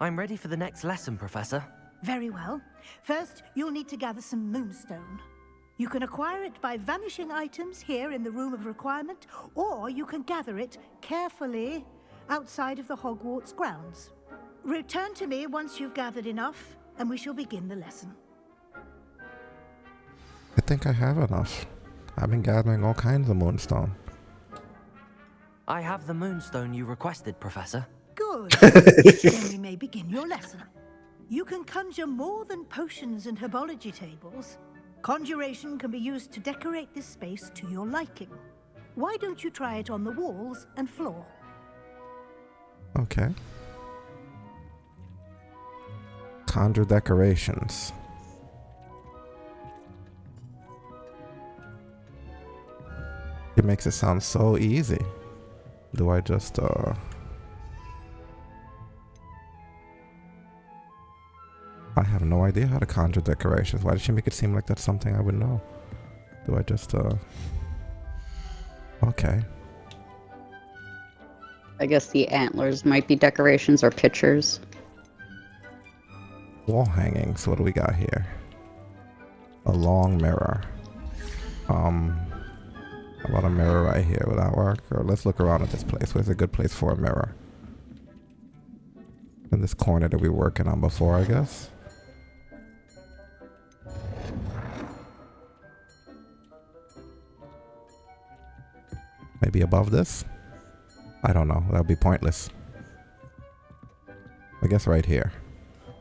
I'm ready for the next lesson, Professor. Very well. First, you'll need to gather some moonstone. You can acquire it by vanishing items here in the Room of Requirement, or you can gather it carefully outside of the Hogwarts grounds. Return to me once you've gathered enough, and we shall begin the lesson. I think I have enough. I've been gathering all kinds of moonstone. I have the moonstone you requested, Professor. Good. Then we may begin your lesson. You can conjure more than potions and herbology tables. Conjuration can be used to decorate this space to your liking. Why don't you try it on the walls and floor? Okay. Conjure decorations. It makes it sound so easy. Do I just, I have no idea how to conjure decorations. Why did she make it seem like that's something I would know? Do I just, okay. I guess the antlers might be decorations or pictures. Wall hangings. What do we got here? A long mirror. How about a mirror right here? Would that work? Or let's look around at this place. Where's a good place for a mirror? In this corner that we were working on before, I guess. Maybe above this? I don't know. That would be pointless. I guess right here.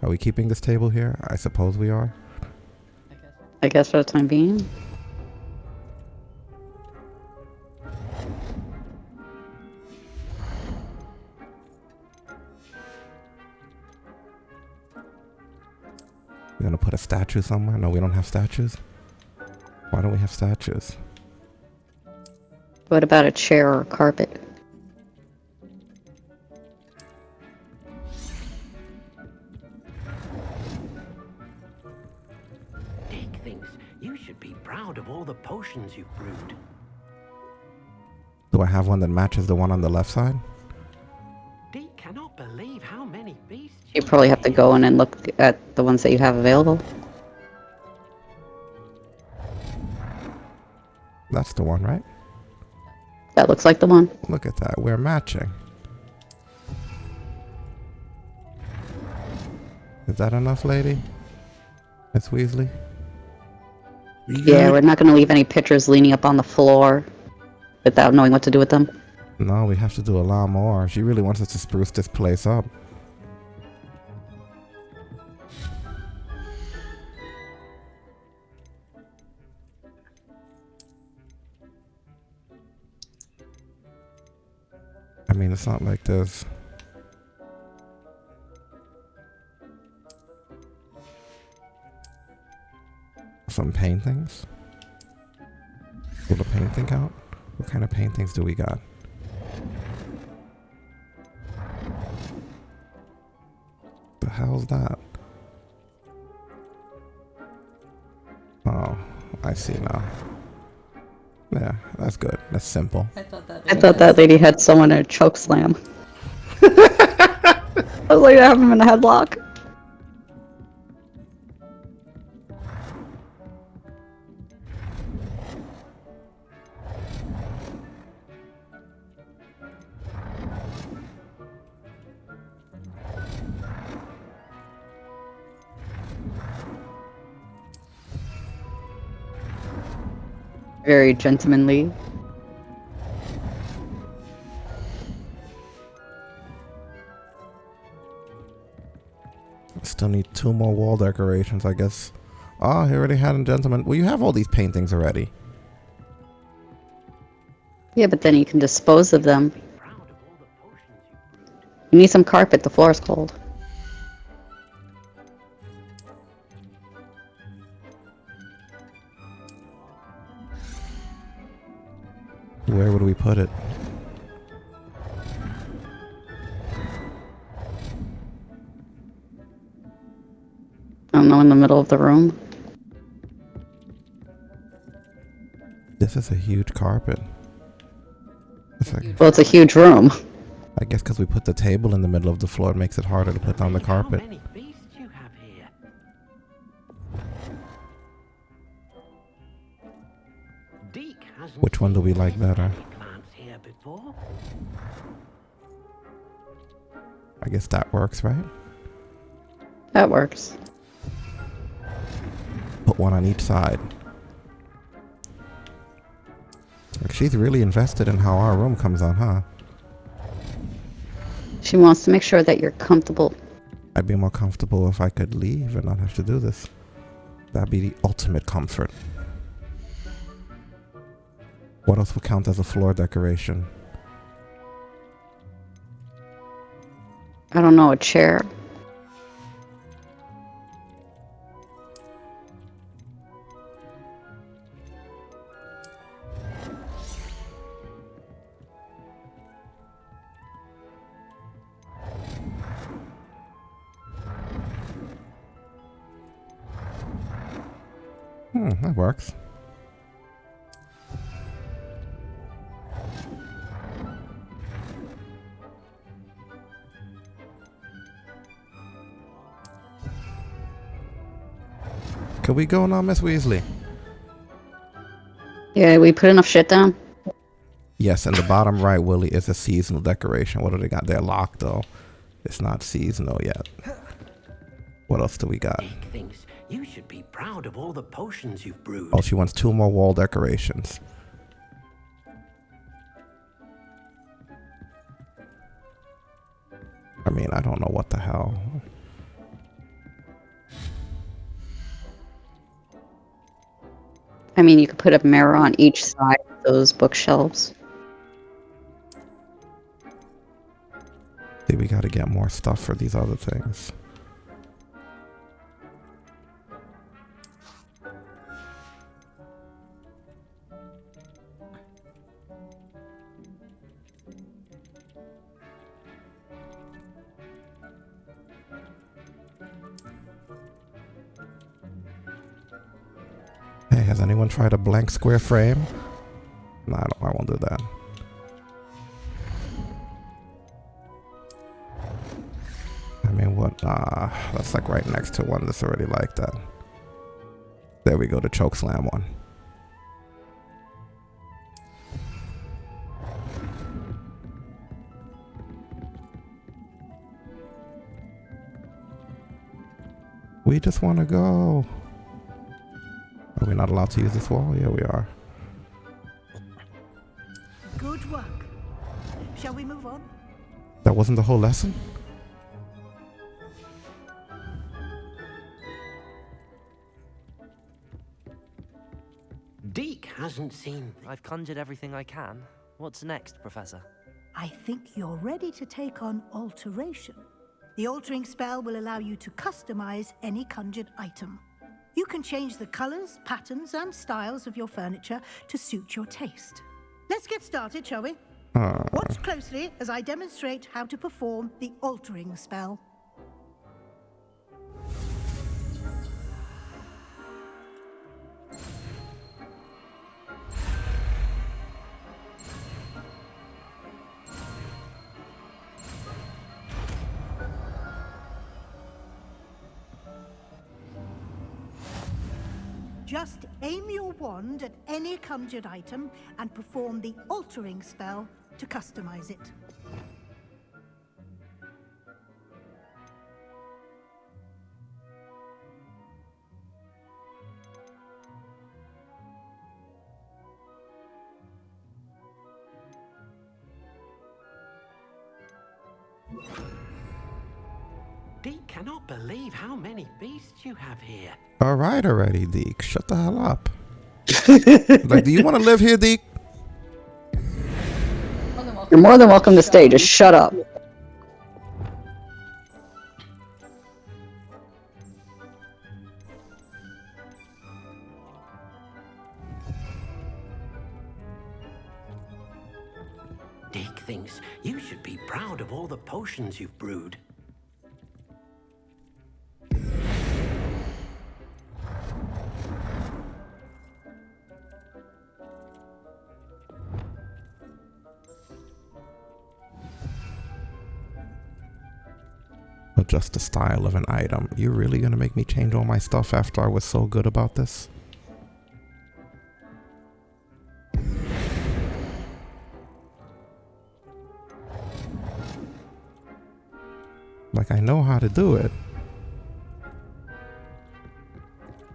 Are we keeping this table here? I suppose we are. I guess for the time being. We're gonna put a statue somewhere? No, we don't have statues. Why don't we have statues? What about a chair or a carpet? Dick thinks you should be proud of all the potions you've brewed. Do I have one that matches the one on the left side? Dick cannot believe how many beasts You probably have to go in and look at the ones that you have available. That's the one, right? That looks like the one. Look at that. We're matching. Is that enough, lady? Miss Weasley? Yeah, we're not going to leave any pictures leaning up on the floor without knowing what to do with them. No, we have to do a lot more. She really wants us to spruce this place up. I mean, it's not like there's... some paintings? Will the painting count? What kind of paintings do we got? The hell's that? Oh, I see now. Yeah, that's good. That's simple. I thought that lady had someone in a choke slam. I was like, I have him in a headlock. Very gentlemanly. Still need 2 more wall decorations, I guess. Oh, he already had a gentleman. Well, you have all these paintings already. Yeah, but then you can dispose of them. You need some carpet, the floor is cold. Where would we put it? I don't know, in the middle of the room. This is a huge carpet. It's like, Well, it's a huge room. I guess because we put the table in the middle of the floor, it makes it harder to put down the carpet. How many beasts you have here? Deke hasn't Which one do we like seen better? many plants here before. I guess that works, right? That works. Put one on each side. Like, she's really invested in how our room comes on, huh? She wants to make sure that you're comfortable. I'd be more comfortable if I could leave and not have to do this. That'd be the ultimate comfort. What else would count as a floor decoration? I don't know, a chair. That works. Can we go now, Miss Weasley? Yeah, we put enough shit down. Yes, and the bottom right, Willie, is a seasonal decoration. What do they got? They're locked, though. It's not seasonal yet. What else do we got? Deke thinks you should be proud of all the potions you've brewed. Oh, she wants 2 more wall decorations. I mean, I don't know what the hell. I mean, you could put a mirror on each side of those bookshelves. See, we gotta get more stuff for these other things. Hey, has anyone tried a blank square frame? No, I won't do that. I mean, what? That's like right next to one that's already like that. There we go, the chokeslam one. We just want to go. Are we not allowed to use this wall? Yeah, we are. Good work. Shall we move on? That wasn't the whole lesson? Deke hasn't seen. I've conjured everything I can. What's next, Professor? I think you're ready to take on alteration. The altering spell will allow you to customize any conjured item. You can change the colors, patterns, and styles of your furniture to suit your taste. Let's get started, shall we? Watch closely as I demonstrate how to perform the altering spell. Just aim your wand at any conjured item and perform the altering spell to customize it. Deke cannot believe how many beasts you have here. All right already, Deke. Shut the hell up. Like, do you want to live here, Deke? You're more than welcome to stay. Just shut up. Deke thinks you should be proud of all the potions you've brewed. Adjust the style of an item. You really gonna make me change all my stuff after I was so good about this? Like, I know how to do it.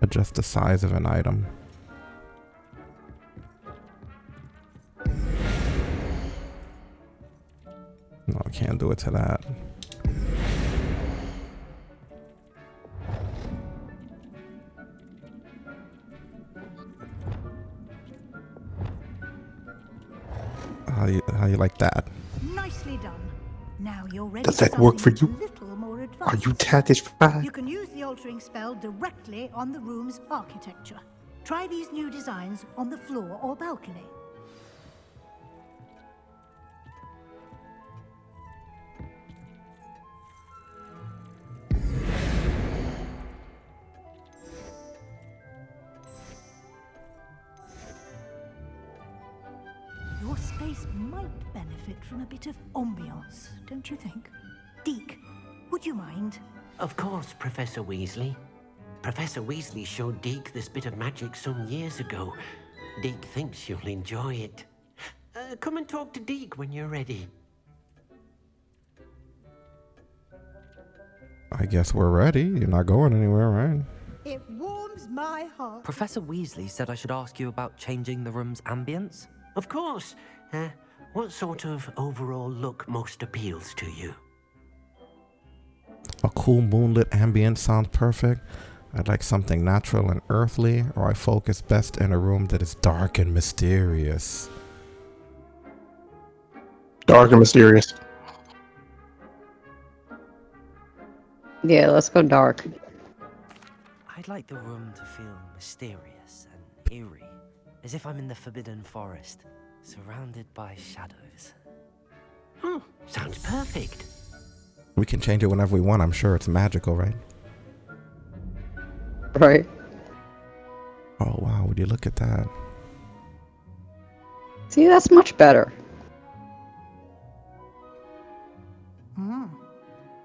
Adjust the size of an item. No, I can't do it to that. How you like that? Nicely done. Now you're ready Does for that work for something you? a little more Are advanced. you satisfied? You can use the altering spell directly on the room's architecture. Try these new designs on the floor or balcony. Your space might benefit from a bit of ambiance, don't you think? Deke, would you mind? Of course, Professor Weasley. Professor Weasley showed Deke this bit of magic some years ago. Deke thinks you'll enjoy it. Come and talk to Deke when you're ready. I guess we're ready. You're not going anywhere, right? It warms my heart. Professor Weasley said I should ask you about changing the room's ambience. Of course. What sort of overall look most appeals to you? A cool moonlit ambience sounds perfect. I'd like something natural and earthly, or I focus best in a room that is dark and mysterious. Dark and mysterious. Yeah, let's go dark. I'd like the room to feel mysterious and eerie, as if I'm in the Forbidden Forest, surrounded by shadows. Oh, sounds perfect. We can change it whenever we want. I'm sure it's magical, right? Right. Oh, wow. Would you look at that? See, that's much better.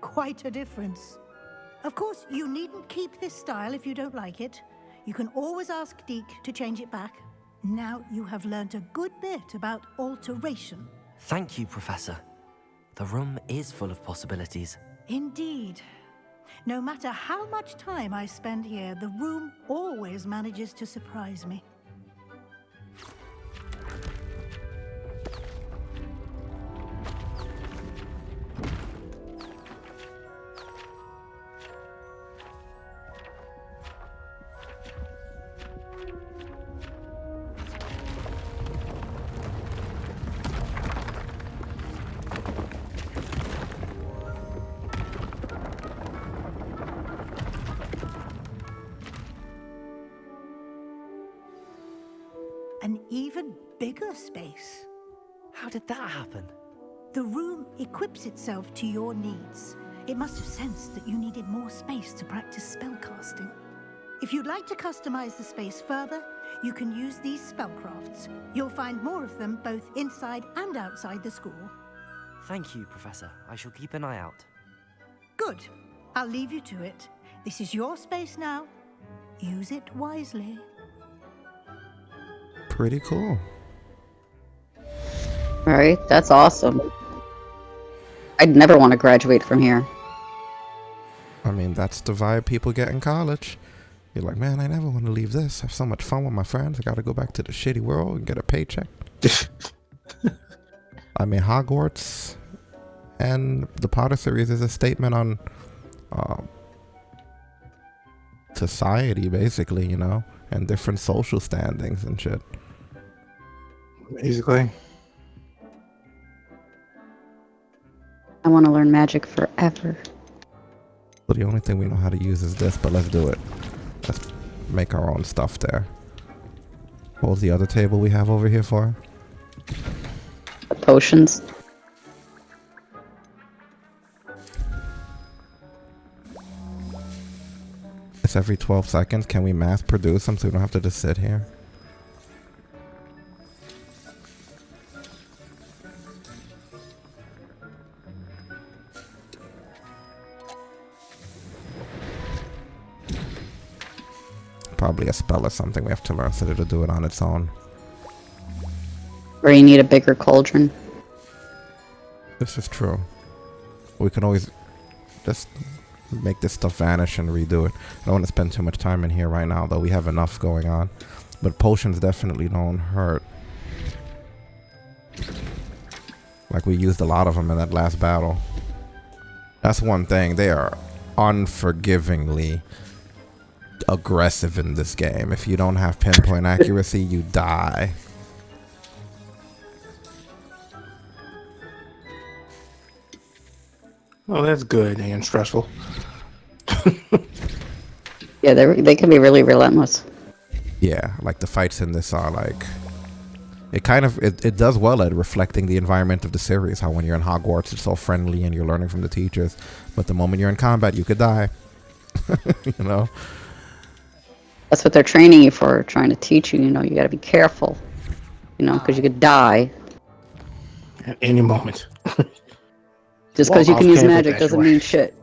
Quite a difference. Of course, you needn't keep this style if you don't like it. You can always ask Deke to change it back. Now you have learnt a good bit about alteration. Thank you, Professor. The room is full of possibilities. Indeed. No matter how much time I spend here, the room always manages to surprise me. An even bigger space. How did that happen? The room equips itself to your needs. It must have sensed that you needed more space to practice spellcasting. If you'd like to customize the space further, you can use these spellcrafts. You'll find more of them both inside and outside the school. Thank you, Professor. I shall keep an eye out. Good. I'll leave you to it. This is your space now. Use it wisely. Pretty cool. Alright, that's awesome. I'd never want to graduate from here. I mean, that's the vibe people get in college. You're like, man, I never want to leave this. Have so much fun with my friends. I got to go back to the shitty world and get a paycheck. I mean, Hogwarts and the Potter series is a statement on society, basically, you know, and different social standings and shit. Basically. I want to learn magic forever. So the only thing we know how to use is this, but let's do it. Let's make our own stuff there. What was the other table we have over here for? Potions. It's every 12 seconds. Can we mass produce them so we don't have to just sit here? probably a spell or something we have to learn so that it'll do it on its own. Or you need a bigger cauldron. This is true. We can always just make this stuff vanish and redo it. I don't want to spend too much time in here right now, though. We have enough going on. But potions definitely don't hurt. Like, we used a lot of them in that last battle. That's one thing. They are unforgivingly aggressive in this game. If you don't have pinpoint accuracy, you die. Oh, that's good and stressful. Yeah, they can be really relentless. Yeah, like the fights in this are like... It does well at reflecting the environment of the series. How when you're in Hogwarts, it's so friendly and you're learning from the teachers. But the moment you're in combat, you could die. You know? That's what they're training you for, trying to teach you, you know, you gotta be careful. You know, because you could die. At any moment. Just because you Walk can off use campus, magic that's doesn't right. mean shit.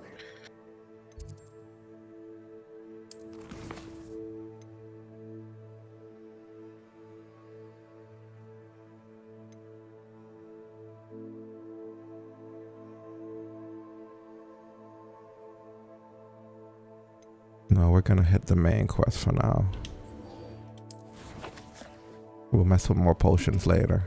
No, we're gonna hit the main quest for now. We'll mess with more potions later.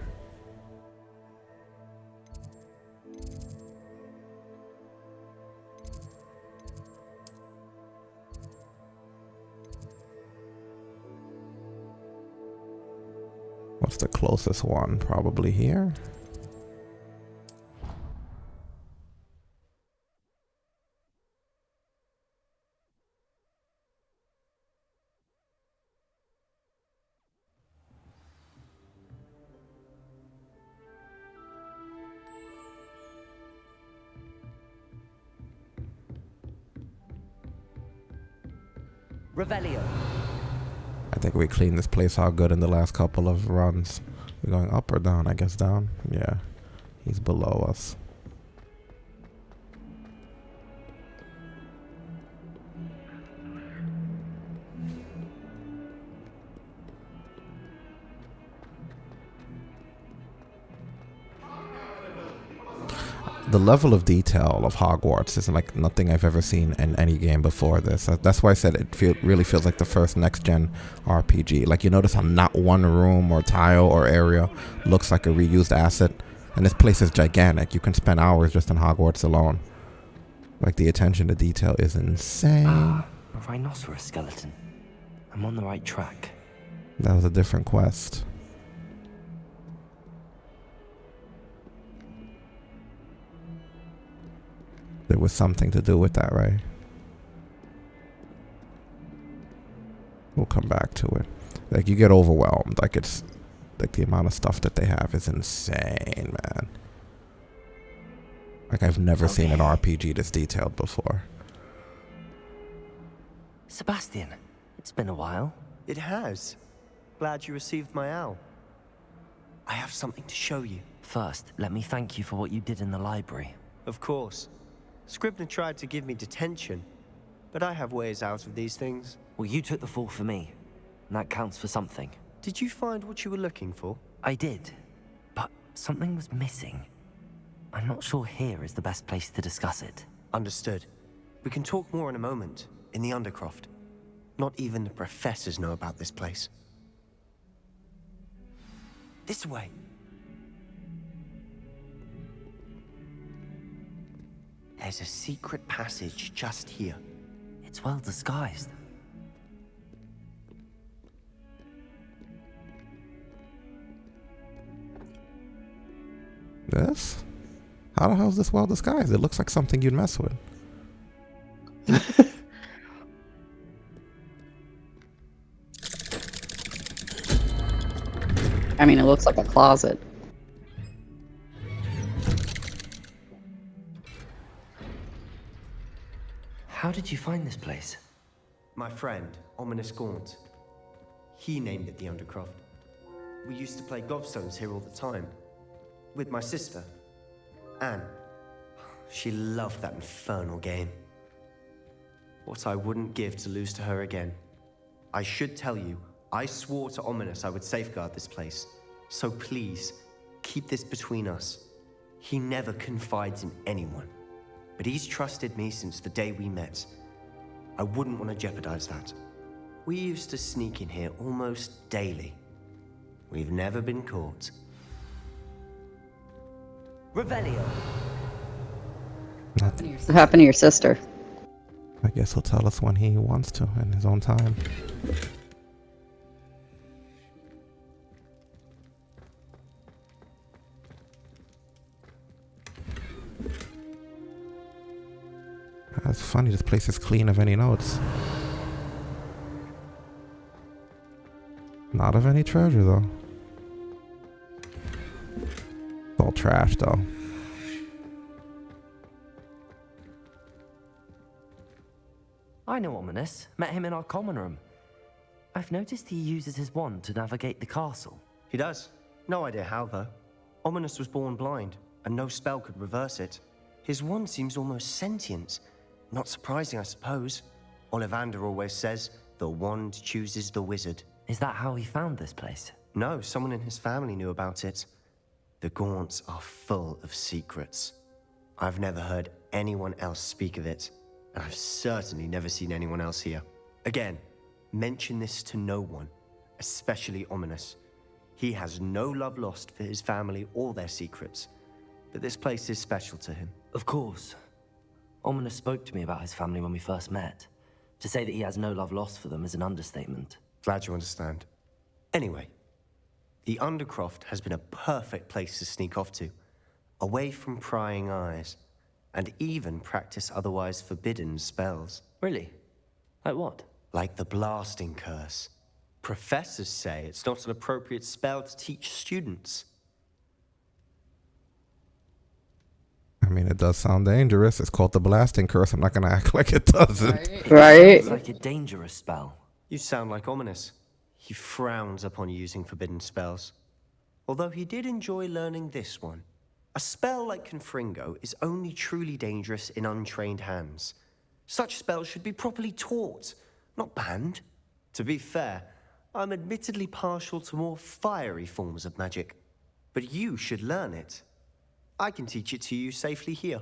What's the closest one? Probably here. Revelio. I think we cleaned this place out good in the last couple of runs. We're going up or down? I guess down. Yeah. He's below us. The level of detail of Hogwarts is like nothing I've ever seen in any game before this. That's why I said it really feels like the first next-gen RPG. Like, you notice how not one room or tile or area looks like a reused asset. And this place is gigantic. You can spend hours just in Hogwarts alone. Like, the attention to detail is insane. A rhinoceros skeleton. I'm on the right track. That was a different quest. There was something to do with that, right? We'll come back to it. Like, you get overwhelmed. Like, it's like the amount of stuff that they have is insane, man. Like, I've never seen an RPG this detailed before. Sebastian, it's been a while. It has. Glad you received my owl. I have something to show you. First, let me thank you for what you did in the library. Of course. Scribner tried to give me detention, but I have ways out of these things. Well, you took the fall for me, and that counts for something. Did you find what you were looking for? I did, but something was missing. I'm not sure here is the best place to discuss it. Understood. We can talk more in a moment, in the Undercroft. Not even the professors know about this place. This way. There's a secret passage just here. It's well disguised. This? How the hell is this well disguised? It looks like something you'd mess with. I mean, it looks like a closet. How did you find this place? My friend, Ominous Gaunt. He named it the Undercroft. We used to play gobstones here all the time. With my sister, Anne. She loved that infernal game. What I wouldn't give to lose to her again. I should tell you, I swore to Ominous I would safeguard this place. So please, keep this between us. He never confides in anyone. But he's trusted me since the day we met. I wouldn't want to jeopardize that. We used to sneak in here almost daily. We've never been caught. Revelio. Nothing. What happened to your sister? I guess he'll tell us when he wants to in his own time. That's funny, this place is clean of any notes. Not of any treasure, though. It's all trash, though. I know Ominous. Met him in our common room. I've noticed he uses his wand to navigate the castle. He does. No idea how, though. Ominous was born blind, and no spell could reverse it. His wand seems almost sentient. Not surprising, I suppose. Ollivander always says, the wand chooses the wizard. Is that how he found this place? No, someone in his family knew about it. The Gaunts are full of secrets. I've never heard anyone else speak of it, and I've certainly never seen anyone else here. Again, mention this to no one, especially Ominous. He has no love lost for his family or their secrets, but this place is special to him. Of course. Ominous spoke to me about his family when we first met. To say that he has no love lost for them is an understatement. Glad you understand. Anyway, the Undercroft has been a perfect place to sneak off to, away from prying eyes, and even practice otherwise forbidden spells. Really? Like what? Like the blasting curse. Professors say it's not an appropriate spell to teach students. I mean, it does sound dangerous. It's called the blasting curse. I'm not going to act like it doesn't. Right? It's like a dangerous spell. You sound like Ominous. He frowns upon using forbidden spells. Although he did enjoy learning this one. A spell like Confringo is only truly dangerous in untrained hands. Such spells should be properly taught, not banned. To be fair, I'm admittedly partial to more fiery forms of magic. But you should learn it. I can teach it to you safely here.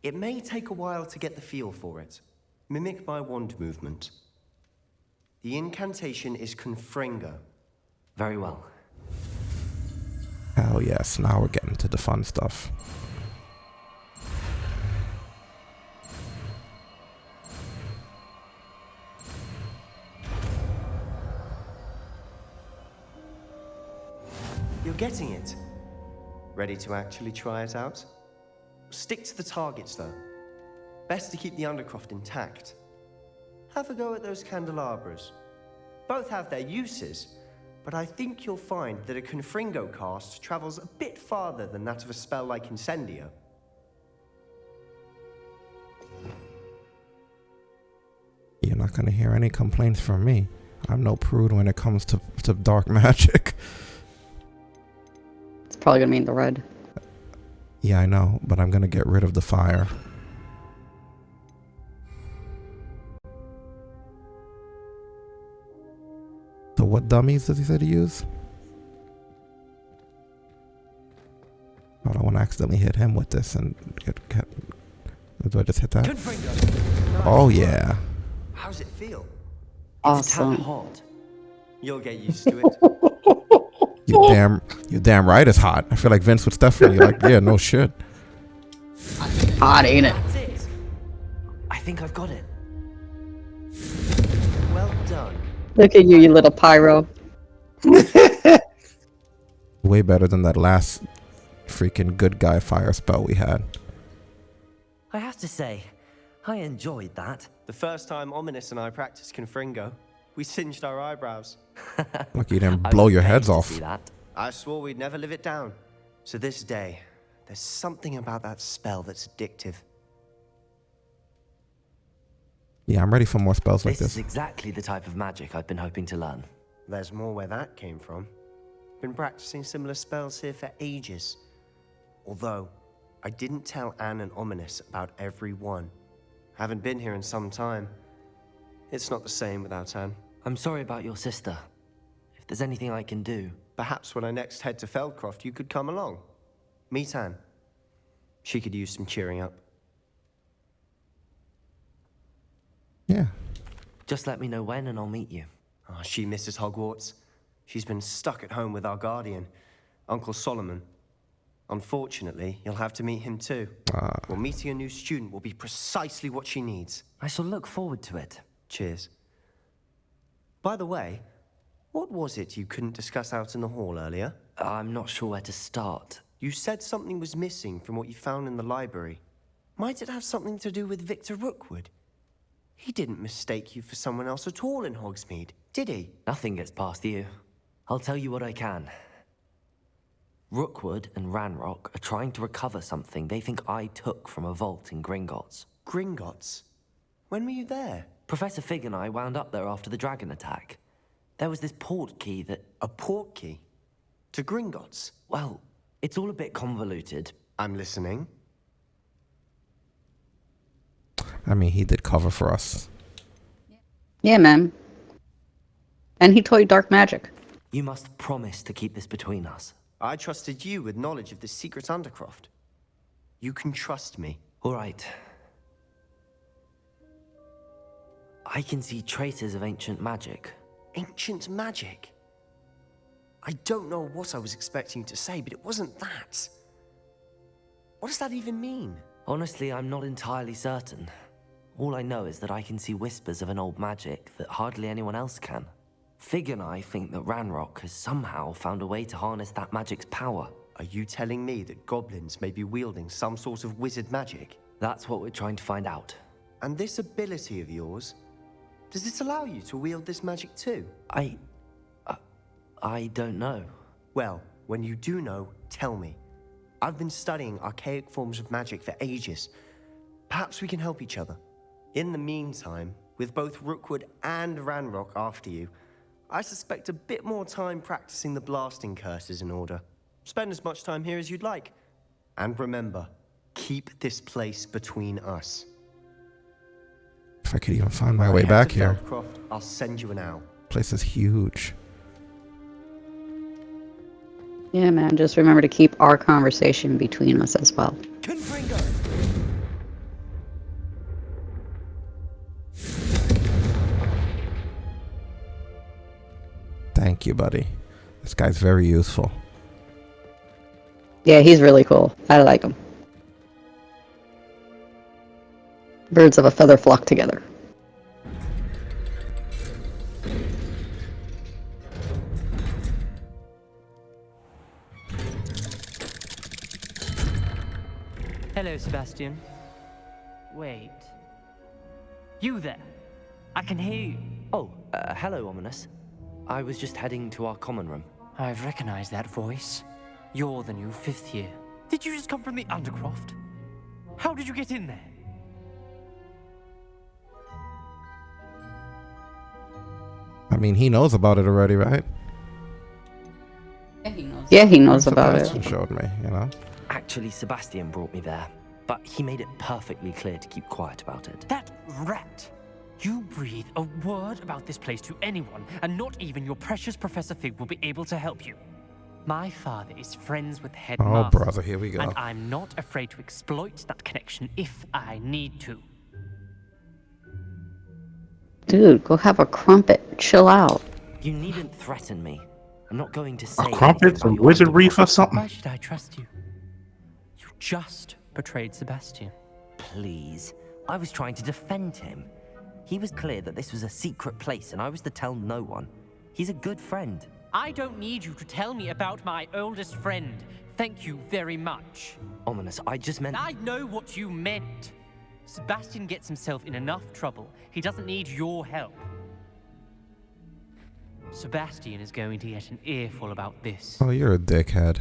It may take a while to get the feel for it. Mimic my wand movement. The incantation is Confringo. Very well. Hell yes, now we're getting to the fun stuff. You're getting it. Ready to actually try it out? Stick to the targets, though. Best to keep the Undercroft intact. Have a go at those candelabras. Both have their uses, but I think you'll find that a Confringo cast travels a bit farther than that of a spell like Incendio. You're not going to hear any complaints from me. I'm no prude when it comes to dark magic. It's probably gonna mean the red. Yeah, I know, but I'm going to get rid of the fire. So what dummies does he say to use? I don't want to accidentally hit him with this and get do I just hit that? Confringo! Oh yeah. How's it feel? It's a tad Awesome. hot. You'll get used to it. You damn right it's hot. I feel like Vince with Stephanie. Like, yeah, no shit. Hot, ain't it? That's it. I think I've got it. Well done. Look at you, you little pyro. Way better than that last freaking good guy fire spell we had. I have to say, I enjoyed that. The first time Ominous and I practiced Confringo, we singed our eyebrows. Like you didn't I blow would your pay heads to off. see that. I swore we'd never live it down. So this day, there's something about that spell that's addictive. Yeah, I'm ready for more spells like This is this. exactly the type of magic I've been hoping to learn. There's more where that came from. Been practicing similar spells here for ages. Although, I didn't tell Anne and Ominous about every one. Haven't been here in some time. It's not the same without Anne. I'm sorry about your sister. If there's anything I can do... Perhaps when I next head to Feldcroft, you could come along. Meet Anne. She could use some cheering up. Yeah. Just let me know when and I'll meet you. Oh, she misses Hogwarts. She's been stuck at home with our guardian, Uncle Solomon. Unfortunately, you'll have to meet him too. Well, meeting a new student will be precisely what she needs. I shall look forward to it. Cheers. By the way, what was it you couldn't discuss out in the hall earlier? I'm not sure where to start. You said something was missing from what you found in the library. Might it have something to do with Victor Rookwood? He didn't mistake you for someone else at all in Hogsmeade, did he? Nothing gets past you. I'll tell you what I can. Rookwood and Ranrock are trying to recover something they think I took from a vault in Gringotts. Gringotts? When were you there? Professor Fig and I wound up there after the dragon attack. There was this port key that... A port key? To Gringotts? Well, it's all a bit convoluted. I'm listening. I mean, he did cover for us. Yeah, man. And he taught you dark magic. You must promise to keep this between us. I trusted you with knowledge of this secret Undercroft. You can trust me. All right. I can see traces of ancient magic. Ancient magic? I don't know what I was expecting to say, but it wasn't that. What does that even mean? Honestly, I'm not entirely certain. All I know is that I can see whispers of an old magic that hardly anyone else can. Fig and I think that Ranrock has somehow found a way to harness that magic's power. Are you telling me that goblins may be wielding some sort of wizard magic? That's what we're trying to find out. And this ability of yours, does it allow you to wield this magic too? I don't know. Well, when you do know, tell me. I've been studying archaic forms of magic for ages. Perhaps we can help each other. In the meantime, with both Rookwood and Ranrock after you, I suspect a bit more time practicing the blasting curse is in order. Spend as much time here as you'd like. And remember, keep this place between us. If I could even find my way back here. Feldcroft, I'll send you an owl. Place is huge. Yeah, man. Just remember to keep our conversation between us as well. Confringo! Thank you, buddy. This guy's very useful. Yeah, he's really cool. I like him. Birds of a feather flock together. Hello, Sebastian. Wait. You there? I can hear you. Oh, hello, Ominous. I was just heading to our common room. I've recognized that voice. You're the new 5th year. Did you just come from the Undercroft? How did you get in there? I mean, he knows about it already, right? Yeah, he knows about Sebastian it. showed me, you know? Actually, Sebastian brought me there, but he made it perfectly clear to keep quiet about it. That rat! You breathe a word about this place to anyone, and not even your precious Professor Fig will be able to help you. My father is friends with Oh, Headmaster. brother, here we go. And I'm not afraid to exploit that connection if I need to. Dude, go have a crumpet. Chill out. You needn't threaten me. I'm not going to say A crumpet, anything some about your wizard Undercroft. reef or something? Why should I trust you? You just betrayed Sebastian. Please. I was trying to defend him. He was clear that this was a secret place and I was to tell no one. He's a good friend. I don't need you to tell me about my oldest friend. Thank you very much. Ominous, I just meant... I know what you meant. Sebastian gets himself in enough trouble. He doesn't need your help. Sebastian is going to get an earful about this. Oh, you're a dickhead.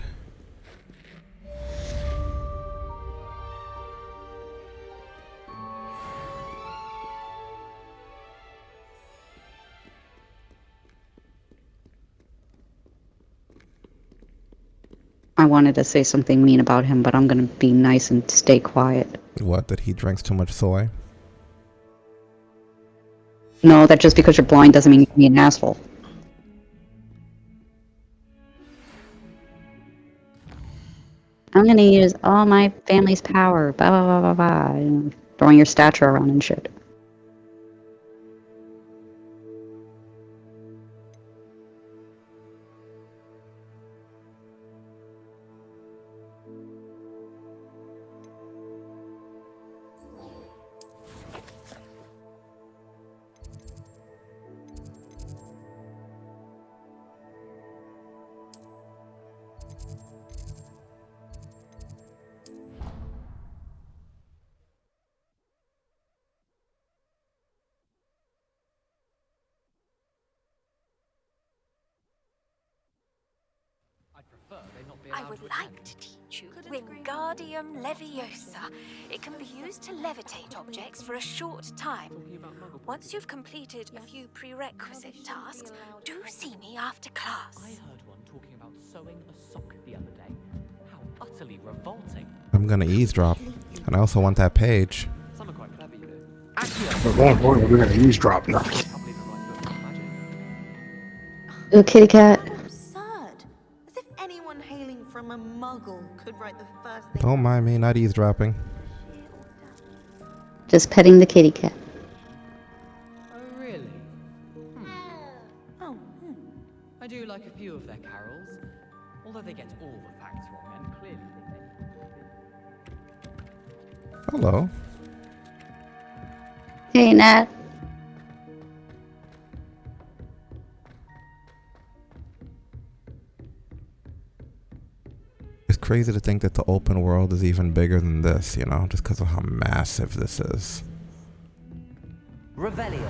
I wanted to say something mean about him, but I'm gonna be nice and stay quiet. What, that he drinks too much soy? No, that just because you're blind doesn't mean you can be an asshole. I'm gonna use all my family's power. Blah blah blah blah blah. You know, throwing your stature around and shit. I would like to teach you Wingardium Leviosa. It can be used to levitate objects for a short time. Once you've completed a few prerequisite tasks, do see me after class. I heard one talking about sewing a sock the other day. How utterly revolting. I'm gonna eavesdrop. And I also want that page. Some are quite clever, you know. But more importantly, we're gonna eavesdrop now. Ooh, kitty cat. Absurd. As if anyone hailing from a muggle could write the first thing. Don't mind me not eavesdropping. Just petting the kitty cat. Oh, really? I do like a few of their carols, although they get all the facts wrong and clearly think Hello. Hey, Nat. It's crazy to think that the open world is even bigger than this, you know, just because of how massive this is. Revelio.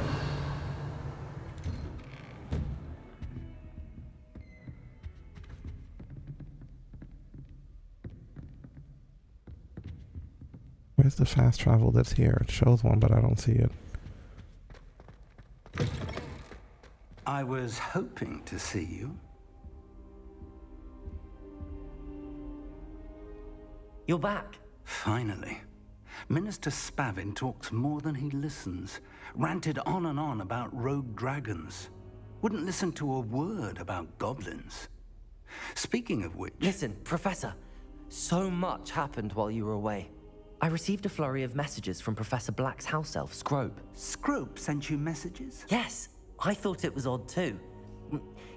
Where's the fast travel that's here? It shows one, but I don't see it. I was hoping to see you. You're back. Finally. Minister Spavin talks more than he listens. Ranted on and on about rogue dragons. Wouldn't listen to a word about goblins. Speaking of which... Listen, Professor. So much happened while you were away. I received a flurry of messages from Professor Black's house elf, Scrope. Scrope sent you messages? Yes, I thought it was odd too.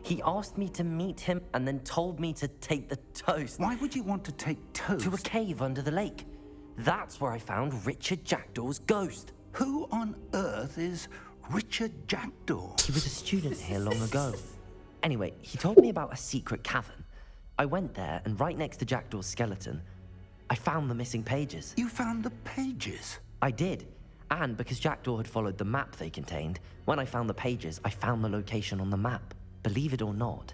He asked me to meet him and then told me to take the toast. Why would you want to take toast? To a cave under the lake. That's where I found Richard Jackdaw's ghost. Who on earth is Richard Jackdaw? He was a student here long ago. Anyway, he told me about a secret cavern. I went there, and right next to Jackdaw's skeleton, I found the missing pages. You found the pages? I did. And because Jackdaw had followed the map they contained, when I found the pages, I found the location on the map. Believe it or not,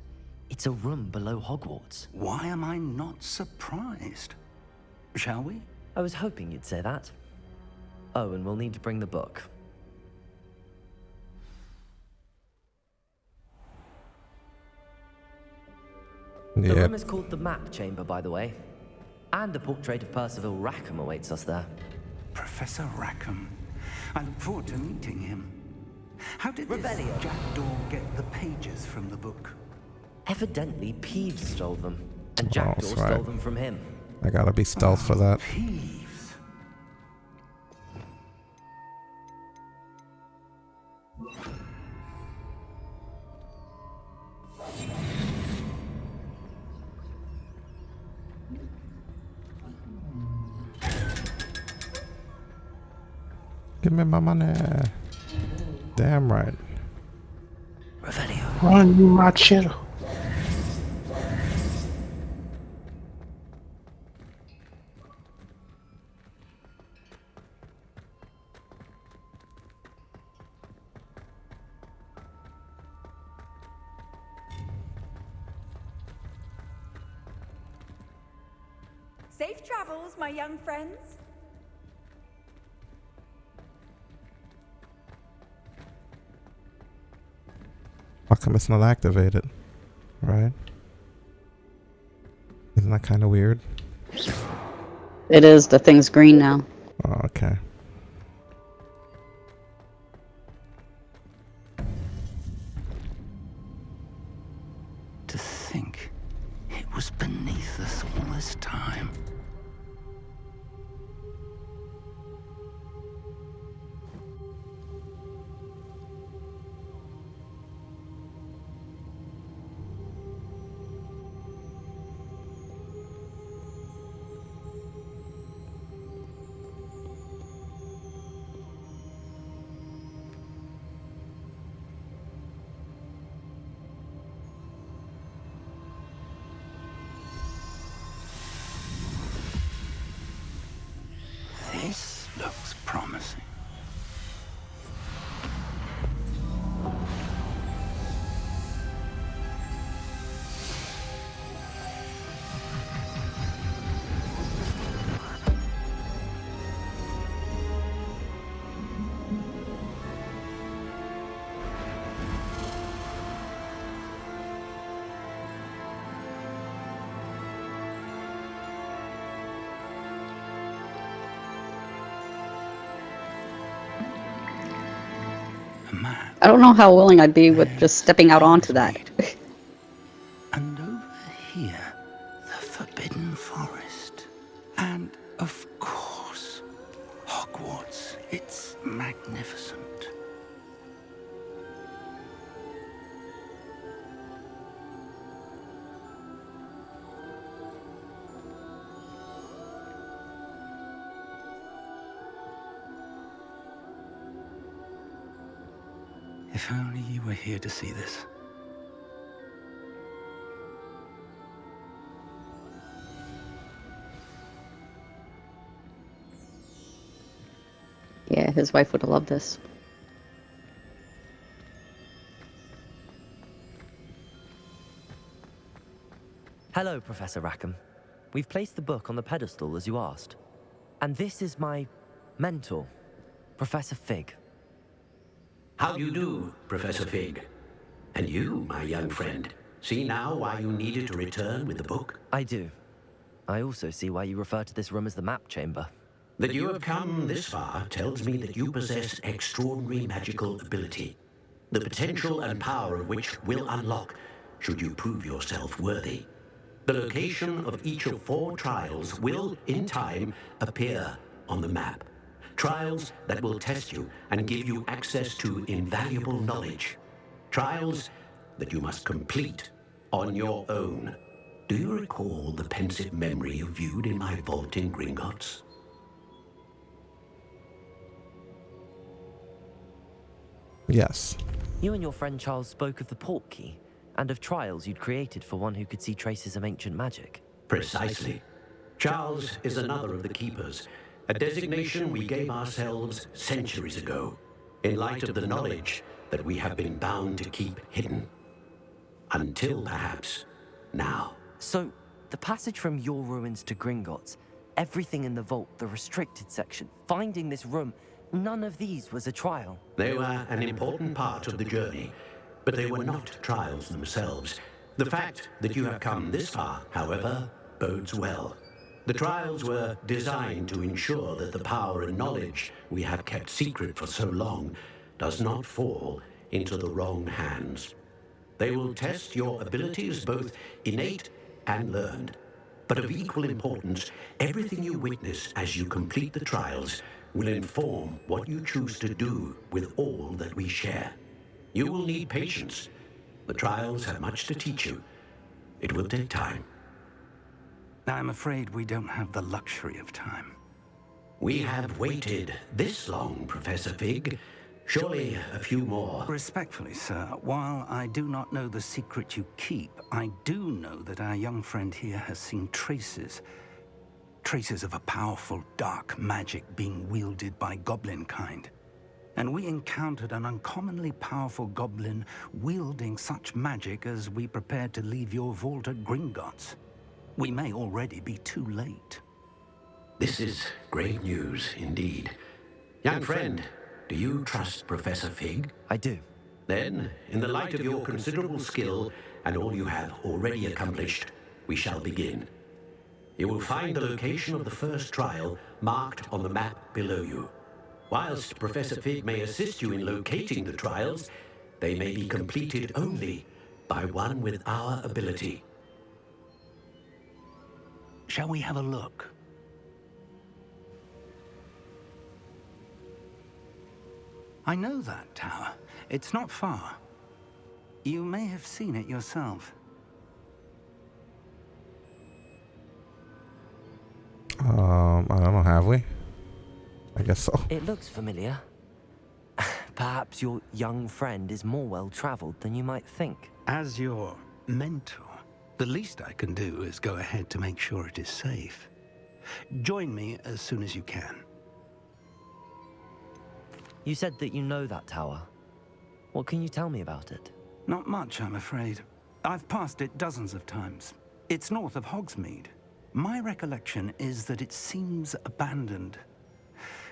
it's a room below Hogwarts. Why am I not surprised? Shall we? I was hoping you'd say that. Oh, and we'll need to bring the book. The room is called the Map Chamber, by the way. And a portrait of Percival Rackham awaits us there. Professor Rackham. I look forward to meeting him. How did this Revelio. Jackdaw get the pages from the book? Evidently, Peeves stole them, and Jackdaw that's right. stole them from him. I gotta be stealth for that. Peeves. Give me my money. Damn right. Revelio. Run, you machito. Safe travels, my young friends. How come it's not activated? Right? Isn't that kind of weird? It is. The thing's green now. Oh, okay. looks promising. I don't know how willing I'd be with just stepping out onto that. And over here, the Forbidden Forest. And, of course, Hogwarts. It's magnificent. If only you were here to see this. Yeah, his wife would have loved this. Hello, Professor Rackham. We've placed the book on the pedestal as you asked. And this is my mentor, Professor Fig. How do you do, Professor Fig? And you, my young friend, see now why you needed to return with the book? I do. I also see why you refer to this room as the map chamber. That you have come this far tells me that you possess extraordinary magical ability, the potential and power of which will unlock should you prove yourself worthy. The location of each of 4 trials will, in time, appear on the map. Trials that will test you and give you access to invaluable knowledge. Trials that you must complete on your own. Do you recall the pensive memory you viewed in my vault in Gringotts? Yes. You and your friend Charles spoke of the port key, and of trials you'd created for one who could see traces of ancient magic. Precisely. Charles is another of the keepers, a designation we gave ourselves centuries ago, in light of the knowledge that we have been bound to keep hidden. Until, perhaps, now. So, the passage from your ruins to Gringotts, everything in the vault, the restricted section, finding this room, none of these was a trial. They were an important part of the journey, but they were not trials themselves. The fact that you have come this far, however, bodes well. The trials were designed to ensure that the power and knowledge we have kept secret for so long does not fall into the wrong hands. They will test your abilities, both innate and learned. But of equal importance, everything you witness as you complete the trials will inform what you choose to do with all that we share. You will need patience. The trials have much to teach you. It will take time. I'm afraid we don't have the luxury of time. We have waited this long, Professor Fig. Surely a few more. Respectfully, sir, while I do not know the secret you keep, I do know that our young friend here has seen traces of a powerful dark magic being wielded by goblin kind. And we encountered an uncommonly powerful goblin wielding such magic as we prepared to leave your vault at Gringotts. We may already be too late. This is grave news indeed. Young friend, do you trust Professor Fig? I do. Then, in the light of your considerable skill and all you have already accomplished, we shall begin. You will find the location of the first trial marked on the map below you. Whilst Professor Fig may assist you in locating the trials, they may be completed only by one with our ability. Shall we have a look? I know that tower. It's not far. You may have seen it yourself. I don't know, have we? I guess so. It looks familiar. Perhaps your young friend is more well-traveled than you might think. As your mentor, the least I can do is go ahead to make sure it is safe. Join me as soon as you can. You said that you know that tower. What can you tell me about it? Not much, I'm afraid. I've passed it dozens of times. It's north of Hogsmeade. My recollection is that it seems abandoned.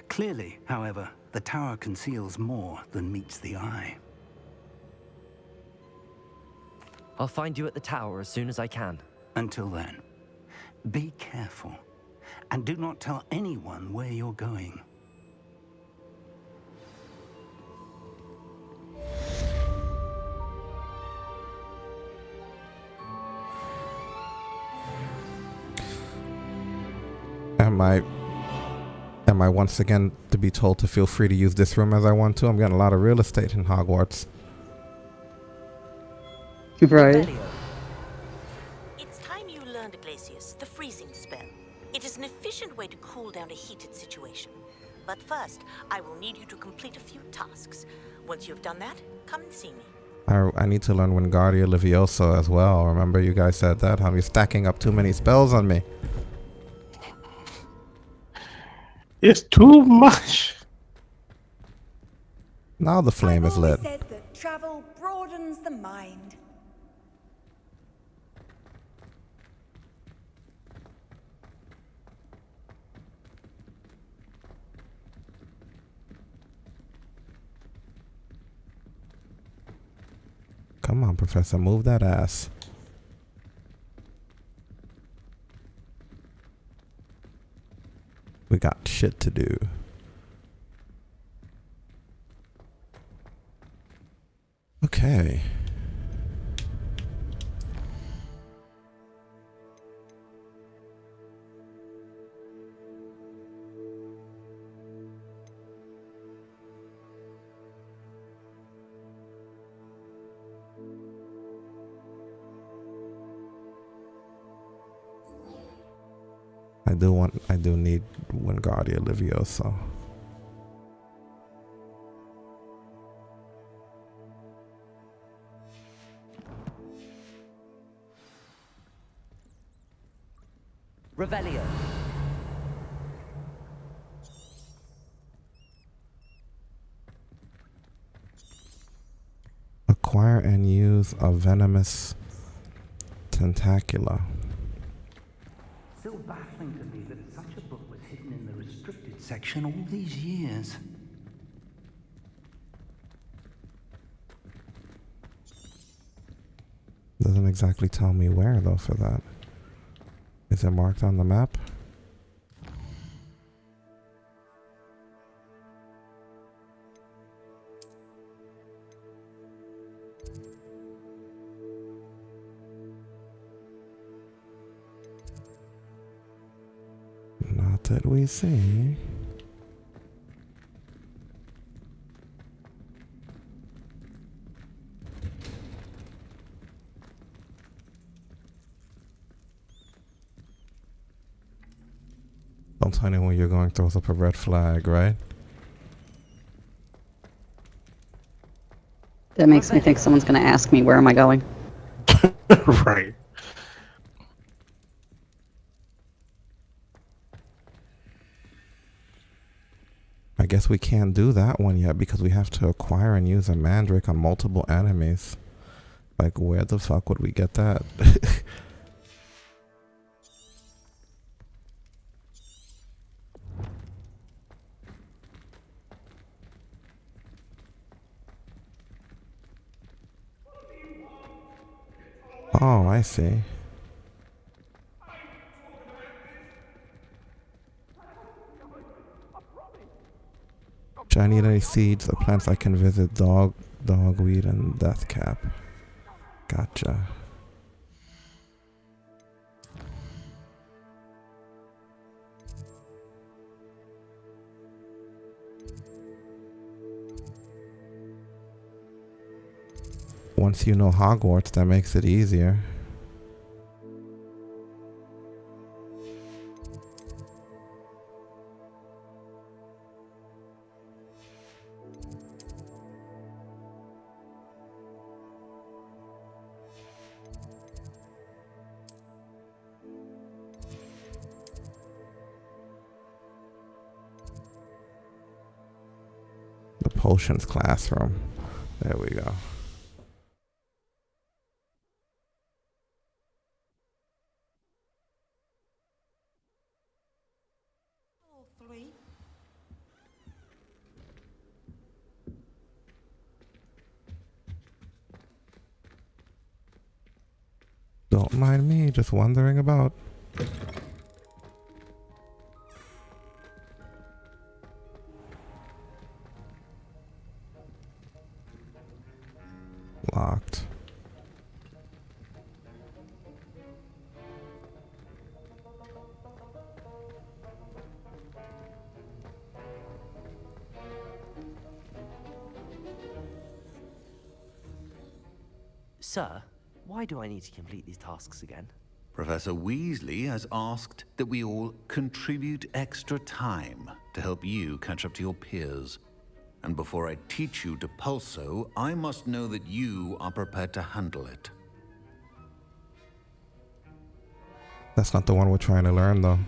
Clearly, however, the tower conceals more than meets the eye. I'll find you at the tower as soon as I can. Until then, be careful, and do not tell anyone where you're going. Am I once again to be told to feel free to use this room as I want to? I'm getting a lot of real estate in Hogwarts. Right. It's time you learned, Glacius, the freezing spell. It is an efficient way to cool down a heated situation. But first, I will need you to complete a few tasks. Once you've done that, come and see me. I need to learn Wingardium Leviosa as well. Remember you guys said that? How you're stacking up too many spells on me. It's too much. Now the flame is lit. I've always said that travel broadens the mind. Come on, Professor, move that ass. We got shit to do. Okay. I do need Wingardium Leviosa. Revelio. Acquire and use a venomous tentacula. Still baffling to me that such a book was hidden in the restricted section all these years. Doesn't exactly tell me where though for that. Is it marked on the map? Not that we see. Don't tell anyone you're going throws up a red flag, right? That makes me think someone's going to ask me, where am I going? Right. I guess we can't do that one yet because we have to acquire and use a mandrake on multiple enemies. Like, where the fuck would we get that? Oh, I see. Do I need any seeds or plants I can visit? Dogweed and deathcap. Gotcha. Once you know Hogwarts, that makes it easier. The Potions classroom. There we go. Don't mind me, just wandering about. Locked. Sir, why do I need to complete these tasks again? Professor Weasley has asked that we all contribute extra time to help you catch up to your peers. And before I teach you to pulso, I must know that you are prepared to handle it. That's not the one we're trying to learn, though.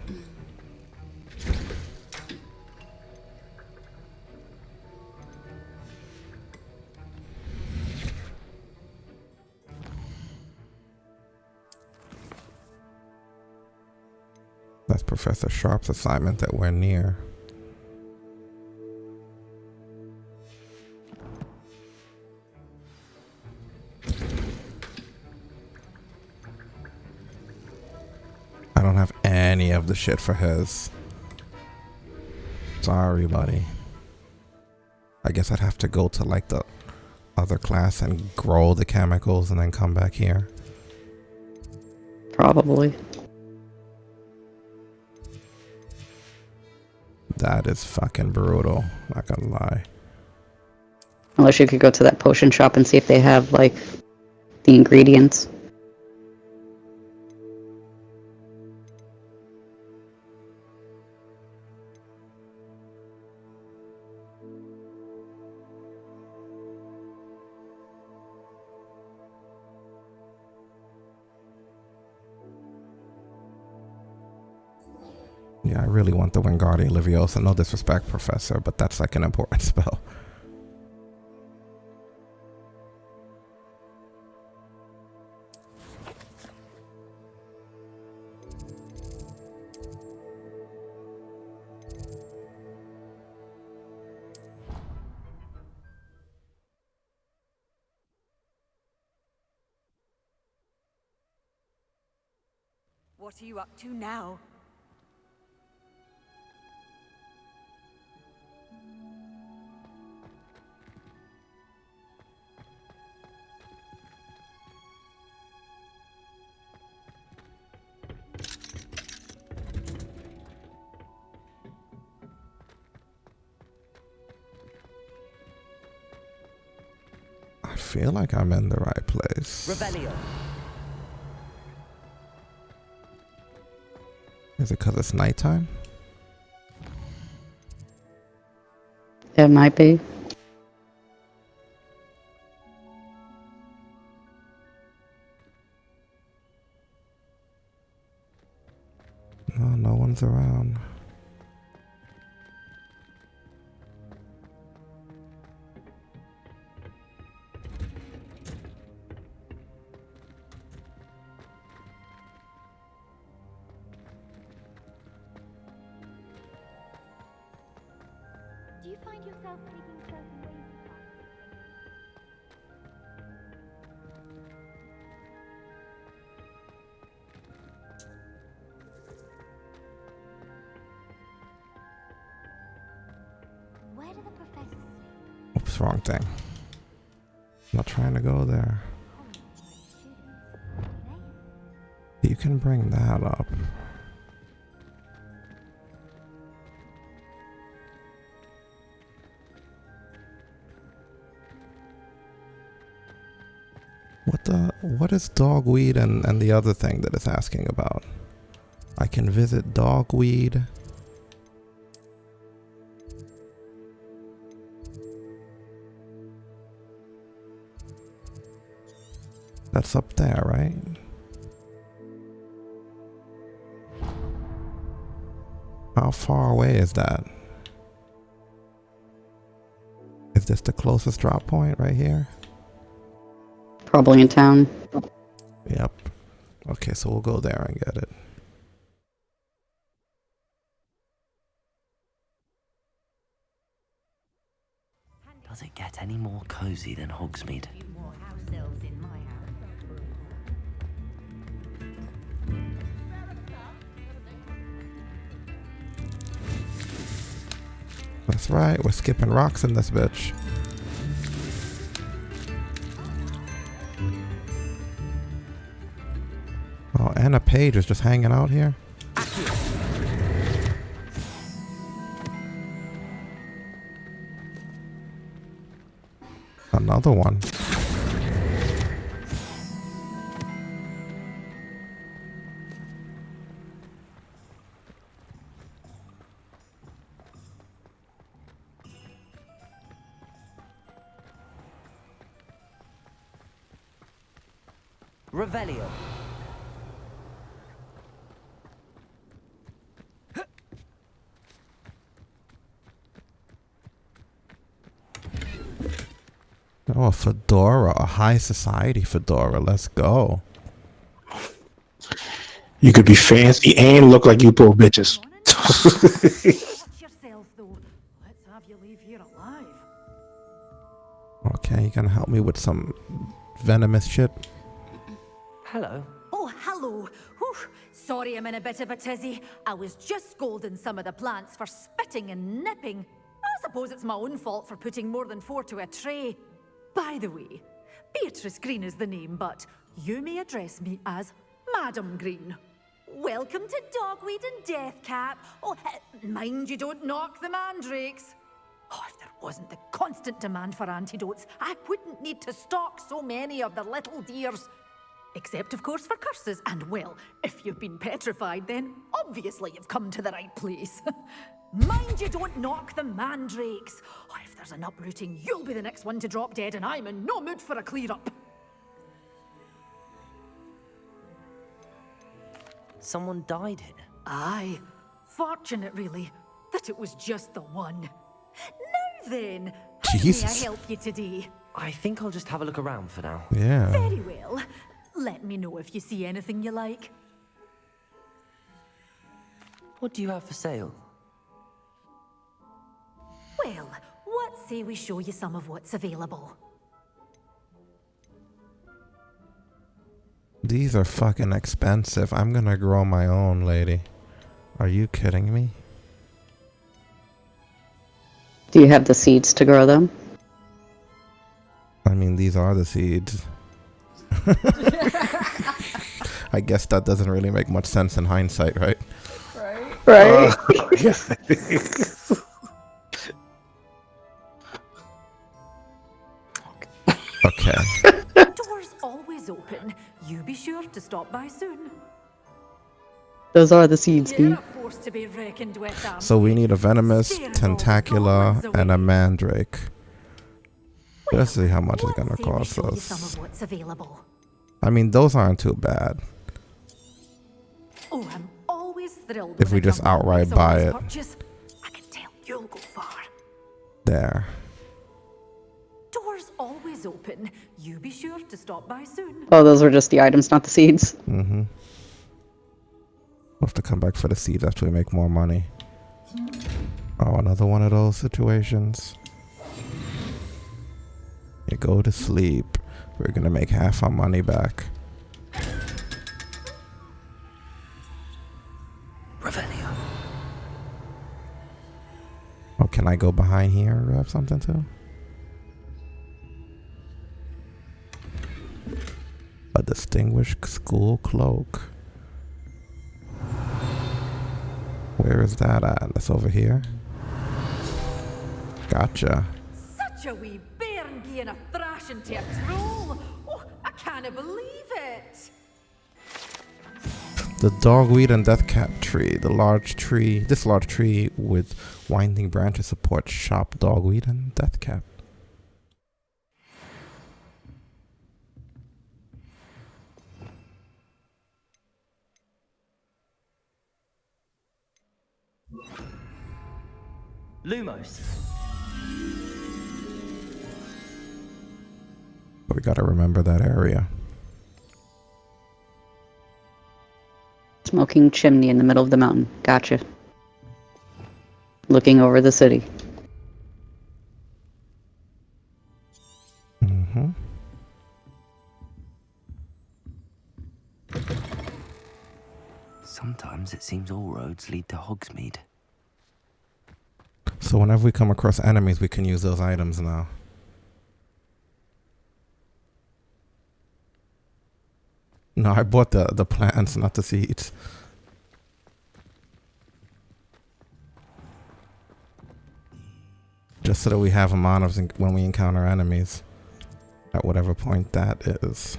That's Professor Sharp's assignment that we're near. I don't have any of the shit for his. Sorry, buddy. I guess I'd have to go to like the other class and grow the chemicals and then come back here. Probably. That is fucking brutal, not gonna lie. Unless you could go to that potion shop and see if they have, like, the ingredients. Yeah, I really want the Wingardium Leviosa. No disrespect, Professor, but that's like an important spell. What are you up to now? I feel like I'm in the right place. Revelio. Is it because it's nighttime? It might be. No, no one's around. Do you find yourself thinking certain ways of life? Where do the professors sleep? Oops, wrong thing. I'm not trying to go there. You can bring that up. What is dogweed and the other thing that it's asking about? I can visit dogweed. That's up there, right? How far away is that? Is this the closest drop point right here? Probably in town. Yep. Okay, so we'll go there and get it. Does it get any more cozy than Hogsmeade? That's right, we're skipping rocks in this bitch. Oh, Anna Page is just hanging out here. Another one. Revelio. Oh, a fedora, a high society fedora. Let's go. You could be fancy and look like you pull bitches. Watch yourself, though. Let's have you leave here alive. Okay, you gonna help me with some venomous shit? Hello. Oh, hello. Whew. Sorry I'm in a bit of a tizzy. I was just scolding some of the plants for spitting and nipping. I suppose it's my own fault for putting more than 4 to a tray. By the way, Beatrice Green is the name, but you may address me as Madam Green. Welcome to Dogweed and Deathcap. Oh, mind you don't knock the mandrakes. Oh, if there wasn't the constant demand for antidotes, I wouldn't need to stock so many of the little dears. Except, of course, for curses. And, well, if you've been petrified, then obviously you've come to the right place. Mind you don't knock the mandrakes. Oh, if there's an uprooting, you'll be the next one to drop dead, and I'm in no mood for a clear-up. Someone died here. Aye. Fortunate, really, that it was just the one. Now then, how may I help you today? I think I'll just have a look around for now. Yeah. Very well. Let me know if you see anything you like. What do you have for sale? Well, what say we show you some of what's available? These are fucking expensive. I'm gonna grow my own, lady. Are you kidding me? Do you have the seeds to grow them? I mean, these are the seeds. I guess that doesn't really make much sense in hindsight, right? Right. Okay. Doors always open. You be sure to stop by soon. Those are the seeds, You're dude. a force to be reckoned with, So we need a venomous, tentacula, and a mandrake. Let's see how much it's gonna cost Some us. of what's available. I mean, those aren't too bad. Oh, I'm always thrilled If we just outright buy it. purchase. I can tell you'll go far. There. Doors always open. You be sure to stop by soon. Oh, those were just the items, not the seeds. Mm-hmm. We'll have to come back for the seeds after we make more money. Oh, another one of those situations. You go to sleep. We're gonna make half our money back. Revelio. Oh, can I go behind here and grab something too? A distinguished school cloak. Where is that at? That's over here. Gotcha. Such a wee bairn being a thrashing to a troll. Oh, I can't believe it. The dogweed and deathcap tree. The large tree. This large tree with winding branches supports sharp dogweed and deathcap. Lumos. But we gotta remember that area. Smoking chimney in the middle of the mountain. Gotcha. Looking over the city. Mm-hmm. Sometimes it seems all roads lead to Hogsmeade. So whenever we come across enemies, we can use those items now. No, I bought the plants, not the seeds. Just so that we have them on us when we encounter enemies. At whatever point that is.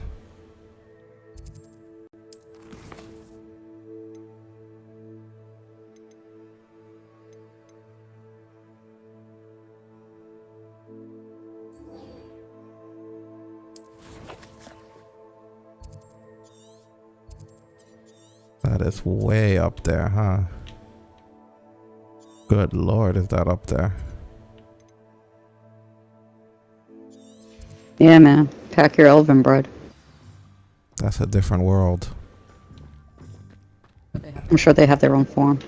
That is way up there, huh? Good lord, is that up there? Yeah, man. Pack your elven bread. That's a different world. I'm sure they have their own form.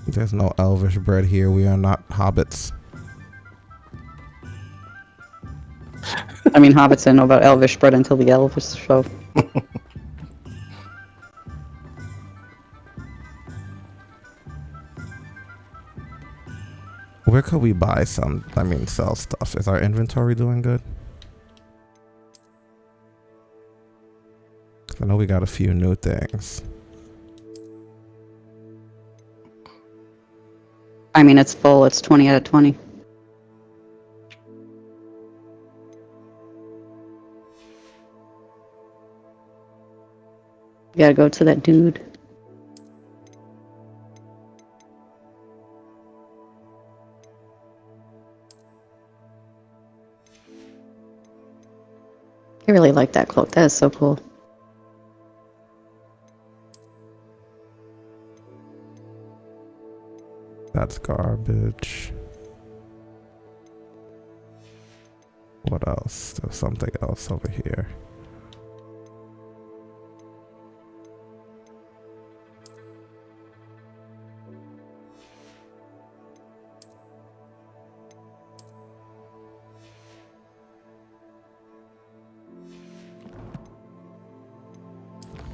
There's no elvish bread here. We are not hobbits. I mean, hobbits didn't know about elvish bread until the Elvis show. Where could we buy some? I mean, sell stuff. Is our inventory doing good? I know we got a few new things. I mean, it's full. It's 20 out of 20. You gotta go to that dude. I really like that cloak. That is so cool. That's garbage. What else? There's something else over here.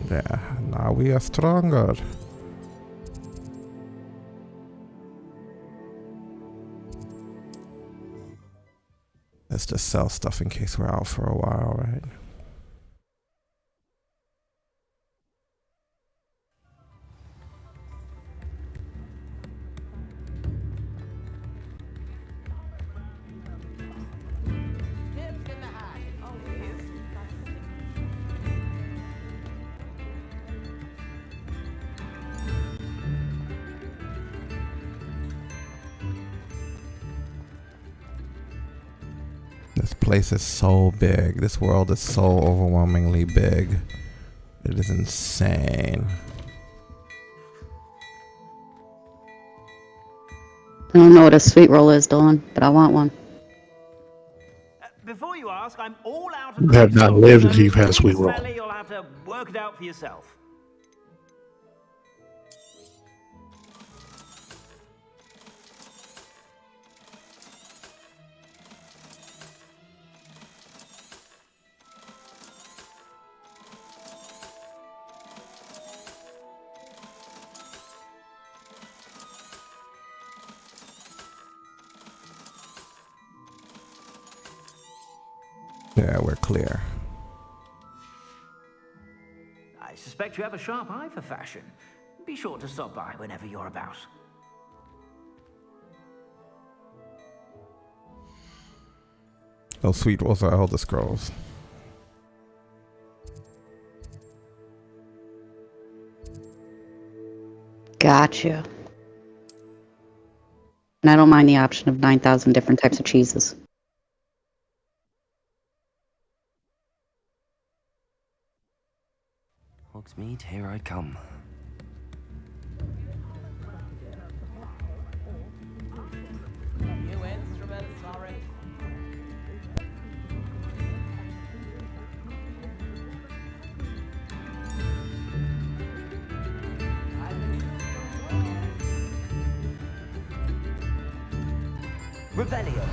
Yeah, now we are stronger. Let's just sell stuff in case we're out for a while, right? This place is so big. This world is so overwhelmingly big. It is insane. I don't know what a sweet roll is, Dylan, but I want one. Before you ask, I'm all out You of have not lived if you've had a sweet roll. smelly, you'll have to work it out for yourself. Yeah, we're clear. I suspect you have a sharp eye for fashion. Be sure to stop by whenever you're about. Oh, sweet rolls are Elder Scrolls. Gotcha. And I don't mind the option of 9,000 different types of cheeses. Hogsmeade, here I come. New instruments are Revelio.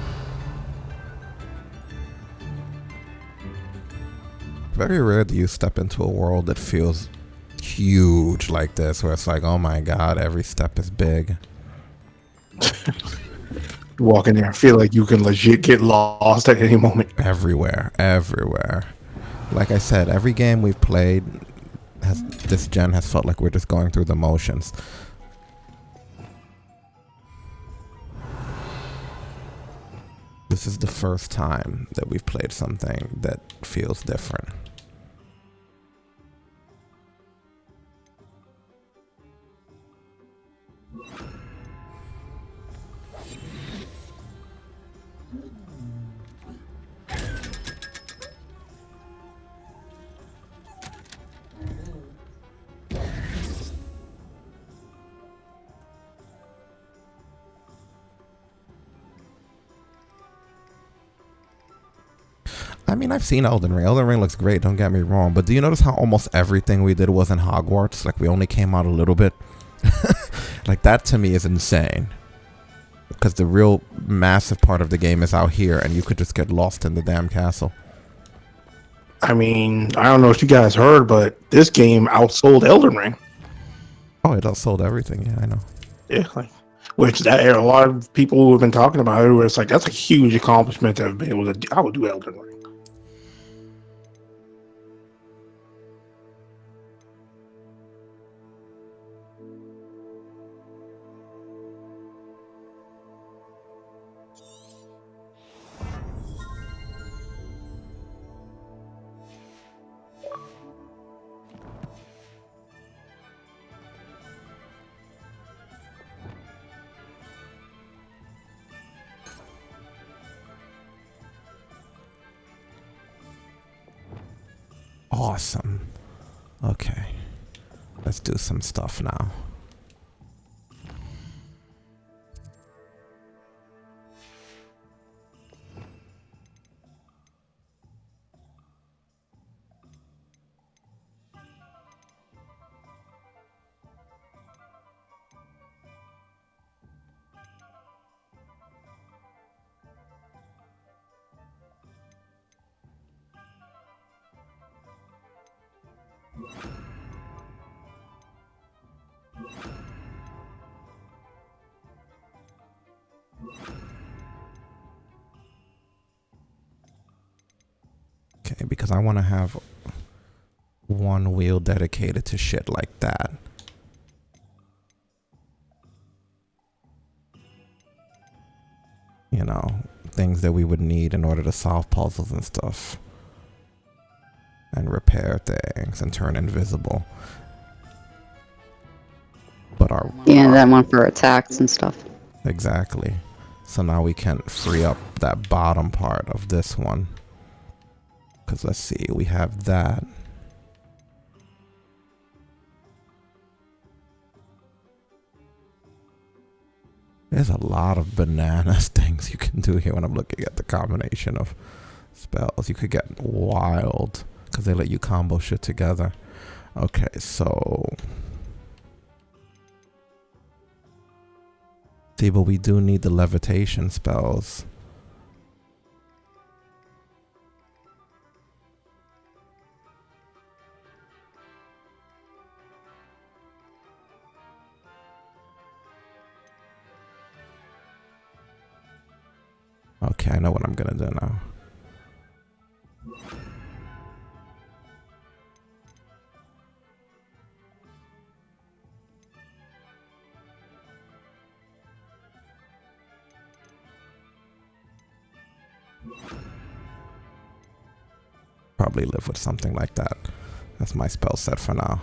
Very rare do you step into a world that feels huge like this, where it's like, oh my god, every step is big. You walk in there and feel like you can legit get lost at any moment. Everywhere. Like I said, every game we've played this gen has felt like we're just going through the motions. This is the first time that we've played something that feels different. I mean, I've seen Elden Ring. Elden Ring looks great, don't get me wrong. But do you notice how almost everything we did was in Hogwarts? Like, we only came out a little bit. Like, that to me is insane. Because the real massive part of the game is out here, and you could just get lost in the damn castle. I mean, I don't know if you guys heard, but this game outsold Elden Ring. Oh, it outsold everything. Yeah, I know. Yeah, like, which that a lot of people who have been talking about it, where it's like, that's a huge accomplishment to have been able to do. I would do Elden Ring. Awesome. Okay. Let's do some stuff now. Okay, because I want to have one wheel dedicated to shit like that. You know, things that we would need in order to solve puzzles and stuff. And repair things and turn invisible. But Yeah, that one for attacks and stuff. Exactly. So now we can free up that bottom part of this one. Because let's see, we have that. There's a lot of bananas things you can do here when I'm looking at the combination of spells. You could get wild because they let you combo shit together. Okay, so... See, but we do need the levitation spells. Okay, I know what I'm gonna do now. Probably live with something like that. That's my spell set for now.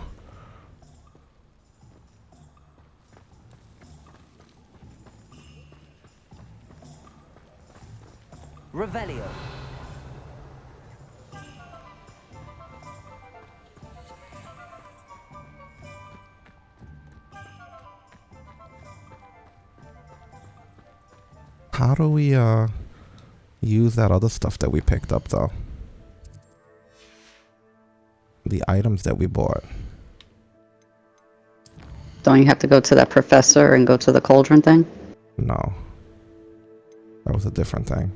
Revelio. How do we use that other stuff that we picked up though? The items that we bought. Don't you have to go to that professor and go to the cauldron thing? No. That was a different thing.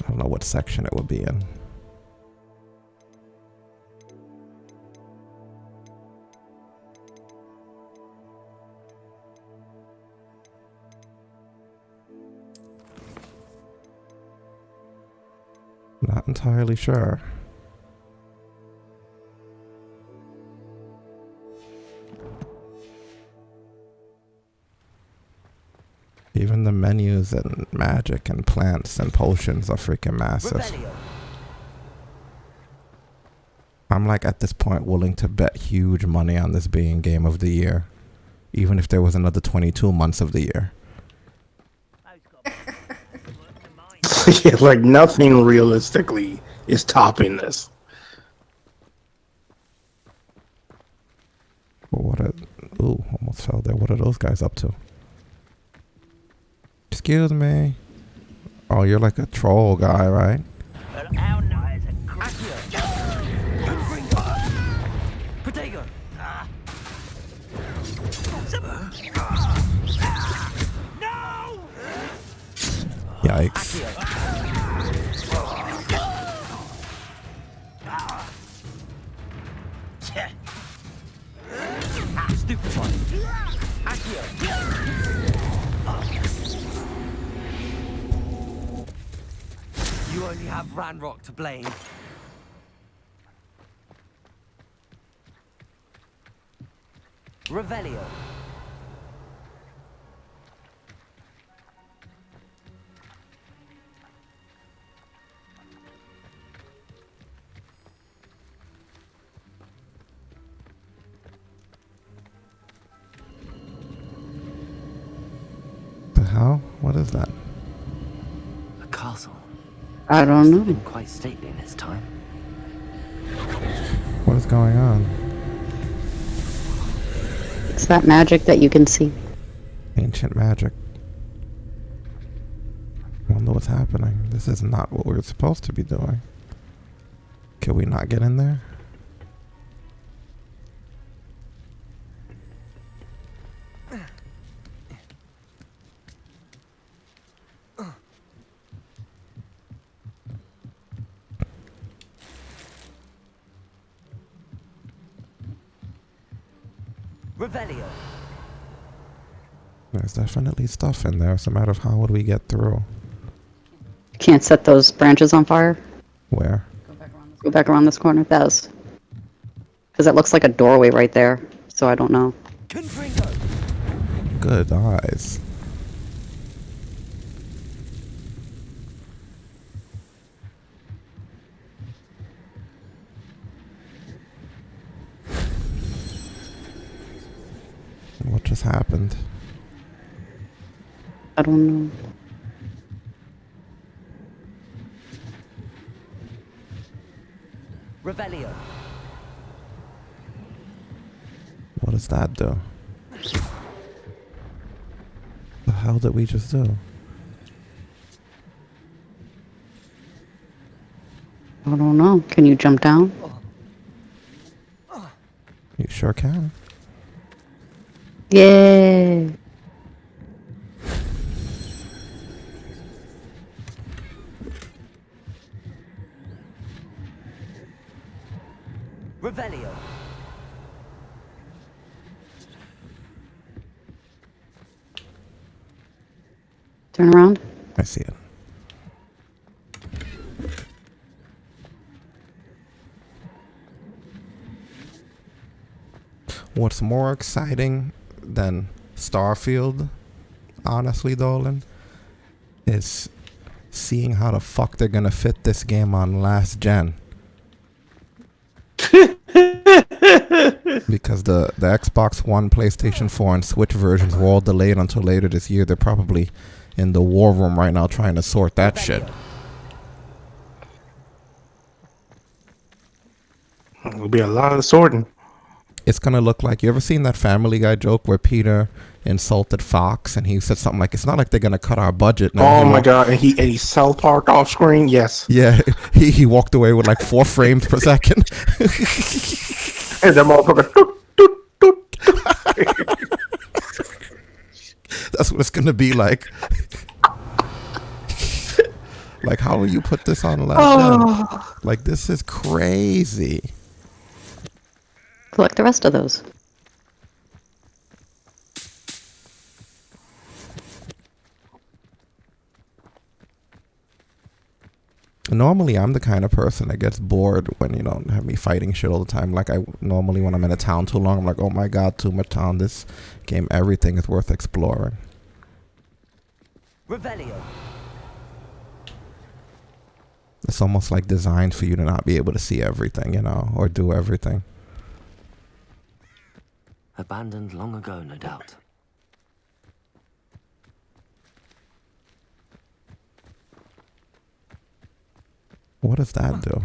I don't know what section it would be in. Not entirely sure. Even the menus and magic and plants and potions are freaking massive. I'm like at this point willing to bet huge money on this being game of the year. Even if there was another 22 months of the year. Yeah, like nothing realistically is topping this. Ooh, almost fell there. What are those guys up to? Excuse me. Oh, you're like a troll guy, right? Yikes. Stupid one. You only have Ranrock to blame. Revelio. The hell? What is that? A castle. I don't know. Been quite stately in its time. What is going on? It's that magic that you can see. Ancient magic. I wonder what's happening. This is not what we're supposed to be doing. Can we not get in there? Revelio. There's definitely stuff in there. It's a matter of how would we get through. Can't set those branches on fire. Where? Go back around this corner. Because it looks like a doorway right there. So I don't know. Good eyes. What just happened? I don't know. Revelio. What does that do? The hell did we just do? I don't know. Can you jump down? You sure can. Yeah. Revelio. Turn around. I see it. What's more exciting than Starfield, honestly, Dolan, is seeing how the fuck they're gonna fit this game on last gen. Because the Xbox One, PlayStation 4, and Switch versions were all delayed until later this year. They're probably in the war room right now trying to sort that shit. There'll be a lot of sorting. It's gonna look like, you ever seen that Family Guy joke where Peter insulted Fox and he said something like, "It's not like they're gonna cut our budget." Oh my god! And he South Park off screen. Yes. Yeah, he walked away with like 4 frames per second. And the motherfucker. That's what it's gonna be like. Like, how will you put this on last gen? Like, this is crazy. Collect the rest of those. Normally, I'm the kind of person that gets bored when you don't have me fighting shit all the time. Like, I normally, when I'm in a town too long, I'm like, oh my god, too much town. This game, everything is worth exploring. Revelio. It's almost like designed for you to not be able to see everything, you know, or do everything. Abandoned long ago, no doubt. What does that do?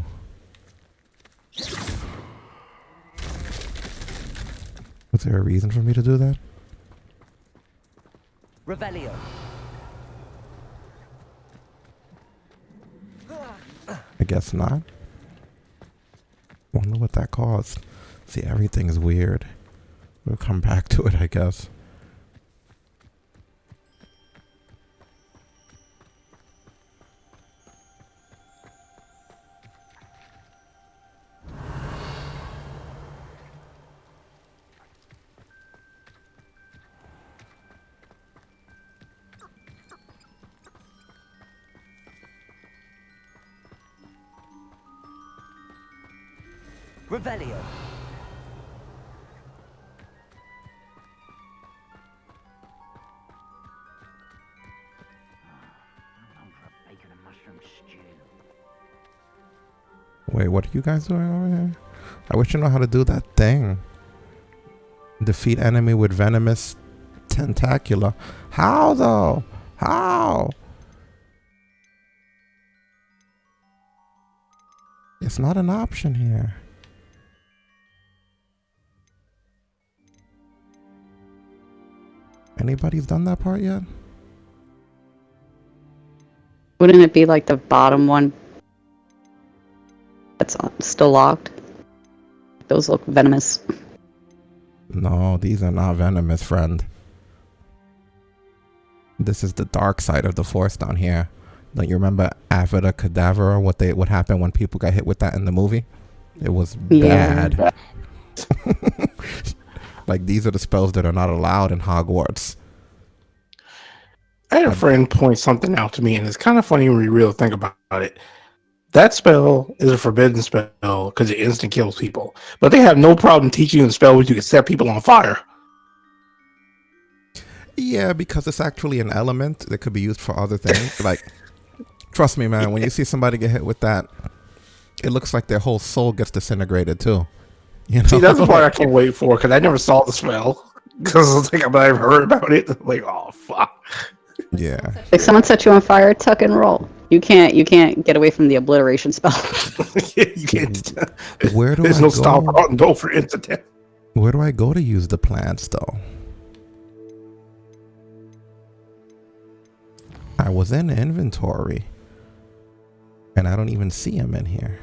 Was there a reason for me to do that? Revelio. I guess not. Wonder what that caused. See, everything is weird. We'll come back to it, I guess. Revelio. Bacon and mushroom stew. Wait, what are you guys doing over here? I wish you know how to do that thing. Defeat enemy with venomous tentacula. How though? How? It's not an option here. Anybody's done that part yet? Wouldn't it be like the bottom one that's still locked? Those look venomous. No, these are not venomous, friend. This is the dark side of the force down here. Don't you remember Avada Kedavra? What happened when people got hit with that in the movie? It was bad. Like, these are the spells that are not allowed in Hogwarts. I had a friend point something out to me, and it's kind of funny when you really think about it. That spell is a forbidden spell because it instant kills people. But they have no problem teaching you the spell where you can set people on fire. Yeah, because it's actually an element that could be used for other things. Like, trust me, man, when you see somebody get hit with that, it looks like their whole soul gets disintegrated too. You know? See, that's the part I can't wait for because I never saw the spell. Because it's like I've heard about it. I'm like, oh fuck. Yeah. If someone set you on fire, tuck and roll. You can't get away from the obliteration spell. You can't. Where do There's I no go? stop and go for incident. Where do I go to use the plants though? I was in inventory and I don't even see them in here.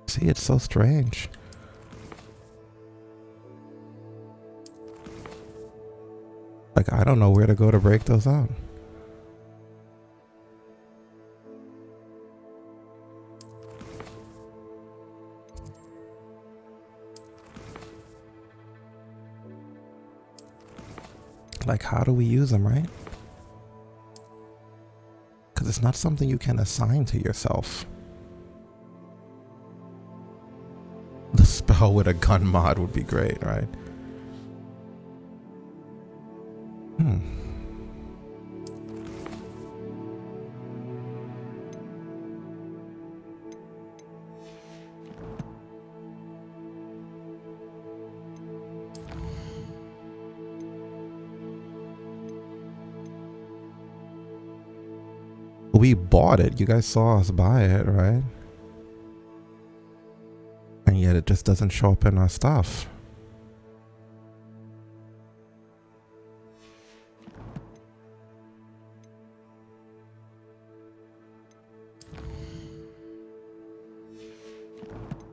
See, it's so strange. Like, I don't know where to go to break those out. Like, how do we use them, right? Because it's not something you can assign to yourself. The spell with a gun mod would be great, right? We bought it. You guys saw us buy it, right? And yet it just doesn't show up in our stuff.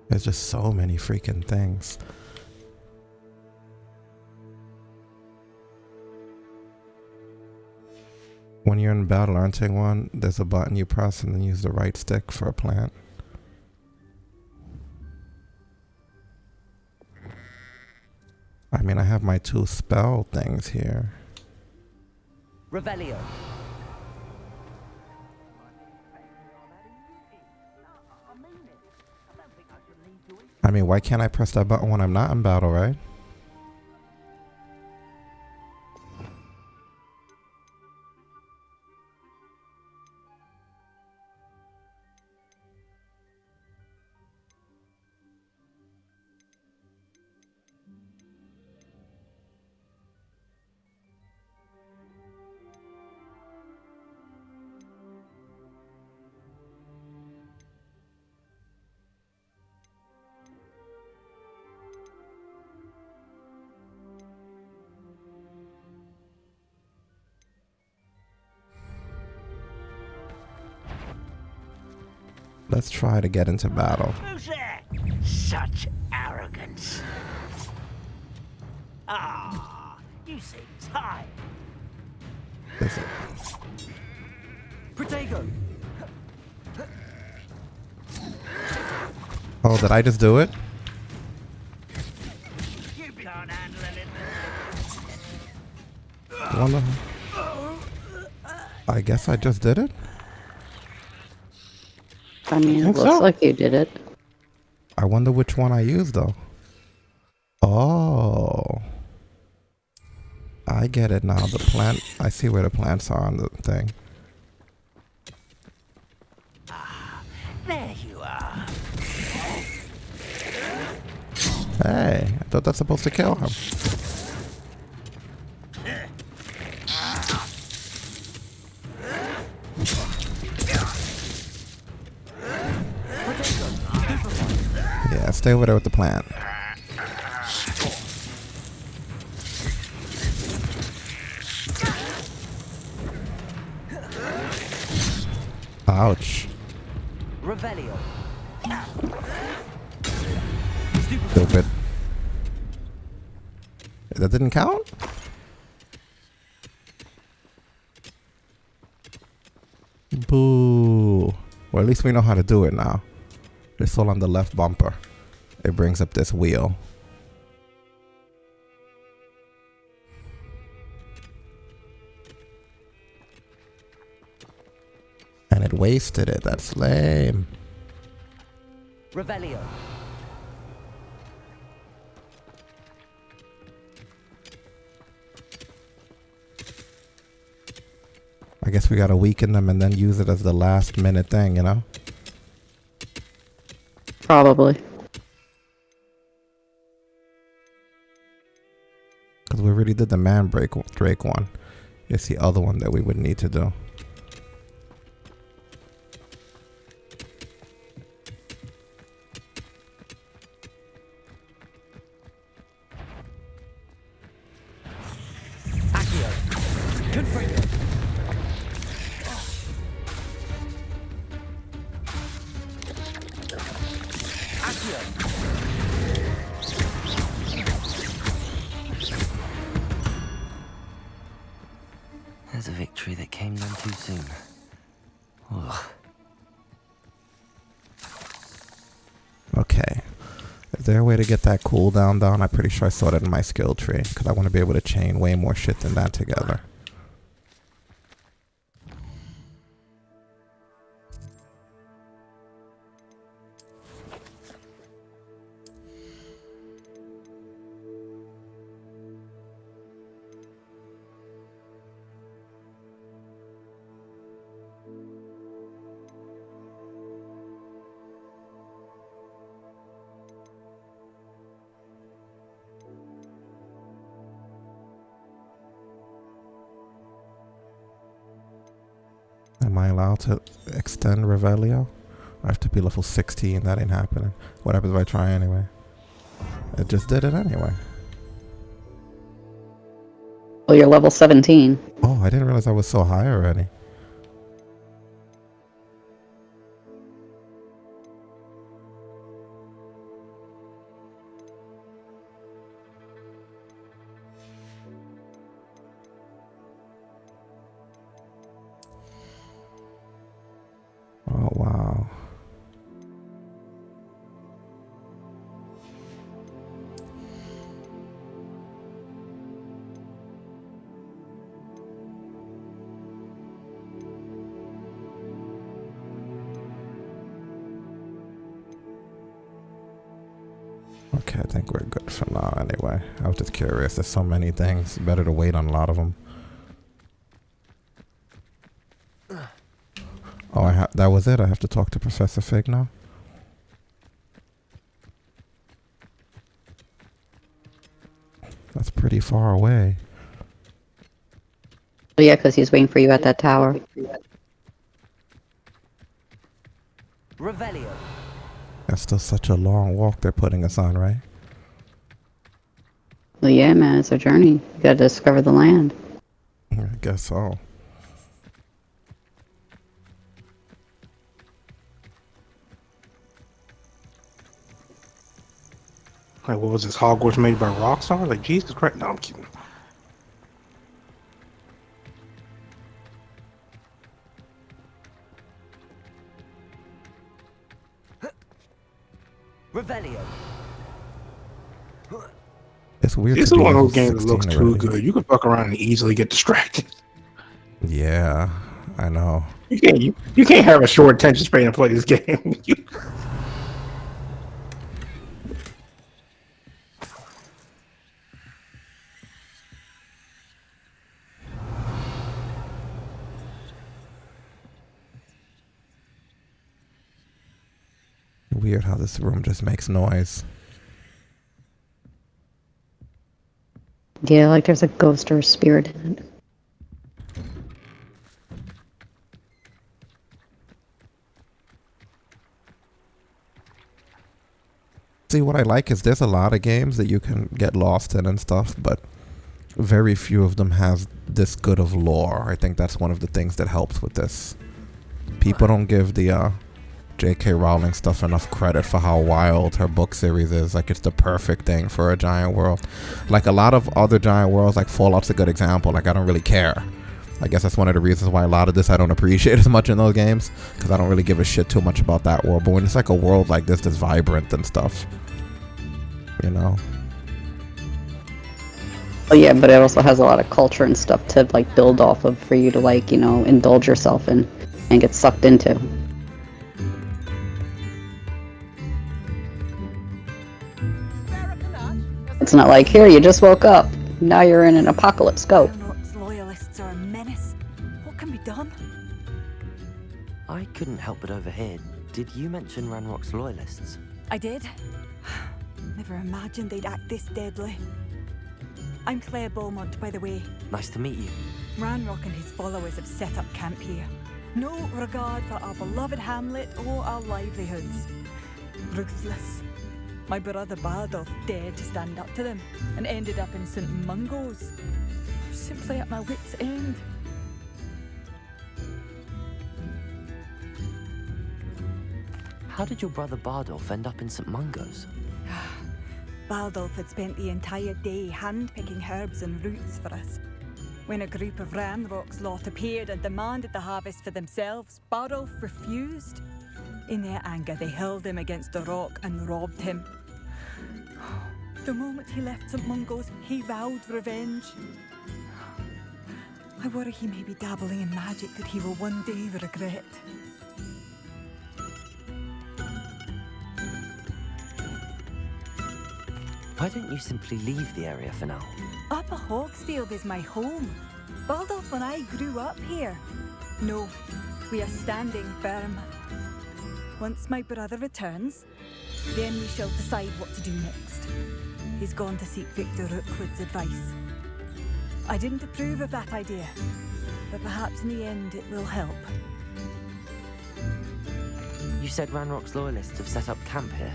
There's just so many freaking things. When you're in battle hunting one, there's a button you press and then use the right stick for a plant. I mean, I have my 2 spell things here. Revelio. I mean, why can't I press that button when I'm not in battle, right? Let's try to get into battle. Who's there? Such arrogance. Ah, you seem tired. This is Protego. Oh, did I just do it? You can't handle it. Wonder. I guess I just did it? I mean, it looks like you did it. I wonder which one I used though. Oh. I get it now. The plant, I see where the plants are on the thing. There you are. Hey, I thought that's supposed to kill him. Yeah, stay over there with the plant. Ouch. Revelio. Stupid. That didn't count? Boo. Well, at least we know how to do it now. It's all on the left bumper. It brings up this wheel. And it wasted it. That's lame. Revelio. I guess we gotta weaken them and then use it as the last minute thing, you know? Probably. Because we already did the Drake one. It's the other one that we would need to do. Accio. Confringo. There's a victory that came none too soon. Ugh. Okay. Is there a way to get that cooldown down? I'm pretty sure I saw that in my skill tree. Because I want to be able to chain way more shit than that together. Am I allowed to extend Revelio? I have to be level 16. That ain't happening. What happens if I try anyway? It just did it anyway. Well, you're level 17. Oh, I didn't realize I was so high already. Oh, wow. Okay, I think we're good for now anyway. I was just curious. There's so many things. Better to wait on a lot of them. Oh, that was it? I have to talk to Professor Fig now? That's pretty far away. Oh, yeah, because he's waiting for you at that tower. Revelio. That's still such a long walk they're putting us on, right? Well, yeah, man, it's a journey. You gotta discover the land. I guess so. Like, what was this, Hogwarts made by Rockstar? Like, Jesus Christ. No, I'm kidding. Revelio. It's weird. This to is be one of level those games that looks 16 too already. good. You can fuck around and easily get distracted. Yeah, I know. You can't have a short attention span to play this game. Weird how this room just makes noise. Yeah, like there's a ghost or a spirit in it. See, what I like is there's a lot of games that you can get lost in and stuff, but very few of them has this good of lore. I think that's one of the things that helps with this. People don't give the J.K. Rowling stuff enough credit for how wild her book series is. Like, it's the perfect thing for a giant world. Like, a lot of other giant worlds, like Fallout's a good example. Like, I don't really care. I guess that's one of the reasons why a lot of this I don't appreciate as much in those games, because I don't really give a shit too much about that world. But when it's like a world like this that's vibrant and stuff, you know. Oh yeah, but it also has a lot of culture and stuff to like build off of for you to like, you know, indulge yourself in and get sucked into. It's not like, here, you just woke up. Now you're in an apocalypse. Go. Ranrock's loyalists are a menace. What can be done? I couldn't help but overhear. Did you mention Ranrock's loyalists? I did. Never imagined they'd act this deadly. I'm Claire Beaumont, by the way. Nice to meet you. Ranrock and his followers have set up camp here. No regard for our beloved hamlet or our livelihoods. Ruthless. My brother Bardolph dared to stand up to them and ended up in St. Mungo's. Simply at my wit's end. How did your brother Bardolph end up in St. Mungo's? Bardolph had spent the entire day hand-picking herbs and roots for us. When a group of Ranrock's lot appeared and demanded the harvest for themselves, Bardolph refused. In their anger, they hurled him against a rock and robbed him. The moment he left St. Mungo's, he vowed revenge. I worry he may be dabbling in magic that he will one day regret. Why don't you simply leave the area for now? Upper Hogsfield is my home. Bardolph and I grew up here. No, we are standing firm. Once my brother returns, then we shall decide what to do next. He's gone to seek Victor Rookwood's advice. I didn't approve of that idea, but perhaps in the end it will help. You said Ranrock's loyalists have set up camp here.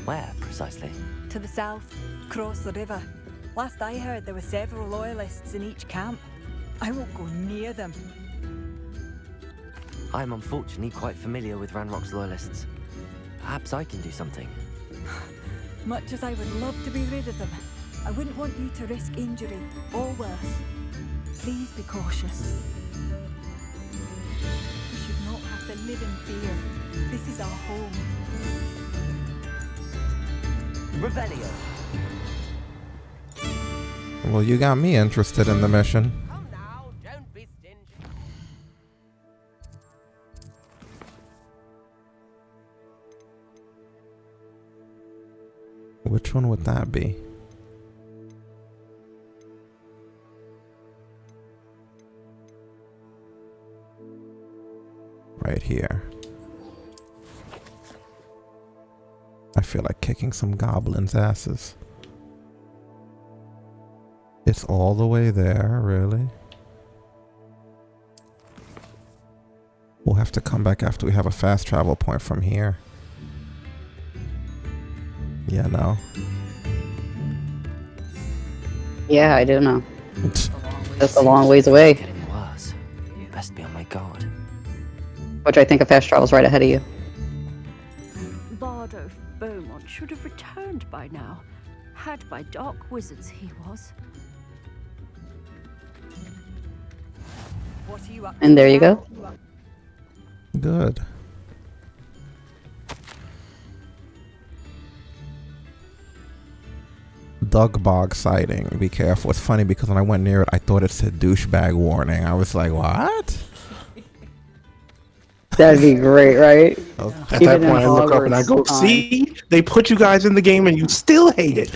Where, precisely? To the south, across the river. Last I heard, there were several loyalists in each camp. I won't go near them. I'm unfortunately quite familiar with Ranrock's loyalists. Perhaps I can do something. Much as I would love to be rid of them, I wouldn't want you to risk injury, or worse. Please be cautious. You should not have to live in fear. This is our home. Revelio. Well, you got me interested in the mission. Which one would that be? Right here. I feel like kicking some goblins' asses. It's all the way there, really? We'll have to come back after we have a fast travel point from here. Yeah, no. Yeah, I do know. That's a long ways away. Getting worse. Best be on my guard. Which I think a fast travel's right ahead of you. Bardo Beaumont should have returned by now. Had by dark wizards he was. What are you up And there you go. Good. Dugbog sighting. Be careful. It's funny because when I went near it, I thought it said douchebag warning. I was like, what? That'd be great, right? At that point, I look up and I go, see? They put you guys in the game and you still hate it.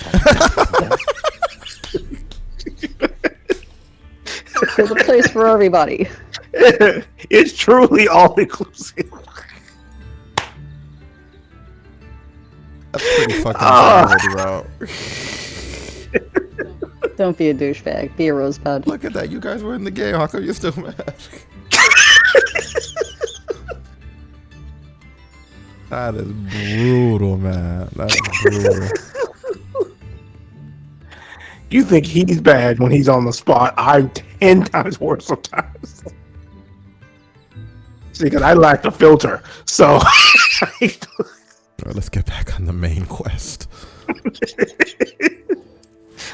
There's a place for everybody. It's truly all inclusive. That's pretty fucking sad, bro. Don't be a douchebag. Be a rosebud. Look at that. You guys were in the game. How come you're still mad? That is brutal, man. That's brutal. You think he's bad when he's on the spot. I'm 10 times worse sometimes. See, because I lack the filter. So. Alright, let's get back on the main quest.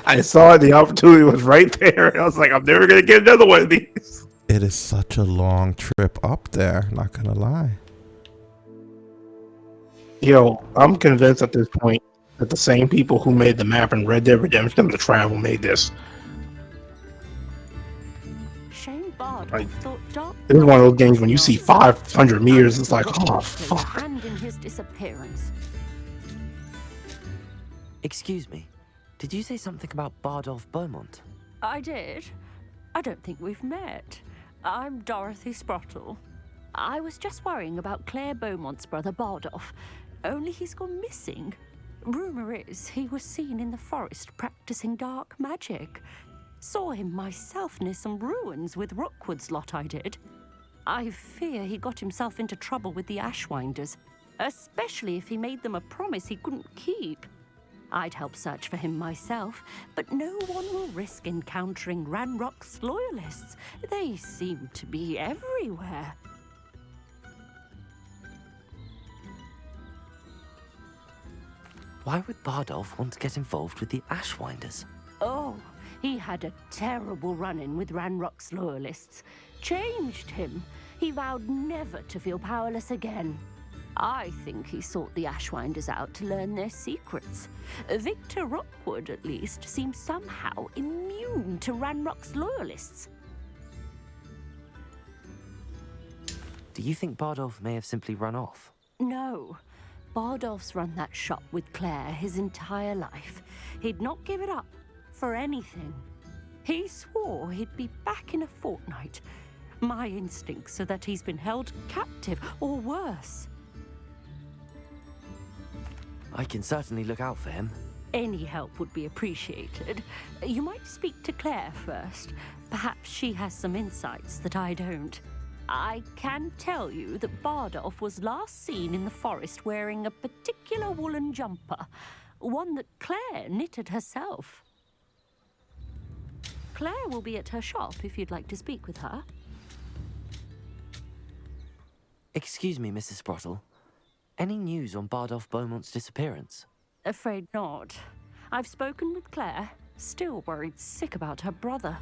I saw it. The opportunity was right there. And I was like, I'm never going to get another one of these. It is such a long trip up there. Not going to lie. Yo, I'm convinced at this point that the same people who made the map in Red Dead Redemption The Travel made this. Shane Bard Right. thought dark. This is one of those games when you see 500 meters, it's like, oh, fuck. And in his disappearance. Excuse me. Did you say something about Bardolph Beaumont? I did. I don't think we've met. I'm Dorothy Sprottle. I was just worrying about Claire Beaumont's brother Bardolph. Only he's gone missing. Rumor is he was seen in the forest practicing dark magic. Saw him myself near some ruins with Rookwood's lot I did. I fear he got himself into trouble with the Ashwinders, especially if he made them a promise he couldn't keep. I'd help search for him myself, but no one will risk encountering Ranrock's loyalists. They seem to be everywhere. Why would Bardolph want to get involved with the Ashwinders? Oh, he had a terrible run-in with Ranrock's loyalists. Changed him. He vowed never to feel powerless again. I think he sought the Ashwinders out to learn their secrets. Victor Rookwood, at least, seems somehow immune to Ranrock's loyalists. Do you think Bardolph may have simply run off? No. Bardolph's run that shop with Claire his entire life. He'd not give it up for anything. He swore he'd be back in a fortnight. My instincts are that he's been held captive, or worse. I can certainly look out for him. Any help would be appreciated. You might speak to Claire first. Perhaps she has some insights that I don't. I can tell you that Bardolph was last seen in the forest wearing a particular woolen jumper, one that Claire knitted herself. Claire will be at her shop if you'd like to speak with her. Excuse me, Mrs. Sprottle. Any news on Bardolph Beaumont's disappearance? Afraid not. I've spoken with Claire, still worried sick about her brother.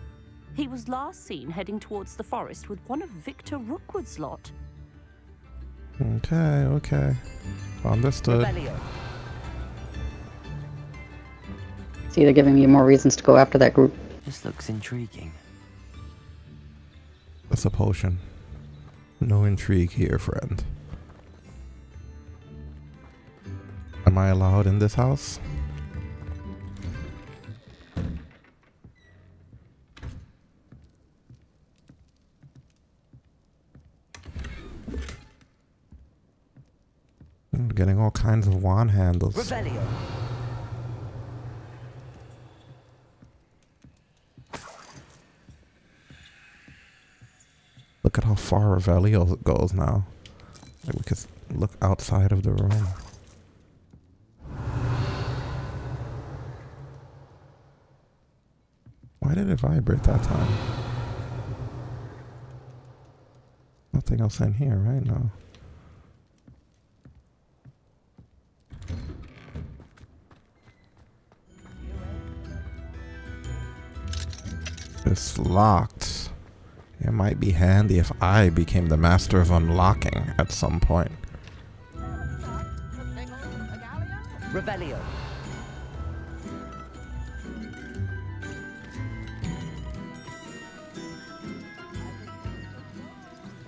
He was last seen heading towards the forest with one of Victor Rookwood's lot. Okay. Understood. It's either giving me more reasons to go after that group. This looks intriguing. That's a potion. No intrigue here, friend. Am I allowed in this house? I'm getting all kinds of wand handles. Revelio. Look at how far Revelio goes now. Like we could look outside of the room. Why did it vibrate that time? Nothing else in here, right? No. It's locked. It might be handy if I became the master of unlocking at some point. Revelio.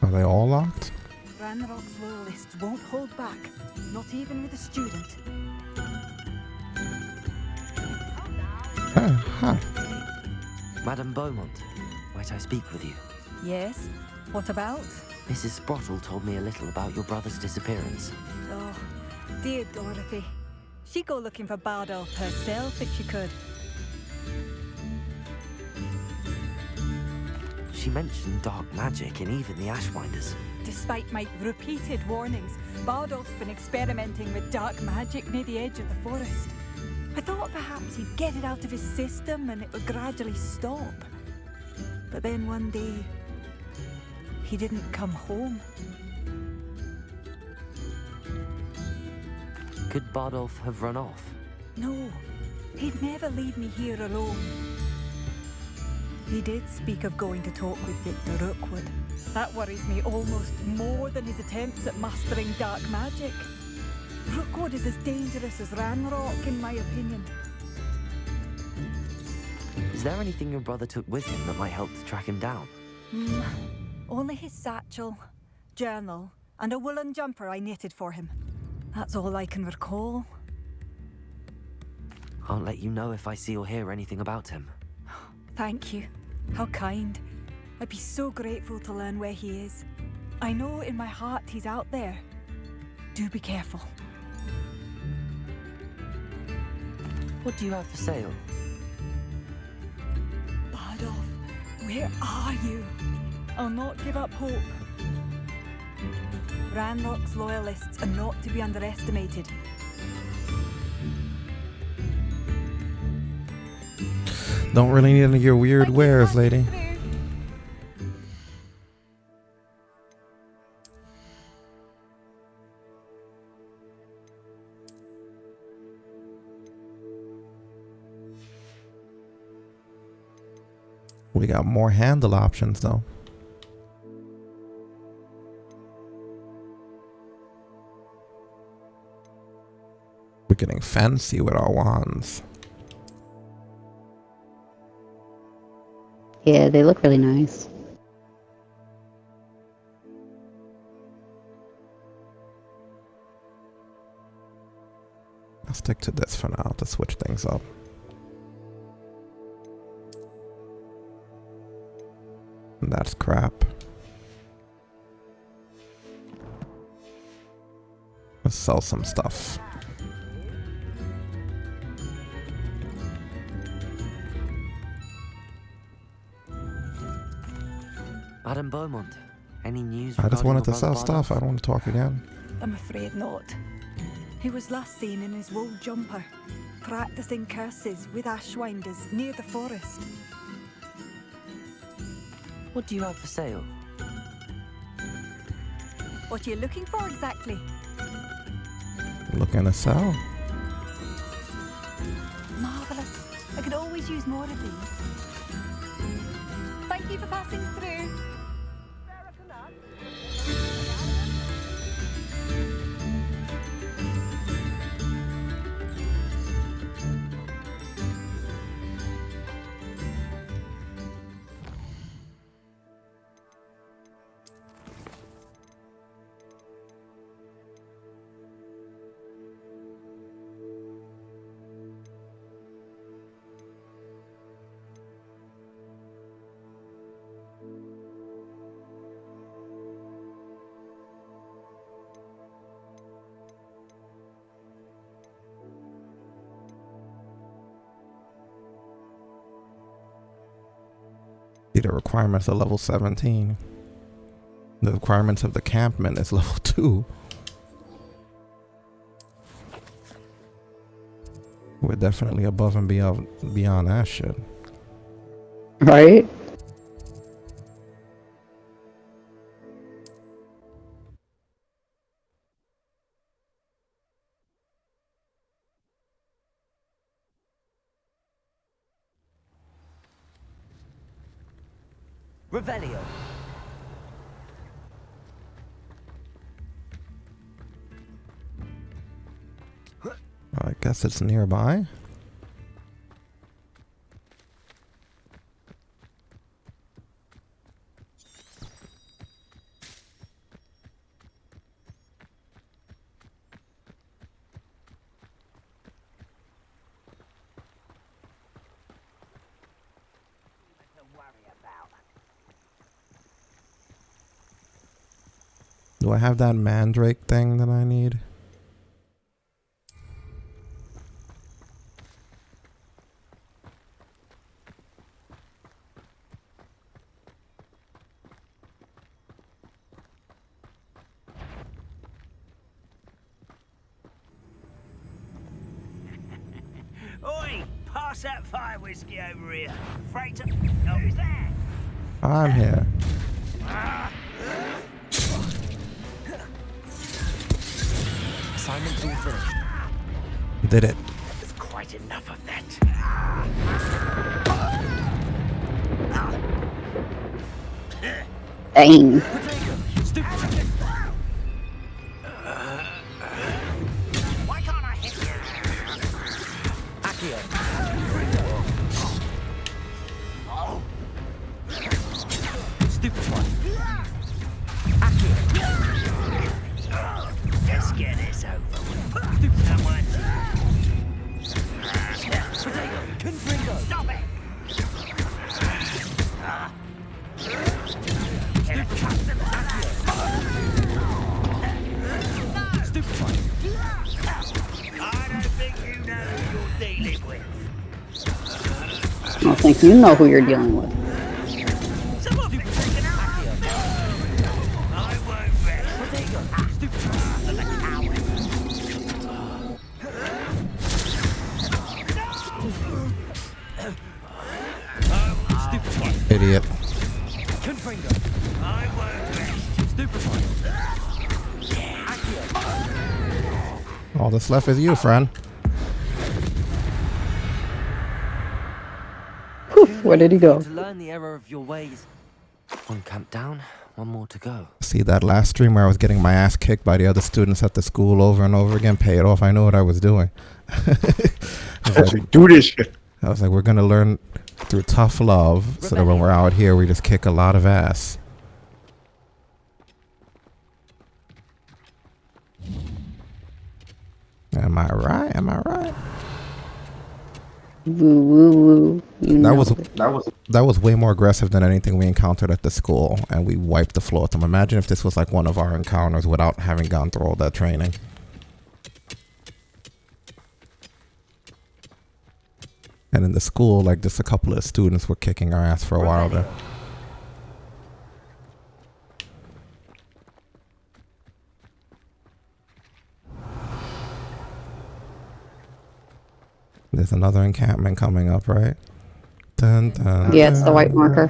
Are they all locked? Ranrock's loyalists won't hold back, not even with a student. Huh. Madame Beaumont, might I speak with you? Yes? What about? Mrs. Sprottle told me a little about your brother's disappearance. Oh, dear Dorothy. She'd go looking for Bardolph herself if she could. She mentioned dark magic and even the Ashwinders. Despite my repeated warnings, Bardolph's been experimenting with dark magic near the edge of the forest. I thought perhaps he'd get it out of his system and it would gradually stop. But then one day, he didn't come home. Could Bardolph have run off? No, he'd never leave me here alone. He did speak of going to talk with Victor Rookwood. That worries me almost more than his attempts at mastering dark magic. Rookwood is as dangerous as Ranrock, in my opinion. Is there anything your brother took with him that might help to track him down? Only his satchel, journal, and a woolen jumper I knitted for him. That's all I can recall. I'll let you know if I see or hear anything about him. Thank you. How kind. I'd be so grateful to learn where he is. I know in my heart he's out there. Do be careful. What do you have for sale? Bardolph, where are you? I'll not give up hope. Ranrock's loyalists are not to be underestimated. Don't really need any of your weird wares, lady. We got more handle options though. We're getting fancy with our wands. Yeah, they look really nice. I'll stick to this for now to switch things up. And that's crap. Let's sell some stuff. friend Beaumont? Any news? I just regarding wanted to your sell brother stuff. I Bardolph? don't want to talk again. I'm afraid not. He was last seen in his wool jumper, practicing curses with ashwinders near the forest. What do you have for sale? What are you looking for exactly? Looking to sell. Marvellous. I could always use more of these. Thank you for passing through. See, the requirements are level 17. The requirements of the campman is level 2. We're definitely above and beyond that shit. Right? Revelio. I guess it's nearby. Do I have that mandrake thing that I need? Oi! Pass that fire whiskey over here. Freight to... Oh, who's there? I'm here. Assignment's all finished. Did it. There's quite enough of that. Dang. Why can't I hit you? Accio. Stupid one. Accio. Let's get this over with. Someone. Protego. Confringo. Stop it! Get accustomed to that. Stupid one. I don't think you know who you're dealing with. I don't think you know who you're dealing with. Some of it's taken out. I won't rest. Protego. Stupid one. I'm a coward. Stupid one. Idiot. Confringo. I won't rest. Stupid one. Accio. All that's left is you, friend. Whew, where did he go? To learn the error of your ways. One camp down, one more to go. See, that last stream where I was getting my ass kicked by the other students at the school over and over again paid off. I know what I was doing. Do this shit. I was like, we're going to learn through tough love so that when we're out here, we just kick a lot of ass. Am I right? Am I right? Woo woo woo. You know it. That was way more aggressive than anything we encountered at the school, and we wiped the floor with them. Imagine if this was like one of our encounters without having gone through all that training. And in the school, like just a couple of students were kicking our ass for a while there. There's another encampment coming up, right? Dun, dun, Yeah, it's the white dun. marker.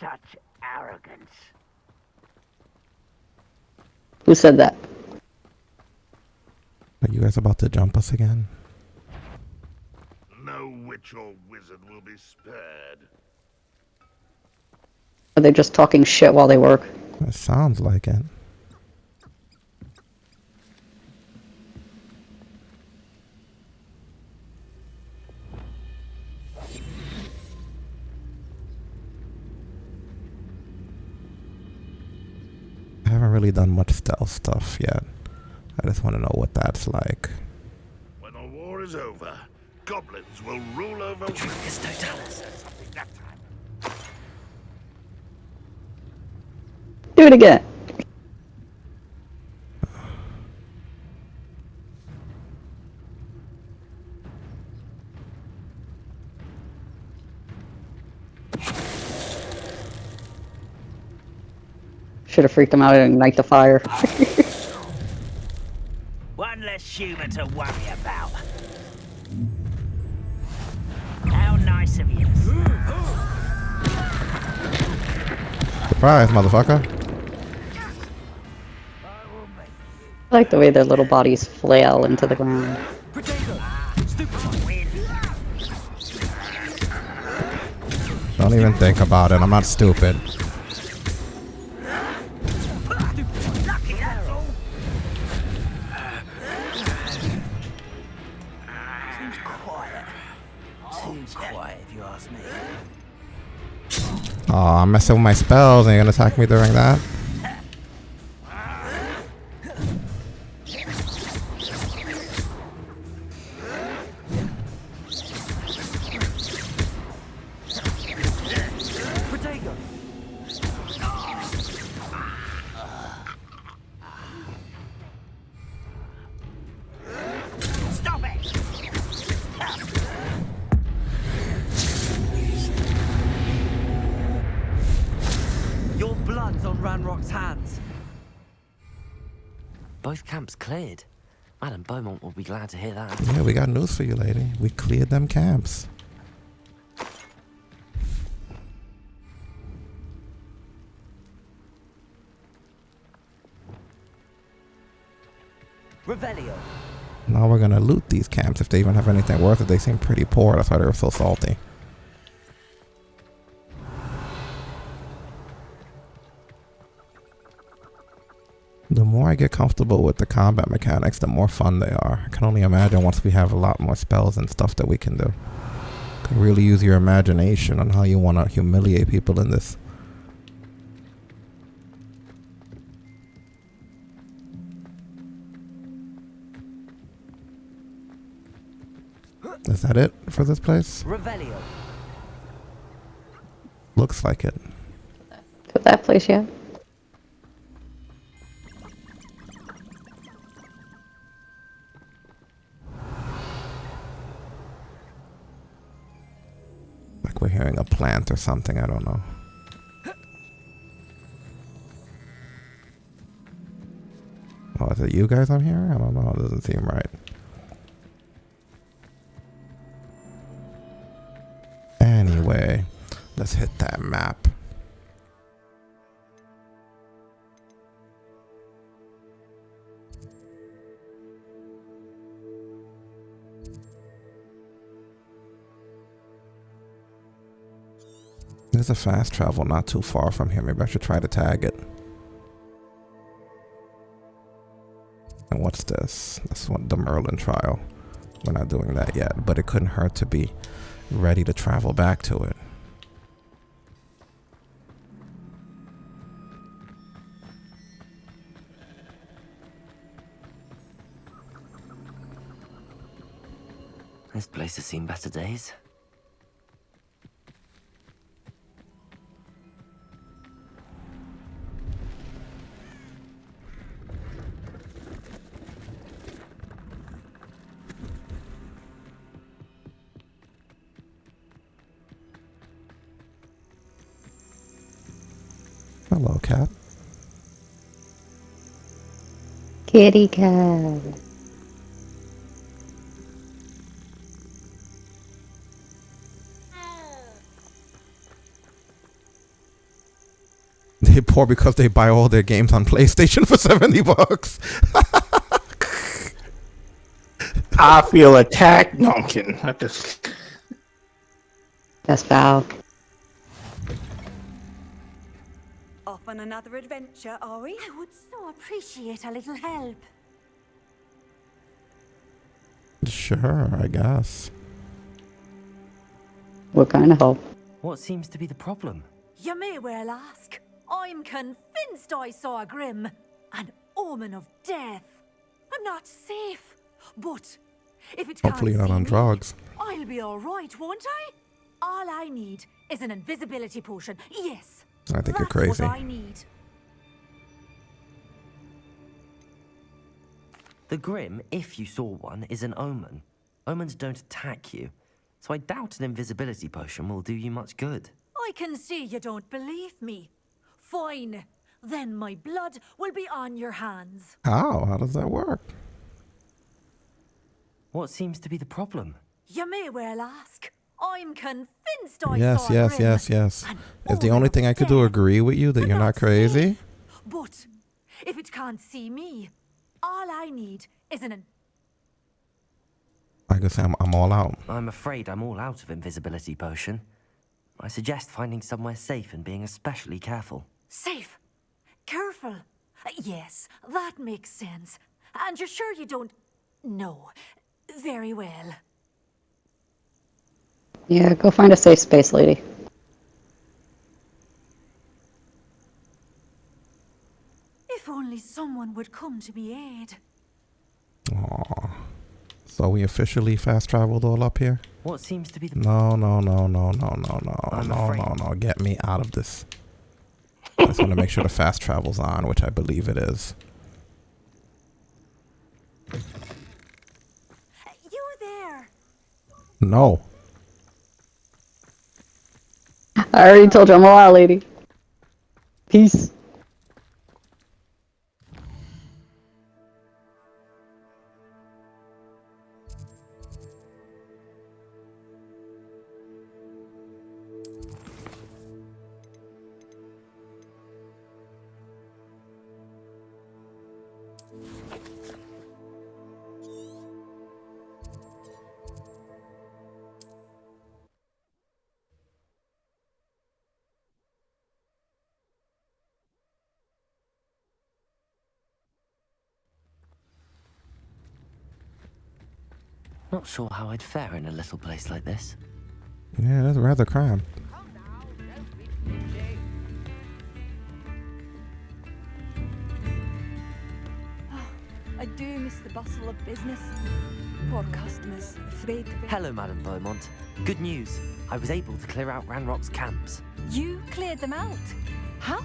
Such arrogance. Who said that? Are you guys about to jump us again? No witch or wizard will be spared. Are they just talking shit while they work? It sounds like it. I haven't really done much stealth stuff yet. I just want to know what that's like. When the war is over, goblins will rule over wizards. Something that time. Do it again. Should have freaked them out and ignite the fire. One less human to worry about. How nice of you. Surprise, motherfucker. I like the way their little bodies flail into the ground. Don't even think about it. I'm not stupid. Seems quiet. Too quiet, if you ask me. Aw, I'm messing with my spells and you're gonna attack me during that? Stop it! Your blood's on Ranrock's hands. Both camps cleared. Madame Beaumont will be glad to hear that. Yeah, we got news for you, lady. We cleared them camps. Revelio. Now we're gonna loot these camps if they even have anything worth it. They seem pretty poor, that's why they were so salty. The more I get comfortable with the combat mechanics, the more fun they are. I can only imagine once we have a lot more spells and stuff that we can do. You can really use your imagination on how you want to humiliate people in this. Is that it for this place? Revelio. Looks like it. To that place, yeah. Like we're hearing a plant or something, I don't know. Oh, is it you guys on here? I don't know, it doesn't seem right. Anyway, let's hit that map. There's a fast travel not too far from here. Maybe I should try to tag it. And what's this? That's the Merlin trial. We're not doing that yet, but it couldn't hurt to be ready to travel back to it. This place has seen better days. Hello, cat. Kitty cat. They poor because they buy all their games on PlayStation for $70. I feel attacked. No, I'm kidding. I just. That's foul. Off on another adventure, are we? I would so appreciate a little help. Sure, I guess. What kind of help? What seems to be the problem? You may well ask. I'm convinced I saw a grim, an omen of death. I'm not safe, but if it can't Hopefully you're not see on me, drugs. I'll be all right, won't I? All I need is an invisibility potion. Yes, I think you're that's crazy. what I need. The Grim, if you saw one, is an omen. Omens don't attack you, so I doubt an invisibility potion will do you much good. I can see you don't believe me. Fine. Then my blood will be on your hands. How? How does that work? What seems to be the problem? You may well ask. I'm convinced I Yes, saw a yes, grim, yes, yes. an Is the omen only of thing I could do death. agree with you that you're not crazy? But if it can't see me, all I need is an... I guess I'm all out. I'm afraid I'm all out of invisibility potion. I suggest finding somewhere safe and being especially careful. Safe. Careful. Yes, that makes sense. And you're sure you don't... No. Very well. Yeah, go find a safe space, lady. If only someone would come to me aid. Aww. So we officially fast traveled all up here? What seems to be the... No, no, no, no, no, no, no, I'm no, afraid. no, no. Get me out of this. I just want to make sure the fast travel's on, which I believe it is. You there? No. I already told you I'm all out, lady. Peace. Not sure how I'd fare in a little place like this. Yeah, that's rather cramped. I do miss the bustle of business. Poor customers, afraid to be... Hello, Madame Beaumont. Good news. I was able to clear out Ranrock's camps. You cleared them out? How?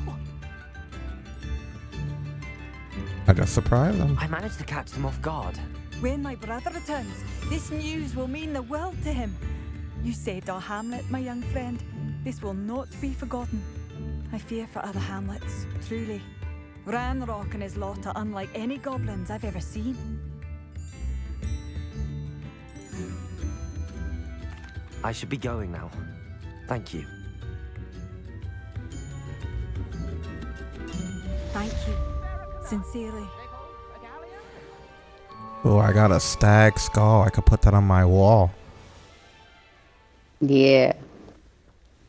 I just surprised them. I managed to catch them off guard. When my brother returns, this news will mean the world to him. You saved our hamlet, my young friend. This will not be forgotten. I fear for other hamlets, truly. Ranrock and his lot are unlike any goblins I've ever seen. I should be going now. Thank you. Thank you. Sincerely. Oh, I got a stag skull. I could put that on my wall. Yeah.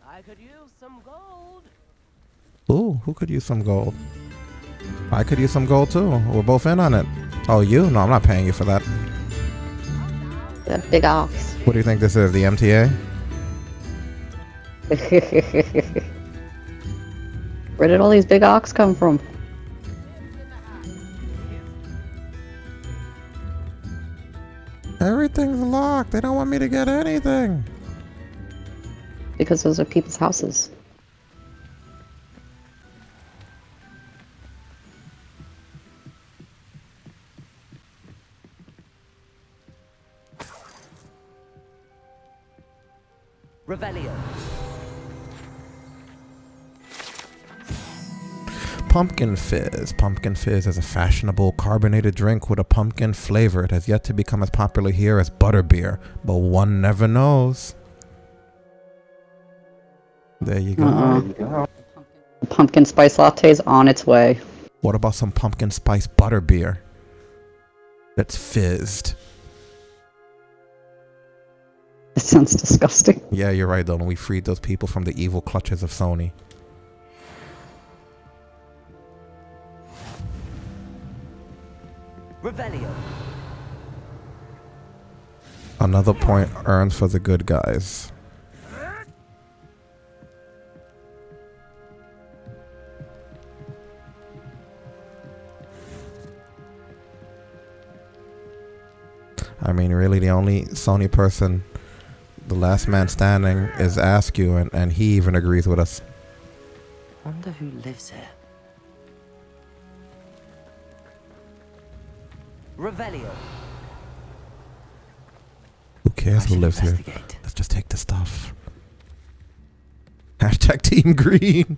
I could use some gold. Ooh, who could use some gold? I could use some gold too. We're both in on it. Oh, you? No, I'm not paying you for that. The big ox. What do you think this is? The MTA? Where did all these big ox come from? Everything's locked. They don't want me to get anything. Because those are people's houses. Revelio. pumpkin fizz. Pumpkin fizz is a fashionable carbonated drink with a pumpkin flavor. It has yet to become as popular here as butterbeer, but one never knows. There you go. Pumpkin spice latte is on its way. What about some pumpkin spice butterbeer that's fizzed? It sounds disgusting. Yeah, you're right, though. We freed those people from the evil clutches of Sony. Revelio. Another point earned for the good guys. I mean, really, the only Sony person, the last man standing, is Askew, and he even agrees with us. Wonder who lives here. Revelio. Who cares who lives here? Let's just take the stuff. Hashtag Team Green.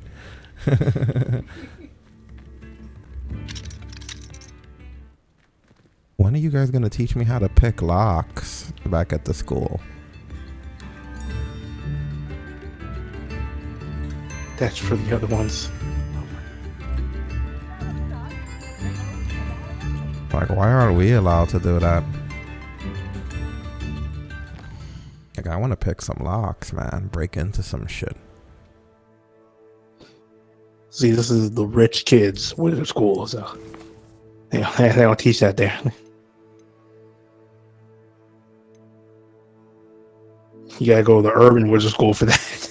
When are you guys gonna teach me how to pick locks back at the school? That's for the other ones. Like, why aren't we allowed to do that? Like, I want to pick some locks, man. Break into some shit. See, this is the rich kids wizard school, so they don't teach that there. You gotta go to the urban wizard school for that.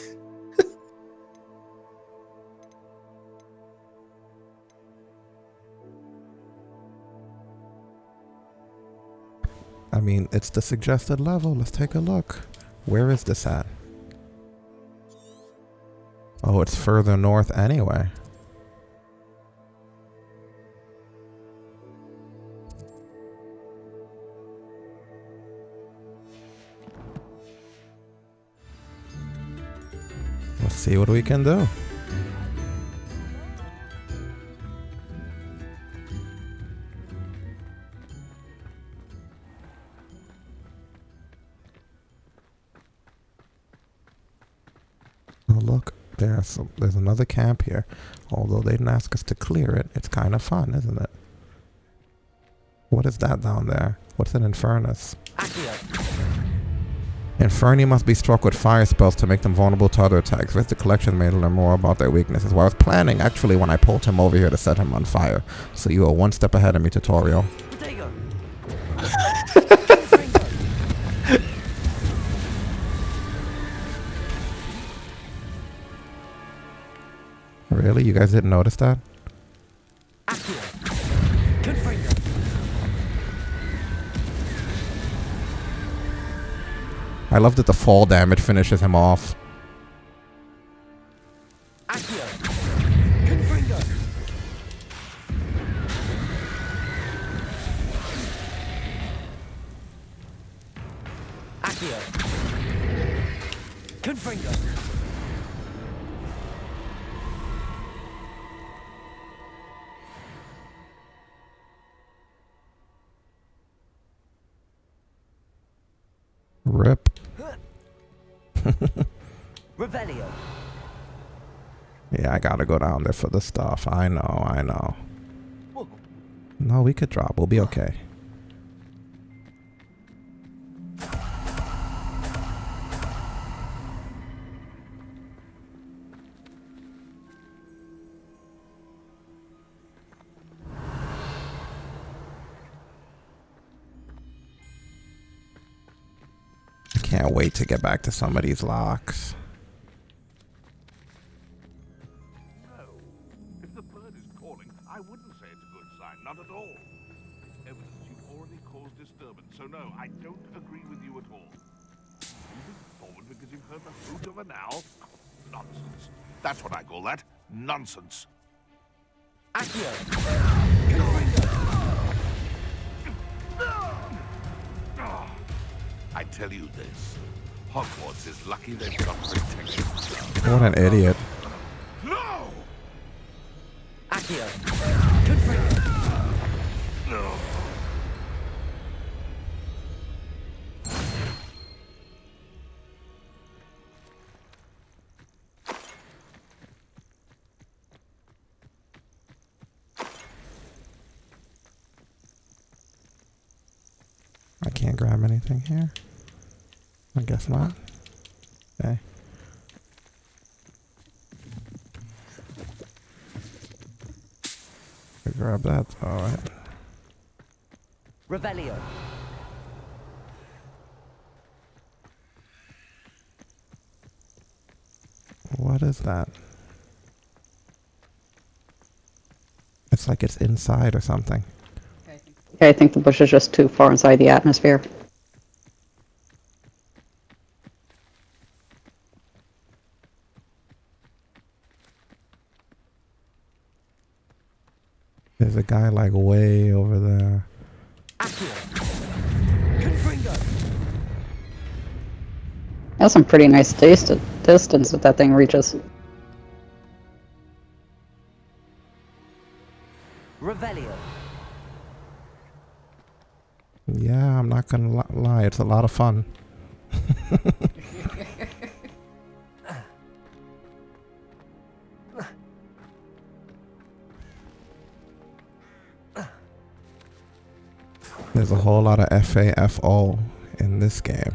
I mean, it's the suggested level. Let's take a look. Where is this at? Oh, it's further north anyway. Let's see what we can do. Oh, look, there's another camp here. Although they didn't ask us to clear it, it's kind of fun, isn't it? What is that down there? What's an infernus? Inferni must be struck with fire spells to make them vulnerable to other attacks. Visit the collection made to learn more about their weaknesses. Well, I was planning, actually, when I pulled him over here to set him on fire. So you are one step ahead of me, tutorial. Really? You guys didn't notice that? I love that the fall damage finishes him off. Rip. Revelio. Yeah, I gotta go down there for the stuff. I know. No, we could drop. We'll be okay. Can't wait to get back to some of these locks. No. If the bird is calling, I wouldn't say it's a good sign. Not at all. Evidence you've already caused disturbance. So no, I don't agree with you at all. Moving forward because you've heard the hoot of an owl? Nonsense. That's what I call that. Nonsense. I tell you this, Hogwarts is lucky they've got protection. What an idiot. No! Accio. Confringo. No. I can't grab anything here. I guess not. Okay. I grab that. Alright. Revelio. What is that? It's like it's inside or something. Okay, I think the bush is just too far inside the atmosphere. There's a guy like way over there. That's some pretty nice distance that thing reaches. Revelio. Yeah, I'm not gonna lie, it's a lot of fun. There's a whole lot of FAFO in this game.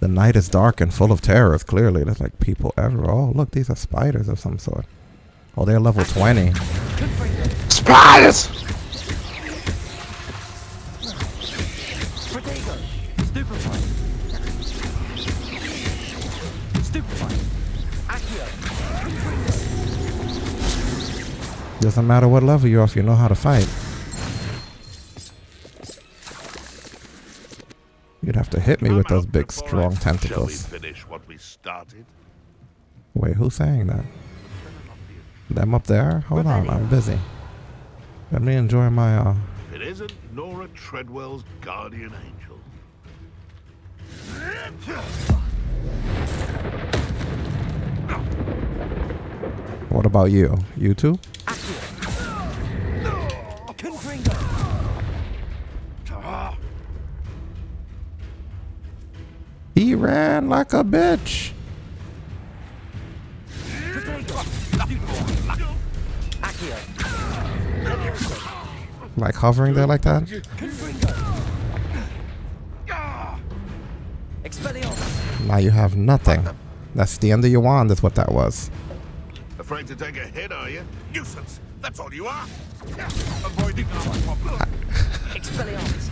The night is dark and full of terrors, clearly. There's like people everywhere. Oh, look, these are spiders of some sort. Oh, they're level 20. Spiders! Doesn't matter what level you're if you know how to fight. You'd have to hit me with those big, strong tentacles. Shall we finish what we started? Wait, who's saying that? Them up there? Hold on, I'm busy. Let me enjoy my, It isn't Nora Treadwell's guardian angel. What about you? You too? He ran like a bitch. Like hovering there like that? Now you have nothing. That's the end of your wand is what that was. Afraid to take a hit, are you? Nuisance. That's all you are. Avoiding our problem. Expelliarmus.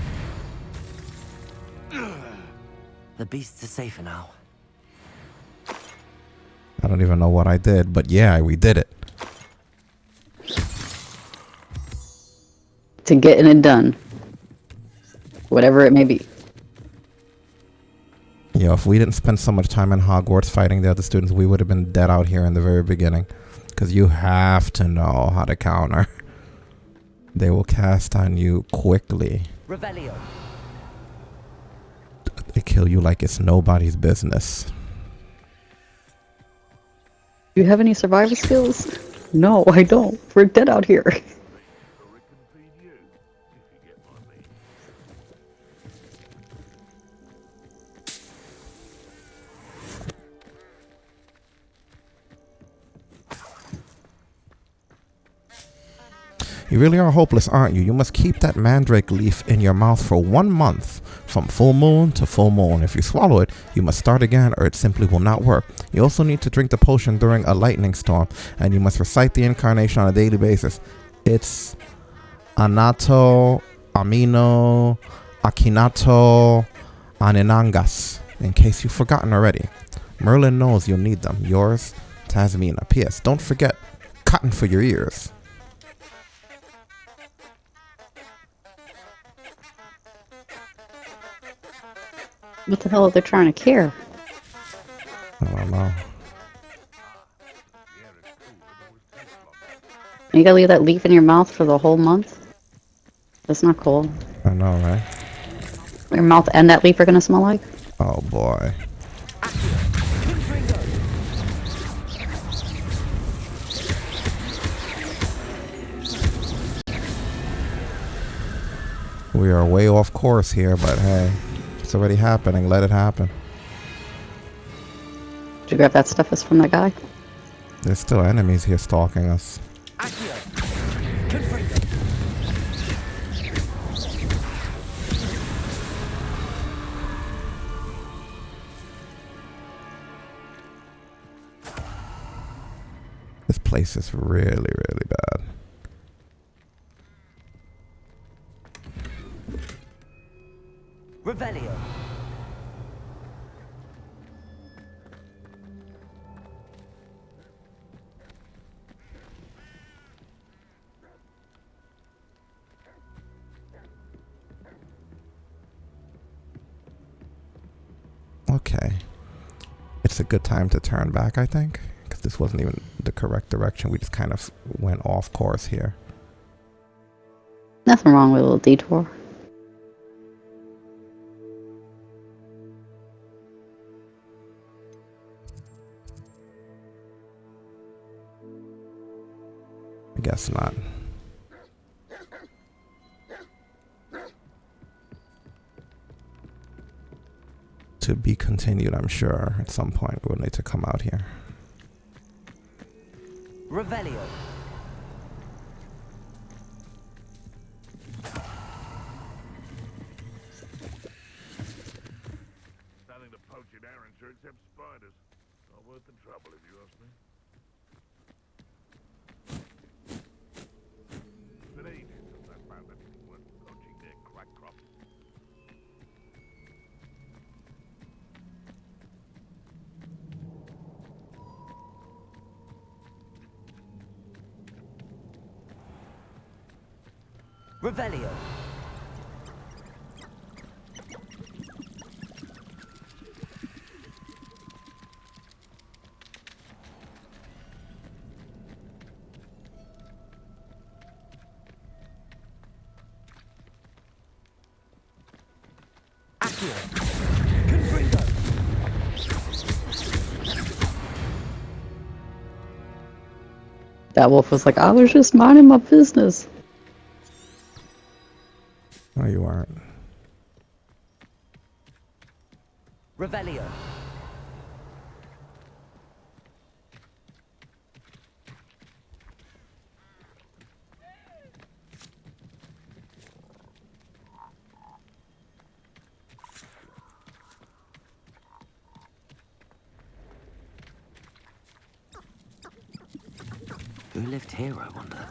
The beasts are safer now. I don't even know what I did, but yeah, we did it. To getting it done. Whatever it may be. You know, if we didn't spend so much time in Hogwarts fighting the other students, we would have been dead out here in the very beginning. Because you have to know how to counter. They will cast on you quickly. Revelio. They kill you like it's nobody's business. Do you have any survival skills? No, I don't. We're dead out here. You really are hopeless, aren't you? You must keep that mandrake leaf in your mouth for 1 month, from full moon to full moon. If you swallow it, you must start again or it simply will not work. You also need to drink the potion during a lightning storm, and you must recite the incarnation on a daily basis. It's Anato, Amino, Akinato, Aninangas, in case you've forgotten already. Merlin knows you'll need them. Yours, Tasmina. P.S. Don't forget cotton for your ears. What the hell are they trying to cure? I don't know. You gotta leave that leaf in your mouth for the whole month? That's not cool. I know, right? Your mouth and that leaf are gonna smell like? Oh boy. We are way off course here, but hey, it's already happening. Let it happen. Did you grab that stuff that's from that guy? There's still enemies here stalking us. This place is really, really bad. Revelio. Okay. It's a good time to turn back, I think, because this wasn't even the correct direction. We just kind of went off course here. Nothing wrong with a little detour. I guess not. To be continued, I'm sure. At some point, we'll need to come out here. Revelio. Nothing to poach in Arrowshire except spiders. Not worth the trouble, if you ask me. It's been ages since I found anything worth poaching near crack crops. Revelio. That wolf was like, I was just minding my business. No, you aren't. Revelio. Who lived here, I wonder?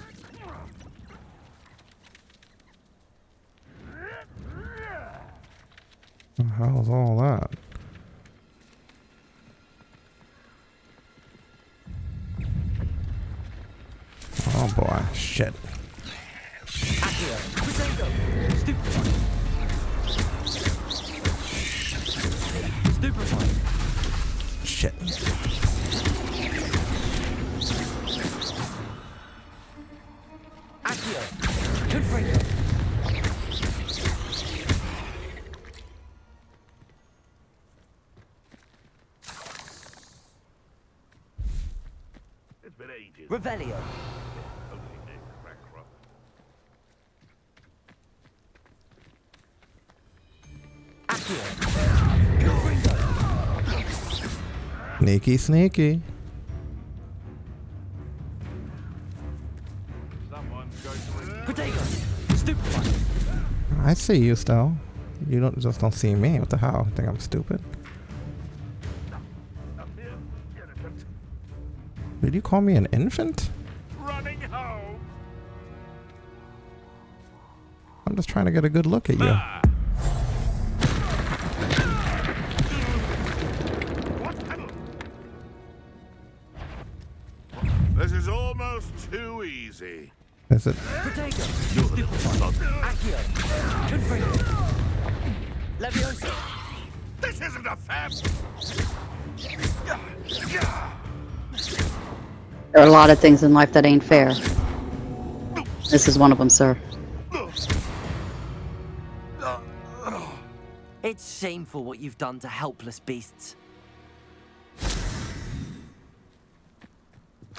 The hell's all that? Oh boy, shit. Shit. It's been ages. Revelio. Poaching near crack crops. Sneaky, sneaky. I see you still. You don't see me. What the hell? Think I'm stupid? Did you call me an infant? Running home. I'm just trying to get a good look at you. This is almost too easy. Is it? You're the son. Leviosa. This isn't a fair. There are a lot of things in life that ain't fair. This is one of them, sir. It's shameful what you've done to helpless beasts.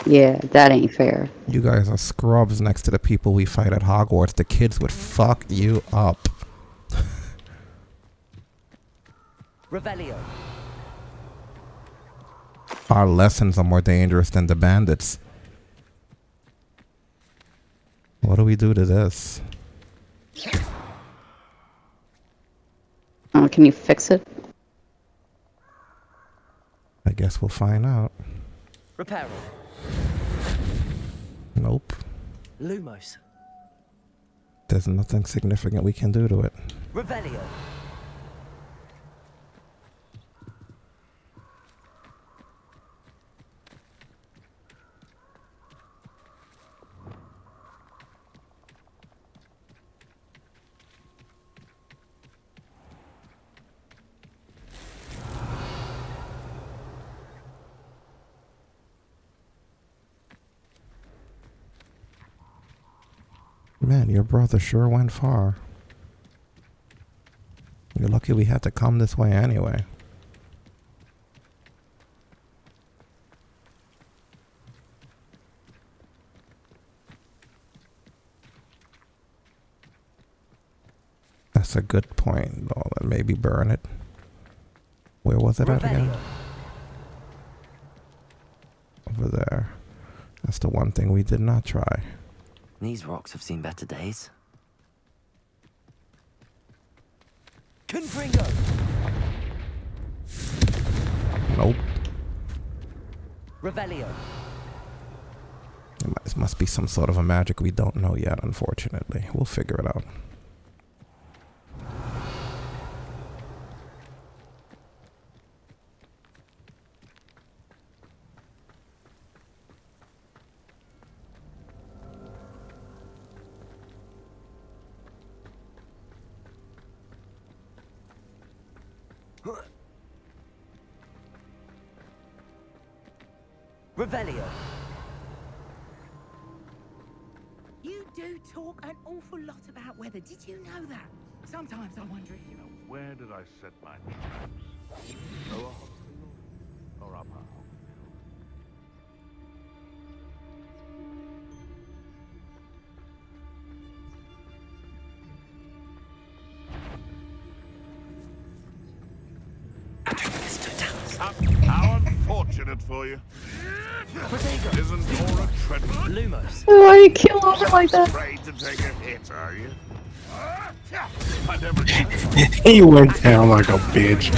Yeah, that ain't fair. You guys are scrubs next to the people we fight at Hogwarts. The kids would fuck you up. Revelio. Our lessons are more dangerous than the bandits. What do we do to this? Oh, can you fix it? I guess we'll find out. Reparo. Nope. Lumos. There's nothing significant we can do to it. Revelio. Man, your brother sure went far. You're lucky we had to come this way anyway. That's a good point. Oh, then maybe burn it. Where was it at again? Over there. That's the one thing we did not try. These rocks have seen better days. Confringo! Nope. Revelio. This must be some sort of a magic we don't know yet, unfortunately. We'll figure it out. Revelio. You do talk an awful lot about weather. Did you know that? Sometimes I wonder if you know. Where did I set my traps? Oh, a hospital or up a hospital? How unfortunate for you. Isn't Laura Treadwell? Lumos. Why you kill over like that? Afraid to take a hit, are you? I never He went down like a bitch.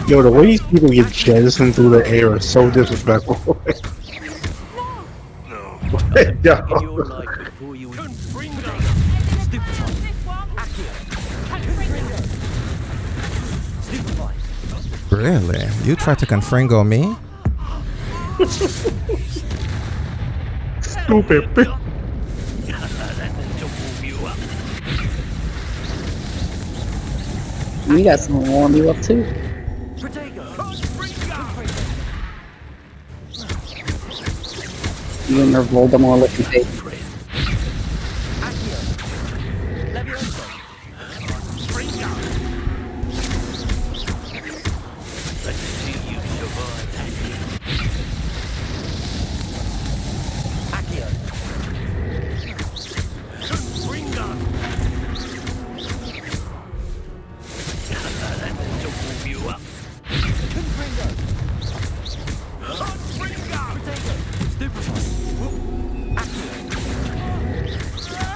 Yo, the way these people get jettisoned through the air is so disrespectful. Really? You tried to confringo me? Stupid. You got someone to warm you up too. You and your Voldemort looking face.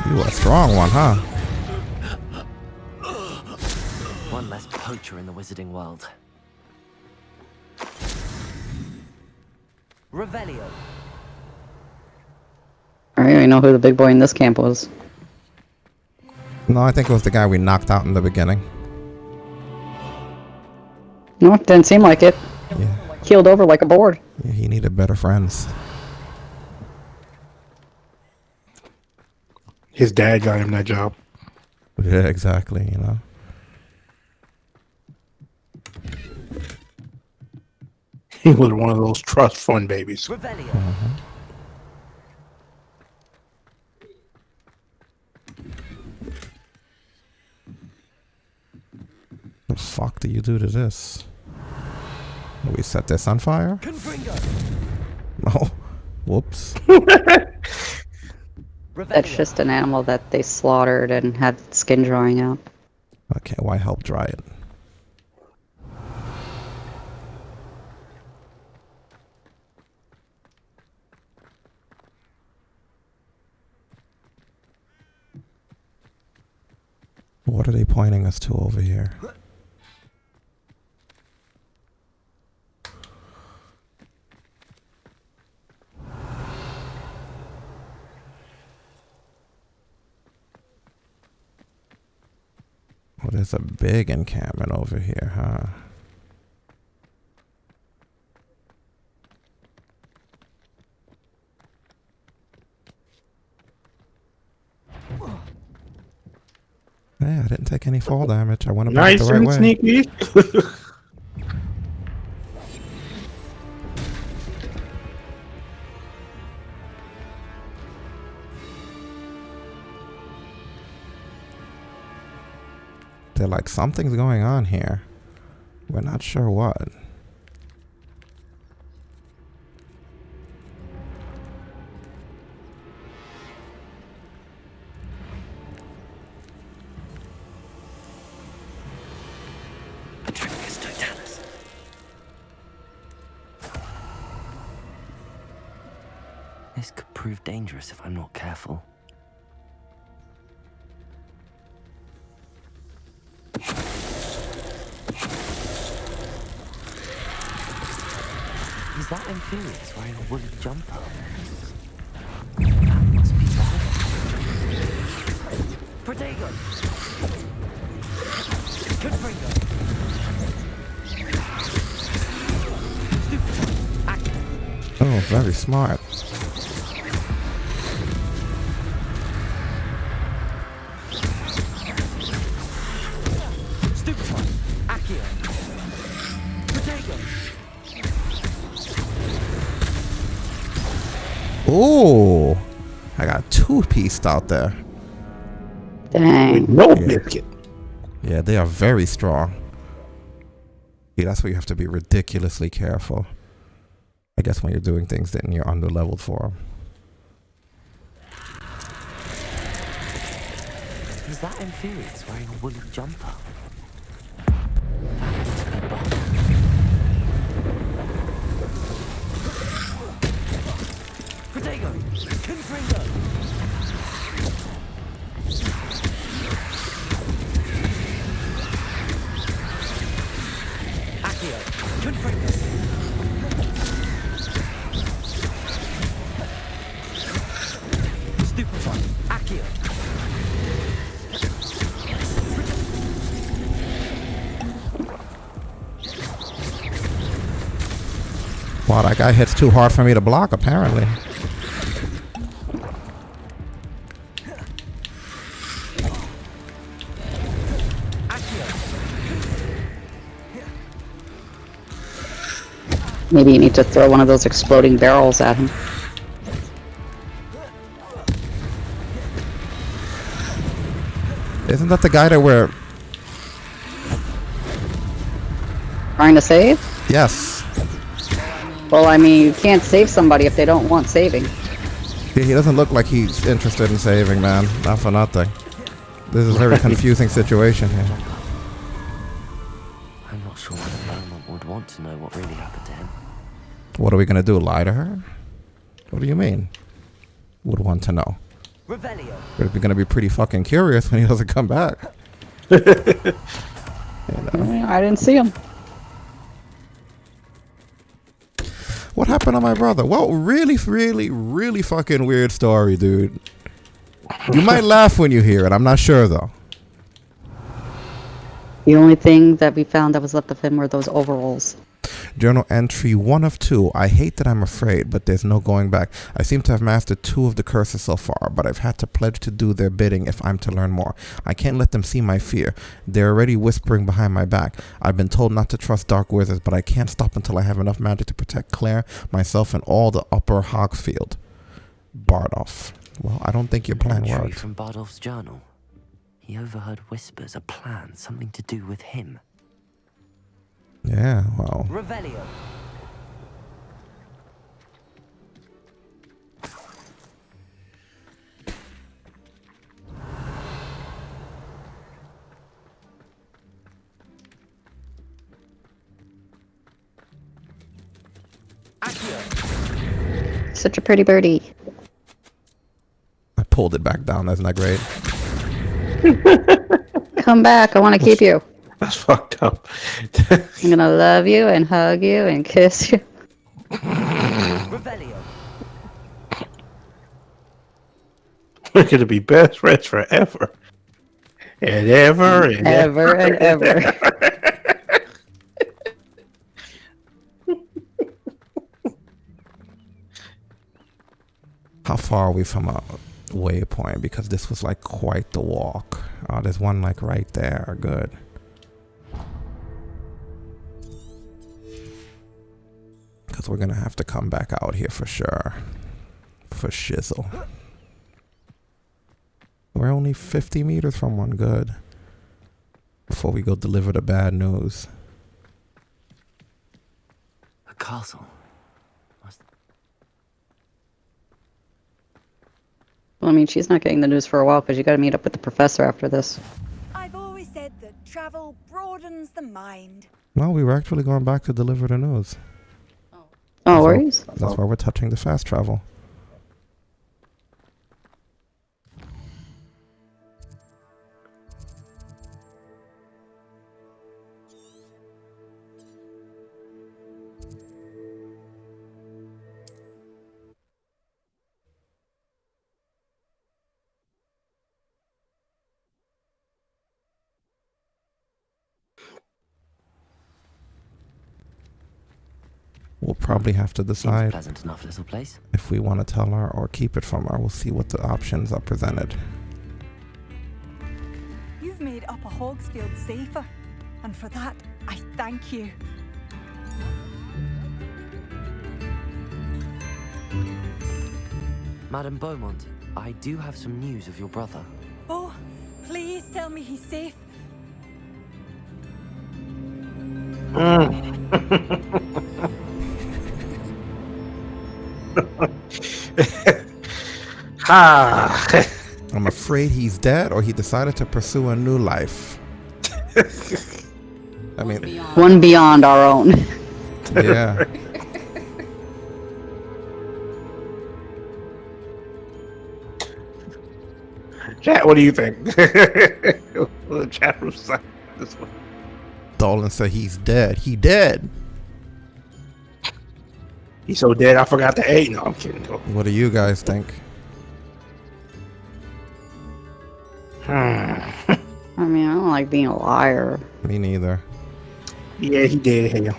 You a strong one, huh? One less poacher in the wizarding world. Revelio. I don't even know who the big boy in this camp was. No, I think it was the guy we knocked out in the beginning. No, it didn't seem like it. Yeah. Keeled over like a board. Yeah, he needed better friends. His dad got him that job. Yeah, exactly. You know. He was one of those trust fund babies. The fuck do you do to this? We set this on fire? No. Whoops. That's just an animal that they slaughtered and had skin drying out. Okay, why help dry it? What are they pointing us to over here? Oh, there's a big encampment over here, huh? Yeah, I didn't take any fall damage. I went about it the right way. Sneaky. They're like, something's going on here. We're not sure what. This could prove dangerous if I'm not careful. Is that Amphibious wearing a woolly jumper? That must be bad. Protego! Confringo! Oh, very smart. Stupefy! Accio! Protego! Oh, I got two pieced out there. Dang. No biscuit. Yeah, they are very strong. Yeah, that's where you have to be ridiculously careful. I guess when you're doing things that you're under leveled for them. Is that Amphibious wearing a woolly jumper? Protego! Confringo! Accio! Confringo! Stupefy! Accio! Wow, that guy hits too hard for me to block, apparently. Maybe you need to throw one of those exploding barrels at him. Isn't that the guy that we're... Trying to save? Yes. Well, I mean, you can't save somebody if they don't want saving. Yeah, he doesn't look like he's interested in saving, man. Not for nothing. This is a very confusing situation here. I'm not sure whether Beaumont would want to know what really happened to him. What are we gonna do? Lie to her? What do you mean? Would want to know. Revelio. We're gonna be pretty fucking curious when he doesn't come back. I didn't see him. What happened to my brother? Well, really fucking weird story, dude. You might laugh when you hear it. I'm not sure, though. The only thing that we found that was left of him were those overalls. Journal entry 1 of 2. I hate that I'm afraid, but there's no going back. I seem to have mastered 2 of the curses so far, but I've had to pledge to do their bidding if I'm to learn more. I can't let them see my fear. They're already whispering behind my back. I've been told not to trust dark wizards, but I can't stop until I have enough magic to protect Claire, myself, and all the upper Hogsfield. Bardolph. Well, I don't think your plan Entry worked. from Bardolph's journal. He overheard whispers, a plan, something to do with him. Yeah, well. Revelio. Such a pretty birdie. I pulled it back down. That's not great. Come back. I want to keep you. That's fucked up. I'm gonna love you and hug you and kiss you. Revelio. We're gonna be best friends forever. And ever and Ever and ever. How far are we from a waypoint? Because this was like quite the walk. Oh, there's one like right there. Good. Because we're going to have to come back out here for sure. For shizzle. We're only 50 meters from one. Good. Before we go deliver the bad news. A castle. Well, I mean, she's not getting the news for a while because you got to meet up with the professor after this. I've always said that travel broadens the mind. No, we were actually going back to deliver the news. Oh, worries? That's why we're touching the fast travel. We'll probably have to decide Pleasant enough little place. if we want to tell her or keep it from her. We'll see what the options are presented. You've made Upper Hogsfield safer, and for that, I thank you. Madame Beaumont, I do have some news of your brother. Oh, please tell me he's safe. I'm afraid he's dead or he decided to pursue a new life. I mean, one beyond our own. Yeah. Chat, what do you think? The chat room side this one. Dolan said he's dead. He dead. He's so dead I forgot to eat. No, I'm kidding. What do you guys think? I mean, I don't like being a liar. Me neither. Yeah, he did. Hell.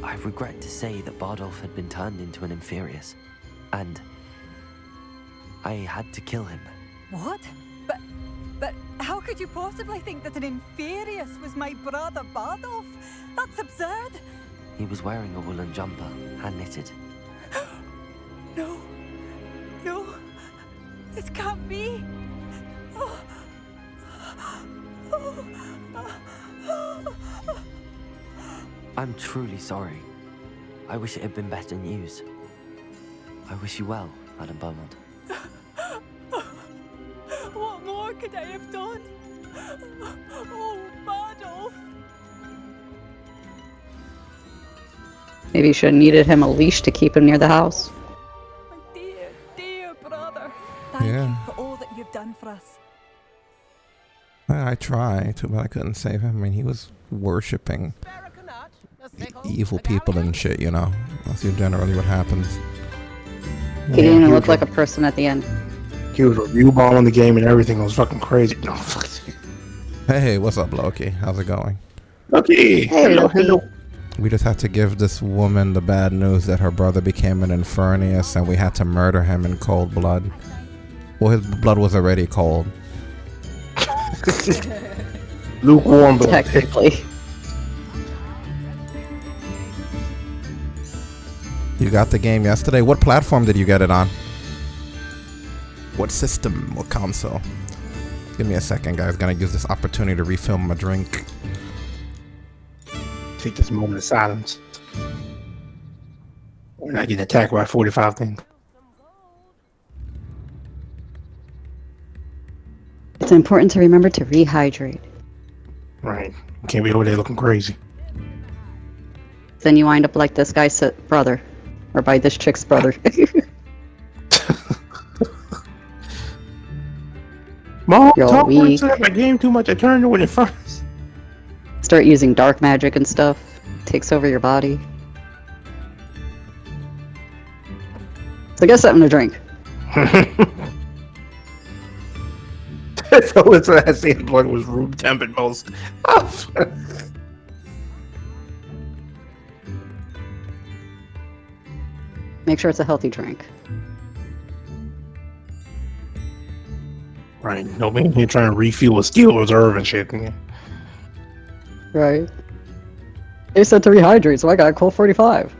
I regret to say that Bardolph had been turned into an Inferius, and I had to kill him. What? But how could you possibly think that an Inferius was my brother Bardolph? That's absurd. He was wearing a woolen jumper, hand-knitted. No. No. This can't be. Oh. I'm truly sorry. I wish it had been better news. I wish you well, Madame Beaumont. What more could I have done? Oh, Bardolph. Maybe you should have needed him a leash to keep him near the house. My dear, dear brother. Thank you for all that you've done for us. I tried to, but I couldn't save him. I mean, he was worshipping evil people and shit, you know. That's generally what happens. He didn't even look like a person at the end. He was review balling the game and everything. It was fucking crazy. No, fuck. Hey, what's up, Loki? How's it going? Okay. Hello. We just had to give this woman the bad news that her brother became an Infernius and we had to murder him in cold blood. Well, his blood was already cold. Lukewarm blood. Technically. You got the game yesterday? What platform did you get it on? What system? What console? Give me a second, guys. Gonna use this opportunity to refill my drink. Take this moment of silence. We're not getting attacked by 45 things. It's important to remember to rehydrate. Right. You can't be over there looking crazy. Then you wind up like this guy's brother. Or by this chick's brother. Mom, You're all talk weak. my game too much. I turned to it first. Start using dark magic and stuff. Takes over your body. So get something to drink. So it's that same blood was room temp at most. Make sure it's a healthy drink. Right. No man here trying to refuel a steel reserve and shit. Right. They said to rehydrate, so I got cold 45.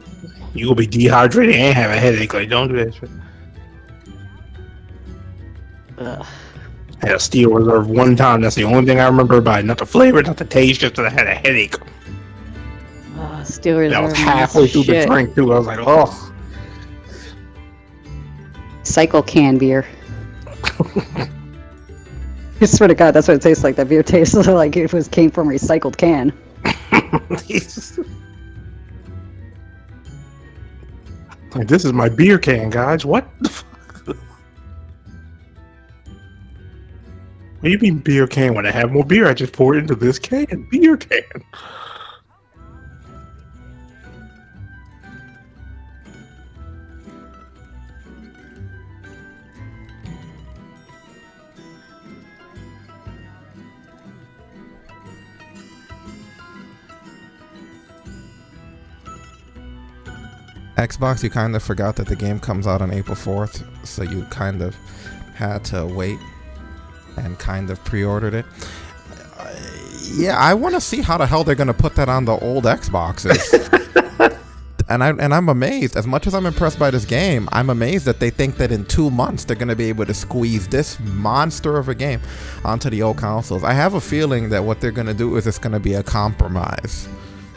You gonna be dehydrated and have a headache. Like, don't do that shit. Ugh. I had a steel reserve one time. That's the only thing I remember about it. Not the flavor, not the taste, just that I had a headache. Steel reserve. That was halfway through the drink too. I was like, oh. Cycle can beer. I swear to God, that's what it tastes like. That beer tastes like it came from a recycled can. Like, this is my beer can, guys. What the fuck? What do you mean beer can? When I have more beer, I just pour it into this can. Beer can. Xbox, you kind of forgot that the game comes out on April 4th, so you kind of had to wait and kind of pre-ordered it. Yeah, I want to see how the hell they're going to put that on the old Xboxes. and I'm amazed. As much as I'm impressed by this game, I'm amazed that they think that in 2 months they're going to be able to squeeze this monster of a game onto the old consoles. I have a feeling that what they're going to do is it's going to be a compromise.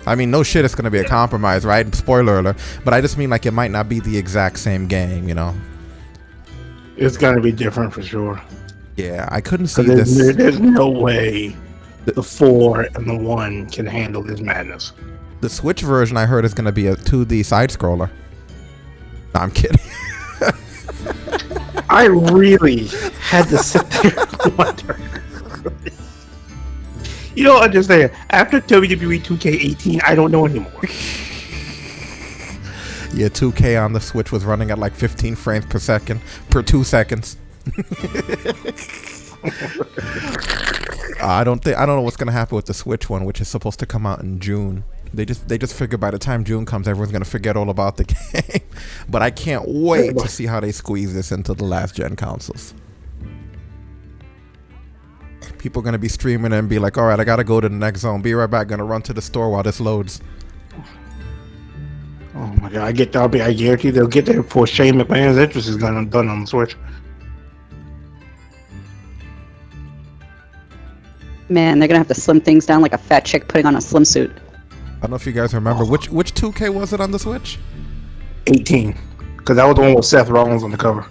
I mean, no shit, it's going to be a compromise, right? Spoiler alert. But I just mean, like, it might not be the exact same game, you know? It's going to be different for sure. Yeah, I couldn't see this. There's no way the 4 and the 1 can handle this madness. The Switch version, I heard, is going to be a 2D side-scroller. No, I'm kidding. I really had to sit there and wonder. You don't understand. After WWE 2K18, I don't know anymore. Yeah, 2K on the Switch was running at like 15 frames per second per 2 seconds. I don't know what's gonna happen with the Switch one, which is supposed to come out in June. They just figure by the time June comes, everyone's gonna forget all about the game. But I can't wait to see how they squeeze this into the last gen consoles. People are going to be streaming and be like, all right, I got to go to the next zone. Be right back. Going to run to the store while this loads. Oh my God. I guarantee they'll get there before Shane McMahon's interest is done on the Switch. Man, they're going to have to slim things down like a fat chick putting on a slim suit. I don't know if you guys remember. Which 2K was it on the Switch? 18. Because that was the one with Seth Rollins on the cover.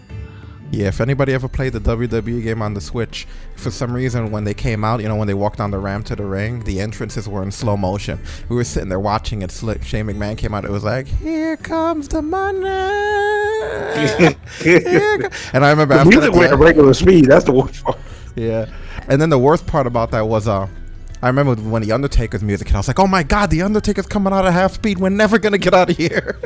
Yeah, if anybody ever played the WWE game on the Switch, for some reason when they came out, you know, when they walked down the ramp to the ring, the entrances were in slow motion. We were sitting there watching it. Shane McMahon came out. It was like, here comes the money. And I remember the after music went at regular speed. That's the worst part. Yeah. And then the worst part about that was, I remember when the Undertaker's music hit, I was like, oh my God, the Undertaker's coming out at half speed. We're never going to get out of here.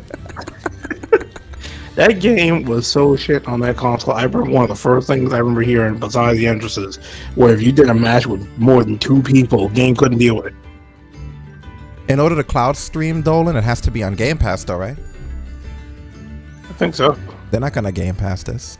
That game was so shit on that console. I remember one of the first things I remember hearing, besides the entrances, where if you did a match with more than 2 people, game couldn't deal with it. In order to cloud stream Dolan, it has to be on Game Pass, though, right? I think so. They're not gonna Game Pass this.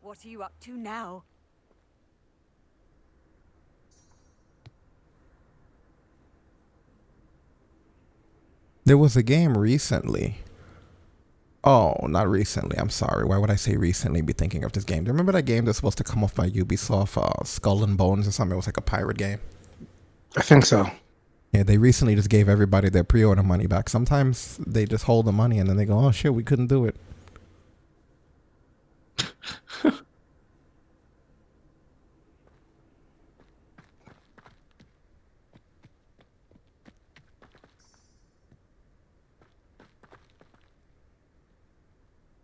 What are you up to now? There was a game recently. Oh, not recently. I'm sorry. Why would I say recently be thinking of this game? Do you remember that game that's supposed to come off by Ubisoft, Skull and Bones or something? It was like a pirate game. I think so. Yeah, they recently just gave everybody their pre-order money back. Sometimes they just hold the money and then they go, oh shit, we couldn't do it.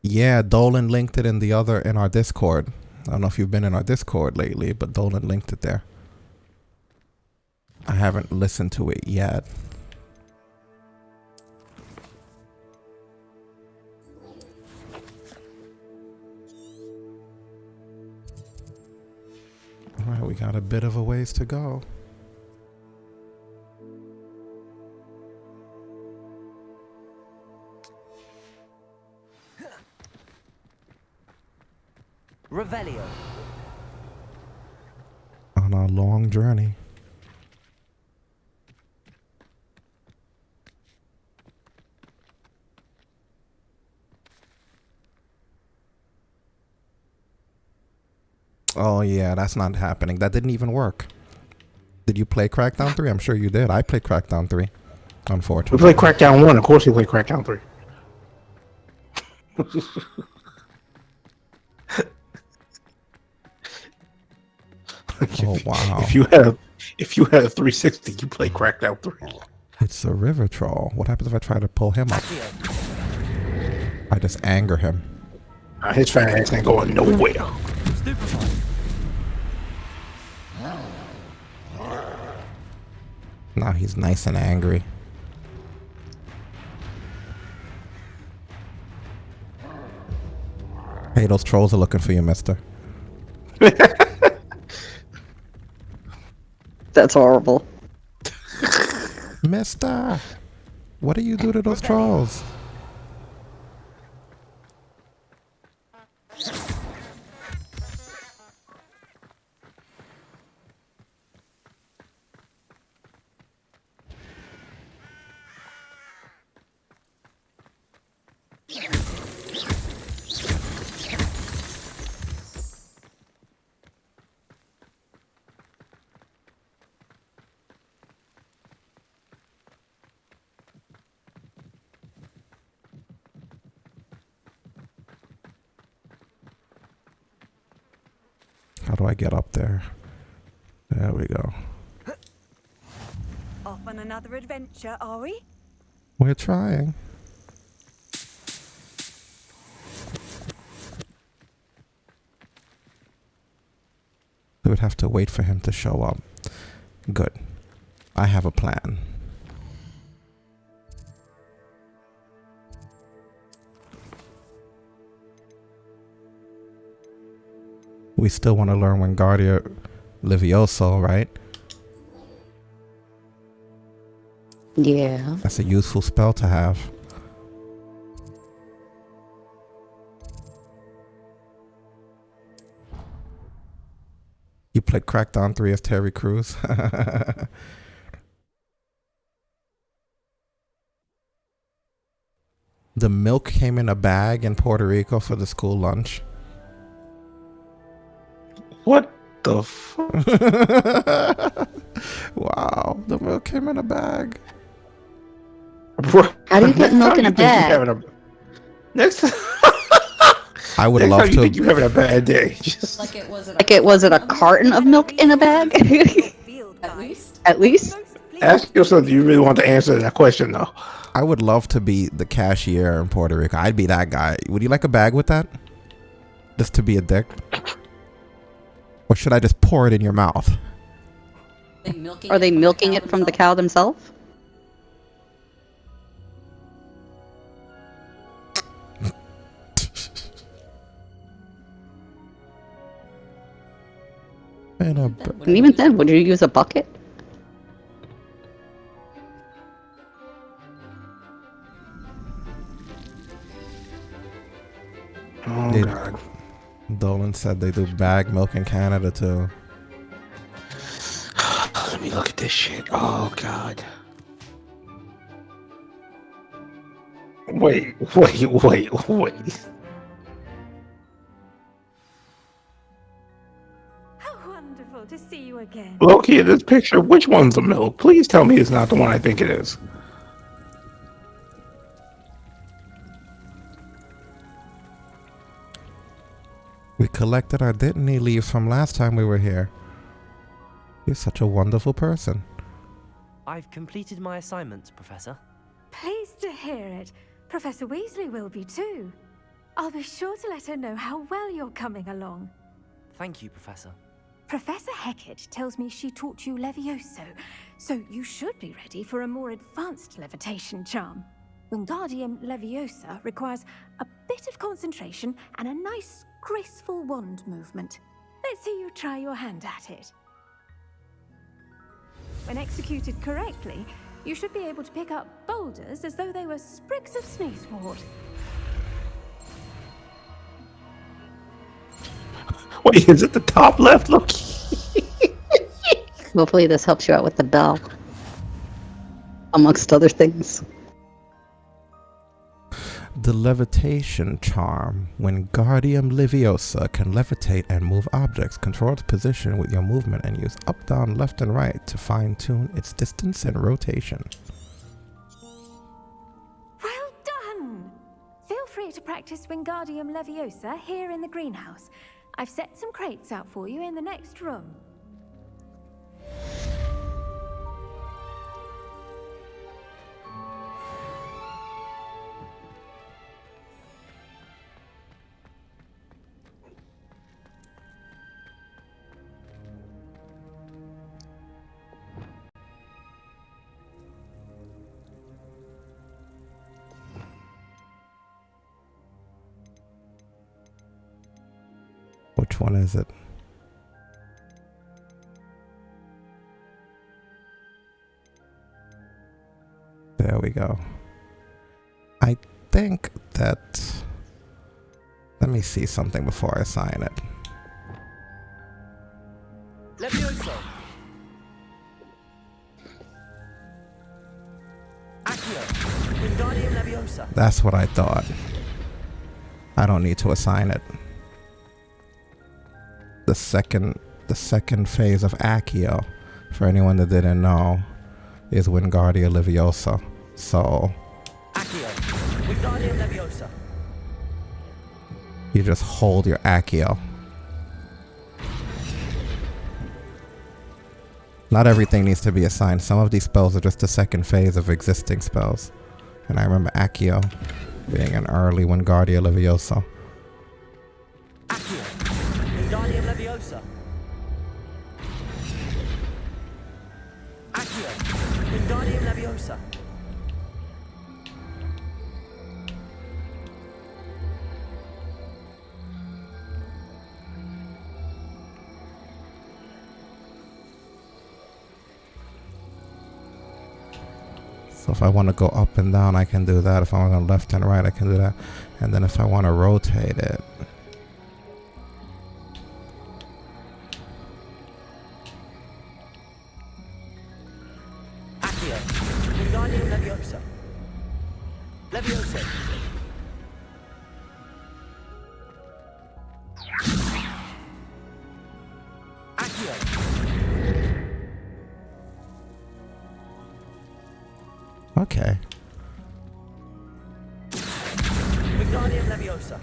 Yeah, Dolan linked it in our Discord. I don't know if you've been in our Discord lately, but Dolan linked it there. I haven't listened to it yet. All right, we got a bit of a ways to go. Revelio. On our long journey. Oh yeah, that's not happening. That didn't even work. Did you play Crackdown 3? I'm sure you did. I played Crackdown 3. Unfortunately. We played Crackdown 1. Of course we played Crackdown 3. Oh wow! If you had a 360, you play Crackdown 3. It's a river troll. What happens if I try to pull him up? I just anger him. His fat ass ain't going nowhere. Now he's nice and angry. Hey, those trolls are looking for you, mister. That's horrible. Mister, what do you do to those trolls? How do I get up there? There we go. Off on another adventure, are we? We're trying. We would have to wait for him to show up. Good. I have a plan. We still want to learn Wingardium Levioso, right? Yeah. That's a useful spell to have. You played Crackdown 3 as Terry Crews. The milk came in a bag in Puerto Rico for the school lunch. What the fuck? Wow, the milk came in a bag. How do you get milk in a bag? Next I would next love time you to. think you're having a bad day. Just Like it was a carton of milk in a bag? At least. At least? Ask yourself, do you really want to answer that question, though? I would love to be the cashier in Puerto Rico. I'd be that guy. Would you like a bag with that? Just to be a dick? Or should I just pour it in your mouth? Are they milking it from the cow themselves? And even then, would you use a bucket? Oh, God. Dolan said they do bag milk in Canada, too. Let me look at this shit. Oh, God. Wait. How wonderful to see you again. Loki, in this picture, which one's the milk? Please tell me it's not the one I think it is. We collected our Dittany leaves from last time we were here. You're such a wonderful person. I've completed my assignments, Professor. Pleased to hear it. Professor Weasley will be too. I'll be sure to let her know how well you're coming along. Thank you, Professor. Professor Hecat tells me she taught you Levioso, so you should be ready for a more advanced levitation charm. Wingardium Leviosa requires a bit of concentration and a nice, graceful wand movement. Let's see you try your hand at it. When executed correctly, you should be able to pick up boulders as though they were sprigs of sneezewort. Wait, is it the top left? Look. Hopefully this helps you out with the bell. Amongst other things. The levitation charm. Wingardium Leviosa can levitate and move objects. Control its position with your movement and use up, down, left, and right to fine-tune its distance and rotation. Well done! Feel free to practice Wingardium Leviosa here in the greenhouse. I've set some crates out for you in the next room. Which one is it? There we go. I think that... Let me see something before I sign it. Levioso! Accio! Wingardium Leviosa! That's what I thought. I don't need to assign it. The second phase of Accio, for anyone that didn't know, is Wingardium Leviosa. So Accio! Wingardium Leviosa! you just hold your Accio. Not everything needs to be assigned. Some of these spells are just the second phase of existing spells. And I remember Accio being an early Wingardium Leviosa. Accio! Wingardium Leviosa! Accio! Wingardium Leviosa! So if I want to go up and down, I can do that. If I want to go left and right, I can do that. And then if I want to rotate it, Accio! Wingardium Leviosa! Leviosa! Accio! okay. Wingardium Leviosa!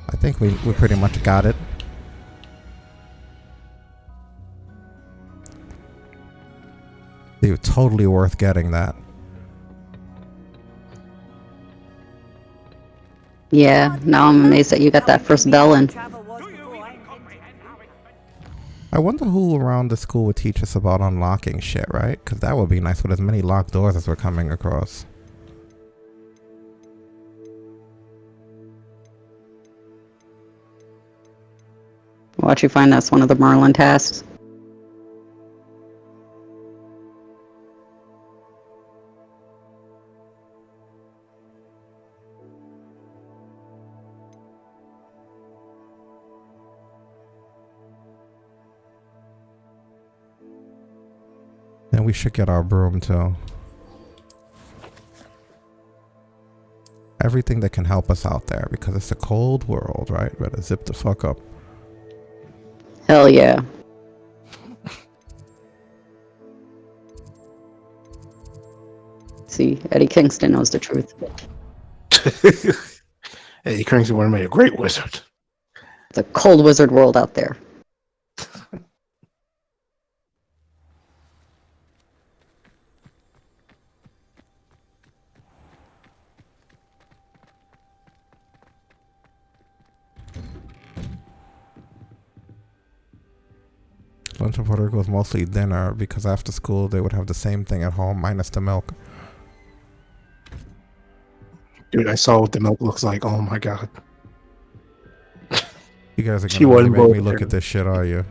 I think we pretty much got it. Dude, totally worth getting that. Yeah, now I'm amazed that you got that first bell in. I wonder who around the school would teach us about unlocking shit, right? Because that would be nice with as many locked doors as we're coming across. Watch you find that's one of the Merlin tasks. And we should get our broom too. Everything that can help us out there because it's a cold world, right? Better zip the fuck up. Hell yeah. See, Eddie Kingston knows the truth. Eddie Kingston would have made a great wizard. It's a cold wizard world out there. Lunch of Puerto Rico was mostly dinner because after school they would have the same thing at home minus the milk. Dude, I saw what the milk looks like. Oh my god. You guys are She gonna really wasn't make me both look there. at this shit, are you?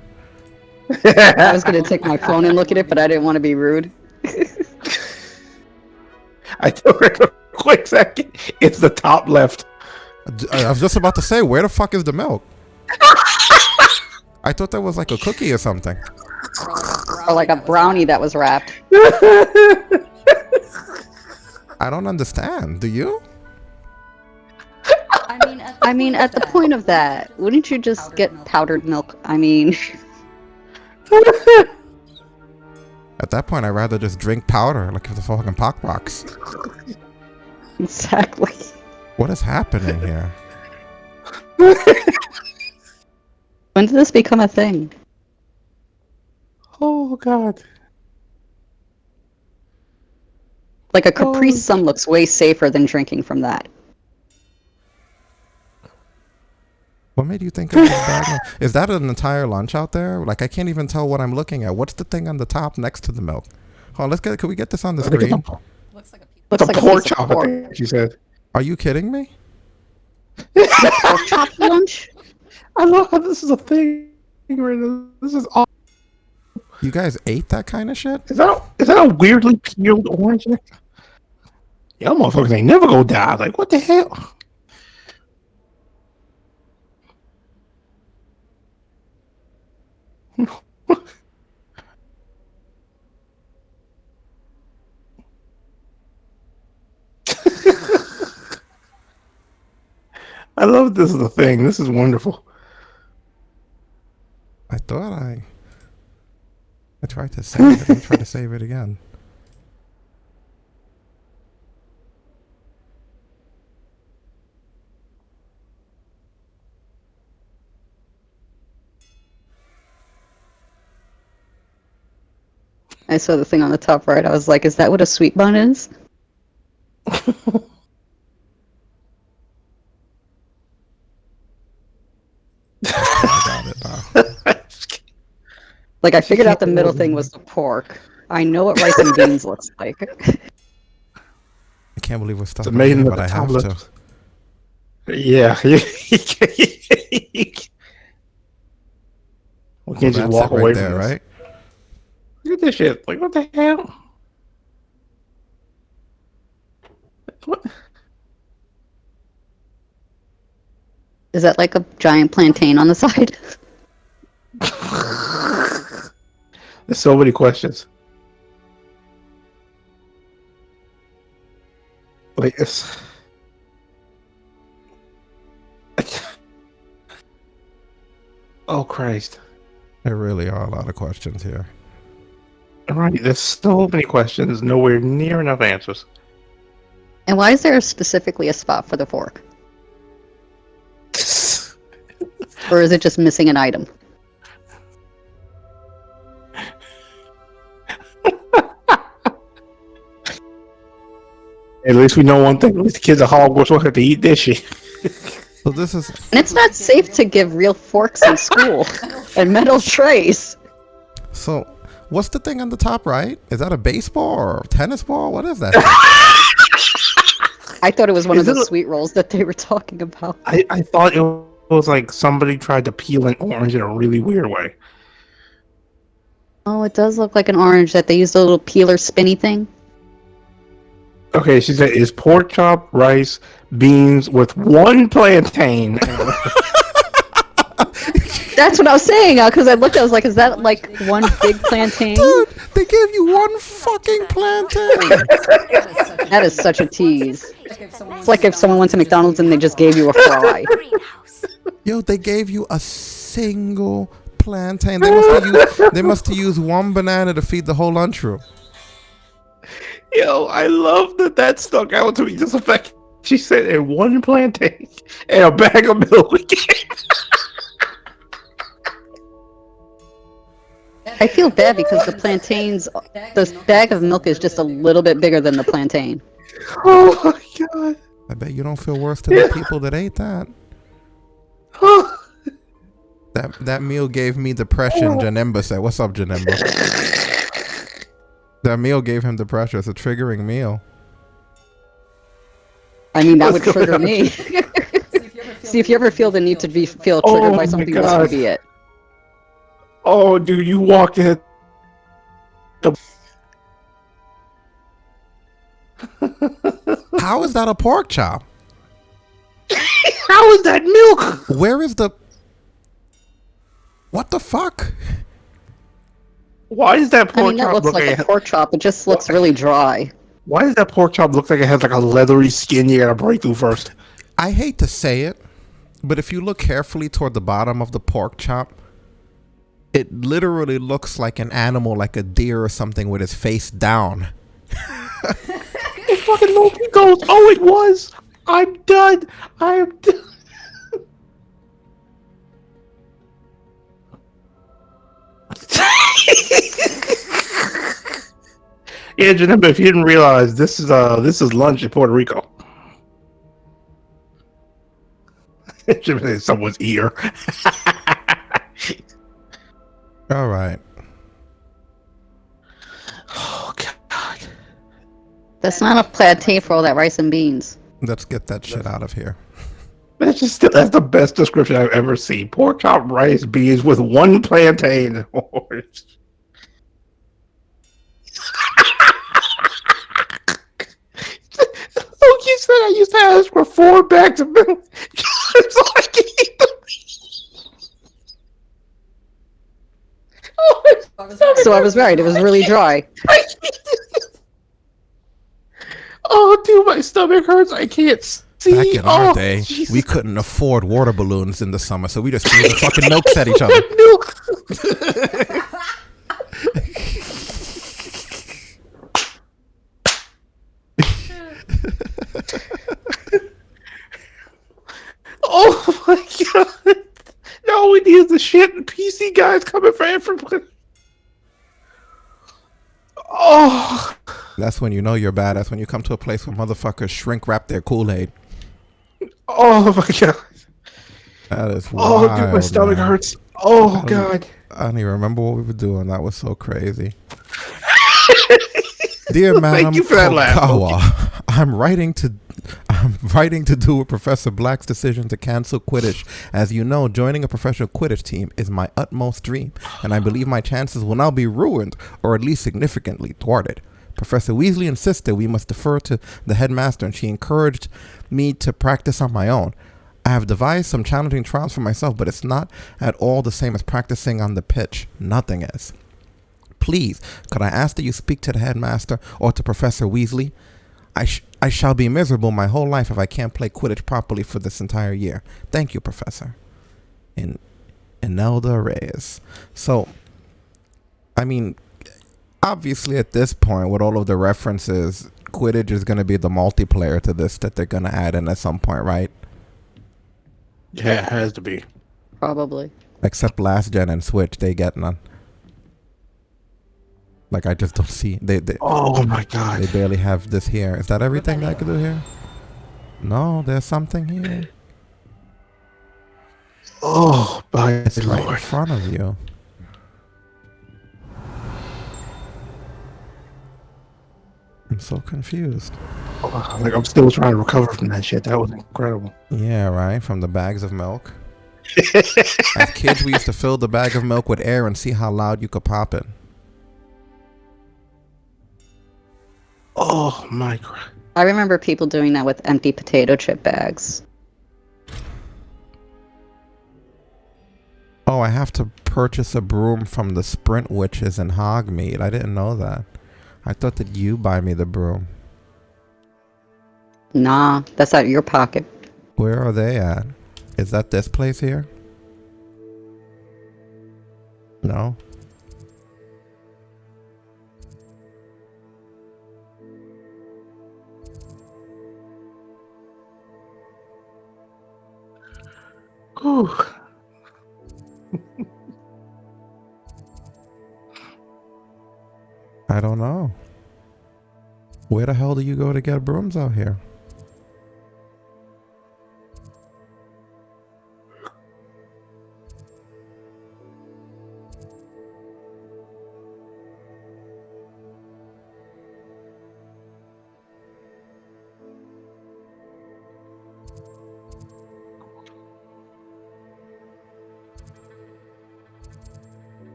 I was gonna take my phone and look at it, but I didn't want to be rude. I took it a quick second. It's the top left. I was just about to say, where the fuck is the milk? I thought that was like a cookie or something. Or like a brownie that was wrapped. I don't understand. Do you? I mean, at the point of that, wouldn't you just get powdered milk? I mean... At that point, I'd rather just drink powder like it's a fucking pox. Exactly. What is happening here? When did this become a thing? Oh god. Like a Capri Sun looks way safer than drinking from that. What made you think of this bag? Is that an entire lunch out there? Like, I can't even tell what I'm looking at. What's the thing on the top next to the milk? Oh, can we get this on the screen? Looks like a pork chop, I think she said. Are you kidding me? Pork chop lunch? I love how this is a thing right now. This is awesome. You guys ate that kind of shit? Is that a weirdly peeled orange? Y'all motherfuckers ain't never go die. Like, what the hell? I love this is a thing. This is wonderful. I thought I tried to save it. Let me try to save it again. I saw the thing on the top right. I was like, is that what a sweet bun is? I got it now. Like, I figured out the middle thing was the pork. I know what rice and beans looks like. I can't believe we're stuck It's amazing here, that but the I top have left- to. Yeah. We can't just That's walk it away there, from this. right? Look at this shit. Like, what the hell? What? Is that like a giant plantain on the side? There's so many questions. Like, it's... Oh, Christ. There really are a lot of questions here. Right, there's so many questions, nowhere near enough answers. And why is there specifically a spot for the fork? Or is it just missing an item? At least we know one thing. At least the kids at Hogwarts won't have to eat this shit. So this is. And it's not safe to give real forks in school and metal trays. So, what's the thing on the top right? Is that a baseball or a tennis ball? What is that? I thought it was one of the sweet rolls that they were talking about. I thought it was like somebody tried to peel an orange in a really weird way. Oh, it does look like an orange that they used a little peeler spinny thing. Okay, she said, is pork chop, rice, beans with one plantain? That's what I was saying, because I looked, I was like, is that like one big plantain? Dude, they gave you one fucking plantain. That is such a tease. It's like if someone went to McDonald's and they just gave you a fry. Yo, they gave you a single plantain. They must have used one banana to feed the whole lunchroom. Yo, I love that stuck out to me. Just the fact she said, and one plantain and a bag of milk. I feel bad because the bag of milk is just a little bit bigger than the plantain. Oh my god. I bet you don't feel worse than the people that ate that. That meal gave me depression, Janemba said. What's up, Janemba? That meal gave him depression. It's a triggering meal. I mean, that would trigger me. See, if you ever feel the need to feel triggered by something, this would be it. Oh, dude, you walked in. How is that a pork chop? How is that milk? Where is the... What the fuck? Why does that pork chop looks like a pork chop? It just looks really dry. Why does that pork chop look like it has like a leathery skin you gotta break through first? I hate to say it, but if you look carefully toward the bottom of the pork chop, it literally looks like an animal, like a deer or something, with his face down. It fucking movie goes, oh, it was. I'm done. I am done. Yeah, Janimba, if you didn't realize, this is lunch in Puerto Rico. Janimba, someone's ear. All right. Oh god. That's not a plantain for all that rice and beans. Let's get that shit out of here. That's the best description I've ever seen. Pork chop, rice, beans with one plantain. Look, you said I used to ask for 4 bags of milk. So I can eat them. So I was right. It was really dry. Oh, dude, my stomach hurts. I can't see. Back in our day, Jesus. we couldn't afford water balloons in the summer, so we just threw the fucking milks at each other. Oh my god. Now we need the shit and PC guys coming for everybody. Oh. That's when you know you're bad. That's when you come to a place where motherfuckers shrink wrap their Kool-Aid. Oh my god. That is wild. Oh, dude, my stomach hurts. Oh god. I don't even remember what we were doing. That was so crazy. Dear Madam Thank you for that laugh. Kokawa, I'm writing to do with Professor Black's decision to cancel Quidditch. As you know, joining a professional Quidditch team is my utmost dream, and I believe my chances will now be ruined, or at least significantly thwarted. Professor Weasley insisted we must defer to the headmaster, and she encouraged me to practice on my own. I have devised some challenging trials for myself, but it's not at all the same as practicing on the pitch. Nothing is. Please, could I ask that you speak to the headmaster or to Professor Weasley? I shall be miserable my whole life if I can't play Quidditch properly for this entire year. Thank you, Professor. Imelda Reyes. So, I mean, obviously at this point, with all of the references, Quidditch is going to be the multiplayer to this that they're going to add in at some point, right? Yeah, it has to be. Probably. Except last gen and Switch, they get none. Like I just don't see. They Oh my god. They barely have this here. Is that everything that I can do here? No, there's something here. Oh, by It's the right Lord. in front of you. I'm so confused. Like I'm still trying to recover from that shit. That was incredible. Yeah, right. From the bags of milk. As kids, we used to fill the bag of milk with air and see how loud you could pop it. Oh my god. I remember people doing that with empty potato chip bags. Oh, I have to purchase a broom from the Sprint Witches in Hogmeade. I didn't know that. I thought that you buy me the broom. Nah, that's out of your pocket. Where are they at? Is that this place here? No. Whew. I don't know. Where the hell do you go to get brooms out here?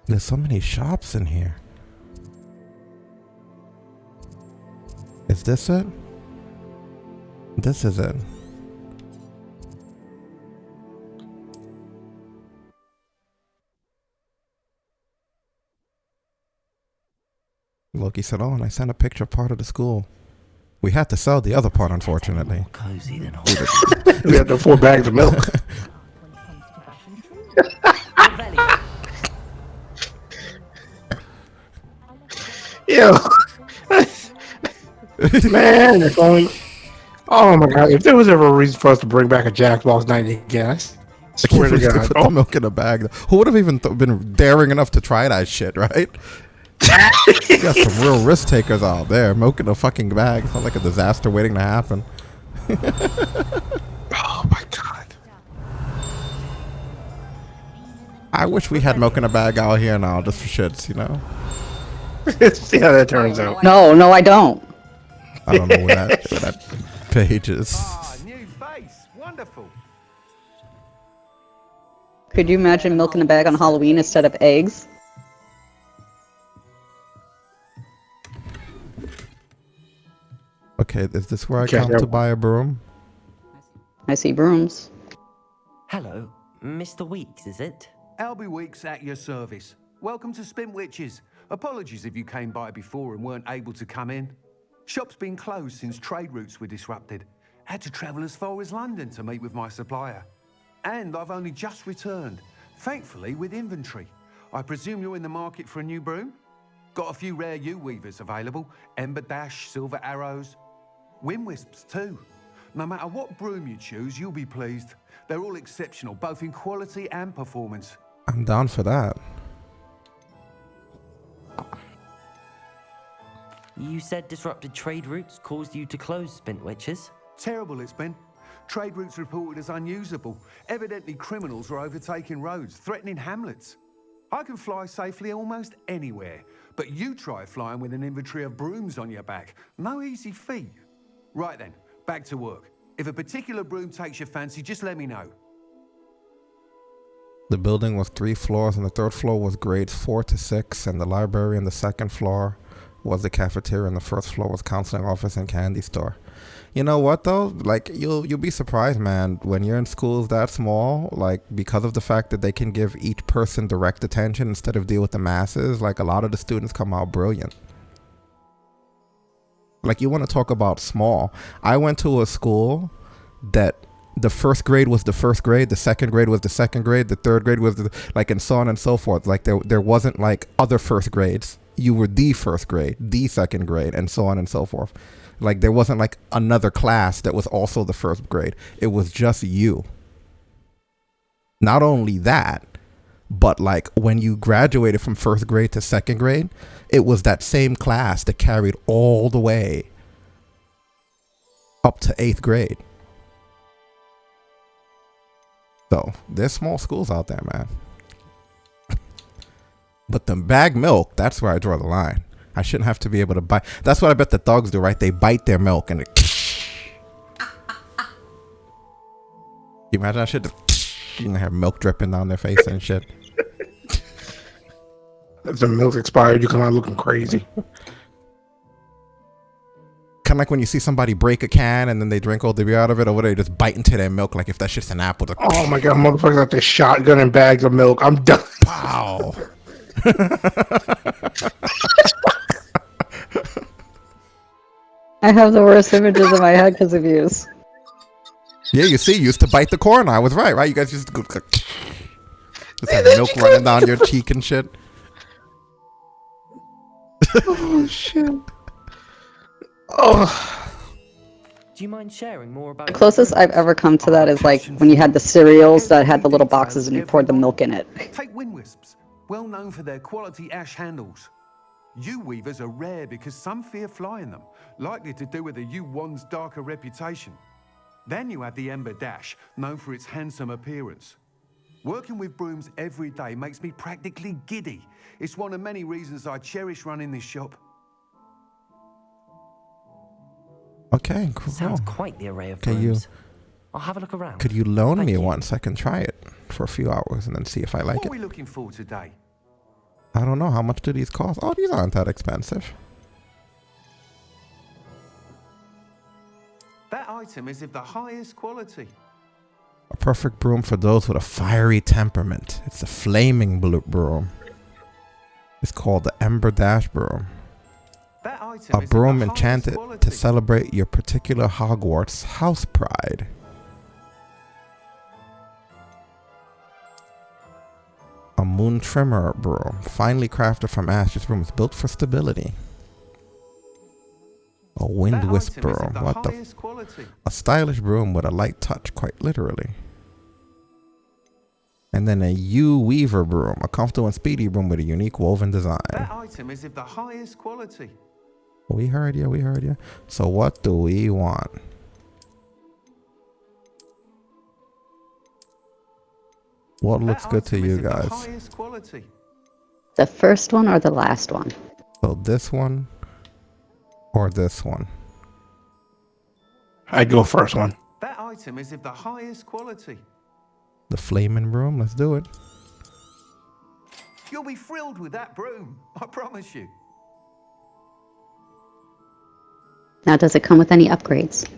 There's so many shops in here. Is this it? This is it. Loki said, oh, and I sent a picture of part of the school. We had to sell the other part, unfortunately. Cozy than We had the 4 bags of milk. Yo. Man, if only. Oh my god, if there was ever a reason for us to bring back a Jackbox 90 again, I swear to God. Put the milk in a bag. Who would have even been daring enough to try that shit, right? You got some real risk takers out there. Milk in a fucking bag. Sounds like a disaster waiting to happen. Oh my god. I wish we had milk in a bag out here now, just for shits, you know? See how that turns out. No, I don't. I don't know where that page is. New face. Wonderful. Could you imagine milk in a bag on Halloween instead of eggs? Okay, is this where I Okay, come there- to buy a broom? I see brooms. Hello, Mr. Weeks, is it? Albie Weeks at your service. Welcome to Spin Witches. Apologies if you came by before and weren't able to come in. Shop's been closed since trade routes were disrupted. Had to travel as far as London to meet with my supplier. And I've only just returned, thankfully with inventory. I presume you're in the market for a new broom? Got a few rare U-weavers available. Ember Dash, Silver Arrows. Wind Wisps too. No matter what broom you choose, you'll be pleased. They're all exceptional, both in quality and performance. I'm down for that. You said disrupted trade routes caused you to close Spint Witches? Terrible it's been. Trade routes reported as unusable. Evidently criminals were overtaking roads, threatening hamlets. I can fly safely almost anywhere, but you try flying with an inventory of brooms on your back. No easy feat. Right then, back to work. If a particular broom takes your fancy, just let me know. The building was 3 floors, and the 3rd floor was grades 4 to 6, and the library on the 2nd floor was the cafeteria, and the 1st floor was counseling office and candy store. You know what though? Like you'll be surprised, man, when you're in schools that small, like because of the fact that they can give each person direct attention instead of deal with the masses, like a lot of the students come out brilliant. Like you want to talk about small. I went to a school that the 1st grade was the 1st grade, the 2nd grade was the 2nd grade, the 3rd grade was like, and so on and so forth. Like there wasn't like other 1st grades. You were the 1st grade, the 2nd grade, and so on and so forth. Like there wasn't like another class that was also the 1st grade. It was just you. Not only that, but like when you graduated from first grade to second grade, it was that same class that carried all the way up to 8th grade. So there's small schools out there, man. But the bag milk, that's where I draw the line. I shouldn't have to be able to bite. That's what I bet the dogs do, right? They bite their milk and you imagine that shit? You gonna have milk dripping down their face and shit. If the milk's expired, you come out looking crazy. Kind of like when you see somebody break a can and then they drink all the beer out of it, or whatever, they just bite into their milk like if that shit's an apple. Oh my god, motherfuckers got this shotgun and bags of milk. I'm done. Wow. I have the worst images in my head because of yous. Yeah, you see, you used to bite the corn. I was right? You guys just have milk running down your cheek and shit. Oh shit. Oh. Do you mind sharing more about The closest I've ever come to that is like when you had the cereals that had the little boxes and you poured the milk in it. Take wind wisps, well known for their quality ash handles. Yew weavers are rare because some fear flying them, likely to do with the yew wand's darker reputation. Then you have the ember dash, known for its handsome appearance. Working with brooms every day makes me practically giddy. It's one of many reasons I cherish running this shop. Okay, cool. Sounds quite the array of Okay, brooms. I'll have a look around. Could you loan Thank me you. one so I can try it for a few hours and then see if I like What it? are we looking for today? I don't know. How much do these cost? Oh, these aren't that expensive. That item is of the highest quality. A perfect broom for those with a fiery temperament. It's a flaming broom. It's called the Ember Dash Broom. That item A is broom of the enchanted highest to quality. celebrate your particular Hogwarts house pride. A moon trimmer broom, finely crafted from ash. This broom is built for stability. A wind wisp broom. What the? A stylish broom with a light touch, quite literally. And then a yew weaver broom, a comfortable and speedy broom with a unique woven design. That item is of the highest quality. We heard you, we heard you. So what do we want? What looks good to you guys? Highest quality. The first one or the last one? So this one or this one? I'd go first one. That item is of the highest quality. The flaming broom, let's do it. You'll be thrilled with that broom, I promise you. Now, does it come with any upgrades?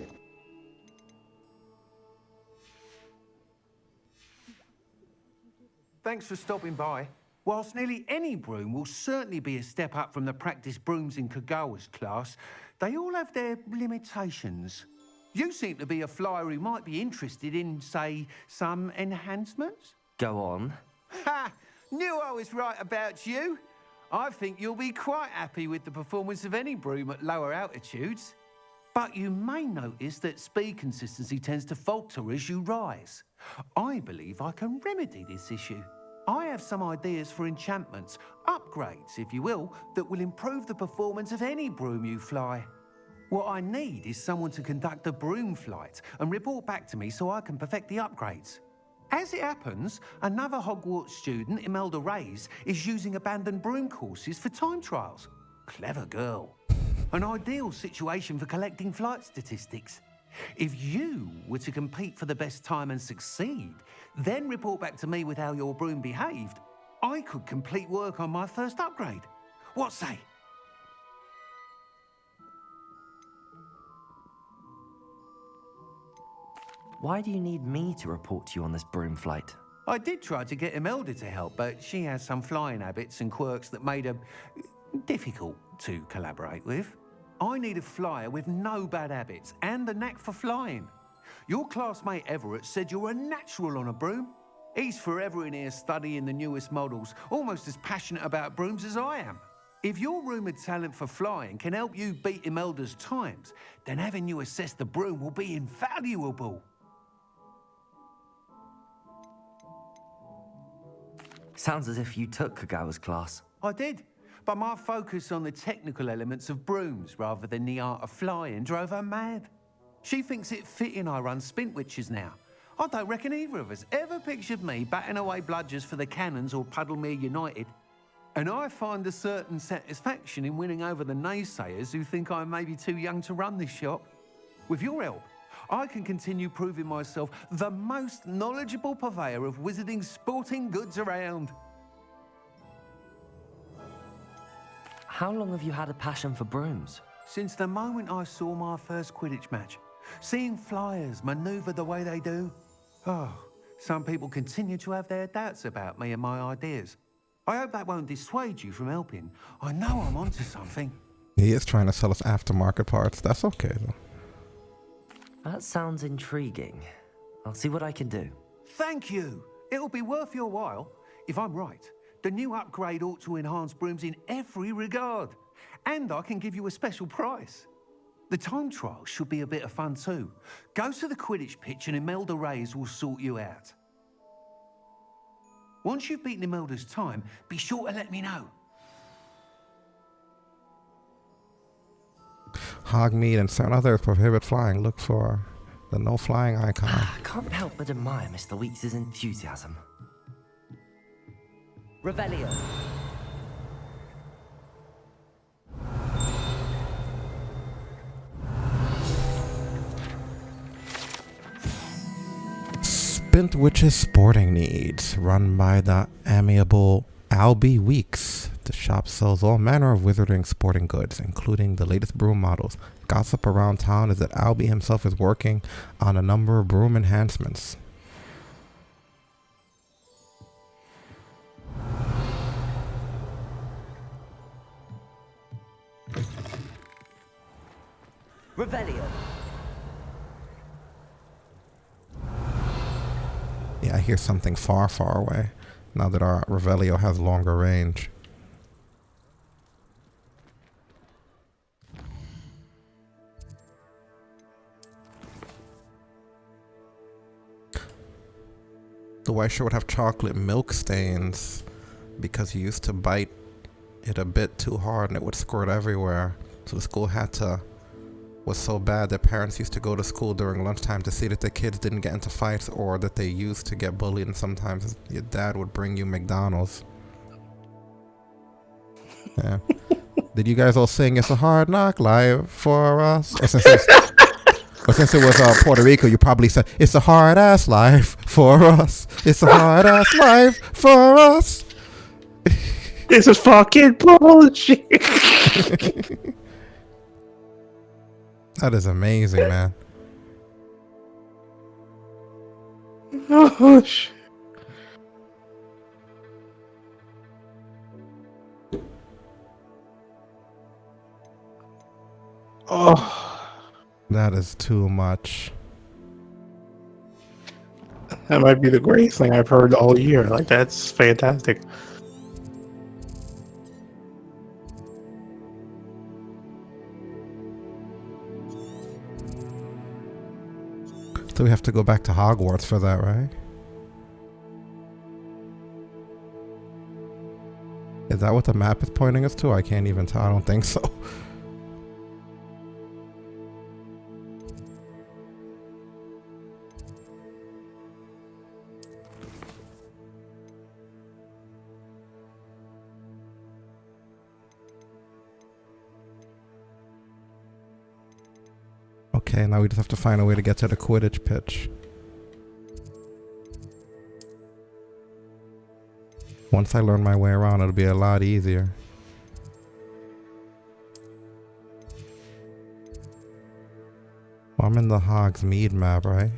Thanks for stopping by. Whilst nearly any broom will certainly be a step up from the practice brooms in Kagawa's class, they all have their limitations. You seem to be a flyer who might be interested in, say, some enhancements? Go on. Ha! Knew I was right about you. I think you'll be quite happy with the performance of any broom at lower altitudes. But you may notice that speed consistency tends to falter as you rise. I believe I can remedy this issue. I have some ideas for enchantments, upgrades, if you will, that will improve the performance of any broom you fly. What I need is someone to conduct a broom flight and report back to me so I can perfect the upgrades. As it happens, another Hogwarts student, Imelda Reyes, is using abandoned broom courses for time trials. Clever girl. An ideal situation for collecting flight statistics. If you were to compete for the best time and succeed, then report back to me with how your broom behaved, I could complete work on my first upgrade. What say? Why do you need me to report to you on this broom flight? I did try to get Imelda to help, but she has some flying habits and quirks that made her difficult to collaborate with. I need a flyer with no bad habits and the knack for flying. Your classmate Everett said you're a natural on a broom. He's forever in here studying the newest models, almost as passionate about brooms as I am. If your rumoured talent for flying can help you beat Imelda's times, then having you assess the broom will be invaluable. Sounds as if you took Kagawa's class. I did, but my focus on the technical elements of brooms rather than the art of flying drove her mad. She thinks it fitting I run Spintwitches now. I don't reckon either of us ever pictured me batting away bludgers for the Cannons or Puddlemere United. And I find a certain satisfaction in winning over the naysayers who think I may be too young to run this shop. With your help, I can continue proving myself the most knowledgeable purveyor of wizarding sporting goods around. How long have you had a passion for brooms? Since the moment I saw my first Quidditch match. Seeing flyers manoeuvre the way they do. Oh, some people continue to have their doubts about me and my ideas. I hope that won't dissuade you from helping. I know I'm onto something. He is trying to sell us aftermarket parts. That's okay, though. That sounds intriguing. I'll see what I can do. Thank you. It'll be worth your while. If I'm right, the new upgrade ought to enhance brooms in every regard. And I can give you a special price. The time trial should be a bit of fun too. Go to the Quidditch pitch and Imelda Reyes will sort you out. Once you've beaten Imelda's time, be sure to let me know. Hogmead and certain others prohibit flying. Look for the no flying icon. I can't help but admire Mr. Weeks' enthusiasm. Revelio. Spintwitch's Sporting Needs, run by the amiable Albie Weeks. The shop sells all manner of wizarding sporting goods, including the latest broom models. Gossip around town is that Albie himself is working on a number of broom enhancements. Revelio. Yeah, I hear something far, far away, now that our Revelio has longer range. The white shirt would have chocolate milk stains because he used to bite it a bit too hard and it would squirt everywhere. So the school was so bad that parents used to go to school during lunchtime to see that the kids didn't get into fights or that they used to get bullied, and sometimes your dad would bring you McDonald's. Yeah. Did you guys all sing It's a Hard Knock Life for Us? Or since it was Puerto Rico, you probably said it's a hard ass life for us. It's a hard ass life for us. This is fucking bullshit. That is amazing, man. Oh, shit. Oh. That is too much. That might be the greatest thing I've heard all year. Like, that's fantastic. So we have to go back to Hogwarts for that, right? Is that what the map is pointing us to? I can't even tell. I don't think so. Okay, now we just have to find a way to get to the Quidditch pitch. Once I learn my way around, it'll be a lot easier. Well, I'm in the Hogsmeade map, right?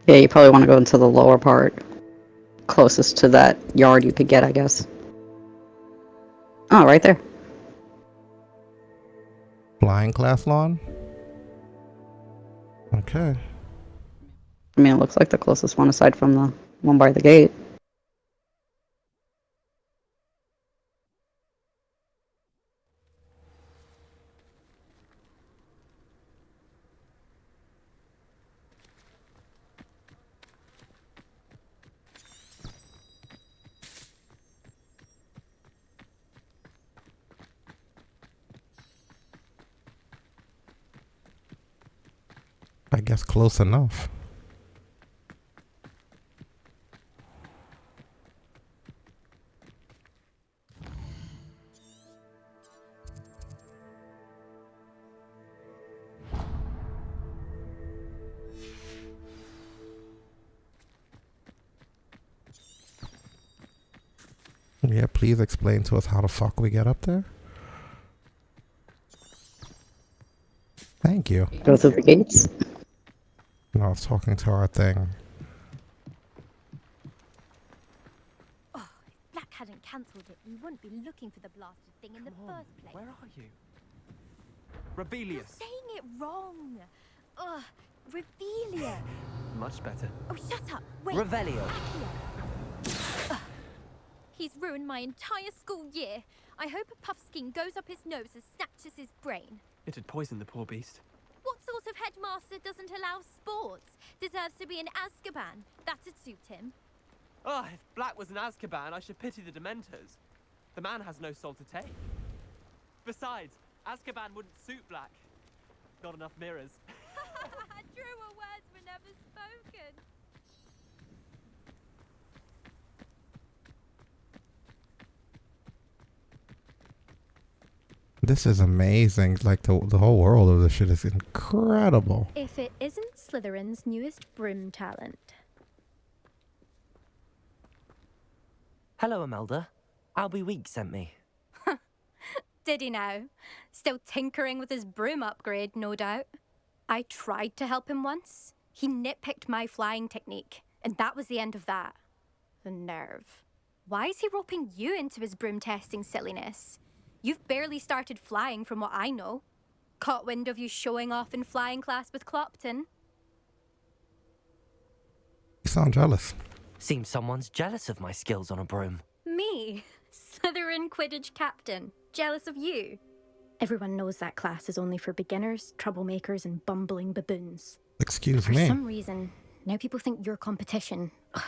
Yeah, you probably want to go into the lower part. Closest to that yard you could get, I guess. Oh, right there. Flying class lawn? Okay. I mean, it looks like the closest one aside from the one by the gate. I guess close enough. Yeah, please explain to us how the fuck we get up there. Thank you. Go through the gates. No, I was talking to our thing. Oh, if Black hadn't cancelled it, we wouldn't be looking for the blasted thing in the first place. Where are you? You're Rebellious. saying it wrong. Ugh, Revelia. Much better. Oh, shut up. Wait. Revelio. Ugh. He's ruined my entire school year. I hope a puffskein goes up his nose and snatches his brain. It'd poison the poor beast. What sort of headmaster doesn't allow sports? Deserves to be in Azkaban. That'd suit him. Oh, if Black was in Azkaban, I should pity the Dementors. The man has no soul to take. Besides, Azkaban wouldn't suit Black. Not enough mirrors. Truer words were never spoken. This is amazing. Like the whole world of this shit is incredible. If it isn't Slytherin's newest broom talent. Hello, Imelda. Albie Week sent me. Did he now? Still tinkering with his broom upgrade, no doubt. I tried to help him once. He nitpicked my flying technique, and that was the end of that. The nerve. Why is he roping you into his broom testing silliness? You've barely started flying from what I know. Caught wind of you showing off in flying class with Clopton. You sound jealous. Seems someone's jealous of my skills on a broom. Me? Slytherin Quidditch captain. Jealous of you? Everyone knows that class is only for beginners, troublemakers, and bumbling baboons. Excuse me. me. For some reason, now people think you're competition. Ugh,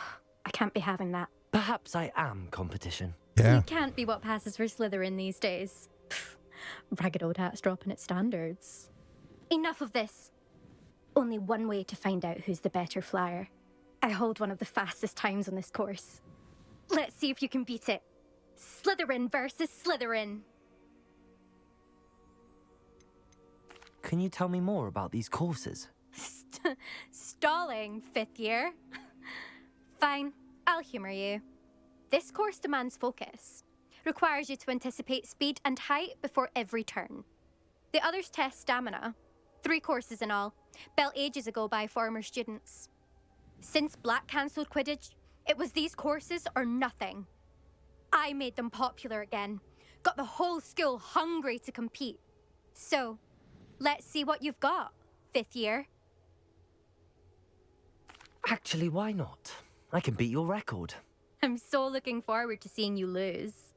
I can't be having that. Perhaps I am competition. Yeah. You can't be what passes for Slytherin these days. Pfft, ragged old hat's dropping its standards. Enough of this. Only one way to find out who's the better flyer. I hold one of the fastest times on this course. Let's see if you can beat it. Slytherin versus Slytherin. Can you tell me more about these courses? Stalling, 5th year. Fine, I'll humor you. This course demands focus. Requires you to anticipate speed and height before every turn. The others test stamina. 3 courses in all, built ages ago by former students. Since Black cancelled Quidditch, it was these courses or nothing. I made them popular again. Got the whole school hungry to compete. So, let's see what you've got, 5th year. Actually, why not? I can beat your record. I'm so looking forward to seeing you lose.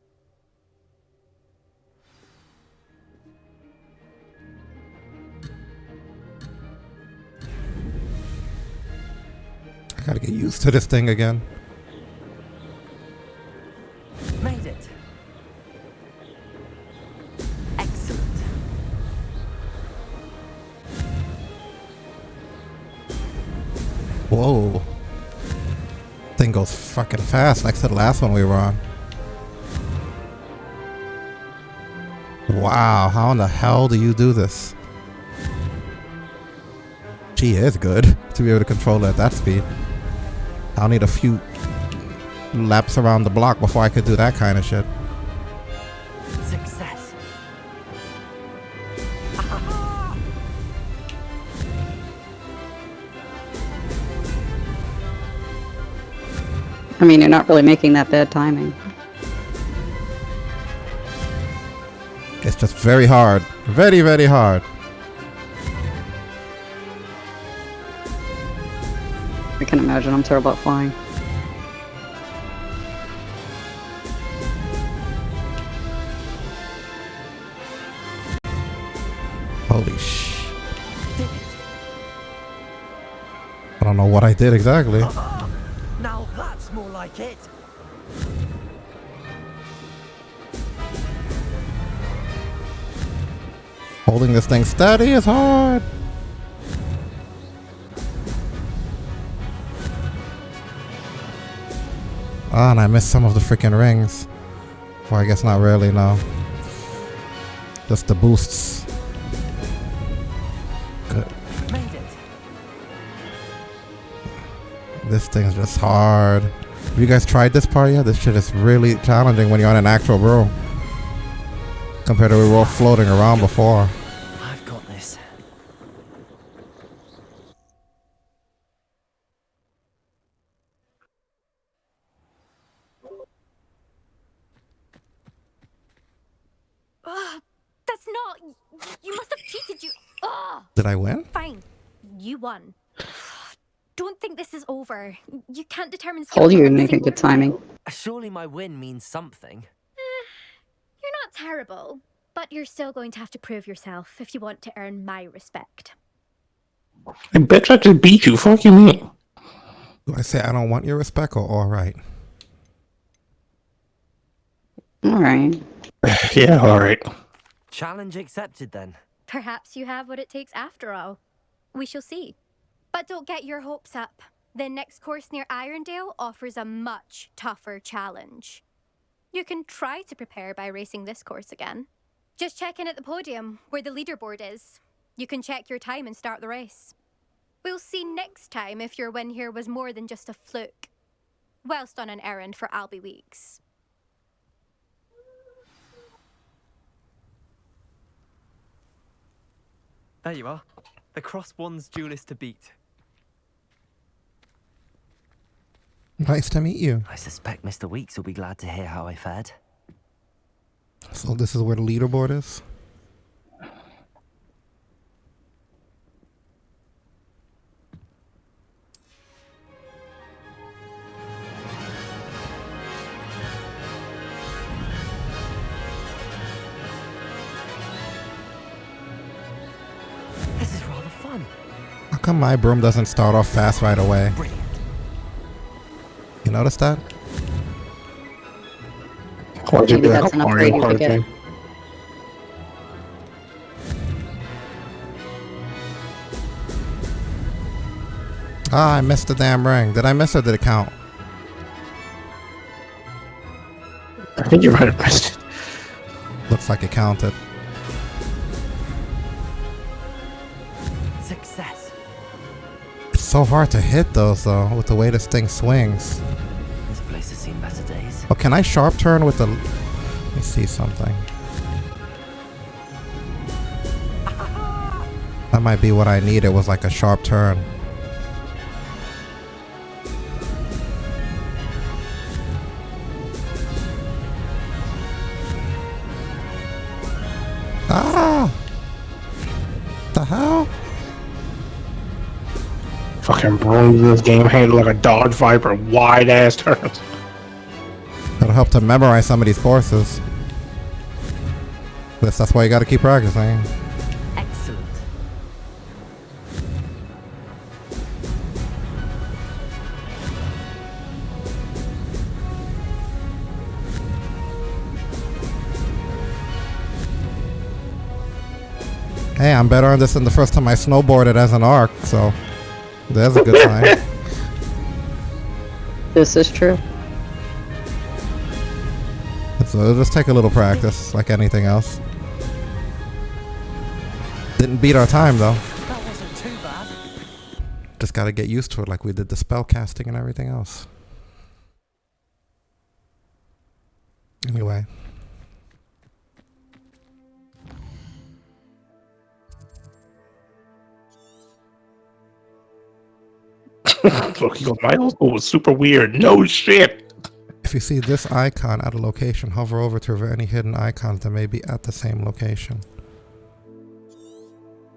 I gotta get used to this thing again. Made it. Excellent. Whoa. Thing goes fucking fast next to the last one we were on. Wow, how in the hell do you do this? She is good to be able to control it at that speed. I'll need a few laps around the block before I could do that kind of shit. Success. I mean, you're not really making that bad timing. It's just very hard. Very, very hard. I can imagine. I'm terrible at flying. Holy sh! I don't know what I did exactly. Now that's more like it. Holding this thing steady is hard. Ah, and I missed some of the freaking rings. Well, I guess not really, no. Just the boosts. Good. Made it. This thing's just hard. Have you guys tried this part yet? This shit is really challenging when you're on an actual broom. Compared to we were all floating around before. I've got this. Ugh, that's not. You must have cheated. You. Ugh. Did I win? Fine. You won. Don't think this is over. You can't determine skill Told you from you'd a make a single good timing. trial. Surely my win means something. You're not terrible, but you're still going to have to prove yourself if you want to earn my respect. I bet I just beat you. Fuck you, mean. Do I say I don't want your respect or alright? Alright. Yeah, alright. Challenge accepted then. Perhaps you have what it takes after all. We shall see. But don't get your hopes up. The next course near Irondale offers a much tougher challenge. You can try to prepare by racing this course again. Just check in at the podium, where the leaderboard is. You can check your time and start the race. We'll see next time if your win here was more than just a fluke. Whilst on an errand for Albie Weeks. There you are. The Cross One's duelist to beat. Nice to meet you. I suspect Mr. Weeks will be glad to hear how I fared. So this is where the leaderboard is? This is rather fun. How come my broom doesn't start off fast right away? Brilliant. You notice that? Maybe that's an upgrade you could get. Ah, I missed the damn ring. Did I miss or did it count? I think you might have missed it. Looks like it counted. Success. It's so hard to hit those though, with the way this thing swings. This place has seen better days. Oh, can I sharp turn with the... Let me see something. That might be what I need. It was like a sharp turn. Ah! The hell? Fucking brooms in this game handle like a Dodge Viper, wide ass turns. That'll help to memorize some of these courses. That's why you gotta keep practicing. Excellent. Hey, I'm better on this than the first time I snowboarded as an arc, so there's a good sign. This is true. So it'll just take a little practice, like anything else. Didn't beat our time though. That wasn't too bad. Just gotta get used to it like we did the spell casting and everything else. Anyway. Look, he goes, my old school was super weird. No shit. If you see this icon at a location, hover over to reveal any hidden icons that may be at the same location.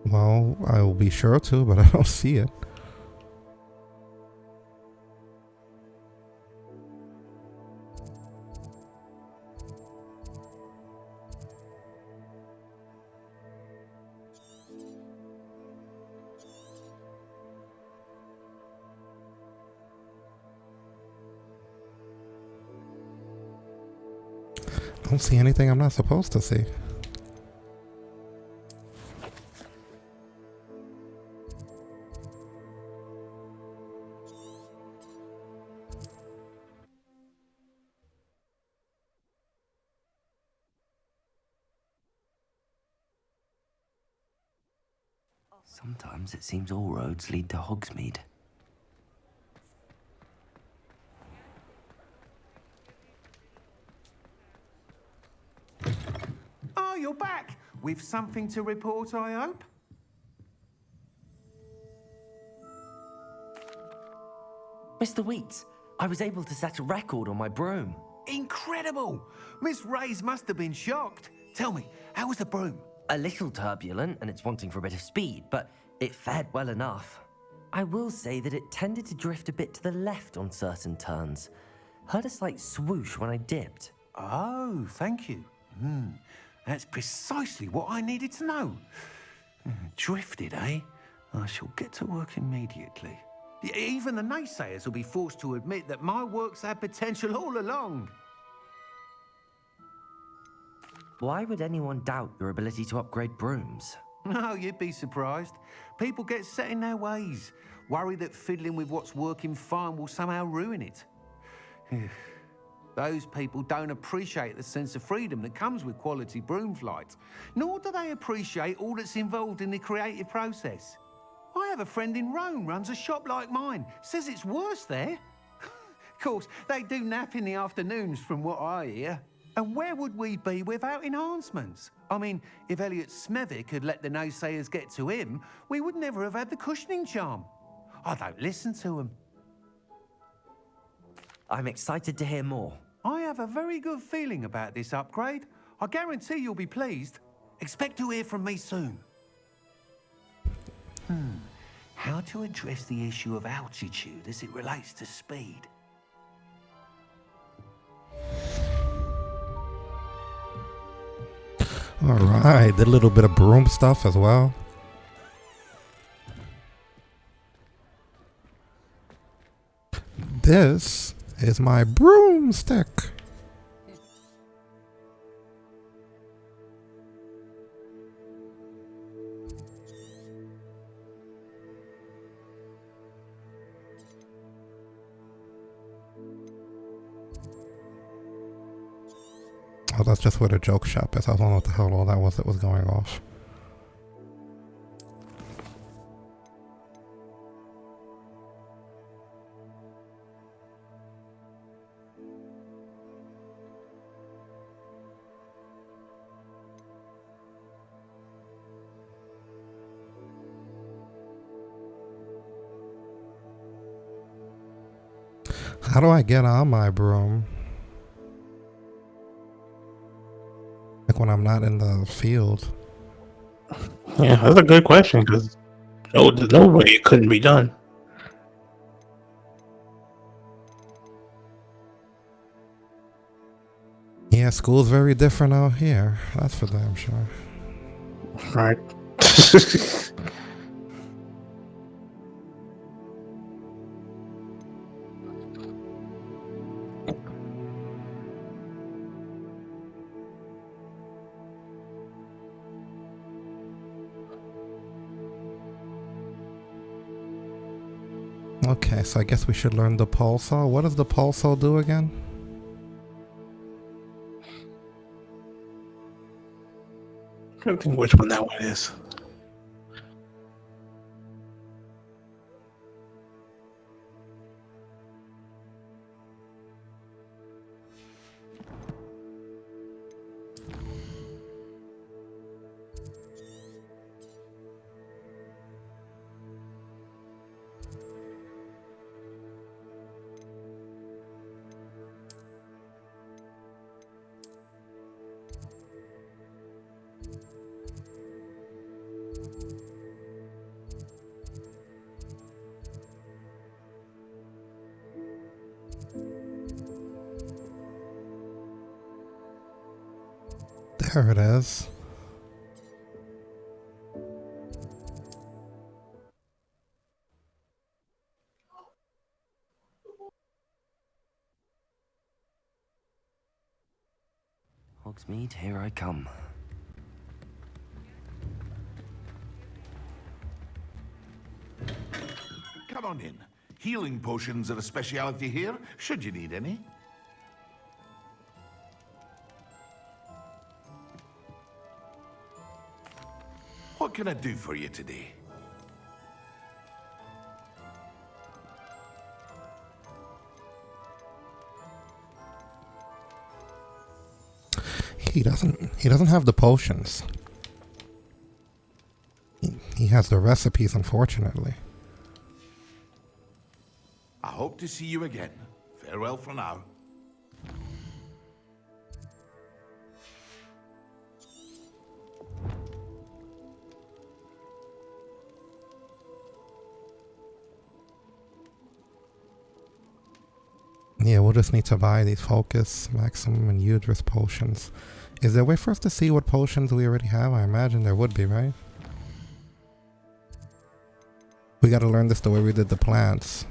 Well, I will be sure to, but I don't see it. I don't see anything I'm not supposed to see. Sometimes it seems all roads lead to Hogsmeade. Oh, you're back! With something to report, I hope? Mr. Wheats, I was able to set a record on my broom. Incredible! Miss Ray's must have been shocked. Tell me, how was the broom? A little turbulent, and it's wanting for a bit of speed, but it fared well enough. I will say that it tended to drift a bit to the left on certain turns. Heard a slight swoosh when I dipped. Oh, thank you. That's precisely what I needed to know. Drifted, eh? I shall get to work immediately. Even the naysayers will be forced to admit that my work's had potential all along. Why would anyone doubt your ability to upgrade brooms? No, you'd be surprised. People get set in their ways, worry that fiddling with what's working fine will somehow ruin it. Those people don't appreciate the sense of freedom that comes with quality broom flight, nor do they appreciate all that's involved in the creative process. I have a friend in Rome runs a shop like mine, says it's worse there. Of course, they do nap in the afternoons from what I hear. And where would we be without enhancements? I mean, if Elliot Smethwick had let the naysayers get to him, we would never have had the cushioning charm. I don't listen to them. I'm excited to hear more. I have a very good feeling about this upgrade. I guarantee you'll be pleased. Expect to hear from me soon. How to address the issue of altitude as it relates to speed? Alright, did a little bit of broom stuff as well. This is my broomstick. Oh, that's just where the joke shop is. I don't know what the hell all that was that was going off. How do I get on my broom? Like when I'm not in the field. Yeah, that's a good question because there's no way it couldn't be done. Yeah, school's very different out here. That's for damn sure. Right. Okay, so I guess we should learn the pulsar. What does the pulsar do again? I don't think which one that one is. There it is. Hogsmeade, here I come. Come on in. Healing potions are a speciality here, should you need any. What can I do for you today? He doesn't have the potions. He has the recipes, unfortunately. I hope to see you again. Farewell for now. Yeah, we'll just need to buy these focus, maximum, and hubris potions. Is there a way for us to see what potions we already have? I imagine there would be, right? We gotta learn this the way we did the plants.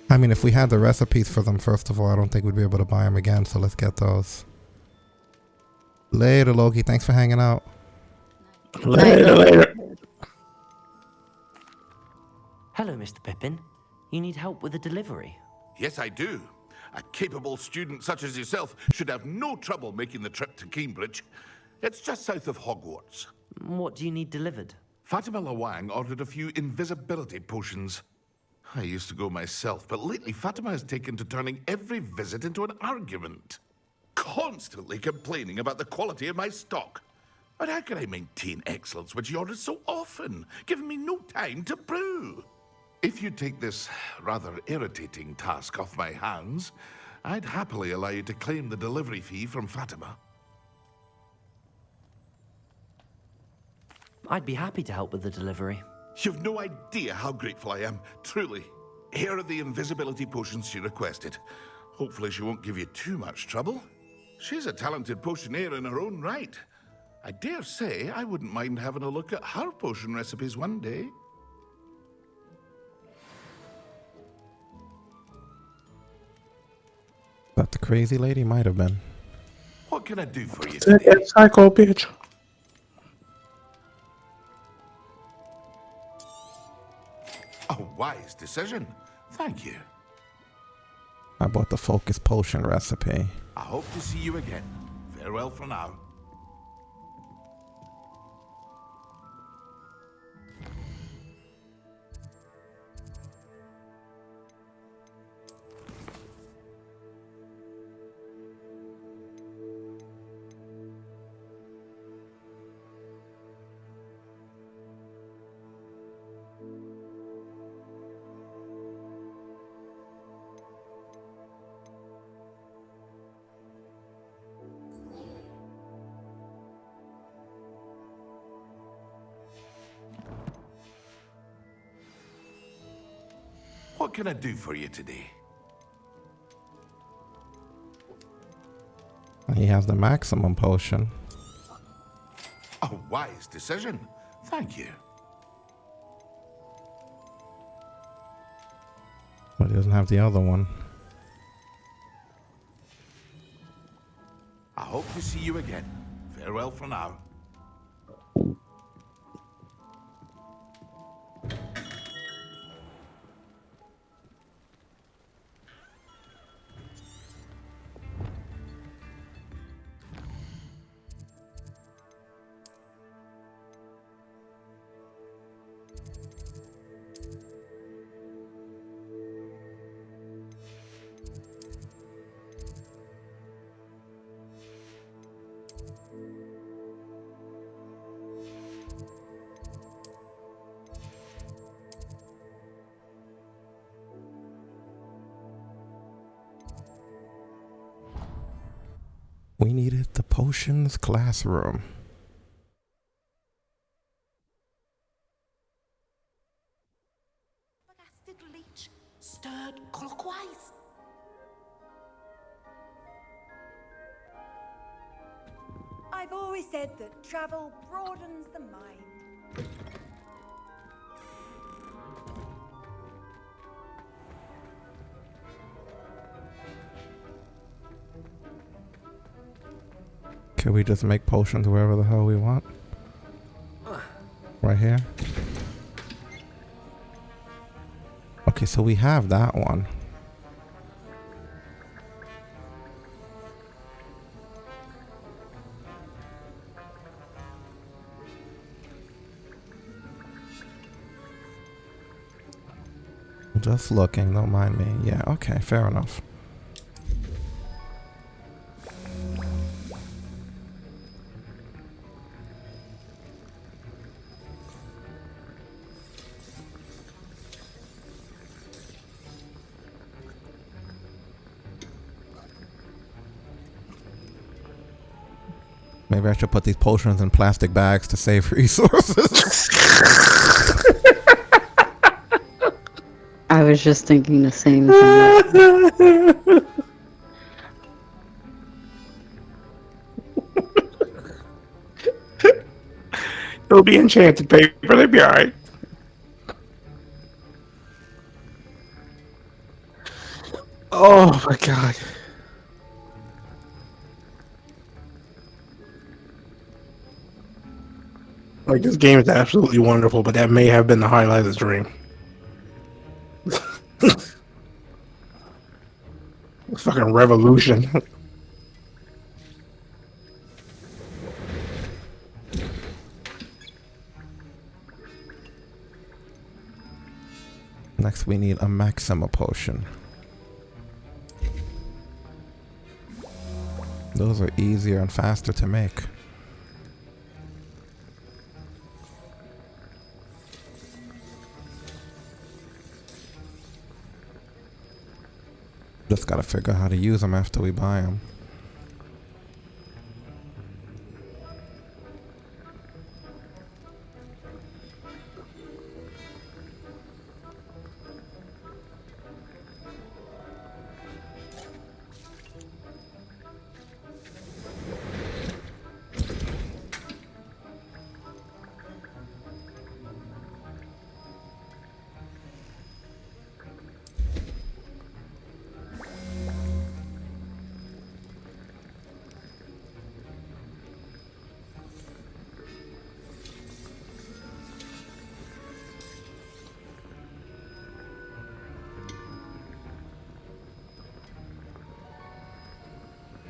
I mean, if we had the recipes for them, first of all, I don't think we'd be able to buy them again, so let's get those. Later, Loki. Thanks for hanging out. Later. Hello, Mr. Pippin. You need help with a delivery? Yes, I do. A capable student such as yourself should have no trouble making the trip to Cambridge. It's just south of Hogwarts. What do you need delivered? Fatima Lawang ordered a few invisibility potions. I used to go myself, but lately Fatima has taken to turning every visit into an argument. Constantly complaining about the quality of my stock. But how can I maintain excellence when she orders so often, giving me no time to brew? If you take this rather irritating task off my hands, I'd happily allow you to claim the delivery fee from Fatima. I'd be happy to help with the delivery. You've no idea how grateful I am, truly. Here are the invisibility potions she requested. Hopefully she won't give you too much trouble. She's a talented potioneer in her own right. I dare say I wouldn't mind having a look at her potion recipes one day. But the crazy lady might have been. What can I do for you That today? psycho bitch. A wise decision. Thank you. I bought the focus potion recipe. I hope to see you again. Farewell for now. What can I do for you today? He has the maximum potion. A wise decision. Thank you. But he doesn't have the other one. I hope to see you again. Farewell for now. We needed the potions classroom. Leech stirred clockwise. I've always said that travel broadens the mind. Can we just make potions wherever the hell we want? Right here? Okay, so we have that one. Just looking, don't mind me. Yeah, okay, fair enough. Maybe I should put these potions in plastic bags to save resources. I was just thinking the same thing. It'll be enchanted paper. They'll be alright. Oh my god. Like, this game is absolutely wonderful, but that may have been the highlight of the stream. Fucking revolution. Next, we need a Maxima potion. Those are easier and faster to make. Just gotta figure out how to use them after we buy them.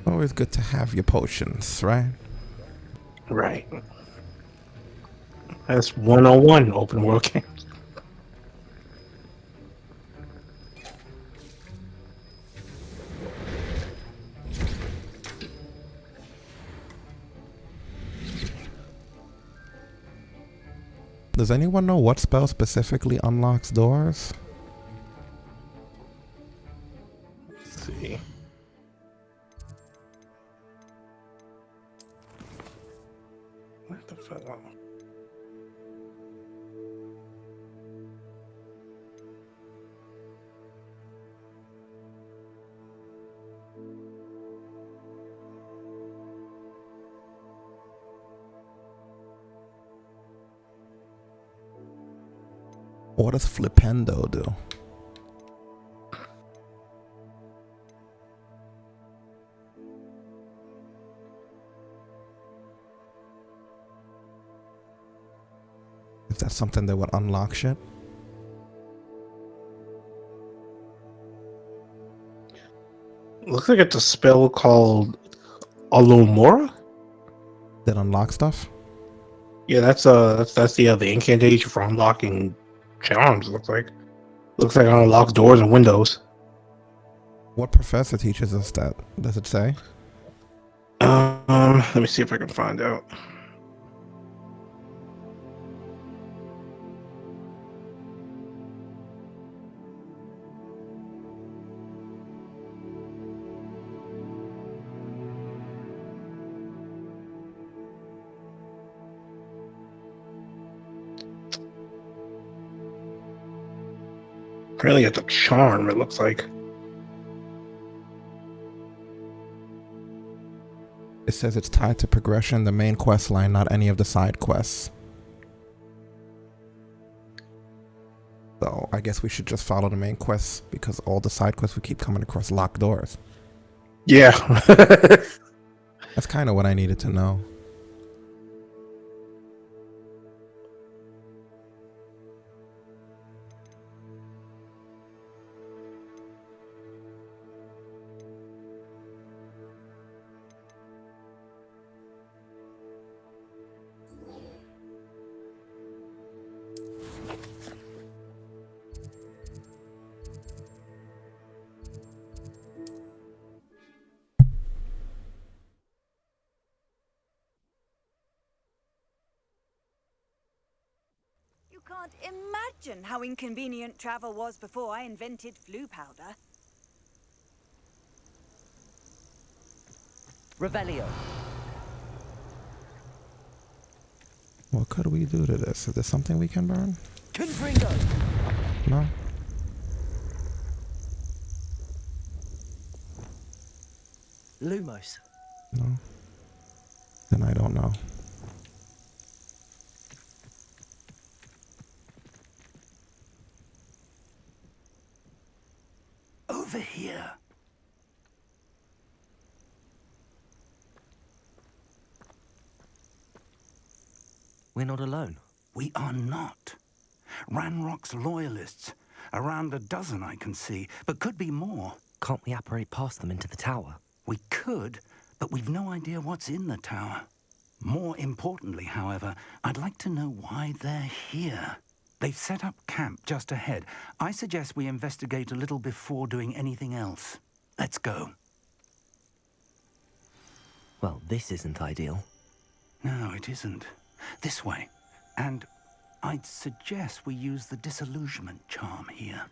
Always good to have your potions, right? Right. That's 101 open world games. Does anyone know what spell specifically unlocks doors? Let's see. What the fuck? What does Flipendo do? Is that something that would unlock shit? Looks like it's a spell called Alomora. That unlock stuff? Yeah, that's the incantation for unlocking charms. Looks like it unlocks doors and windows. What professor teaches us that? Does it say? Let me see if I can find out. Apparently it's a charm, it looks like. It says it's tied to progression, the main quest line, not any of the side quests. So I guess we should just follow the main quests because all the side quests we keep coming across locked doors. Yeah. That's kind of what I needed to know. You can't imagine how inconvenient travel was before I invented flu powder. Revelio. What could we do to this? Is there something we can burn? Confringo! No? Lumos. No? Then I don't know. Over here. We're not alone. We are not. Ranrock's loyalists. Around a dozen I can see, but could be more. Can't we apparate past them into the tower? We could, but we've no idea what's in the tower. More importantly, however, I'd like to know why they're here. They've set up camp just ahead. I suggest we investigate a little before doing anything else. Let's go. Well, this isn't ideal. No, it isn't. This way. And I'd suggest we use the disillusionment charm here.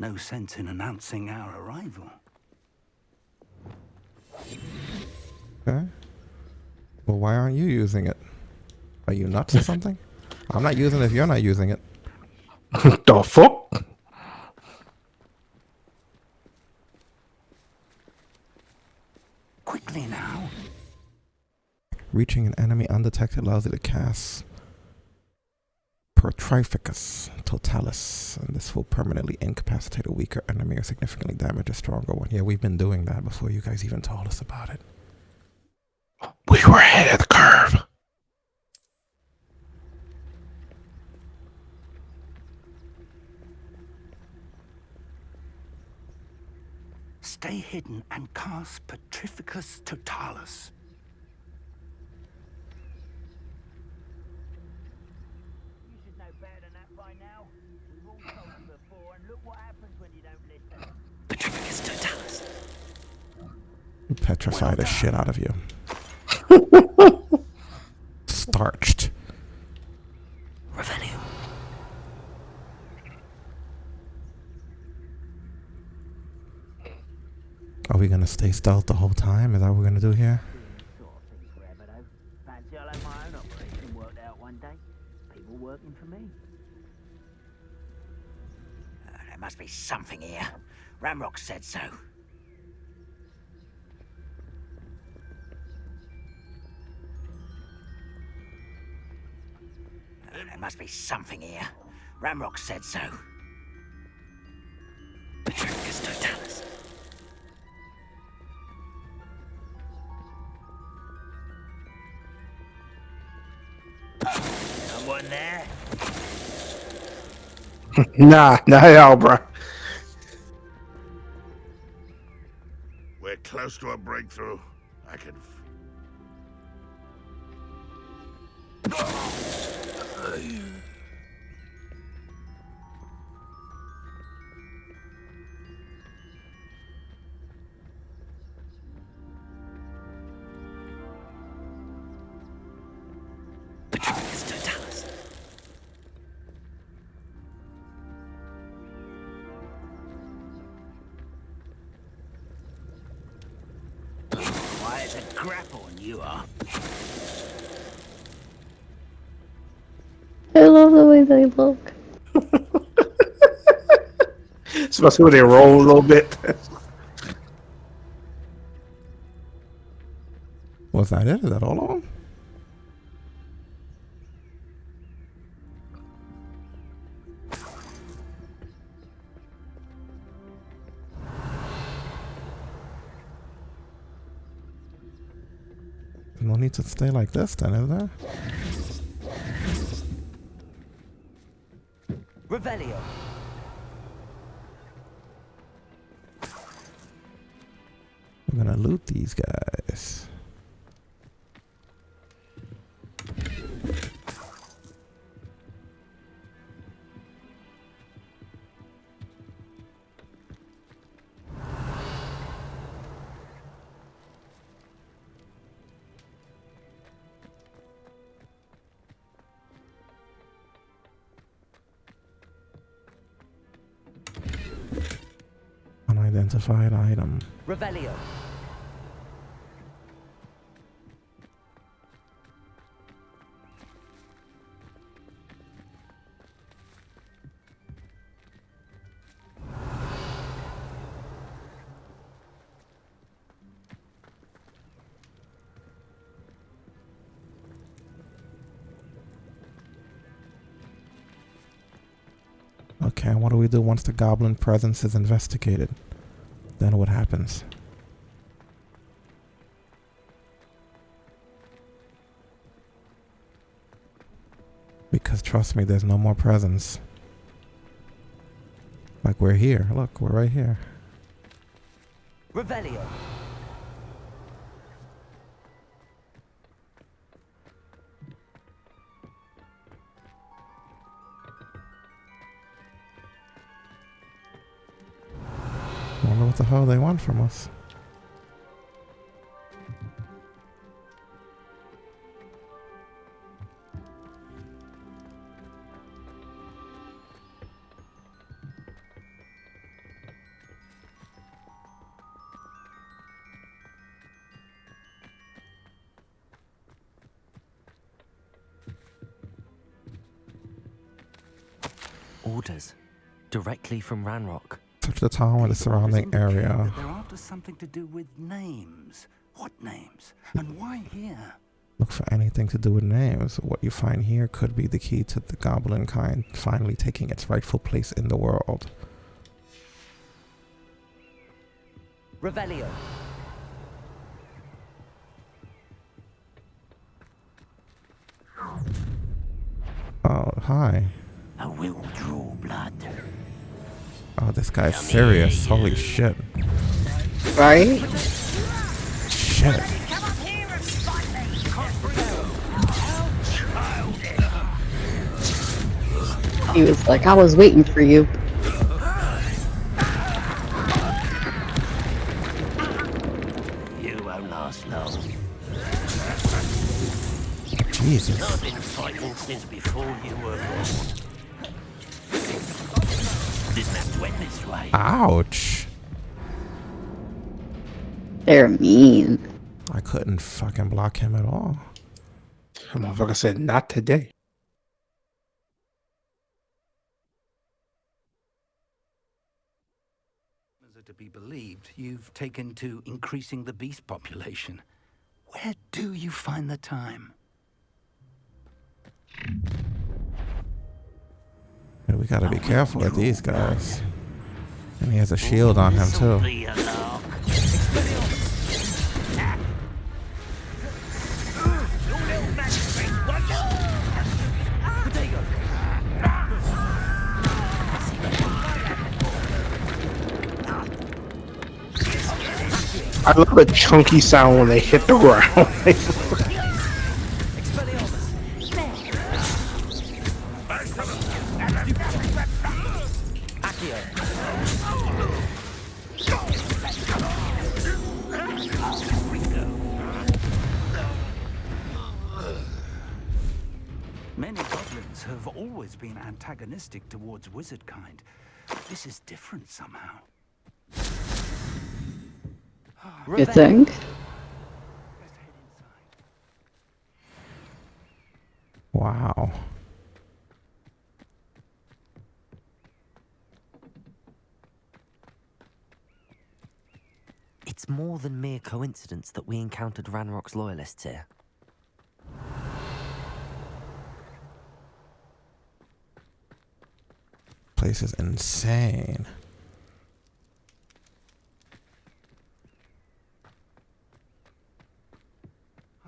No sense in announcing our arrival. Okay. Well, why aren't you using it? Are you nuts or something? I'm not using it if you're not using it. The fuck? Quickly now. Reaching an enemy undetected allows you to cast Protrificus Totalis, and this will permanently incapacitate a weaker enemy or significantly damage a stronger one. Yeah, we've been doing that before you guys even told us about it. We were ahead of the curve. Stay hidden and cast Petrificus Totalis. You should know better than that by now. We've all told you before, and look what happens when you don't listen. Petrificus Totalis. Petrify the shit out of you. Starched. Revenue. Are we gonna stay stealth the whole time? Is that what we're gonna do here? Fancy I'll have my own operation worked out one day. People working for me. There must be something here. Ramrock said so. There must be something here. Ramrock said so. Petrificus Totalis. Someone there? Nah, not at all, bro. We're close to a breakthrough. I can. Petrificus Totalis. Why, it's a grapple and you are. I love the way they look. Especially when they roll a little bit. Was that it? Is that all of them? No need to stay like this then, is there? Revelio. I'm gonna loot these guys. Unidentified item. Revelio. Okay, and what do we do once the goblin presence is investigated? Then what happens? Because trust me, there's no more presence. Like, we're here. Look, we're right here. Revelio. Wonder what the hell they want from us. Orders. Directly from Ranrock. Search the town and the surrounding area. They're after something to do with names. What names? And why here? Look for anything to do with names. What you find here could be the key to the goblin kind finally taking its rightful place in the world. Revelio. Oh, hi. I will draw blood. Oh, this guy's serious. Holy shit. Right? Shit. He was like, I was waiting for you. You won't last long. Jesus. I've been fighting since before you were born. Didn't have to end this way. Ouch. They're mean. I couldn't fucking block him at all. The motherfucker said, not today. To be believed, you've taken to increasing the beast population. Where do you find the time? Yeah, we gotta be careful with these guys. And he has a shield on him too. I love the chunky sound when they hit the ground. Many goblins have always been antagonistic towards wizard kind. This is different somehow. You think? Wow. It's more than mere coincidence that we encountered Ranrock's loyalists here. Place is insane.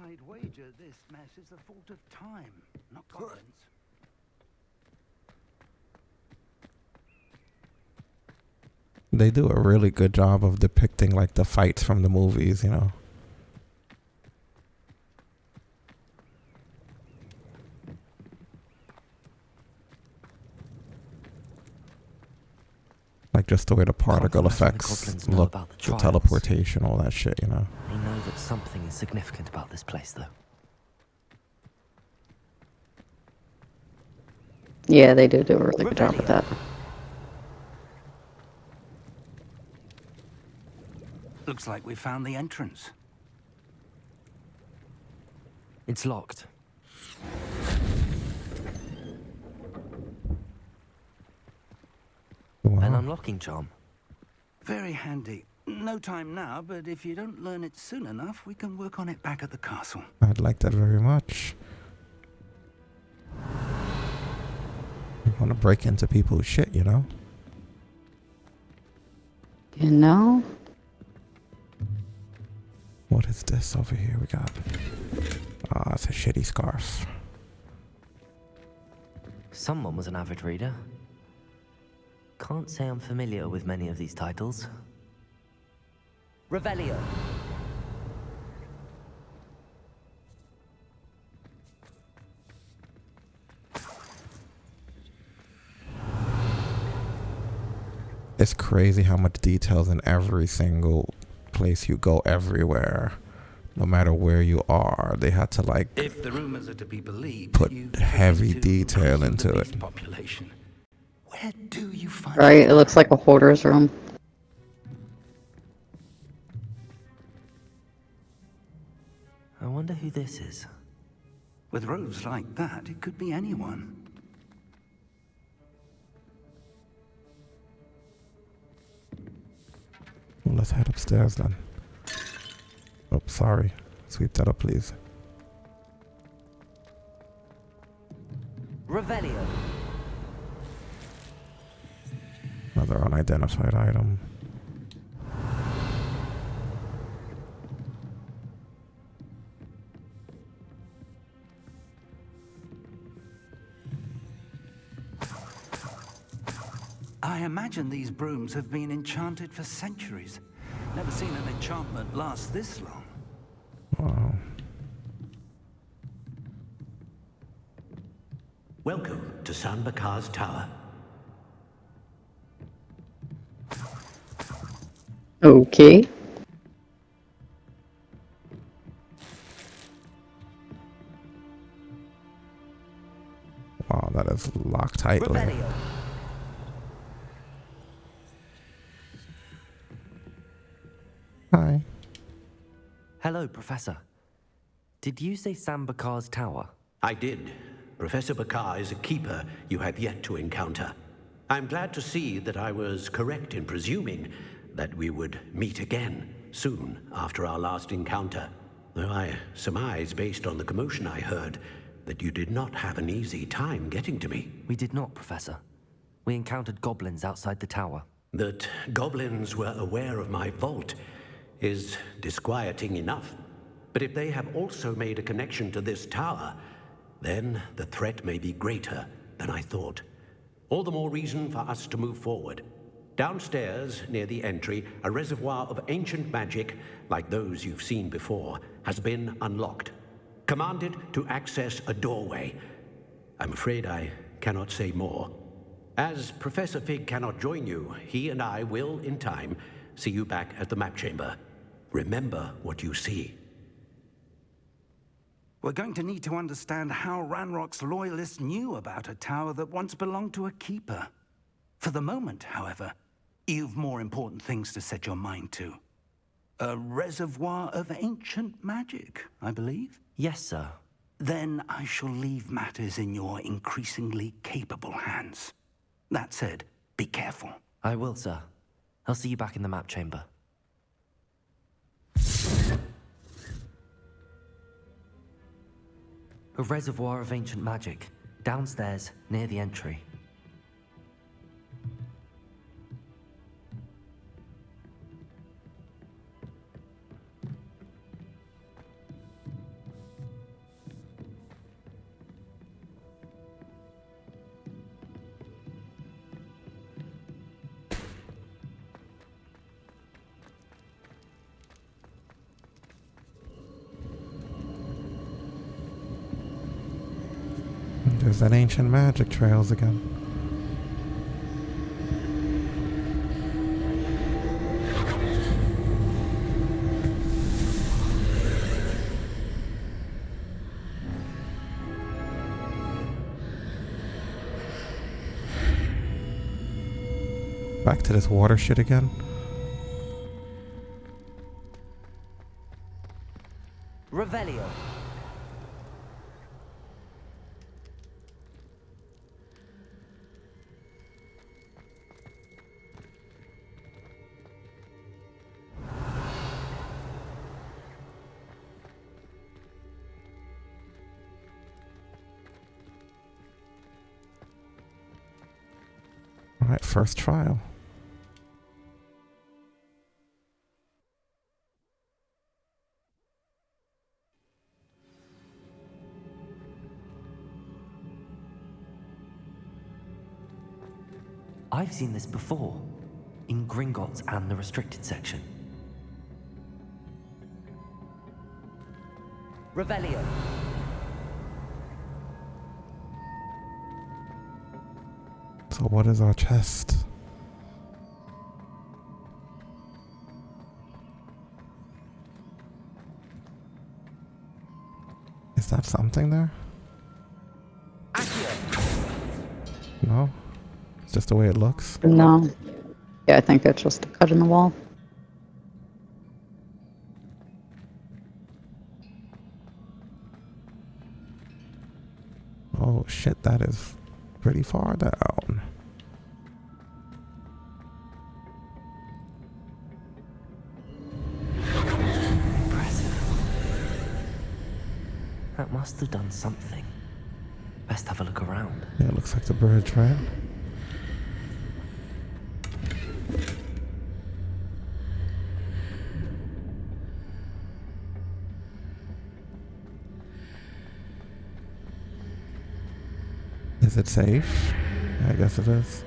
I'd wager this mess is the fault of time, not goblins. They do a really good job of depicting like the fights from the movies, you know. Like just the way the particle effects look, the teleportation, all that shit, you know. They know that something is significant about this place, though. Yeah, they do a really good job with that. Looks like we found the entrance. It's locked. Wow. An unlocking charm. Very handy. No time now, but if you don't learn it soon enough, we can work on it back at the castle. I'd like that very much. want to break into people's shit, you know? You know? What is this over here we got? It's a shitty scarf. Someone was an avid reader. Can't say I'm familiar with many of these titles. Revelio. It's crazy how much details in every single place you go, everywhere. No matter where you are, they had to like If the rumors are to be believed, put heavy detail into it. Population. Where do you find Right, it looks like a hoarder's room. I wonder who this is. With robes like that, it could be anyone. Well, let's head upstairs then. Oh, sorry. Sweep that up, please. Revelio. Another unidentified item. I imagine these brooms have been enchanted for centuries. Never seen an enchantment last this long. Wow. Welcome to San Bakar's Tower. Okay. Wow, that is locked tightly. Revelio. Hi. Hello, Professor. Did you say San Bakar's Tower? I did. Professor Bakar is a keeper you have yet to encounter. I'm glad to see that I was correct in presuming that we would meet again soon after our last encounter. Though I surmise, based on the commotion I heard, that you did not have an easy time getting to me. We did not, Professor. We encountered goblins outside the tower. That goblins were aware of my vault is disquieting enough. But if they have also made a connection to this tower, then the threat may be greater than I thought. All the more reason for us to move forward. Downstairs, near the entry, a reservoir of ancient magic, like those you've seen before, has been unlocked. Commanded to access a doorway. I'm afraid I cannot say more. As Professor Fig cannot join you, he and I will, in time, see you back at the map chamber. Remember what you see. We're going to need to understand how Ranrock's loyalists knew about a tower that once belonged to a keeper. For the moment, however, you've more important things to set your mind to. A reservoir of ancient magic, I believe? Yes, sir. Then I shall leave matters in your increasingly capable hands. That said, be careful. I will, sir. I'll see you back in the map chamber. A reservoir of ancient magic, downstairs, near the entry. There's that ancient magic trails again. Back to this water shit again. Revelio. Alright, first trial. I've seen this before, in Gringotts and the restricted section. Revelio. So what is our chest? Is that something there? No? It's just the way it looks? No. Yeah, I think that's just a cut in the wall. Oh shit, that is pretty far down. That must have done something. Best have a look around. Yeah, it looks like the bridge, right? Is it safe? I guess it is.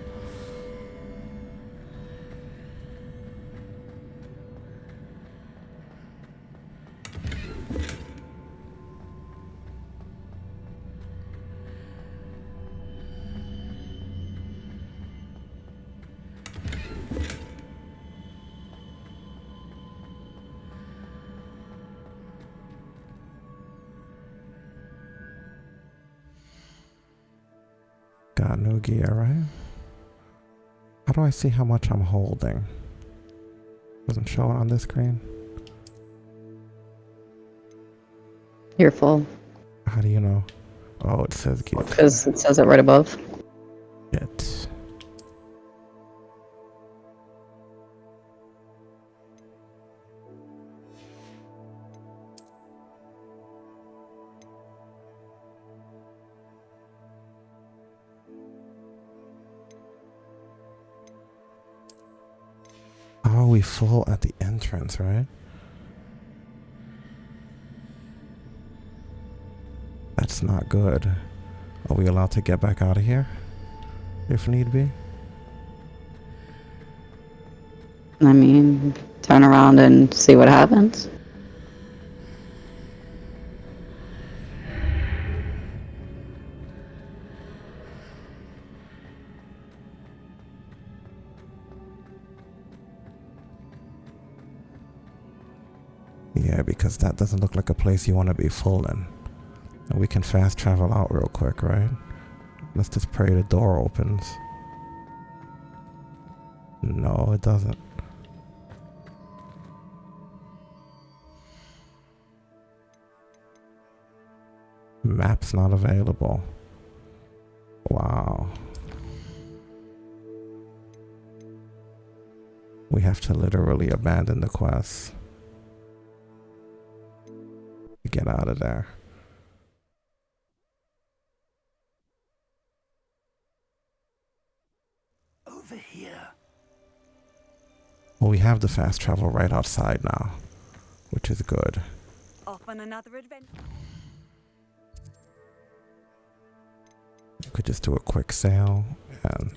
Got no gear, right? How do I see how much I'm holding? Doesn't show it on this screen. You're full. How do you know? Oh, it says gear. Because it says it right above. Shit. Oh, we full at the entrance, right? That's not good. Are we allowed to get back out of here? If need be? I mean, turn around and see what happens. Yeah, because that doesn't look like a place you want to be full in. And we can fast travel out real quick, right? Let's just pray the door opens. No, it doesn't. Map's not available. Wow. We have to literally abandon the quest. Get out of there. Over here. Well, we have the fast travel right outside now, which is good. Off on another adventure. You could just do a quick sail and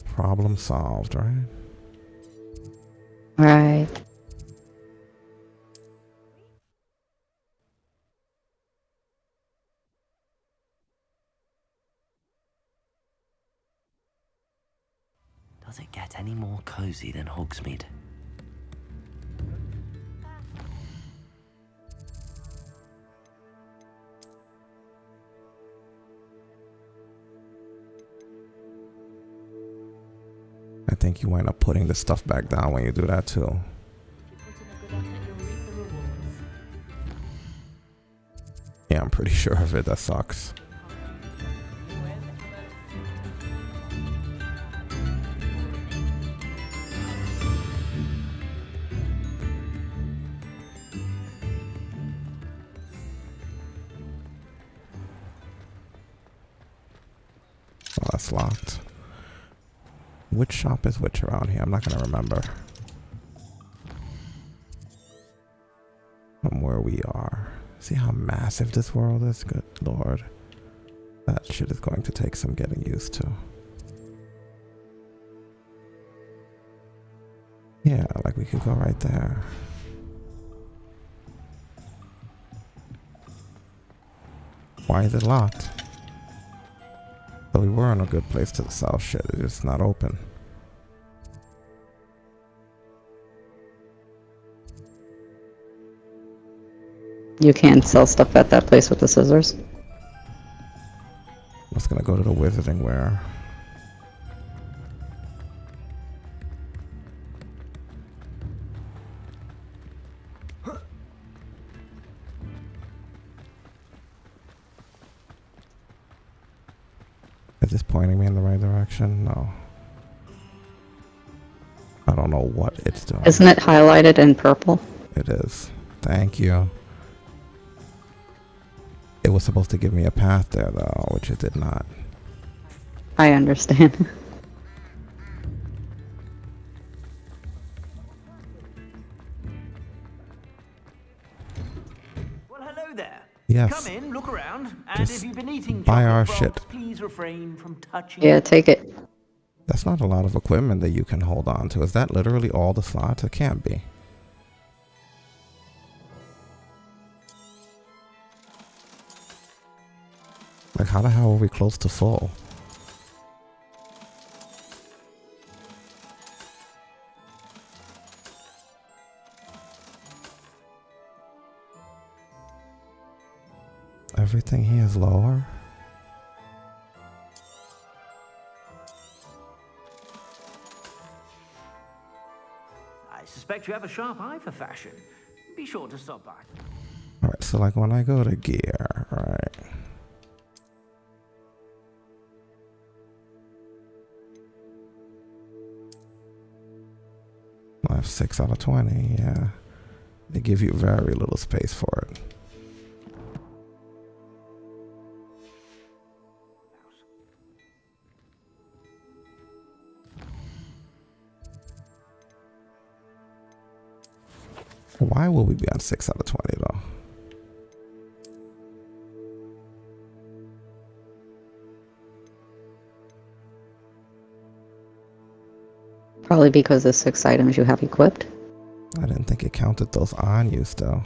problem solved, right? Right. Does it get any more cozy than Hogsmeade? I think you wind up putting the stuff back down when you do that too. Yeah, I'm pretty sure of it. That sucks. Oh, that's locked. Which shop is which around here? I'm not gonna remember. From where we are. See how massive this world is? Good lord. That shit is going to take some getting used to. Yeah, like we could go right there. Why is it locked? So we were in a good place to the south. Shit, it's just not open. You can sell stuff at that place with the scissors. I'm just gonna go to the wizarding where. Is this pointing me in the right direction? No. I don't know what it's doing. Isn't it highlighted in purple? It is. Thank you. It was supposed to give me a path there though, which it did not. I understand. Well, hello there. Yes. Come in, look around, and Just if you've been eating buy our chocolate frogs, shit. please refrain from touching. Yeah, take it. That's not a lot of equipment that you can hold on to. Is that literally all the slots? It can't be. Like, how the hell are we close to full? Everything here is lower? I suspect you have a sharp eye for fashion. Be sure to stop by. Alright, so like when I go to gear, right? I have 6 out of 20, yeah. They give you very little space for it. Why will we be on 6 out of 20 though? Probably because the 6 items you have equipped. I didn't think it counted those on you still.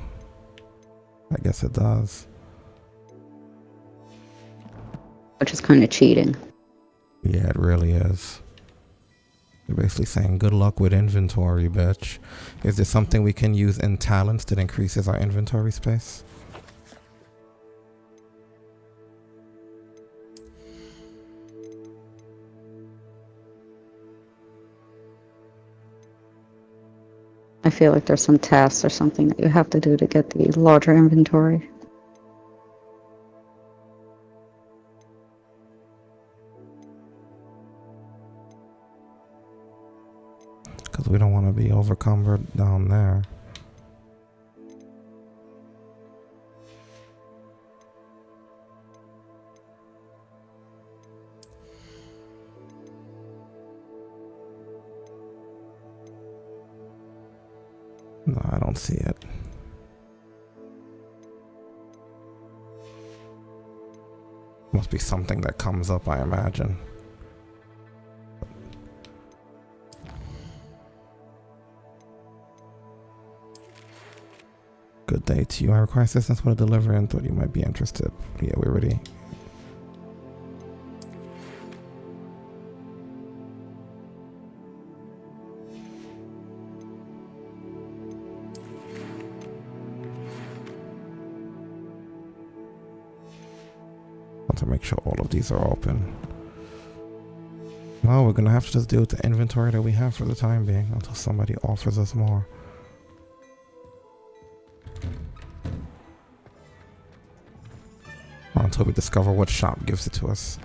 I guess it does. Which is kind of cheating. Yeah, it really is. You're basically saying good luck with inventory, bitch. Is there something we can use in talents that increases our inventory space? I feel like there's some tasks or something that you have to do to get the larger inventory. Because we don't want to be overcumbered down there. No, I don't see it. Must be something that comes up, I imagine. Good day to you. I require assistance with a delivery and thought you might be interested. Yeah, we're ready. Want to make sure all of these are open. Well, we're gonna have to just deal with the inventory that we have for the time being until somebody offers us more. Until we discover what shop gives it to us.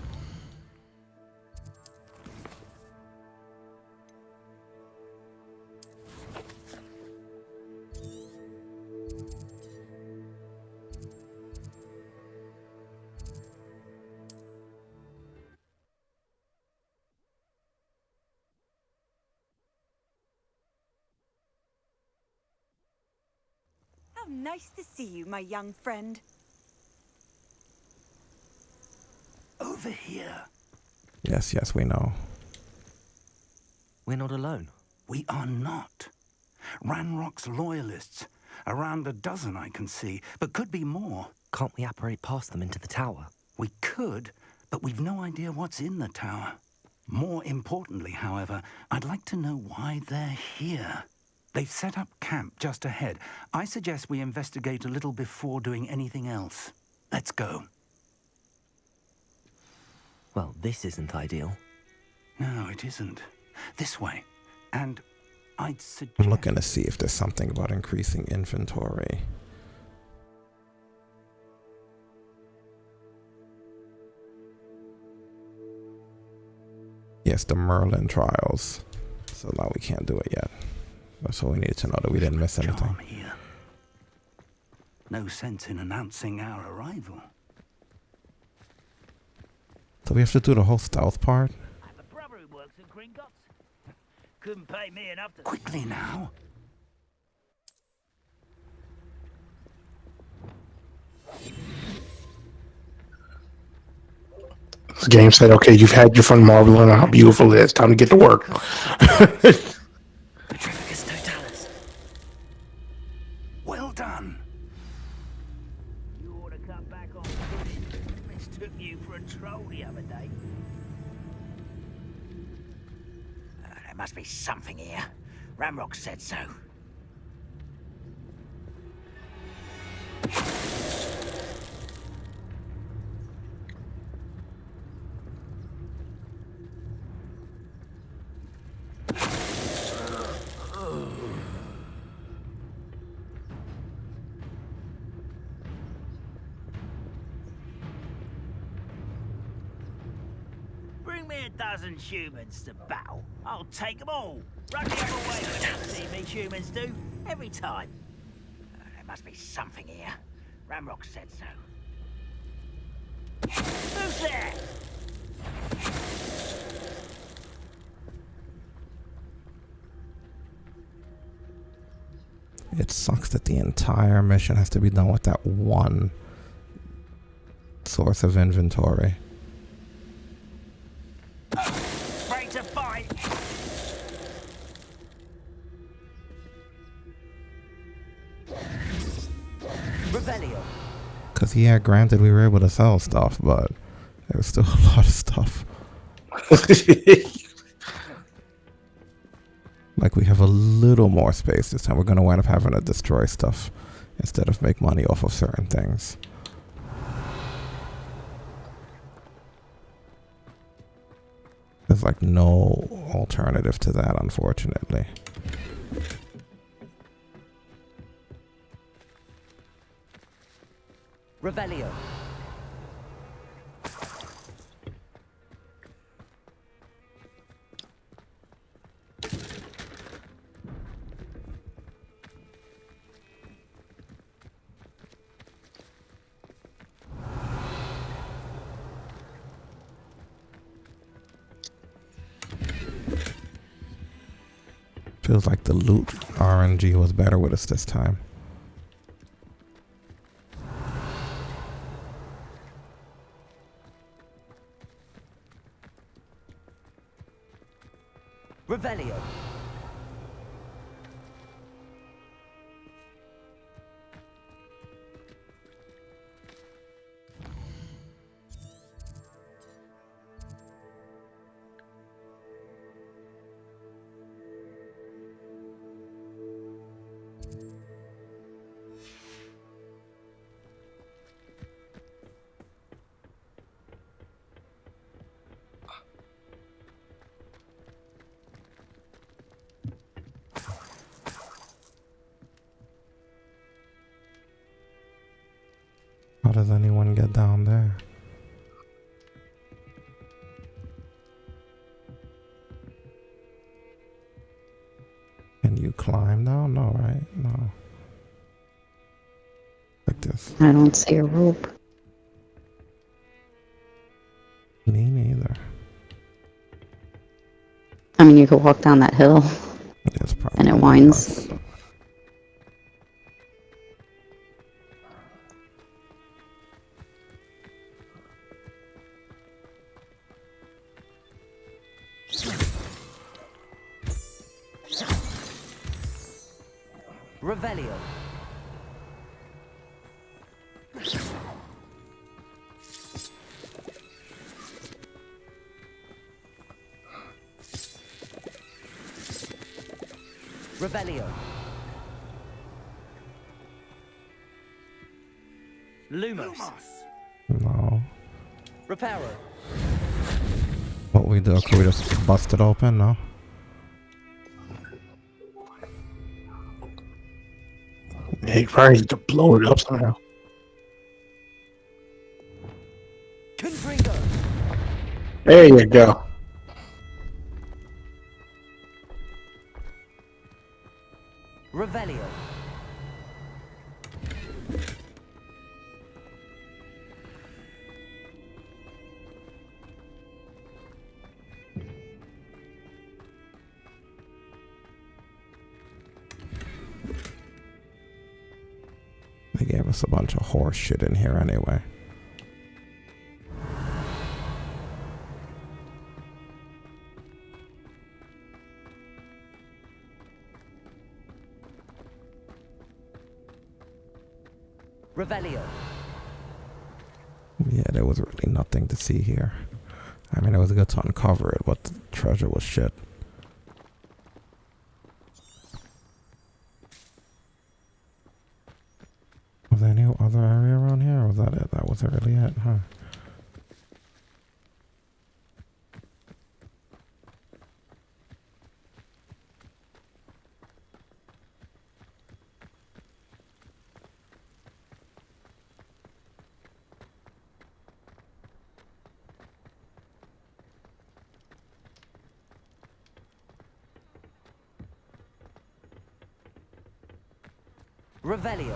Nice to see you, my young friend. Over here. Yes, yes, we know. We're not alone. We are not. Ranrock's loyalists. Around a dozen I can see, but could be more. Can't we apparate past them into the tower? We could, but we've no idea what's in the tower. More importantly, however, I'd like to know why they're here. They've set up camp just ahead. I suggest we investigate a little before doing anything else. Let's go. Well, this isn't ideal. No, it isn't. This way. And I'd suggest... I'm looking to see if there's something about increasing inventory. Yes, the Merlin trials. So now we can't do it yet. That's all we need to know, that we didn't miss anything. Here. No sense in announcing our arrival. So we have to do the whole stealth part? I have a brother who works in Gringotts. Couldn't pay me enough to... Quickly now. This game said, okay, you've had your fun marveling on how beautiful it is. Time to get to work. Well done. You ought to come back on. Mistook you for a troll the other day. There must be something here. Ramrock said so. Bring me a dozen humans to battle. I'll take them all. Run the other way when you see me humans do. Every time. There must be something here. Ramrock said so. Who's there? It sucks that the entire mission has to be done with that one source of inventory. Ready to fight. Revelio. Because, yeah, granted, we were able to sell stuff, but there was still a lot of stuff. Like, we have a little more space this time. We're going to wind up having to destroy stuff instead of make money off of certain things. There's like no alternative to that, unfortunately. Revelio. Feels like the loot RNG was better with us this time. Revelio. How does anyone get down there? Can you climb down? No, right? No. Like this. I don't see a rope. Me neither. I mean, you could walk down that hill. Yes, and it winds. Revelio. Revelio. Lumos. No. Reparo. What we do? Can we just bust it open? No. Yeah, you probably need to blow it up somehow. Confringo. There you go. Revelio. They gave us a bunch of horse shit in here anyway. Revelio. Yeah, there was really nothing to see here. I mean, it was good to uncover it, but the treasure was shit. Was there any other area around here, or was that it? That wasn't really it, huh? Revelio.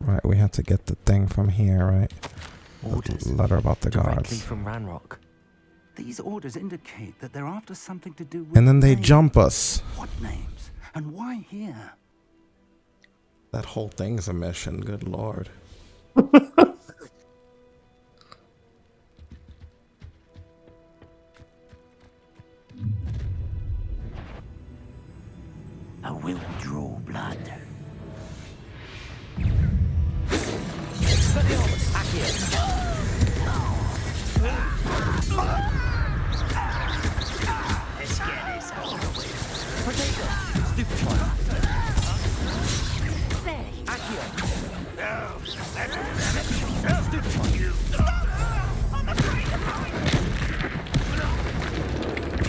Right, we had to get the thing from here, right? Orders. The letter about the Directly gods. from Ranrock. These orders indicate that they're after something to do with And then they names. jump us. What names? And why here? That whole thing's a mission, good lord. I will draw blood. Let's get this over with. Potato. Stupid one. Accio. Stupid one.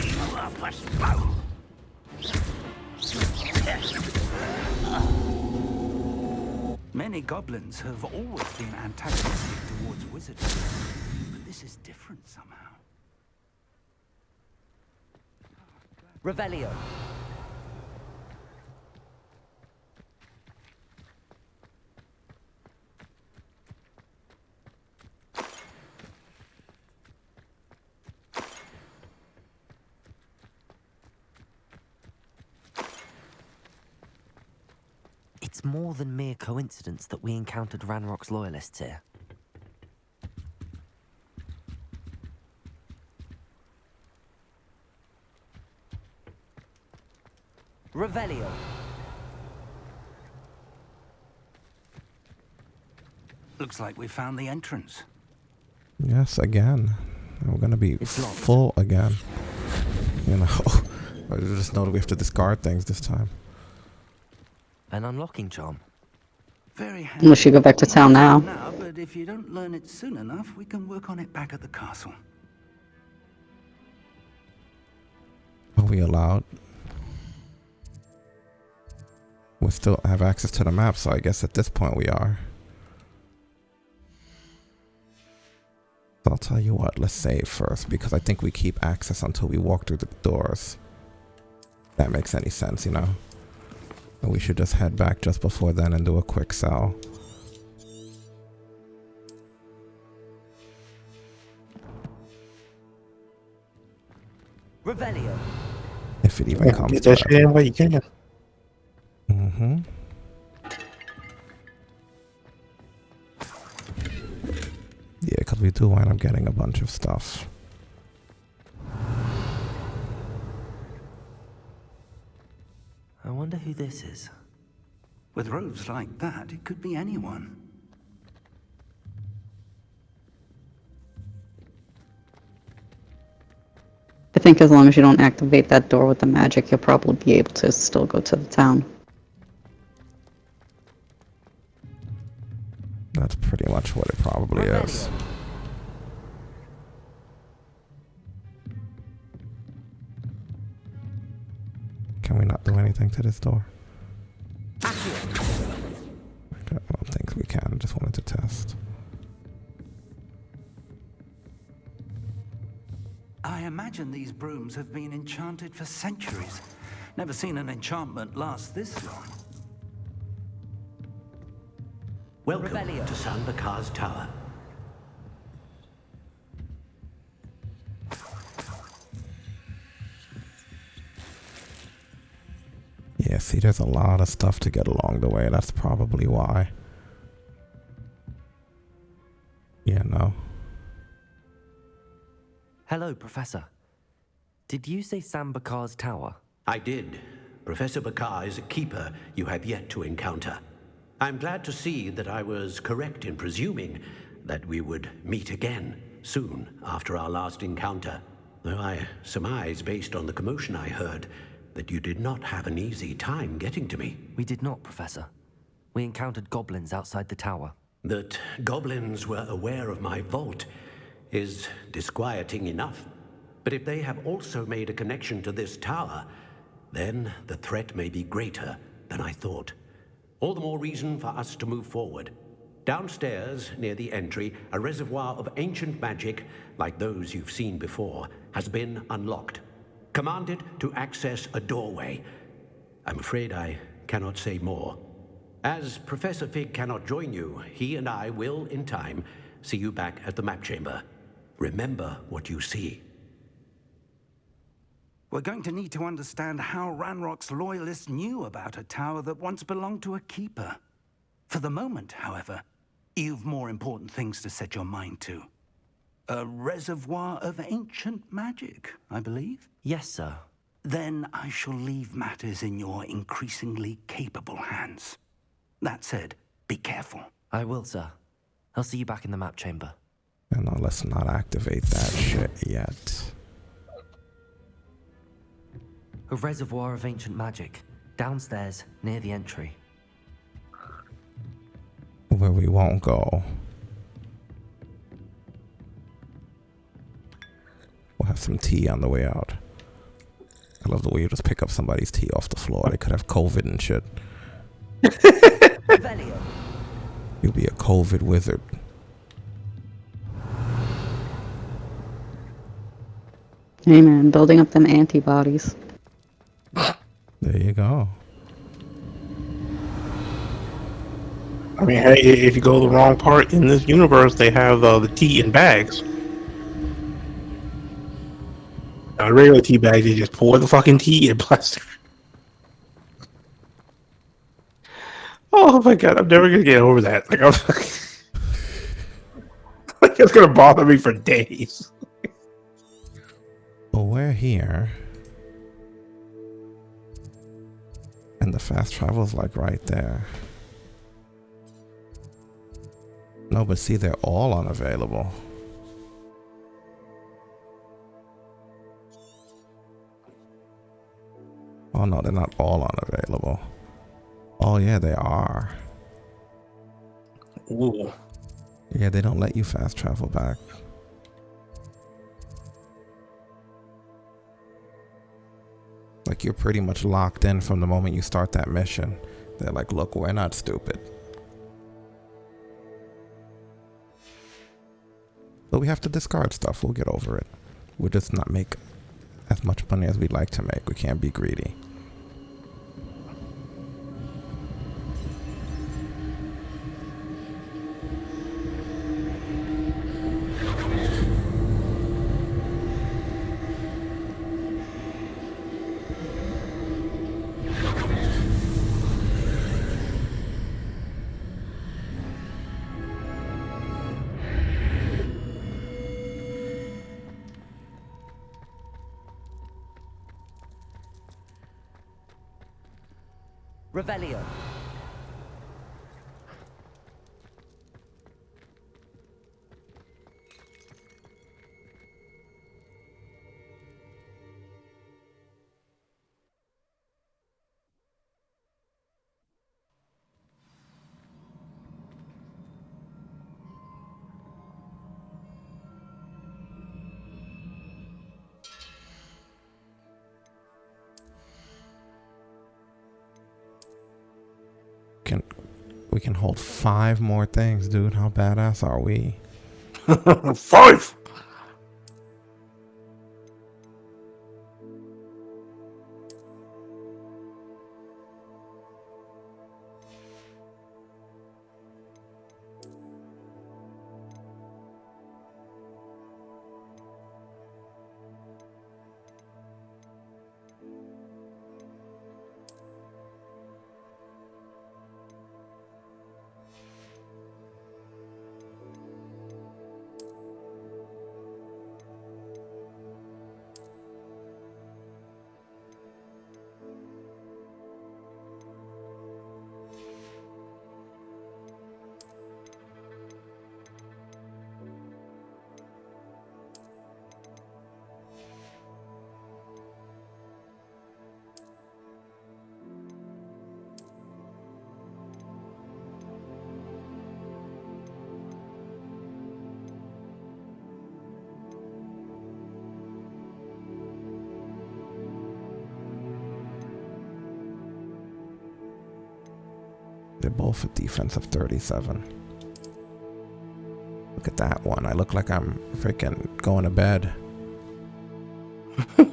You are postponed. Many goblins have always been antagonistic towards wizardry, but this is different somehow. Revelio. It's more than mere coincidence that we encountered Ranrock's loyalists here. Revelio. Looks like we found the entrance. Yes, again. We're gonna be full again. You know, I just know that we have to discard things this time. An unlocking charm. Very handy. Unless you go back to town now. But if you don't learn it soon enough, we can work on it back at the castle. Are we allowed? We still have access to the map, so I guess at this point we are. So I'll tell you what, let's save first, because I think we keep access until we walk through the doors. If that makes any sense, you know? And we should just head back just before then and do a quick sell. Revelio. If it even comes Get to that that. shit in while you can. Mm-hmm. I'm getting a bunch of stuff. I wonder who this is. With robes like that, it could be anyone. I think as long as you don't activate that door with the magic, you'll probably be able to still go to the town. That's pretty much what it probably is. Can we not do anything to this door? I don't think we can. I just wanted to test. I imagine these brooms have been enchanted for centuries. Never seen an enchantment last this long. Welcome to San Bakar's Tower. Yeah, see, there's a lot of stuff to get along the way. That's probably why. Yeah, no. Hello, Professor. Did you say San Bakar's Tower? I did. Professor Bakar is a keeper you have yet to encounter. I'm glad to see that I was correct in presuming that we would meet again soon after our last encounter. Though I surmise, based on the commotion I heard, that you did not have an easy time getting to me. We did not, Professor. We encountered goblins outside the tower. That goblins were aware of my vault is disquieting enough. But if they have also made a connection to this tower, then the threat may be greater than I thought. All the more reason for us to move forward. Downstairs, near the entry, a reservoir of ancient magic, like those you've seen before, has been unlocked. Commanded to access a doorway. I'm afraid I cannot say more. As Professor Fig cannot join you, he and I will, in time, see you back at the map chamber. Remember what you see. We're going to need to understand how Ranrock's loyalists knew about a tower that once belonged to a keeper. For the moment, however, you've more important things to set your mind to. A reservoir of ancient magic, I believe? Yes, sir. Then I shall leave matters in your increasingly capable hands. That said, be careful. I will, sir. I'll see you back in the map chamber. And now let's not activate that shit yet. A reservoir of ancient magic. Downstairs, near the entry. Where we won't go. We'll have some tea on the way out. I love the way you just pick up somebody's tea off the floor. They could have COVID and shit. You'll be a COVID wizard. Hey man, building up them antibodies. There you go. I mean, hey, if you go the wrong part in this universe, they have the tea in bags. Regular tea bags, you just pour the fucking tea in plastic. Oh my god, I'm never gonna get over that. Like, like it's gonna bother me for days. But we're here. And the fast travel's like right there. No, but see, they're all unavailable. Oh no, they're not all unavailable. Oh yeah, they are. Ooh. Yeah, they don't let you fast travel back. Like, you're pretty much locked in from the moment you start that mission. They're like, look, we're not stupid. But we have to discard stuff. We'll get over it. We'll just not make as much money as we'd like to make. We can't be greedy. Revelio. We can hold 5 more things, dude. How badass are we? 5! They're both a defense of 37. Look at that one. I look like I'm freaking going to bed.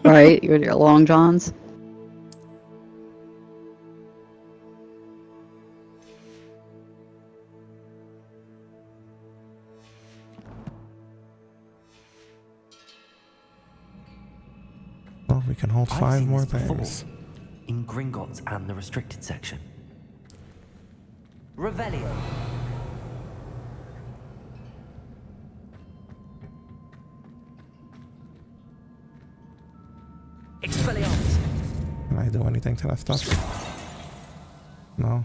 Right? You and your long johns. Well, we can hold I've 5 seen more this before, things. in Gringotts and the restricted section. Revelio. Expelliarmus. Can I do anything to that stuff? No.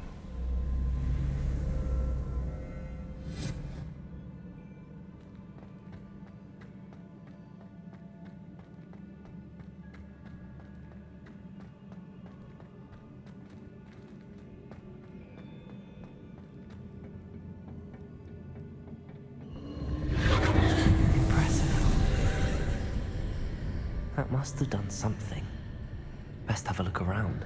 That must have done something. Best have a look around.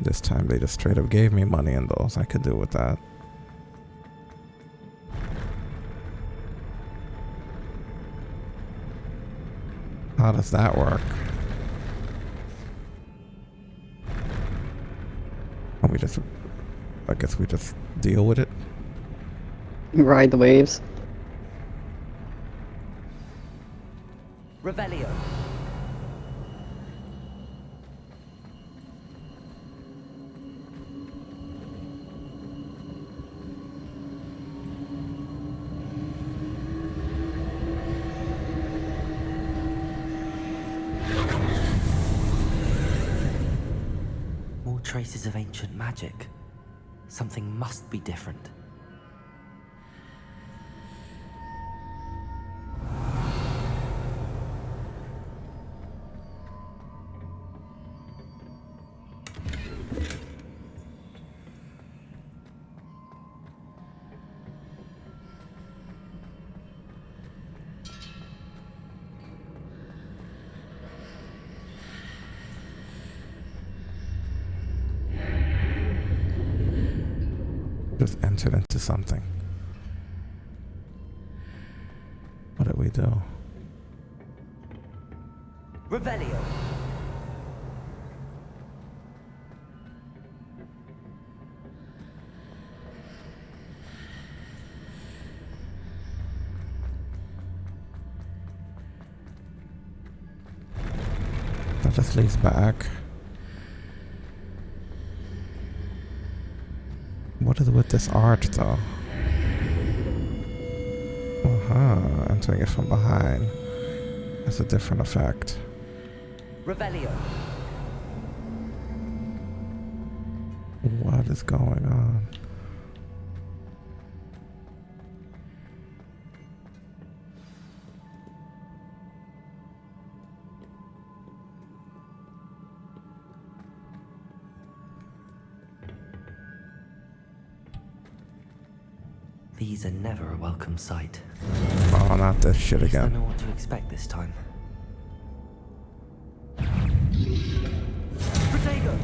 This time they just straight up gave me money in those. I could do with that. How does that work? I guess we just deal with it. Ride the waves. Revelio. More traces of ancient magic. Something must be different. Just entered into something. What did we do? Revelio. That just leads back. What is with this arch, though? Entering it from behind. That's a different effect. Revelio. What is going on? These are never a welcome sight. Oh, not this shit I again. don't know what to expect this time. Protego!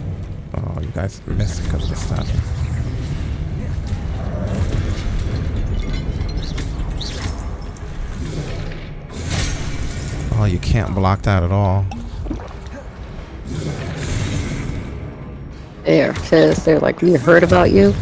Oh, you guys missed because of the statue. Oh, you can't block that at all. There, because they're like, we heard about you.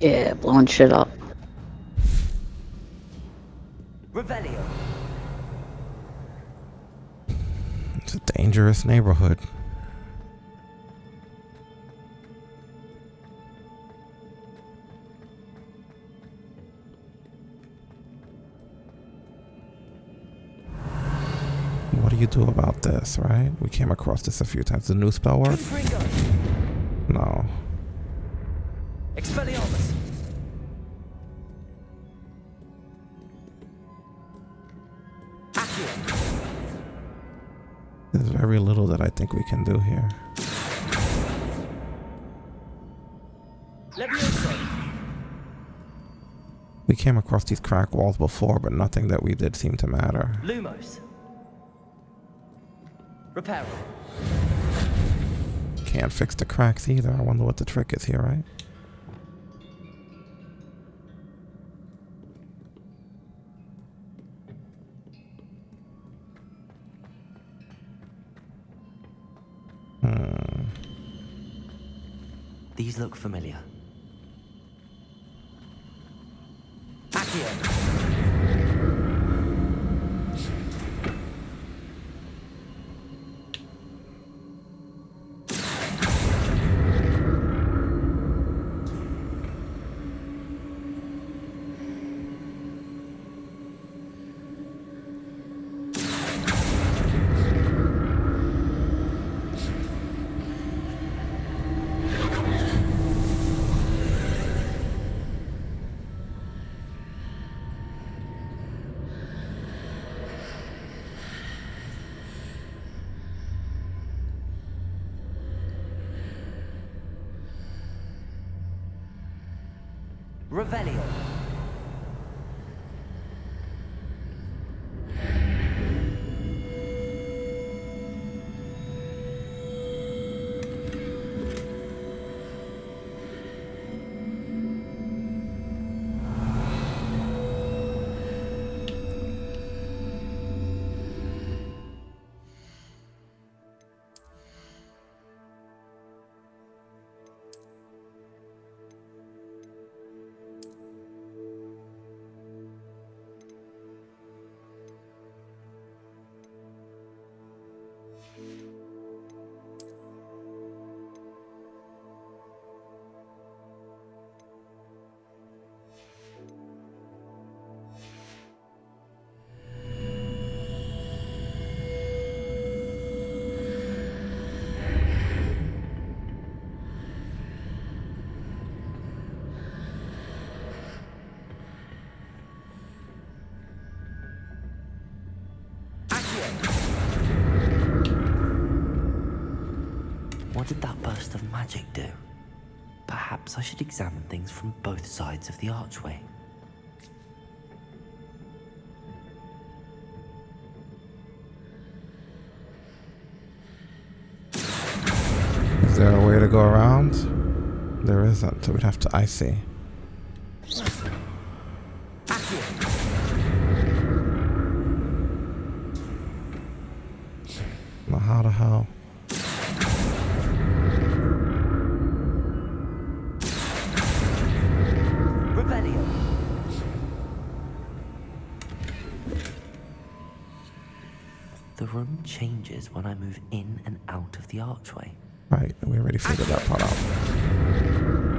Yeah, blowing shit up. Revelio. It's a dangerous neighborhood. What do you do about this, right? We came across this a few times. The new spell work? No. Expelliarmus. There's very little that I think we can do here. We came across these crack walls before, but nothing that we did seemed to matter. Lumos. Repair. Can't fix the cracks either. I wonder what the trick is here, right? These look familiar. Revelio. What did that burst of magic do? Perhaps I should examine things from both sides of the archway. Is there a way to go around? There isn't, so we'd have to icy. Now how the hell? Revelio. The room changes when I move in and out of the archway. Right, we already figured that part out.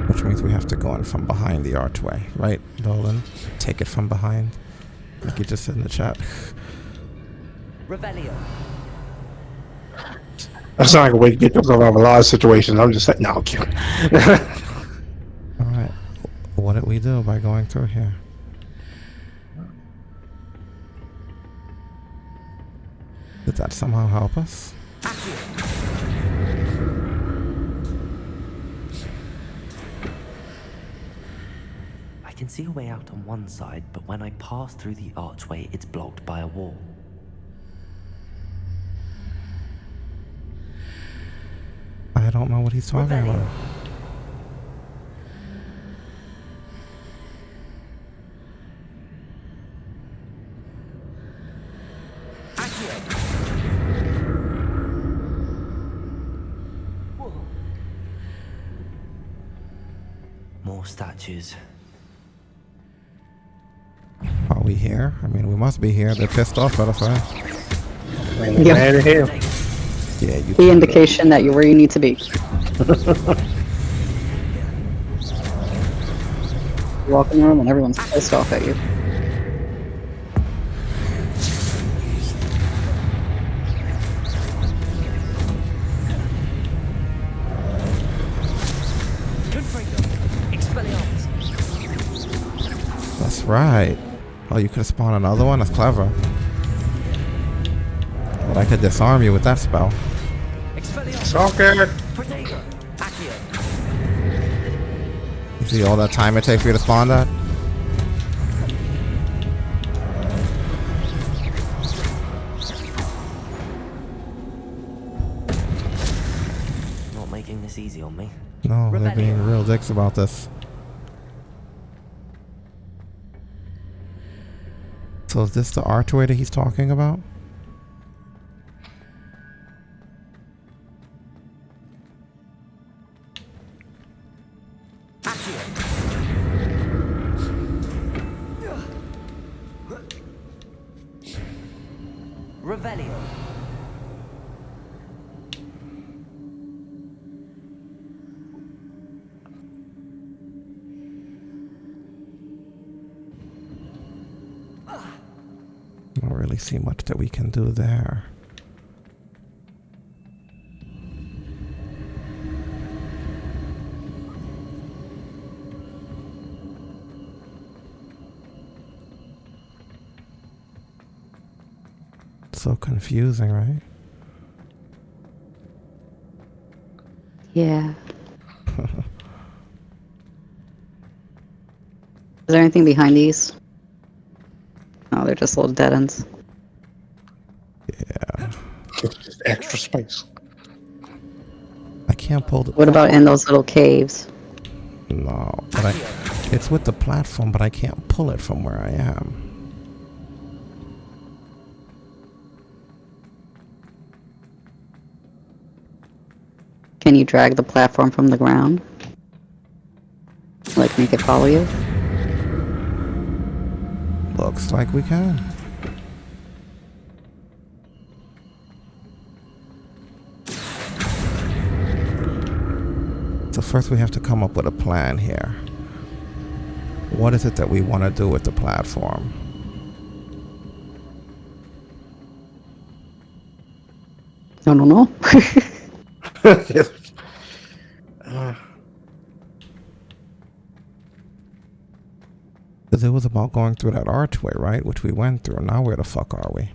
Which means we have to go in from behind the archway, right, Dolan? Take it from behind, like you just said in the chat. Revelio. That's not like a way to get yourself out of a lot of situations. I'm just saying, no, I'm kidding. Alright, what did we do by going through here? Did that somehow help us? I can see a way out on one side, but when I pass through the archway, it's blocked by a wall. I don't know what he's talking about. More statues. Are we here? I mean, we must be here. They're pissed off at us, right? Yep. Yeah, you The indication that you're where you need to be. You walk in the room and everyone's pissed off at you. That's right. Oh, you could spawn another one? That's clever. But I could disarm you with that spell. Socket! You see all that time it takes for you to spawn that? Not making this easy on me. No, they're being real dicks about this. So is this the archway that he's talking about? Revelio. I don't really see much that we can do there. So confusing, right? Yeah. Is there anything behind these? Oh, they're just little dead ends. Yeah. Just extra space. I can't pull the... What about in those little caves? No, but it's with the platform, but I can't pull it from where I am. Can you drag the platform from the ground? Like make it follow you? Looks like we can. So first we have to come up with a plan here. What is it that we want to do with the platform? I don't know. Because it was about going through that archway, right? Which we went through. Now where the fuck are we?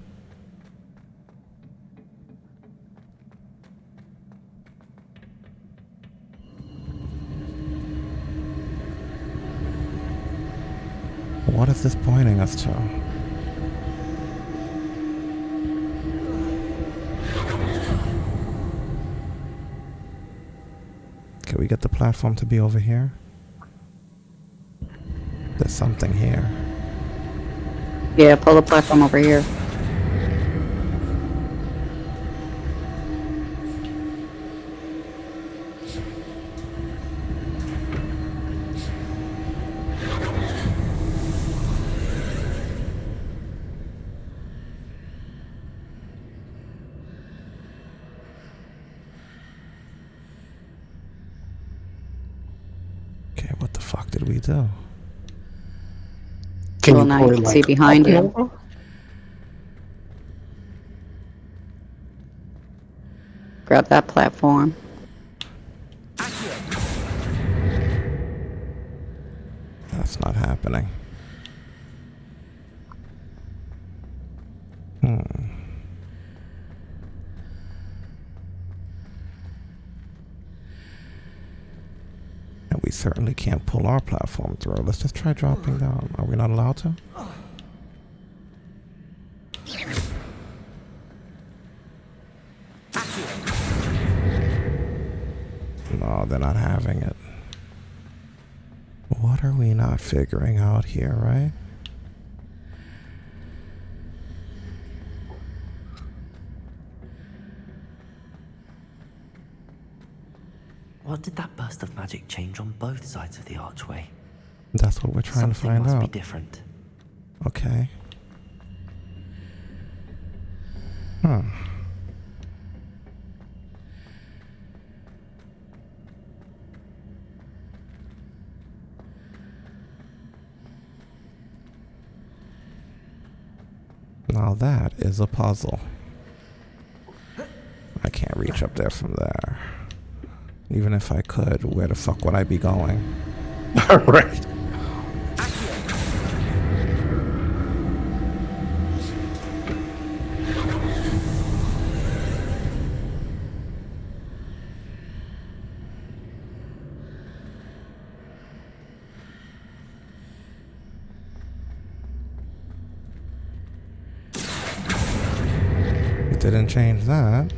What is this pointing us to? Can we get the platform to be over here? There's something here. Yeah, pull the platform over here. Okay, what the fuck did we do? Can Well, you now pull you it can like see behind up and you. over? Grab that platform. That's not happening. And we certainly can't pull our platform through. Let's just try dropping down. Are we not allowed to? No, they're not having it. What are we not figuring out here, right? What did that burst of magic change on both sides of the archway? That's what we're trying to Something find must be out. different. Okay. Now that is a puzzle. I can't reach up there from there. Even if I could, where the fuck would I be going? Right. It didn't change that.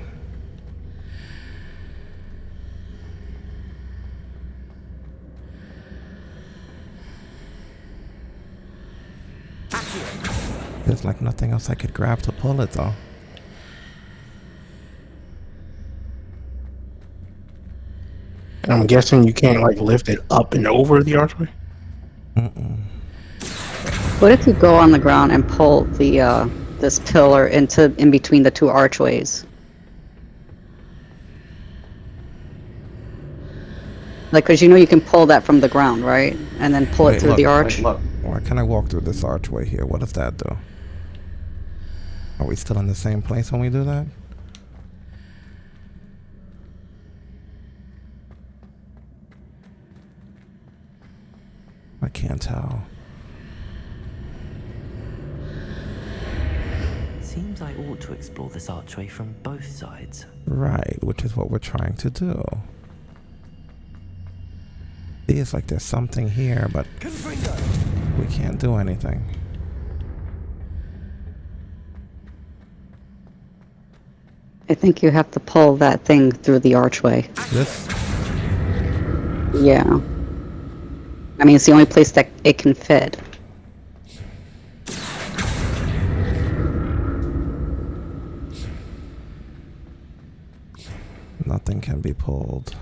There's like nothing else I could grab to pull it though. And I'm guessing you can't like lift it up and over the archway? What if you go on the ground and pull the this pillar in between the two archways? Like, cause you know you can pull that from the ground, right? And then pull it through the arch. Look. Why can I walk through this archway here? What does that do? Are we still in the same place when we do that? I can't tell. Seems I ought to explore this archway from both sides. Right, which is what we're trying to do. It's like there's something here, but we can't do anything. I think you have to pull that thing through the archway. This? Yeah. I mean, it's the only place that it can fit. Nothing can be pulled.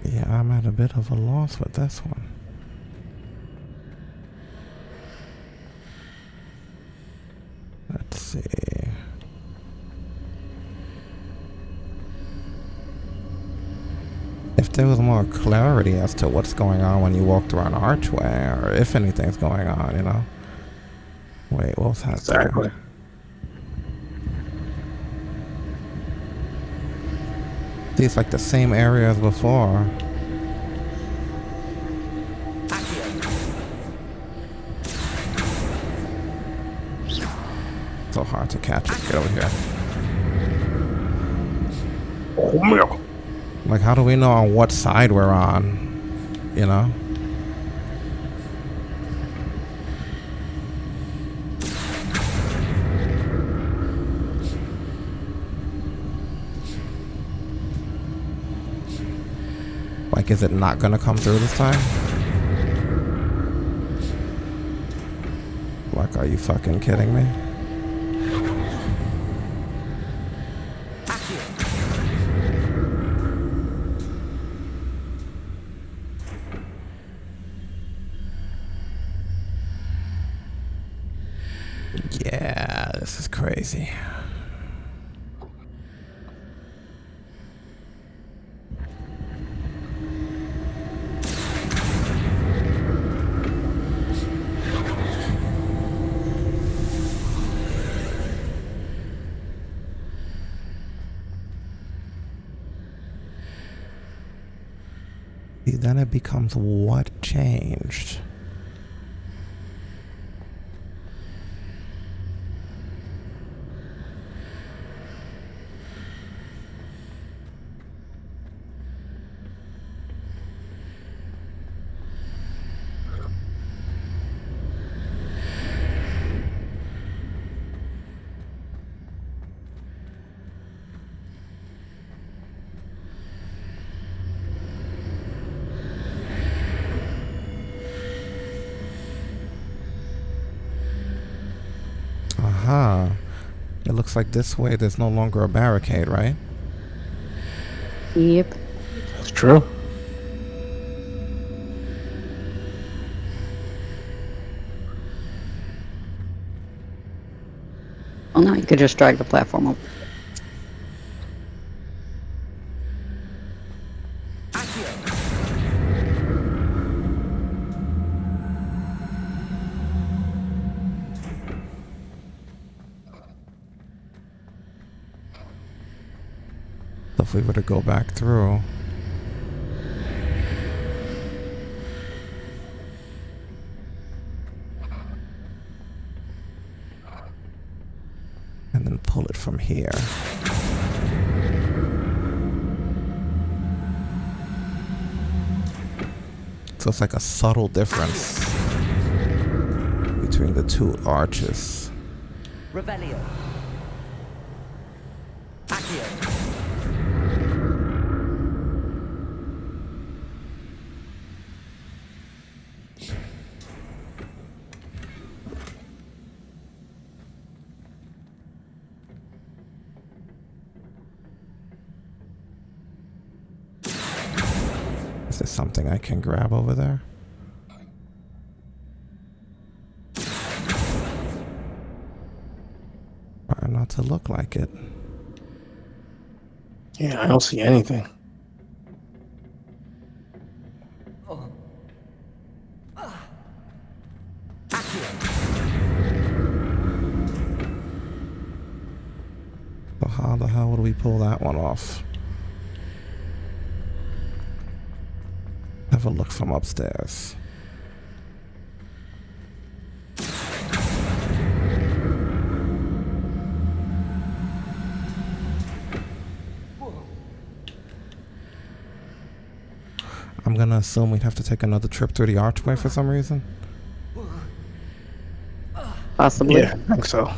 Yeah, I'm at a bit of a loss with this one. Let's see. If there was more clarity as to what's going on when you walk through an archway, or if anything's going on, you know. Wait, what was that? Exactly. These like the same area as before. So hard to catch. Get over here. Like, how do we know on what side we're on? You know? Like, is it not gonna come through this time? Like, are you fucking kidding me? Yeah, this is crazy. Then it becomes what changed? Aha. It looks like this way there's no longer a barricade, right? Yep. That's true. Well, now you could just drag the platform up. So if we were to go back through, and then pull it from here. So it's like a subtle difference between the two arches. Revelio. Accio. Is there something I can grab over there? Try not to look like it. Yeah, I don't see anything. So how the hell would we pull that one off? Have a look from upstairs. I'm gonna assume we'd have to take another trip through the archway for some reason. Possibly. Yeah, I think so.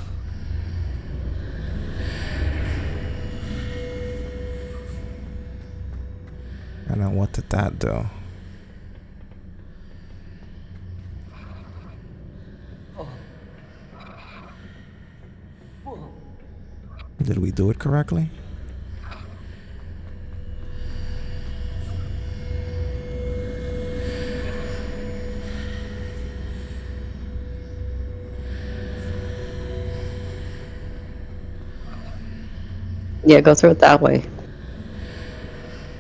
And then what did that do? Did we do it correctly? Yeah, go through it that way.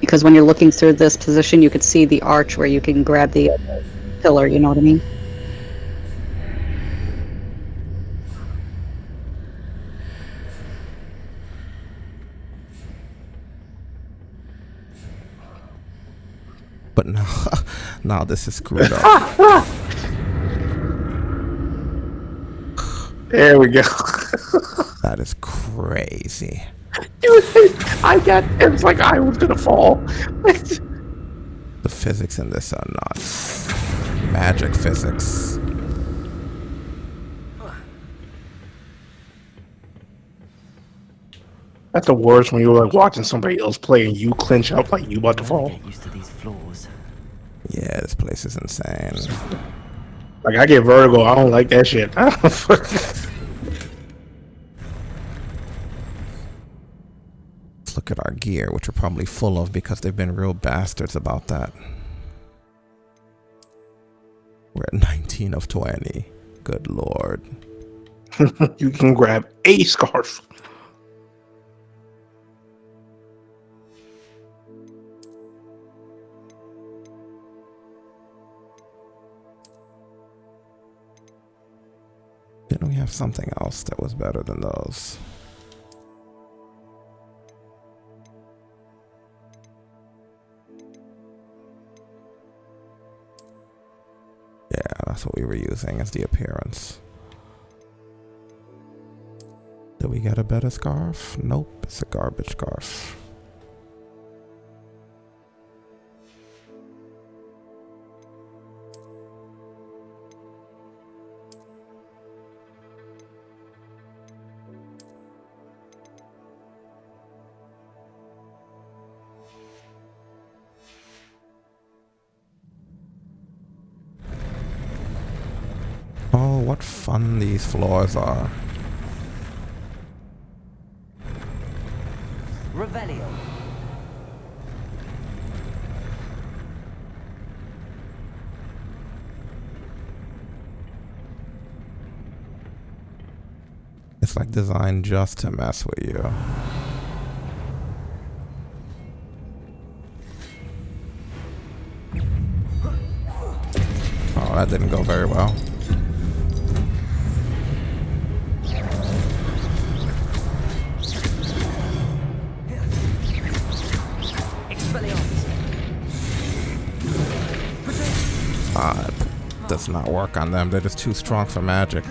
Because when you're looking through this position, you could see the arch where you can grab the pillar, you know what I mean? But now this is screwed up. There we go. That is crazy. It's like I was gonna fall. The physics in this are nuts. Magic physics. That's the worst when you're like watching somebody else play and you clinch up like you about to fall. Get used to these floors. Yeah, this place is insane. Like I get vertigo. I don't like that shit. Let's look at our gear, which we're probably full of because they've been real bastards about that. We're at 19 of 20. Good lord. You can grab a scarf. Didn't we have something else that was better than those? Yeah, that's what we were using as the appearance. Did we get a better scarf? Nope, it's a garbage scarf. Oh, what fun these floors are. Revelio. It's like designed just to mess with you. Oh, that didn't go very well. It does not work on them. They're just too strong for magic.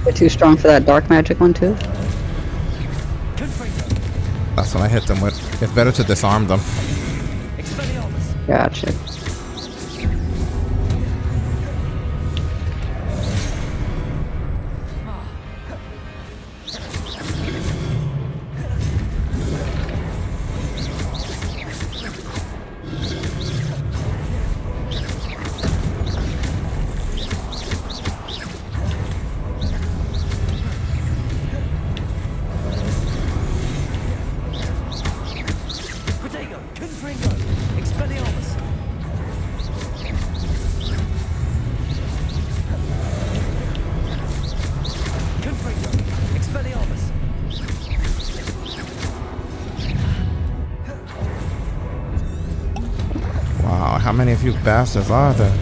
They're too strong for that dark magic one too. That's what I hit them with. It's better to disarm them. Gotcha. Wow, how many of you bastards are there?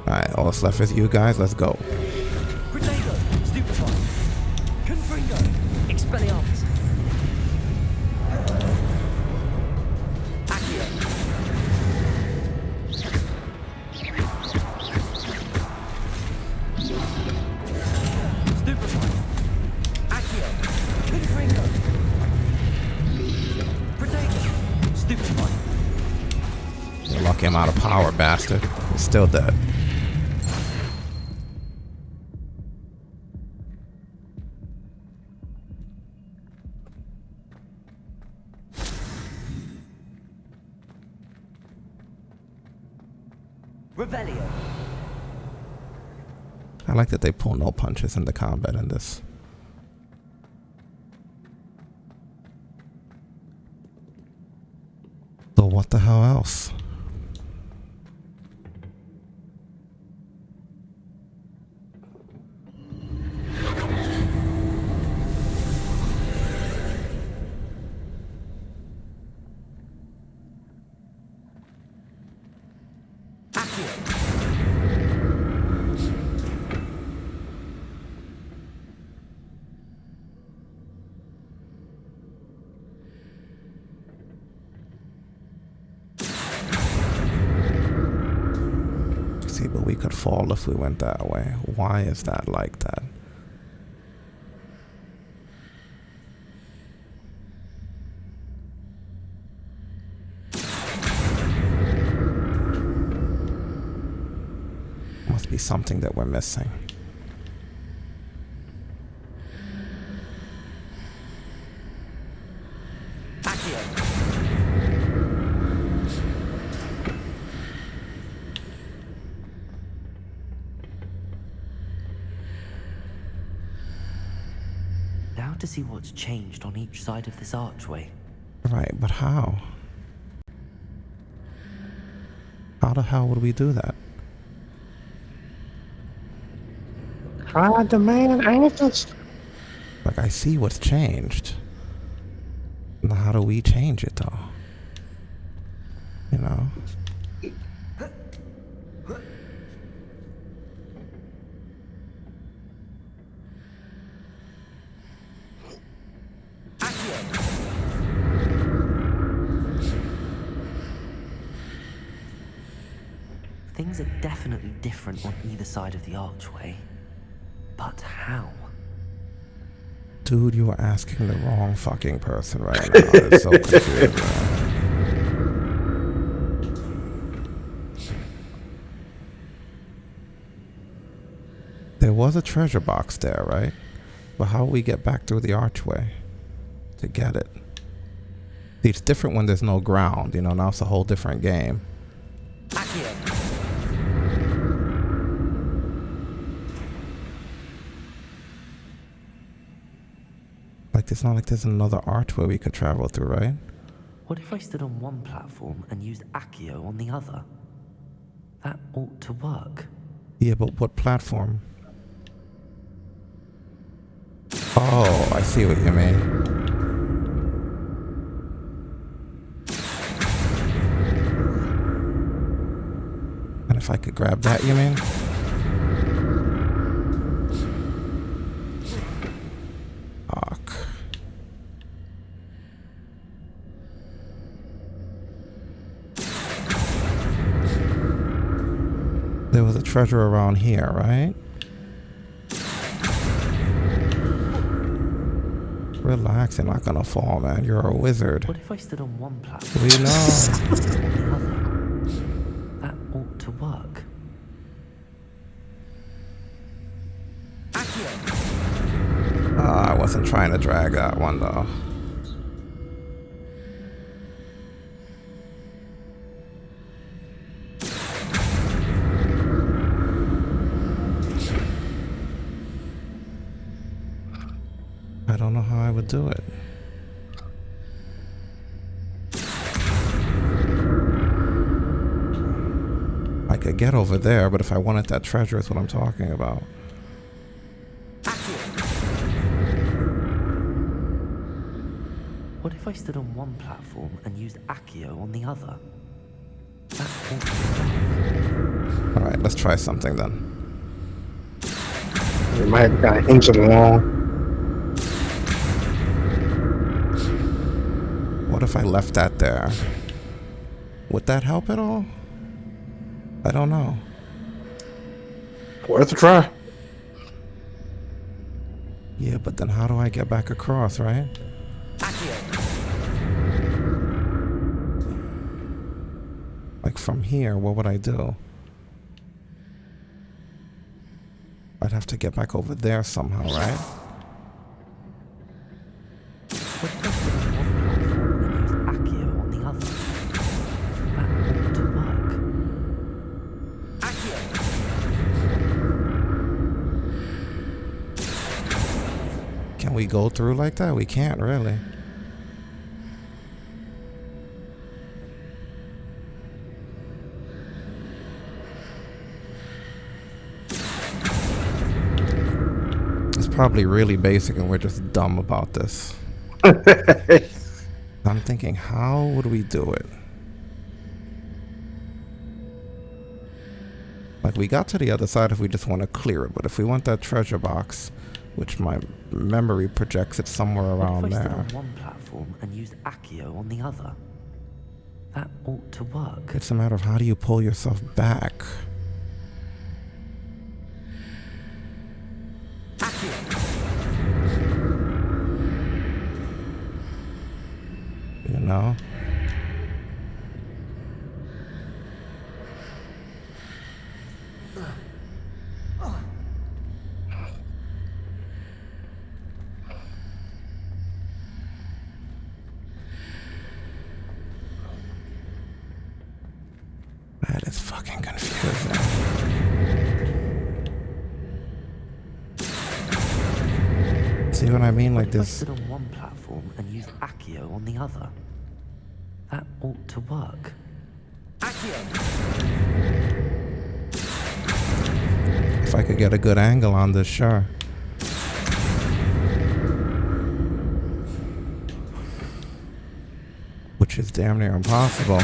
Alright, all that's left is you guys. Let's go. You lock him out of power, bastard. He's still dead. Revelio. I like that they pull no punches in the combat in this. So what the hell else? See, but we could fall if we went that way. Why is that like that? Must be something that we're missing. Now to see what's changed on each side of this archway. Right, but how? How the hell would we do that? I demand answers. Like, I see what's changed. Now, how do we change it, though? You know? Things are definitely different on either side of the archway. But how? Dude, you are asking the wrong fucking person right now. It's so confusing. There was a treasure box there, right? But how do we get back through the archway to get it? See, it's different when there's no ground, you know, now it's a whole different game. Like, it's not like there's another archway we could travel through, right? What if I stood on one platform and used Accio on the other? That ought to work. Yeah, but what platform? Oh, I see what you mean. And if I could grab that, you mean? Fuck. There was a treasure around here, right? Relax, you're not gonna fall, man. You're a wizard. What if I stood on one platform? We know. That ought to work. I wasn't trying to drag that one, though. I don't know how I would do it. I could get over there, but if I wanted that treasure, is what I'm talking about. What if I stood on one platform and used Accio on the other? That ought to work. Alright, let's try something then. You might have got to hinge it along. What if I left that there? Would that help at all? I don't know. Worth a try. Yeah, but then how do I get back across, right? Like from here, what would I do? I'd have to get back over there somehow, right? we go through like that? We can't really. It's probably really basic and we're just dumb about this. I'm thinking, how would we do it? Like, we got to the other side if we just want to clear it, but if we want that treasure box, which my memory projects it somewhere around What if I there. stood on one platform and used Accio on the other? That ought to work. It's a matter of how do you pull yourself back? You know? That is fucking confusing. See what I mean? Like If I this. stood on one platform and used Accio on the other? That ought to work. If I could get a good angle on this, sure. Which is damn near impossible.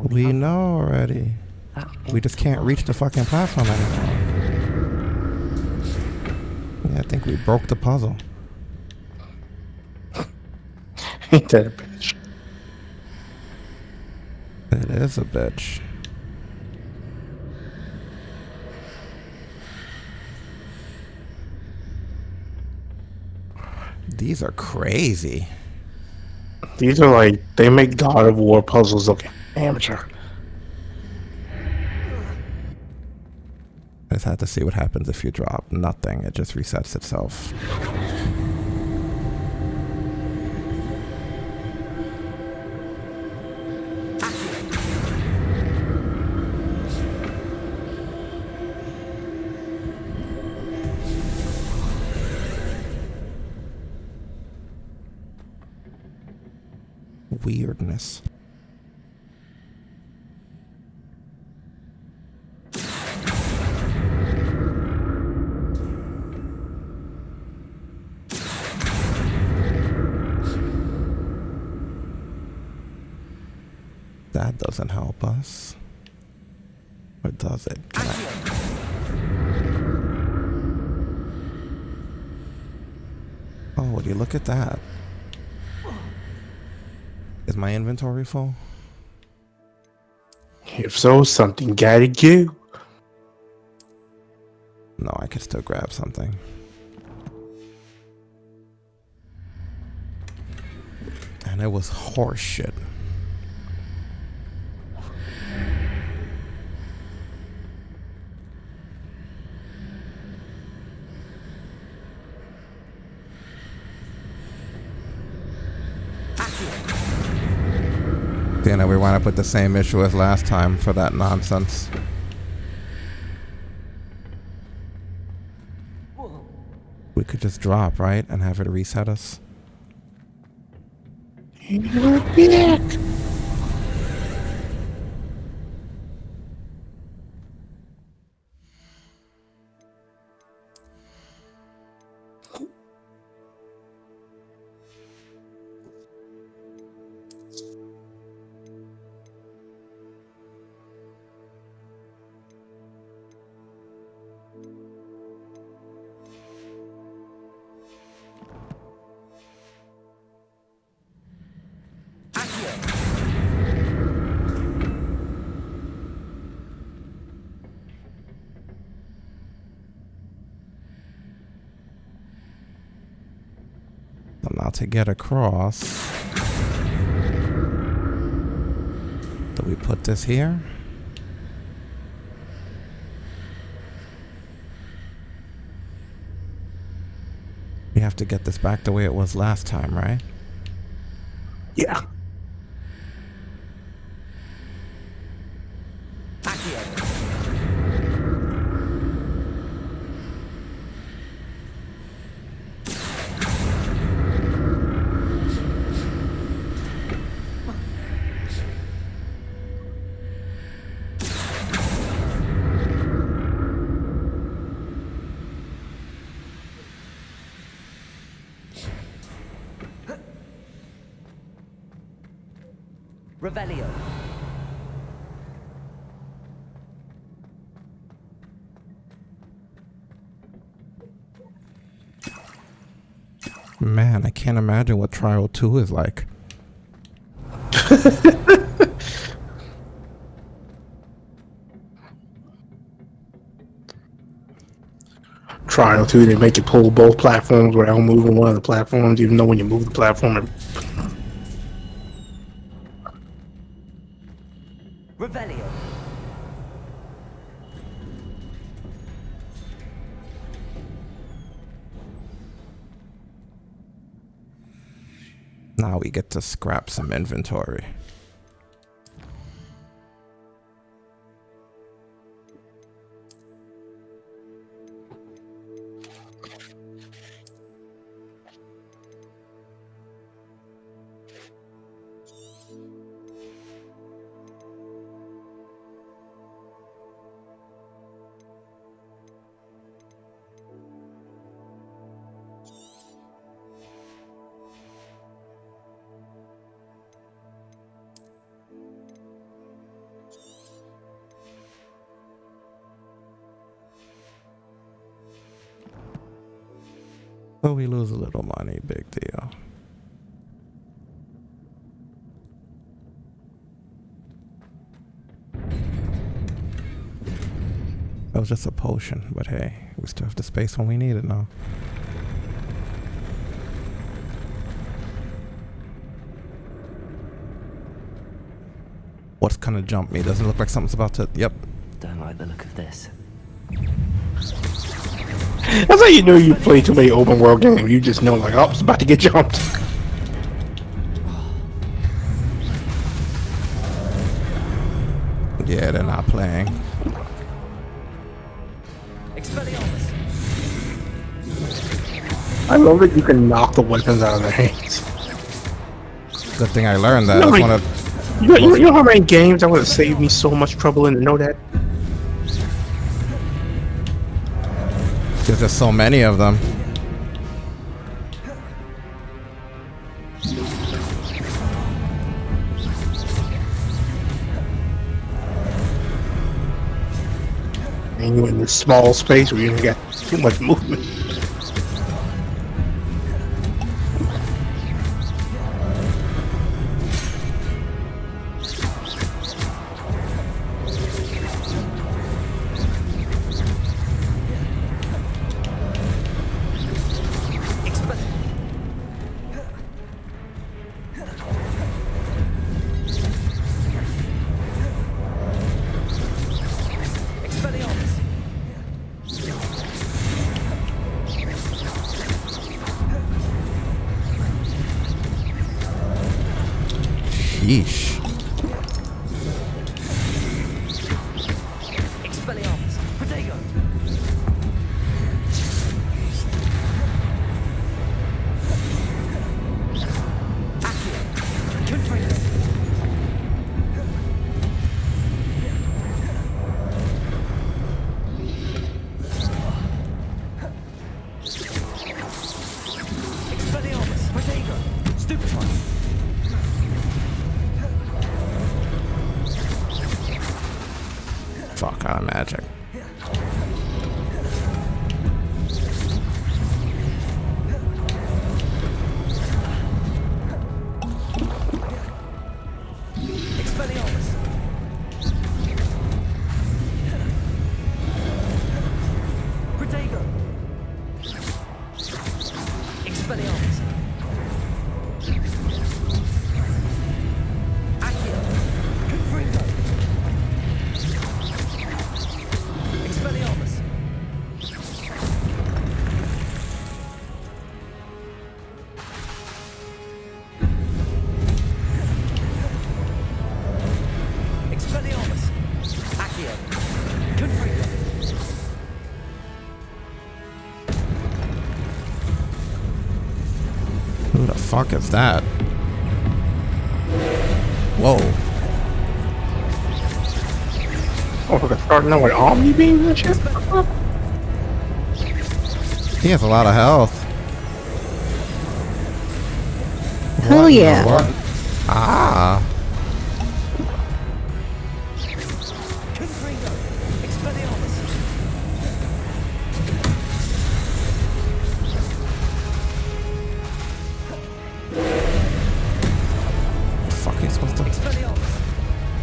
We know already. We just can't reach the fucking platform anymore. Yeah, I think we broke the puzzle. Ain't that a bitch? It is a bitch. These are crazy. These are like, they make God of War puzzles look amateur. I just had to see what happens if you drop nothing. It just resets itself. Weirdness. That doesn't help us. Or does it? Oh, would you look at that? Is my inventory full? If so, something guided you. No, I could still grab something. And it was horse shit. You know, we wind up with the same issue as last time for that nonsense. We could just drop, right? And have it reset us. You're back. So now to get across. So we put this here. We have to get this back the way it was last time, right? Yeah. Revelio. Man, I can't imagine what Trial 2 is like. Trial 2, they make you pull both platforms without moving one of the platforms, even though when you move the platform, Revelio. Now we get to scrap some inventory. But we lose a little money, big deal. That was just a potion, but hey, we still have the space when we need it now. What's kind of jumped me? Doesn't look like something's about to. Yep. Don't like the look of this. that's how you know you play too many open world games. You just know, like, oh, it's about to get jumped. Yeah, they're not playing. Expelliarmus. I love that you can knock the weapons out of their hands. Good thing I learned that. You know, That's like, one of. you know how many games that would have saved me so much trouble in to know that? There's just so many of them. And you're in this small space where you don't get too much movement. Yeesh. Expelliarmus. Protego. Accio. Confringo. Expelliarmus. Protego. Stupefy. Fuck on magic. Expelliarmus. Protego. Expelliarmus. Accio. Confringo. fuck is that? Whoa. Oh, we're starting out with Omni beams and shit? He has a lot of health. Hell What in the yeah. world? Ah. Fuck, he's supposed to.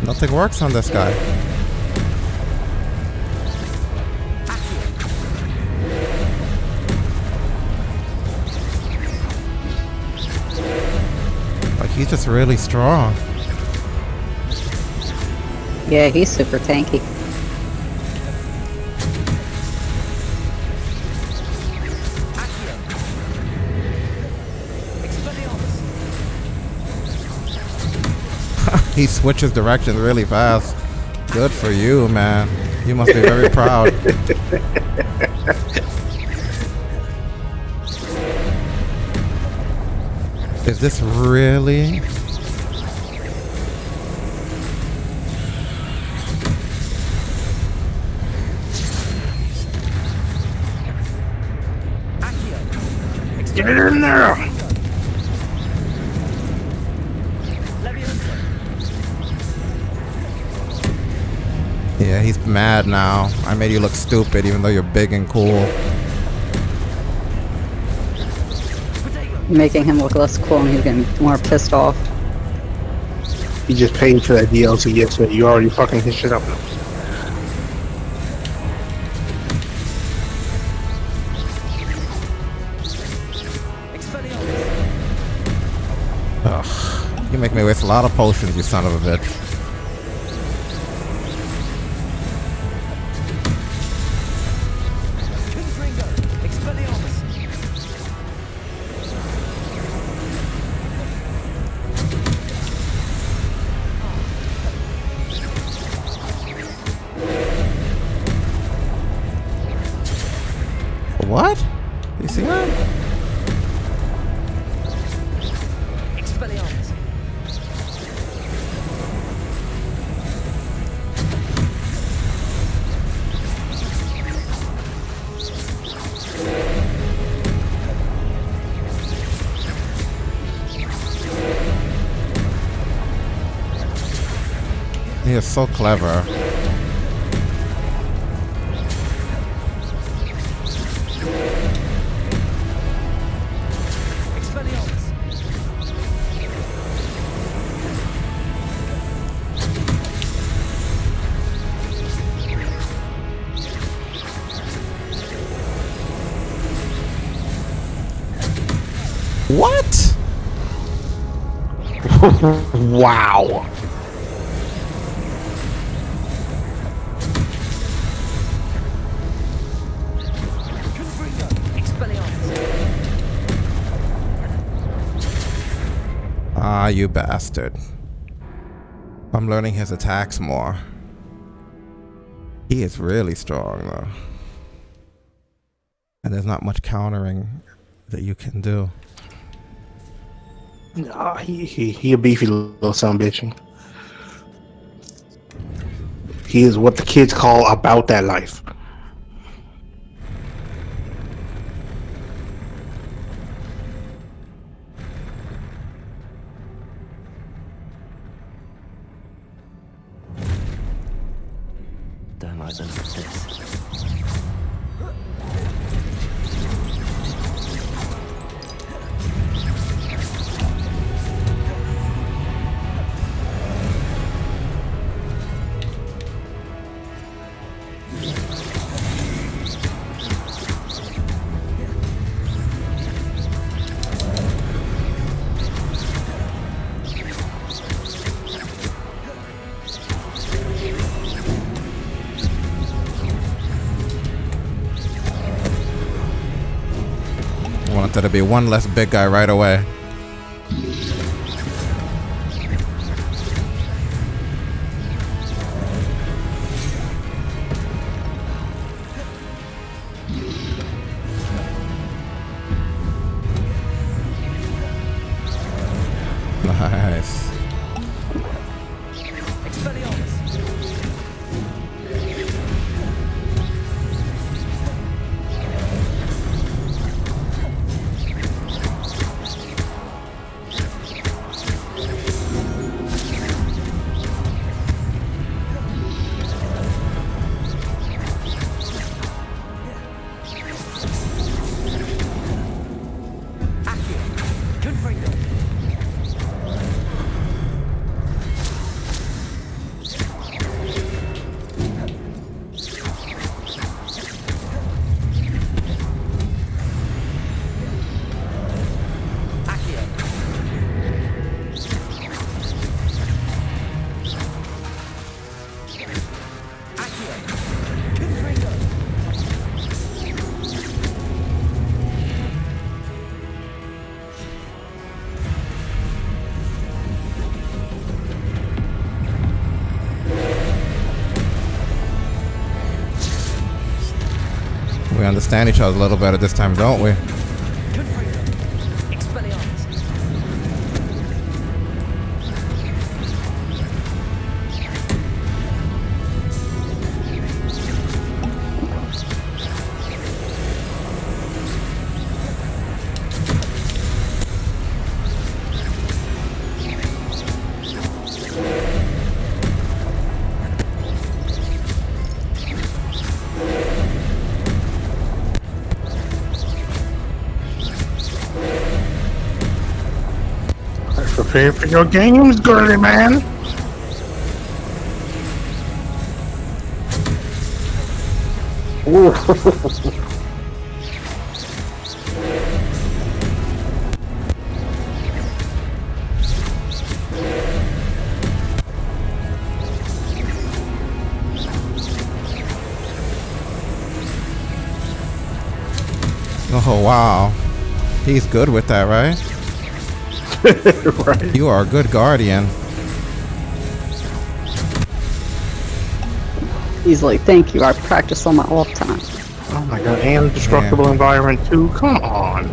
Nothing works on this guy. Like, he's just really strong. Yeah, he's super tanky. He switches directions really fast. Good for you, man. You must be very proud. Is this really? Get it in there! Yeah, he's mad now. I made you look stupid even though you're big and cool. Making him look less cool and he's getting more pissed off. You just paid for that DLC yesterday. You already fucking his shit up. Ugh. You make me waste a lot of potions, you son of a bitch. What? You see that? He is so clever. What? Wow. Ah, you bastard. I'm learning his attacks more. He is really strong, though. And there's not much countering that you can do. Nah, he a beefy little son bitch. He is what the kids call about that life. Don't like the look of this. I wanted there to be one less big guy right away. Nice. We understand each other a little better this time, don't we? Prepare for your games, girly man. Ooh. Oh wow, he's good with that, right? Right. You are a good guardian. He's like, thank you, I practice on my off time. Oh my god, and destructible environment too? Come on.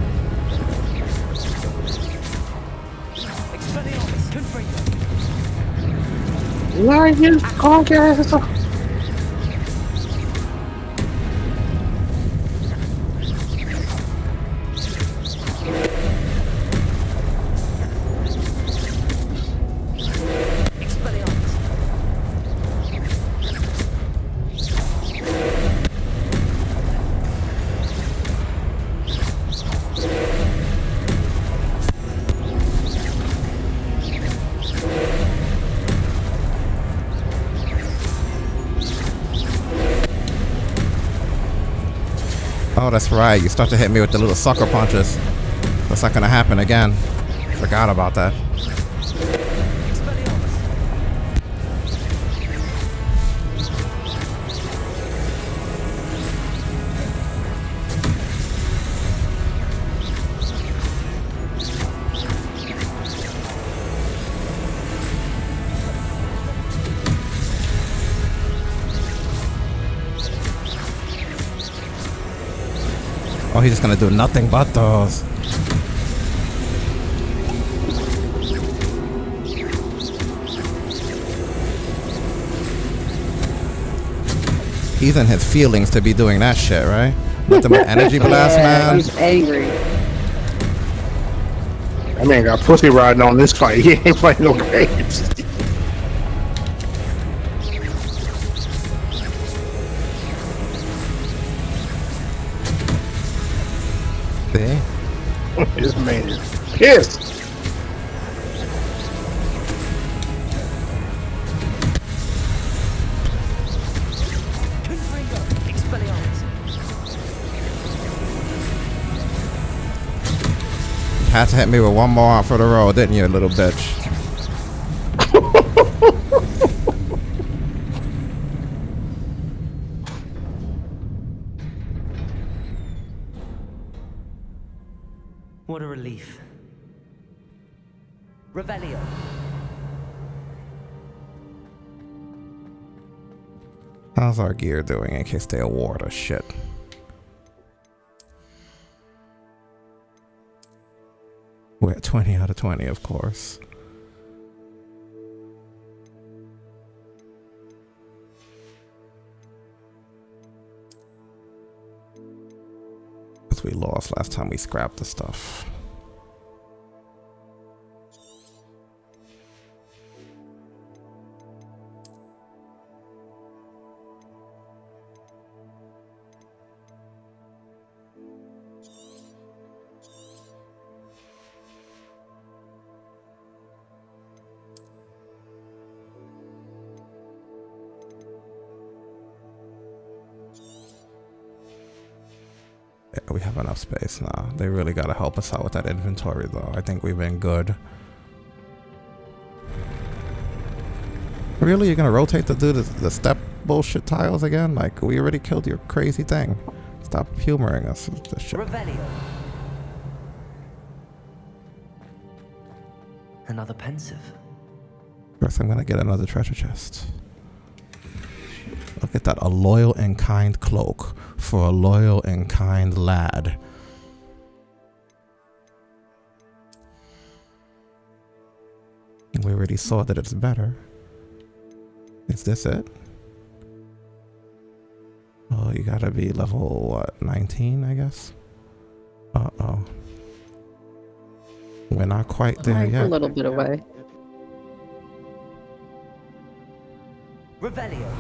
Why you conk ass? Oh, that's right. You start to hit me with the little sucker punches. That's not gonna happen again. Forgot about that. Oh, he's just gonna do nothing but those. He's in his feelings to be doing that shit, right? Nothing but energy blast, man. He's angry. That man got pussy riding on this fight. He ain't playing no games. See? This man is pissed. Had to hit me with one more out for the road, didn't you, little bitch? What a relief. Revelio. How's our gear doing in case they award us shit? We're at 20 out of 20, of course. we lost last time we scrapped the stuff. Yeah, we have enough space now. They really gotta help us out with that inventory though. I think we've been good. Really? You're gonna rotate to do the step bullshit tiles again? Like, we already killed your crazy thing. Stop humoring us with this shit. Another pensive. First, I'm gonna get another treasure chest. Look at that, a loyal and kind cloak for a loyal and kind lad. We already saw that it's better. Is this it? Oh, you gotta be level, what, 19, I guess? Uh-oh. We're not quite there yet. A little bit away. Revelio.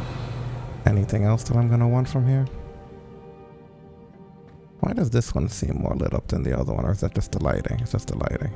Anything else that I'm gonna want from here? Why does this one seem more lit up than the other one, or is that just the lighting? It's just the lighting.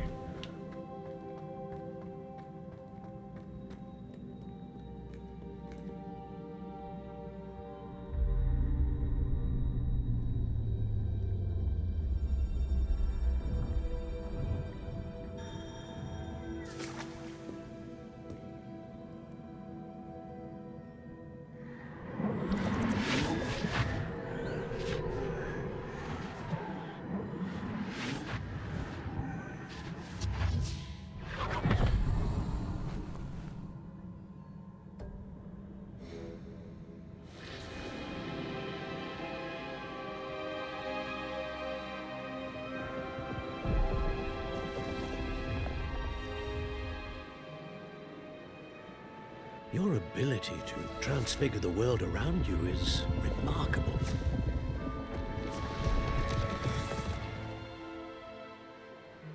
Your ability to transfigure the world around you is remarkable.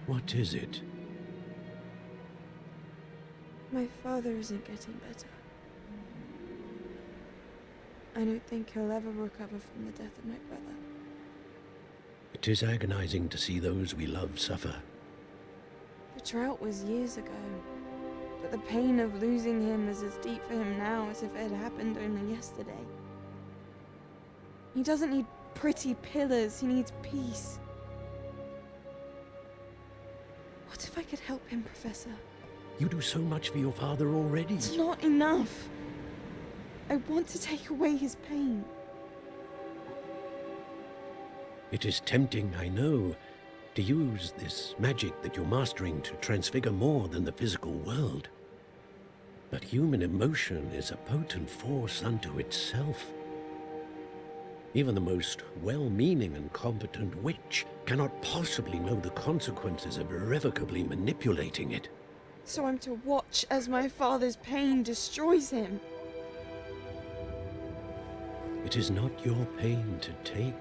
What is it? My father isn't getting better. I don't think he'll ever recover from the death of my brother. It is agonizing to see those we love suffer. The drought was years ago, but the pain of losing him is as deep for him now as if it had happened only yesterday. He doesn't need pretty pillars, he needs peace. What if I could help him, Professor? You do so much for your father already. It's not enough. I want to take away his pain. It is tempting, I know, to use this magic that you're mastering to transfigure more than the physical world. But human emotion is a potent force unto itself. Even the most well-meaning and competent witch cannot possibly know the consequences of irrevocably manipulating it. So I'm to watch as my father's pain destroys him. It is not your pain to take.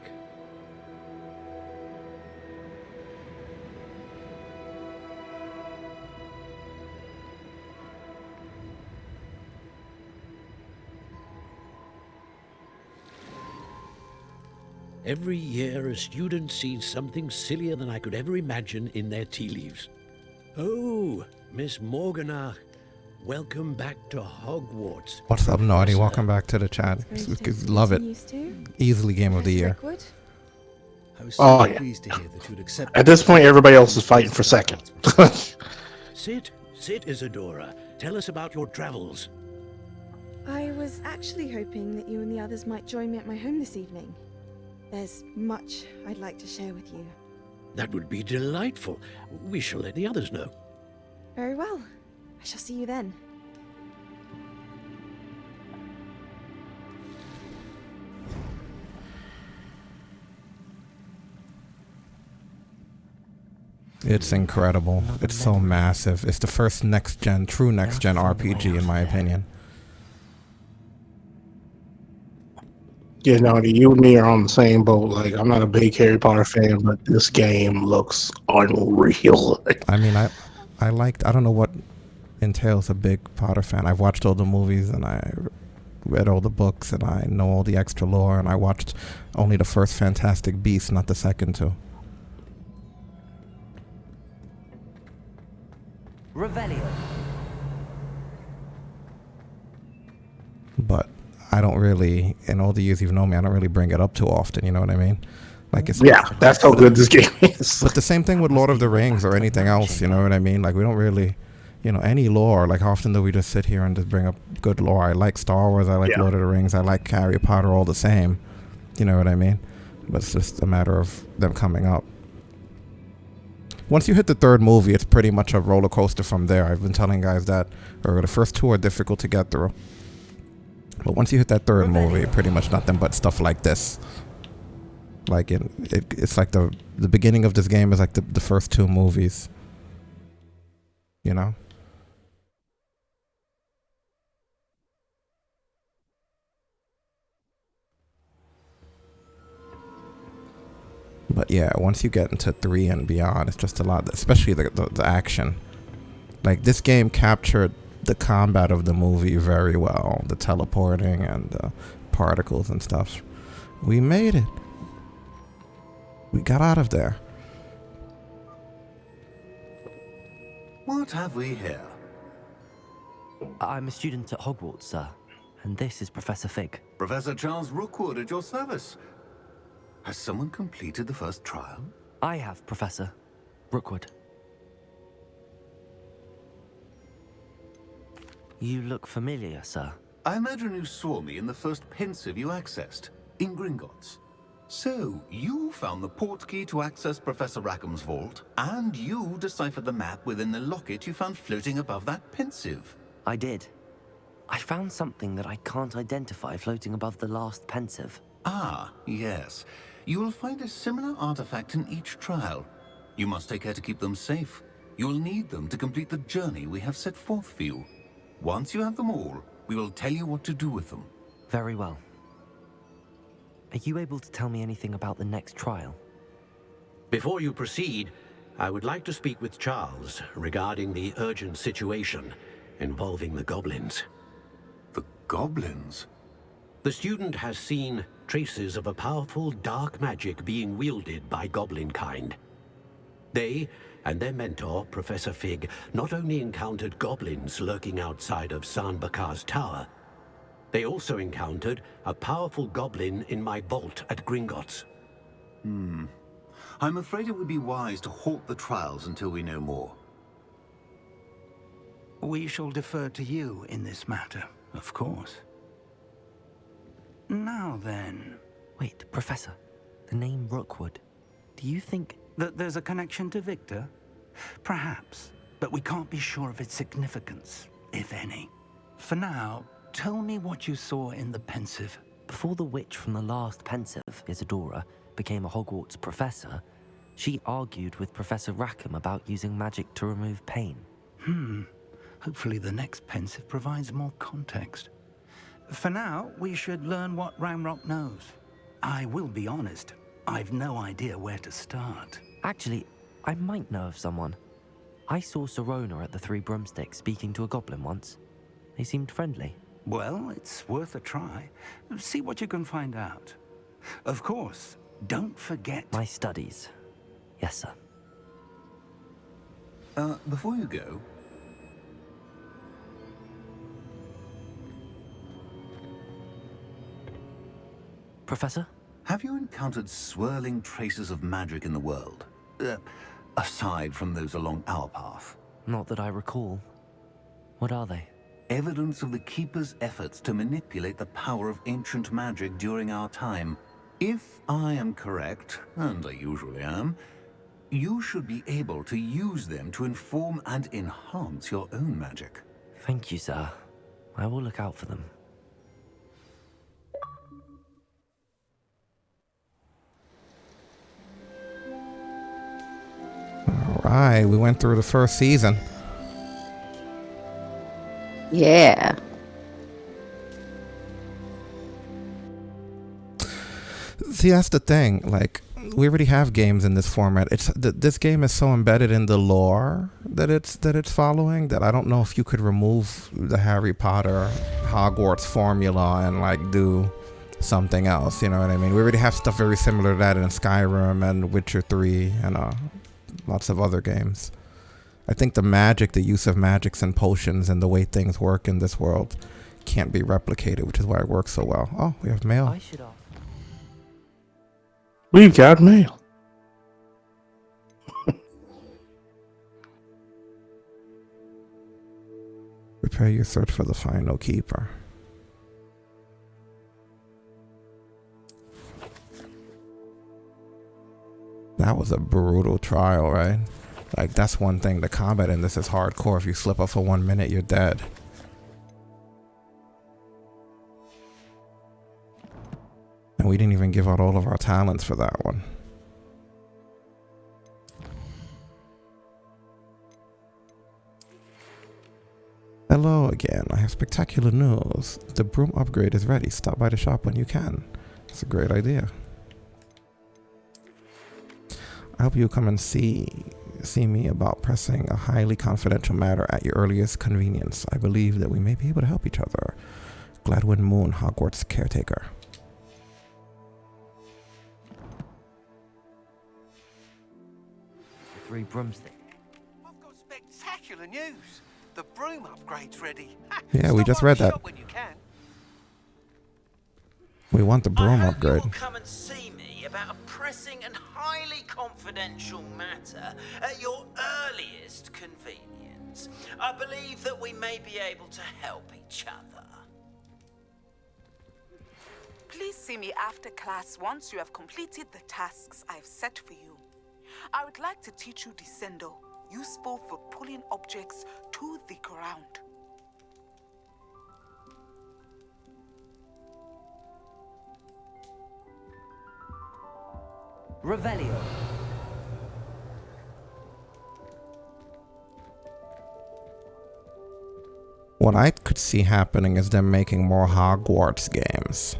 Every year, a student sees something sillier than I could ever imagine in their tea leaves. Oh, Miss Morganach, welcome back to Hogwarts. What's up, Naughty? Welcome back to the chat. Love it. Easily game of the year. Oh, yeah. At this point, everybody else is fighting for second. Sit, Isadora. Tell us about your travels. I was actually hoping that you and the others might join me at my home this evening. There's much I'd like to share with you. That would be delightful. We shall let the others know. Very well. I shall see you then. It's incredible. It's so massive. It's the first next-gen, true next-gen RPG in my opinion. Yeah, no, you and me are on the same boat. Like, I'm not a big Harry Potter fan, but this game looks unreal. I mean, I liked. I don't know what entails a big Potter fan. I've watched all the movies and I read all the books and I know all the extra lore, and I watched only the first Fantastic Beasts, not the second two. Revelio. But I don't really, in all the years you've known me, I don't really bring it up too often. You know what I mean? Like it's Yeah, that's how good this game is. But the same thing with Lord of the Rings or anything else. You know what I mean? Like we don't really, any lore. Like how often do we just sit here and just bring up good lore? I like Star Wars. I like Lord of the Rings. I like Harry Potter. All the same. You know what I mean? But it's just a matter of them coming up. Once you hit the third movie, it's pretty much a roller coaster from there. I've been telling guys that, or the first two are difficult to get through. But once you hit that third movie, pretty much nothing but stuff like this. Like it's like the beginning of this game is like the first two movies. You know? But yeah, once you get into 3 and beyond, it's just a lot, especially the action. Like this game captured the combat of the movie very well. The teleporting and the particles and stuff. We made it. We got out of there. What have we here? I'm a student at Hogwarts, sir. And this is Professor Fig. Professor Charles Rookwood at your service. Has someone completed the first trial? I have, Professor Rookwood. You look familiar, sir. I imagine you saw me in the first pensive you accessed, in Gringotts. So, you found the portkey to access Professor Rackham's vault, and you deciphered the map within the locket you found floating above that pensive. I did. I found something that I can't identify floating above the last pensive. Ah, yes. You will find a similar artifact in each trial. You must take care to keep them safe. You will need them to complete the journey we have set forth for you. Once you have them all, we will tell you what to do with them. Very well. Are you able to tell me anything about the next trial? Before you proceed, I would like to speak with Charles regarding the urgent situation involving the goblins. The goblins? The student has seen traces of a powerful dark magic being wielded by goblin kind. They and their mentor, Professor Fig, not only encountered goblins lurking outside of San Bakar's tower, they also encountered a powerful goblin in my vault at Gringotts. I'm afraid it would be wise to halt the trials until we know more. We shall defer to you in this matter, of course. Now then... Wait, Professor. The name Rookwood. Do you think... that there's a connection to Victor? Perhaps, but we can't be sure of its significance, if any. For now, tell me what you saw in the pensive. Before the witch from the last pensive, Isadora, became a Hogwarts professor, she argued with Professor Rackham about using magic to remove pain. Hopefully the next pensive provides more context. For now, we should learn what Ramrock knows. I will be honest, I've no idea where to start. Actually, I might know of someone. I saw Serona at the Three Broomsticks speaking to a goblin once. They seemed friendly. Well, it's worth a try. See what you can find out. Of course, don't forget... My studies. Yes, sir. Before you go... Professor? Have you encountered swirling traces of magic in the world? Aside from those along our path? Not that I recall. What are they? Evidence of the Keeper's efforts to manipulate the power of ancient magic during our time. If I am correct, and I usually am, you should be able to use them to inform and enhance your own magic. Thank you, sir. I will look out for them. Alright, we went through the first season. Yeah. See, that's the thing. Like, we already have games in this format. This game is so embedded in the lore that it's following that I don't know if you could remove the Harry Potter Hogwarts formula and like do something else. You know what I mean? We already have stuff very similar to that in Skyrim and Witcher 3 and lots of other games. I think the use of magics and potions and the way things work in this world can't be replicated, which is why it works so well. Oh, we have mail. I should ask. We've got mail. Prepare your search for the final keeper. That was a brutal trial, right? Like, that's one thing. The combat in this is hardcore. If you slip up for 1 minute, you're dead. And we didn't even give out all of our talents for that one. Hello again. I have spectacular news. The broom upgrade is ready. Stop by the shop when you can. It's a great idea. I hope you come and see me about pressing a highly confidential matter at your earliest convenience. I believe that we may be able to help each other. Gladwin Moon, Hogwarts caretaker. The 3 broomsticks. I've got spectacular news. The broom upgrade's ready. Yeah, we just read that. Shop when you can. We want the broom upgrade. You'll come and see me about a pressing and highly confidential matter at your earliest convenience. I believe that we may be able to help each other. Please see me after class once you have completed the tasks I've set for you. I would like to teach you Descendo, useful for pulling objects to the ground. Revelio. What I could see happening is them making more Hogwarts games.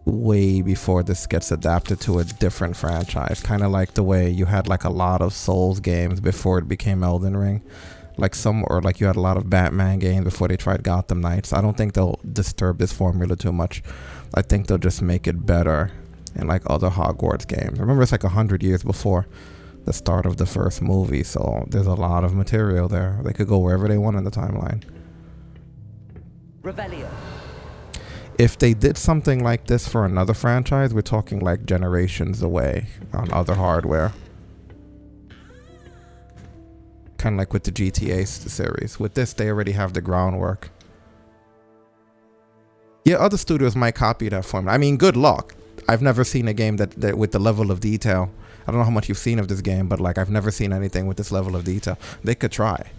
Way before this gets adapted to a different franchise. Kind of like the way you had like a lot of Souls games before it became Elden Ring. Or like you had a lot of Batman games before they tried Gotham Knights. I don't think they'll disturb this formula too much. I think they'll just make it better in like other Hogwarts games. Remember, it's like 100 years before the start of the first movie, so there's a lot of material there. They could go wherever they want in the timeline. Revelio. If they did something like this for another franchise, we're talking like generations away on other hardware. Kind of like with the GTA series. With this, they already have the groundwork. Yeah, other studios might copy that formula. I mean, good luck. I've never seen a game that with the level of detail. I don't know how much you've seen of this game, but like I've never seen anything with this level of detail. They could try.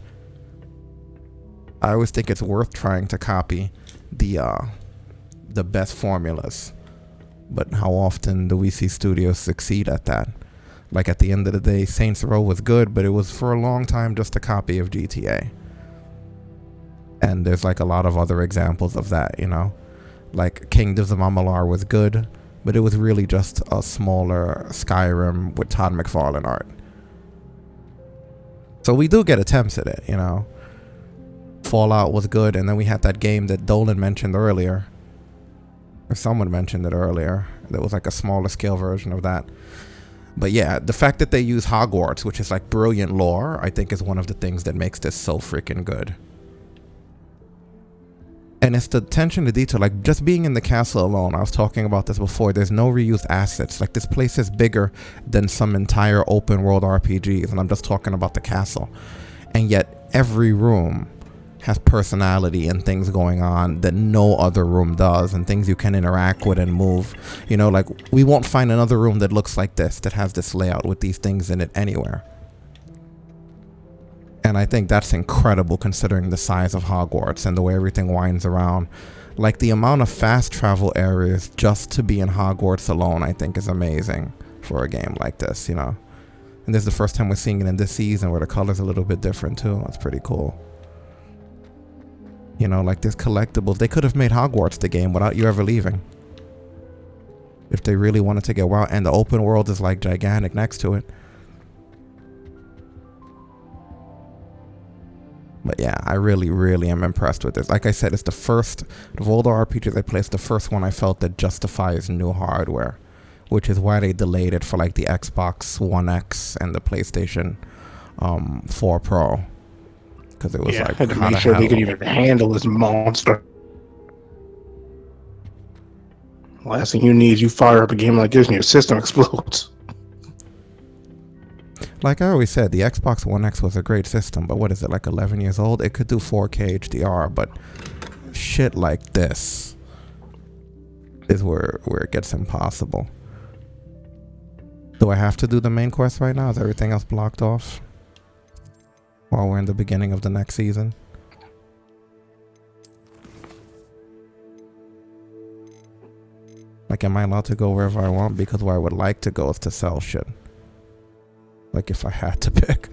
I always think it's worth trying to copy the best formulas. But how often do we see studios succeed at that? Like at the end of the day, Saints Row was good, but it was for a long time just a copy of GTA. And there's like a lot of other examples of that, you know? Like Kingdoms of Amalur was good, but it was really just a smaller Skyrim with Todd McFarlane art. So we do get attempts at it, you know? Fallout was good, and then we had that game that Dolan mentioned earlier. Or someone mentioned it earlier. That was like a smaller scale version of that. But yeah, the fact that they use Hogwarts, which is like brilliant lore, I think is one of the things that makes this so freaking good. And it's the attention to detail, like just being in the castle alone. I was talking about this before. There's no reused assets. Like this place is bigger than some entire open world RPGs. And I'm just talking about the castle. And yet every room has personality and things going on that no other room does, and things you can interact with and move. You know, like we won't find another room that looks like this, that has this layout with these things in it anywhere. And I think that's incredible considering the size of Hogwarts and the way everything winds around. Like the amount of fast travel areas just to be in Hogwarts alone, I think is amazing for a game like this, you know. And this is the first time we're seeing it in this season where the color's a little bit different too. That's pretty cool. You know, like there's collectibles. They could have made Hogwarts the game without you ever leaving. If they really wanted to get wild. And the open world is like gigantic next to it. But yeah, I really, really am impressed with this. Like I said, it's the first of all the RPGs I played, it's the first one I felt that justifies new hardware, which is why they delayed it for like the Xbox One X and the PlayStation 4 Pro, because it was like had to make sure they could even handle this monster. Last thing you need is you fire up a game like this and your system explodes. Like I always said, the Xbox One X was a great system, but what is it, like 11 years old? It could do 4K HDR, but shit like this is where it gets impossible. Do I have to do the main quest right now? Is everything else blocked off while we're in the beginning of the next season? Like, am I allowed to go wherever I want? Because where I would like to go is to sell shit. Like, if I had to pick.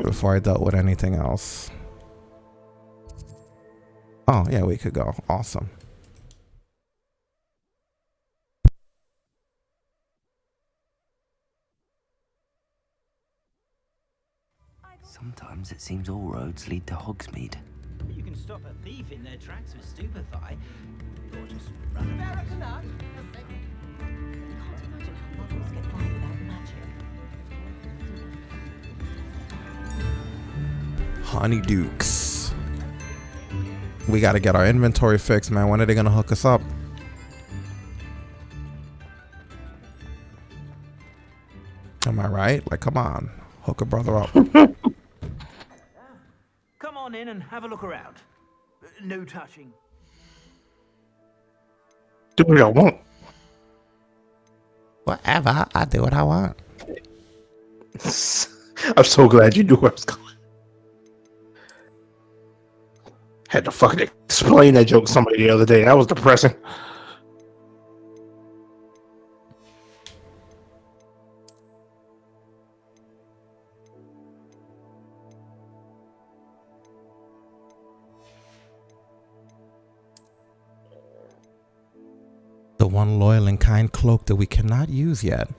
before I dealt with anything else. Oh, yeah, we could go. Awesome. Sometimes it seems all roads lead to Hogsmeade. You can stop a thief in their tracks with stupefy, or just run about. Honeydukes. We gotta get our inventory fixed, man. When are they gonna hook us up? Am I right? Like, come on. Hook a brother up. Come on in and have a look around. No touching. Do what I want. Whatever. I do what I want. I'm so glad you knew where I was going. Had to fucking explain that joke to somebody the other day. That was depressing. The one loyal and kind cloak that we cannot use yet.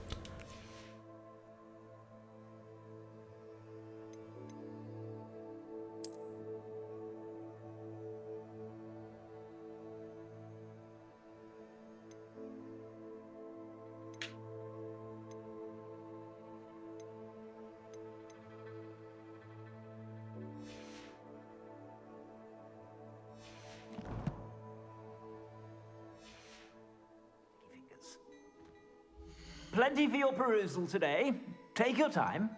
Plenty for your perusal today. Take your time.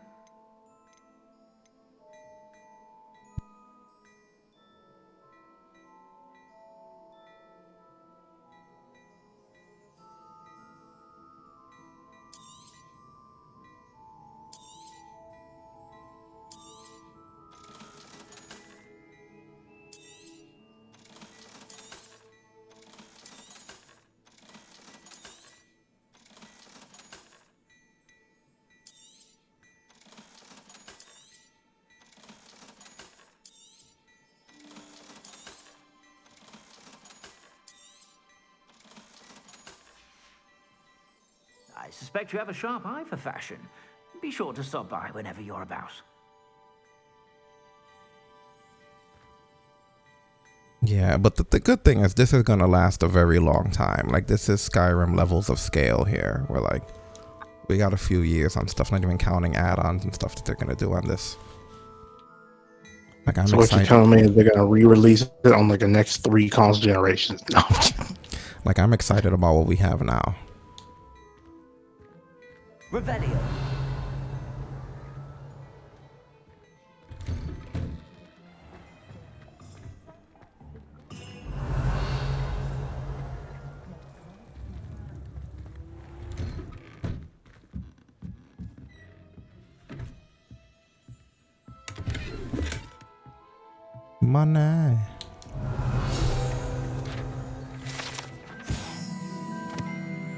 I suspect you have a sharp eye for fashion. Be sure to stop by whenever you're about. Yeah, but the good thing is this is gonna last a very long time. Like, this is Skyrim levels of scale here. We're like, we got a few years on stuff, not even counting add-ons and stuff that they're gonna do on this. Like, I'm so what excited. you're telling me is they're gonna re-release it on like the next 3 console generations? No. Like, I'm excited about what we have now. Revelio. Money.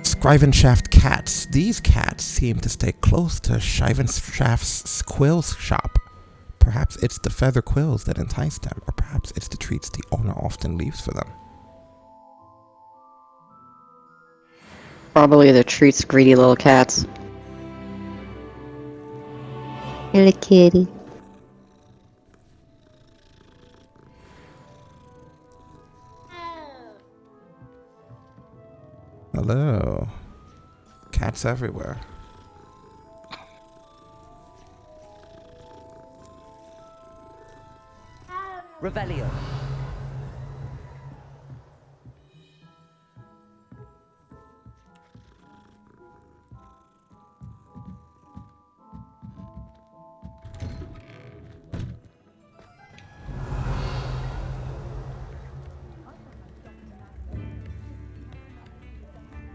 Scrivenshaft cats. These cats seem to stay close to Scrivenshaft's Quill shop. Perhaps it's the feather quills that entice them, or perhaps it's the treats the owner often leaves for them. Probably the treats greedy little cats. Hello, kitty. Hello. Cats everywhere. Revelio.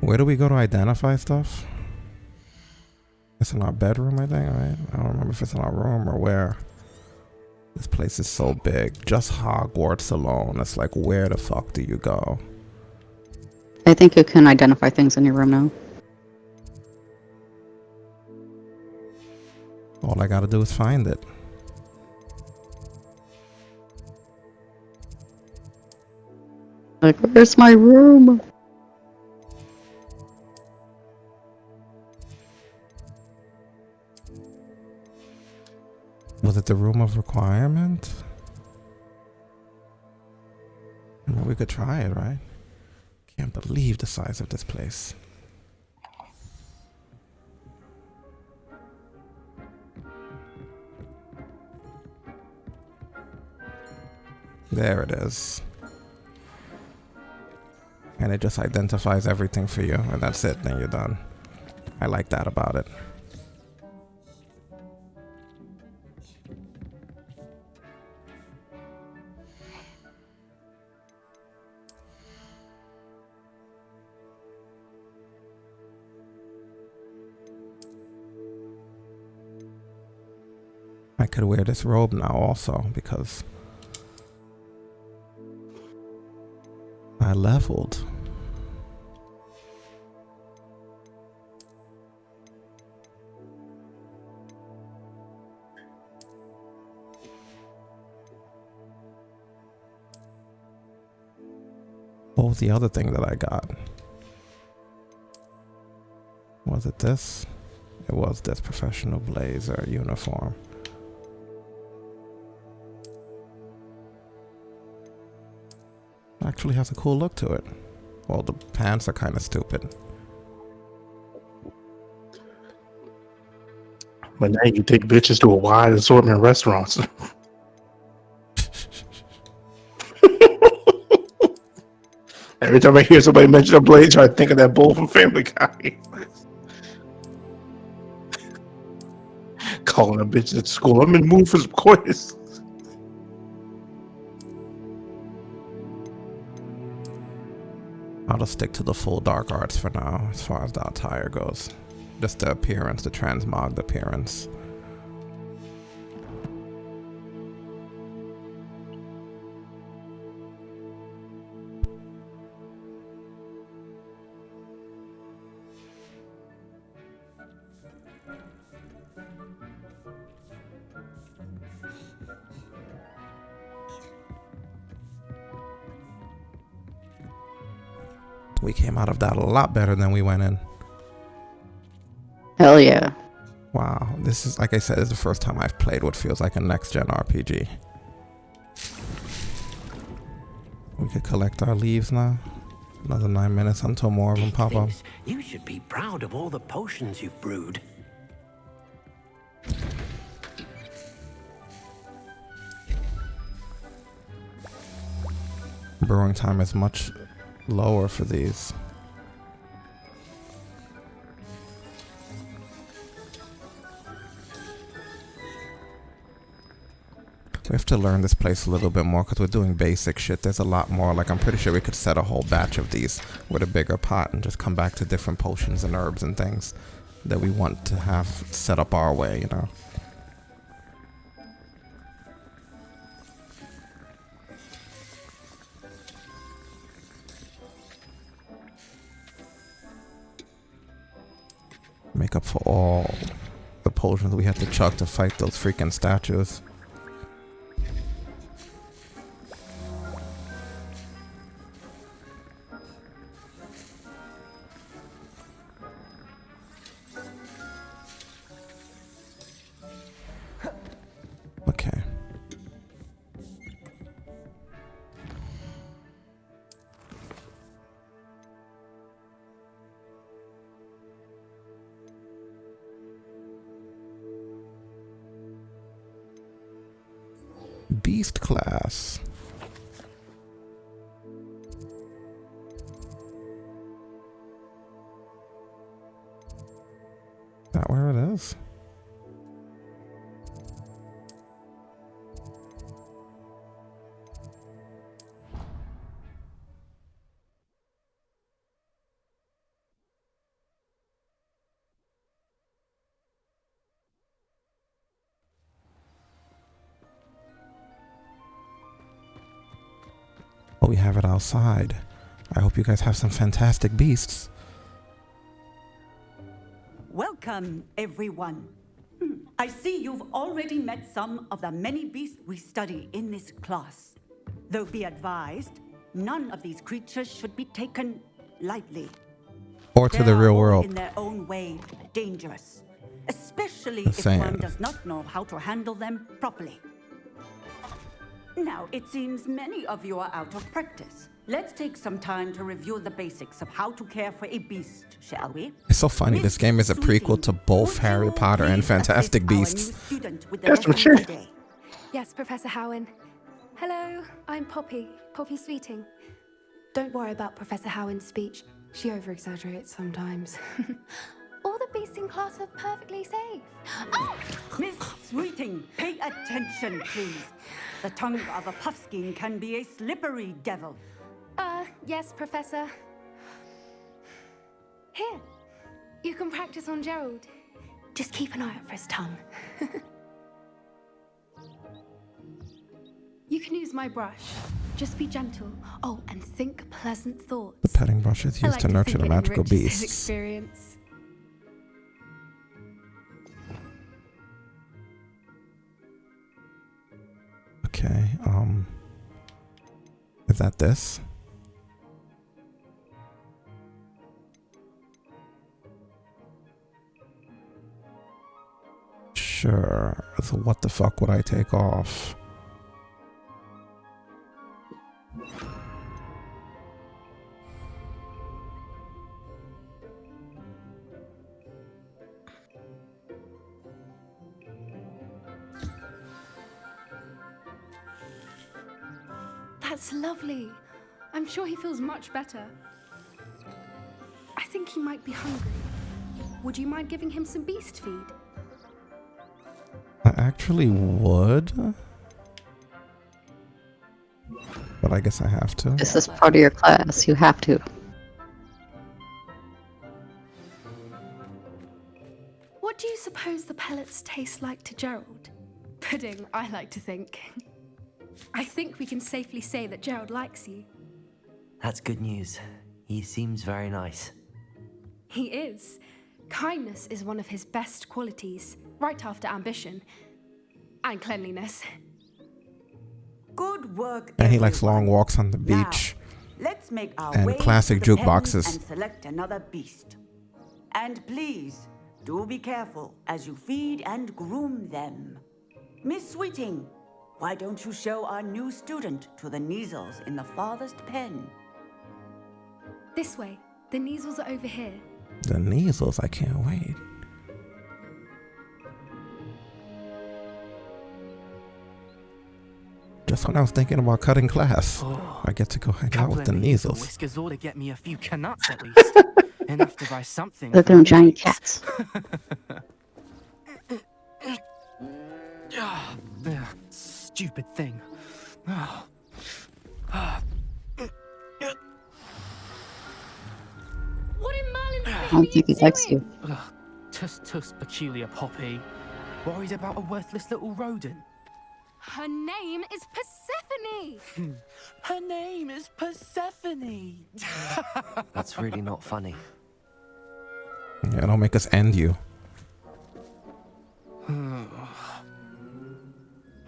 Where do we go to identify stuff? It's in our bedroom, I think, right? I don't remember if it's in our room or where. This place is so big. Just Hogwarts alone. It's like, where the fuck do you go? I think you can identify things in your room now. All I gotta do is find it. Like, where's my room? Was it the room of requirement? I mean, we could try it, right? Can't believe the size of this place. There it is. And it just identifies everything for you, and that's it, then you're done. I like that about it. I could wear this robe now also because I leveled. What was the other thing that I got? Was it this? It was this professional blazer uniform. Actually has a cool look to it. Well, the pants are kind of stupid. But now you take bitches to a wide assortment of restaurants. Every time I hear somebody mention a blazer, I think of that bull from Family Guy. Calling a bitch at school. I'm in the mood for some quiz. I'll just stick to the full dark arts for now, as far as the attire goes. Just the appearance, the transmogged appearance. We came out of that a lot better than we went in. Hell yeah. Wow, this is, like I said, this is the first time I've played what feels like a next-gen RPG. We could collect our leaves now. Another 9 minutes until more of them pop up. You should be proud of all the potions you've brewed. Brewing time is much lower for these. We have to learn this place a little bit more because we're doing basic shit. There's a lot more. Like, I'm pretty sure we could set a whole batch of these with a bigger pot and just come back to different potions and herbs and things that we want to have set up our way, you know. Make up for all the potions we had to chug to fight those freaking statues. Beast class. Is that where it is? Oh, we have it outside. I hope you guys have some fantastic beasts. Welcome, everyone. I see you've already met some of the many beasts we study in this class. Though be advised, none of these creatures should be taken lightly. Or to the real world. In their own way, dangerous. Especially The if same. one does not know how to handle them properly. Now, it seems many of you are out of practice. Let's take some time to review the basics of how to care for a beast, shall we? It's so funny. This game is a prequel to both Harry Potter and Fantastic Beasts. Yes, for sure. Yes, Professor Howen. Hello, I'm Poppy Sweeting. Don't worry about Professor Howen's speech. She over-exaggerates sometimes. All the beasts in class are perfectly safe. Oh! Miss Sweeting, pay attention, please. The tongue of a puffskein can be a slippery devil. Yes, Professor. Here, you can practice on Gerald. Just keep an eye out for his tongue. You can use my brush. Just be gentle. Oh, and think pleasant thoughts. The petting brush is used to nurture the magical His beasts. experience. Okay, is that this? Sure. So what the fuck would I take off? That's lovely. I'm sure he feels much better. I think he might be hungry. Would you mind giving him some beast feed? I actually would. But I guess I have to. This is part of your class. You have to. What do you suppose the pellets taste like to Gerald? Pudding, I like to think. I think we can safely say that Gerald likes you. That's good news. He seems very nice. He is. Kindness is one of his best qualities, right after ambition. And cleanliness. Good work. And he likes long walks on the beach. Let's make our And way classic to the jukeboxes. pen and select another beast. And please, do be careful as you feed and groom them. Miss Sweeting, why don't you show our new student to the Neasels in the farthest pen? This way. The Neasels are over here. The Neasels, I can't wait. Just when I was thinking about cutting class, I get to go hang out with the Neasels. Whiskers ought to get me a few canuts at least. Enough to buy something. Look at them giant cats. Stupid thing. What in Merlin's I don't think he likes you. Tuss peculiar Poppy. Worried about a worthless little rodent. Her name is Persephone! Her name is Persephone! That's really not funny. Yeah, don't make us end you.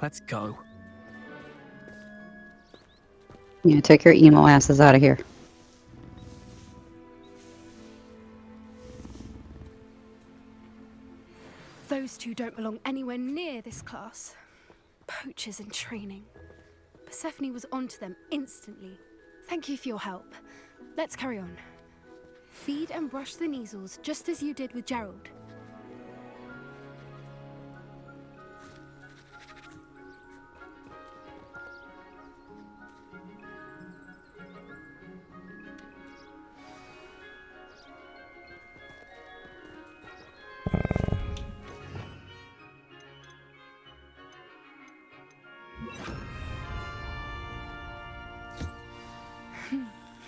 Let's go. Yeah, take your emo asses out of here. Those two don't belong anywhere near this class. Poachers in training. Persephone was onto them instantly. Thank you for your help. Let's carry on. Feed and brush the Neasels just as you did with Gerald.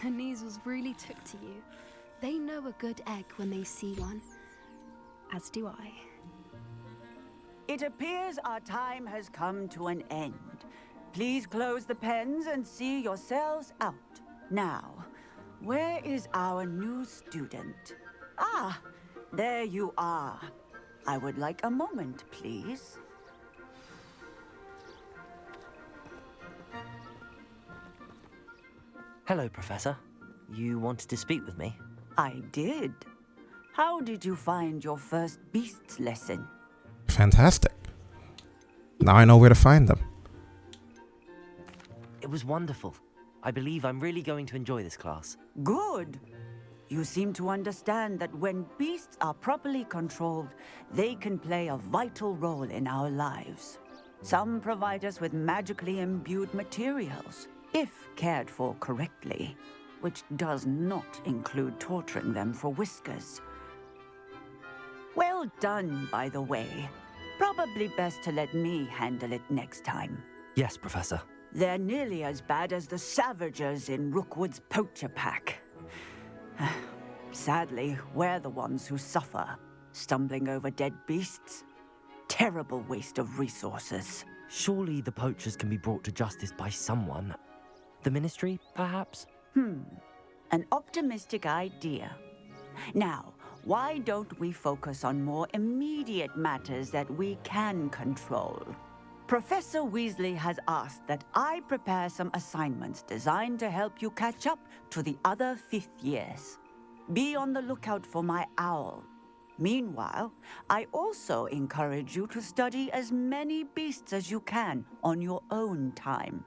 The Neasels really took to you. They know a good egg when they see one. As do I. It appears our time has come to an end. Please close the pens and see yourselves out. Now, where is our new student? Ah, there you are. I would like a moment, please. Hello, Professor. You wanted to speak with me? I did. How did you find your first beasts lesson? Fantastic. Now I know where to find them. It was wonderful. I believe I'm really going to enjoy this class. Good. You seem to understand that when beasts are properly controlled, they can play a vital role in our lives. Some provide us with magically imbued materials, if cared for correctly, which does not include torturing them for whiskers. Well done, by the way. Probably best to let me handle it next time. Yes, Professor. They're nearly as bad as the Savagers in Rookwood's poacher pack. Sadly, we're the ones who suffer, stumbling over dead beasts. Terrible waste of resources. Surely the poachers can be brought to justice by someone. The Ministry, perhaps? An optimistic idea. Now, why don't we focus on more immediate matters that we can control? Professor Weasley has asked that I prepare some assignments designed to help you catch up to the other 5th years. Be on the lookout for my owl. Meanwhile, I also encourage you to study as many beasts as you can on your own time.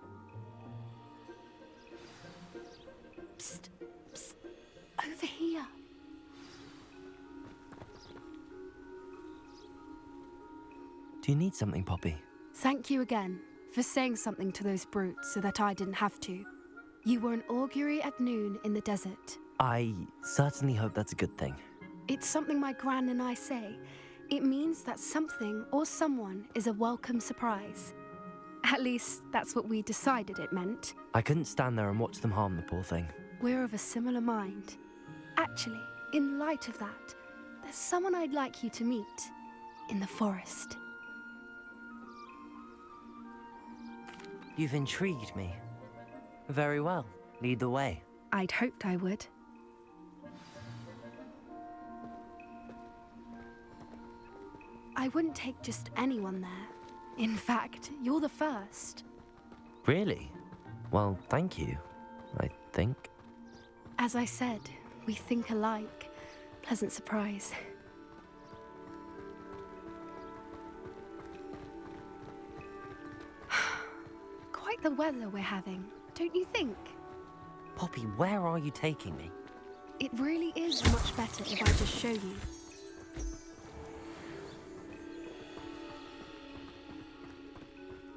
Psst, psst, over here. Do you need something, Poppy? Thank you again for saying something to those brutes so that I didn't have to. You were an augury at noon in the desert. I certainly hope that's a good thing. It's something my gran and I say. It means that something or someone is a welcome surprise. At least, that's what we decided it meant. I couldn't stand there and watch them harm the poor thing. We're of a similar mind. Actually, in light of that, there's someone I'd like you to meet in the forest. You've intrigued me. Very well. Lead the way. I'd hoped I would. I wouldn't take just anyone there. In fact, you're the first. Really? Well, thank you, I think. As I said, we think alike. Pleasant surprise. Quite the weather we're having, don't you think? Poppy, where are you taking me? It really is much better if I just show you.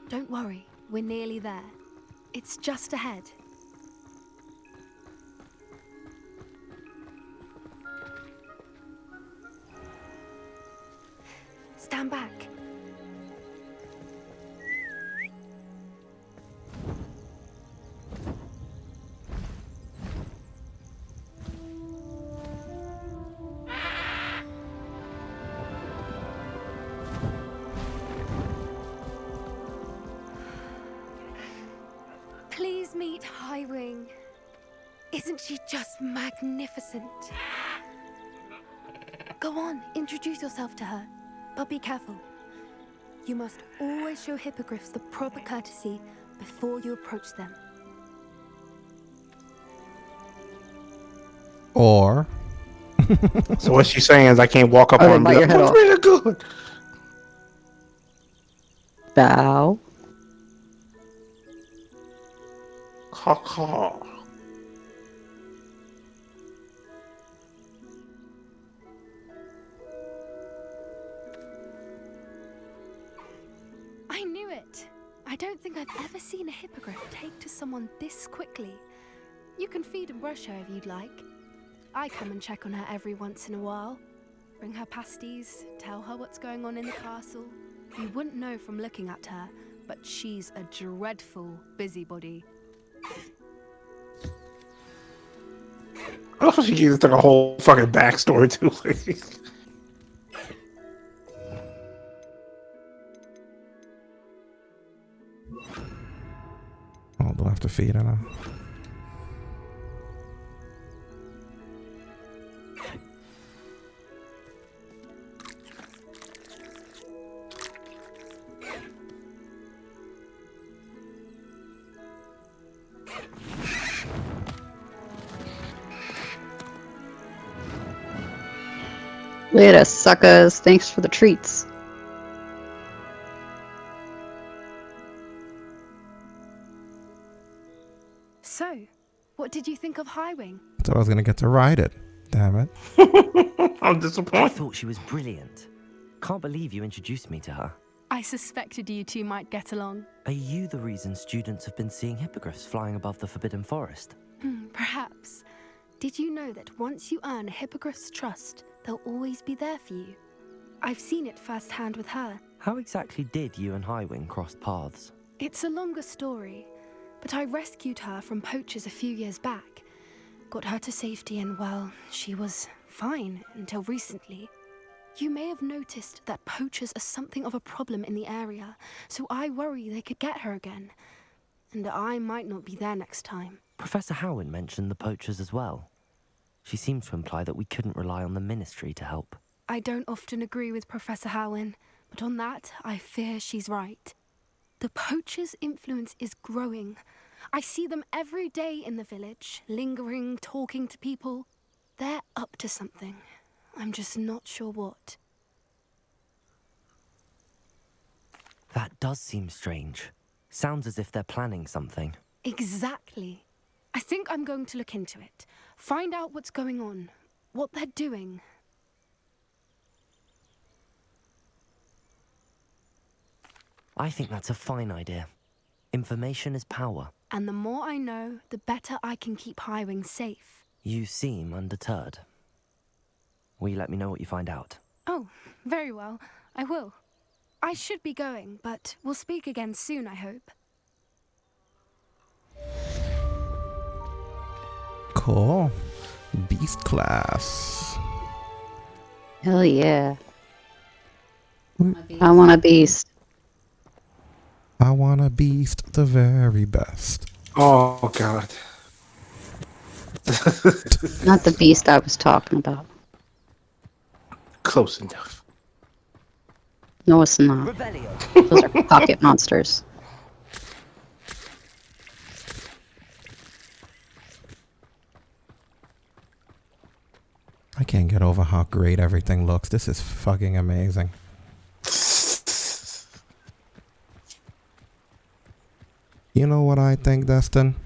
Don't worry, we're nearly there. It's just ahead. Stand back. Please meet Highwing. Isn't she just magnificent? Go on, introduce yourself to her. But be careful. You must always show hippogriffs the proper courtesy before you approach them. Or... So what she's saying is I can't walk up on her and be bite your like, head "What's off." really good?" Bow. Caw. I knew it. I don't think I've ever seen a hippogriff take to someone this quickly. You can feed and brush her if you'd like. I come and check on her every once in a while. Bring her pasties, tell her what's going on in the castle. You wouldn't know from looking at her, but she's a dreadful busybody. I love how she gives like a whole fucking backstory to it. Oh, do I have to feed her now? Later, suckers. Thanks for the treats. So, what did you think of Highwing? So I was gonna get to ride it. Damn it. I'm disappointed. I thought she was brilliant. Can't believe you introduced me to her. I suspected you two might get along. Are you the reason students have been seeing hippogriffs flying above the Forbidden Forest? Perhaps. Did you know that once you earn a hippogriff's trust, they'll always be there for you? I've seen it firsthand with her. How exactly did you and Highwing cross paths? It's a longer story, but I rescued her from poachers a few years back. Got her to safety and, well, she was fine until recently. You may have noticed that poachers are something of a problem in the area, so I worry they could get her again. And I might not be there next time. Professor Howin mentioned the poachers as well. She seemed to imply that we couldn't rely on the Ministry to help. I don't often agree with Professor Howin, but on that, I fear she's right. The poachers' influence is growing. I see them every day in the village, lingering, talking to people. They're up to something. I'm just not sure what. That does seem strange. Sounds as if they're planning something. Exactly. I think I'm going to look into it. Find out what's going on, what they're doing. I think that's a fine idea. Information is power. And the more I know, the better I can keep Highwing safe. You seem undeterred. Will you let me know what you find out? Oh, very well. I will. I should be going, but we'll speak again soon, I hope. Cool. Beast class. Hell yeah. I want a beast. I want a beast the very best. Oh, God. Not the beast I was talking about. Close enough. No, it's not. Those are pocket monsters. I can't get over how great everything looks. This is fucking amazing. You know what I think, Destin?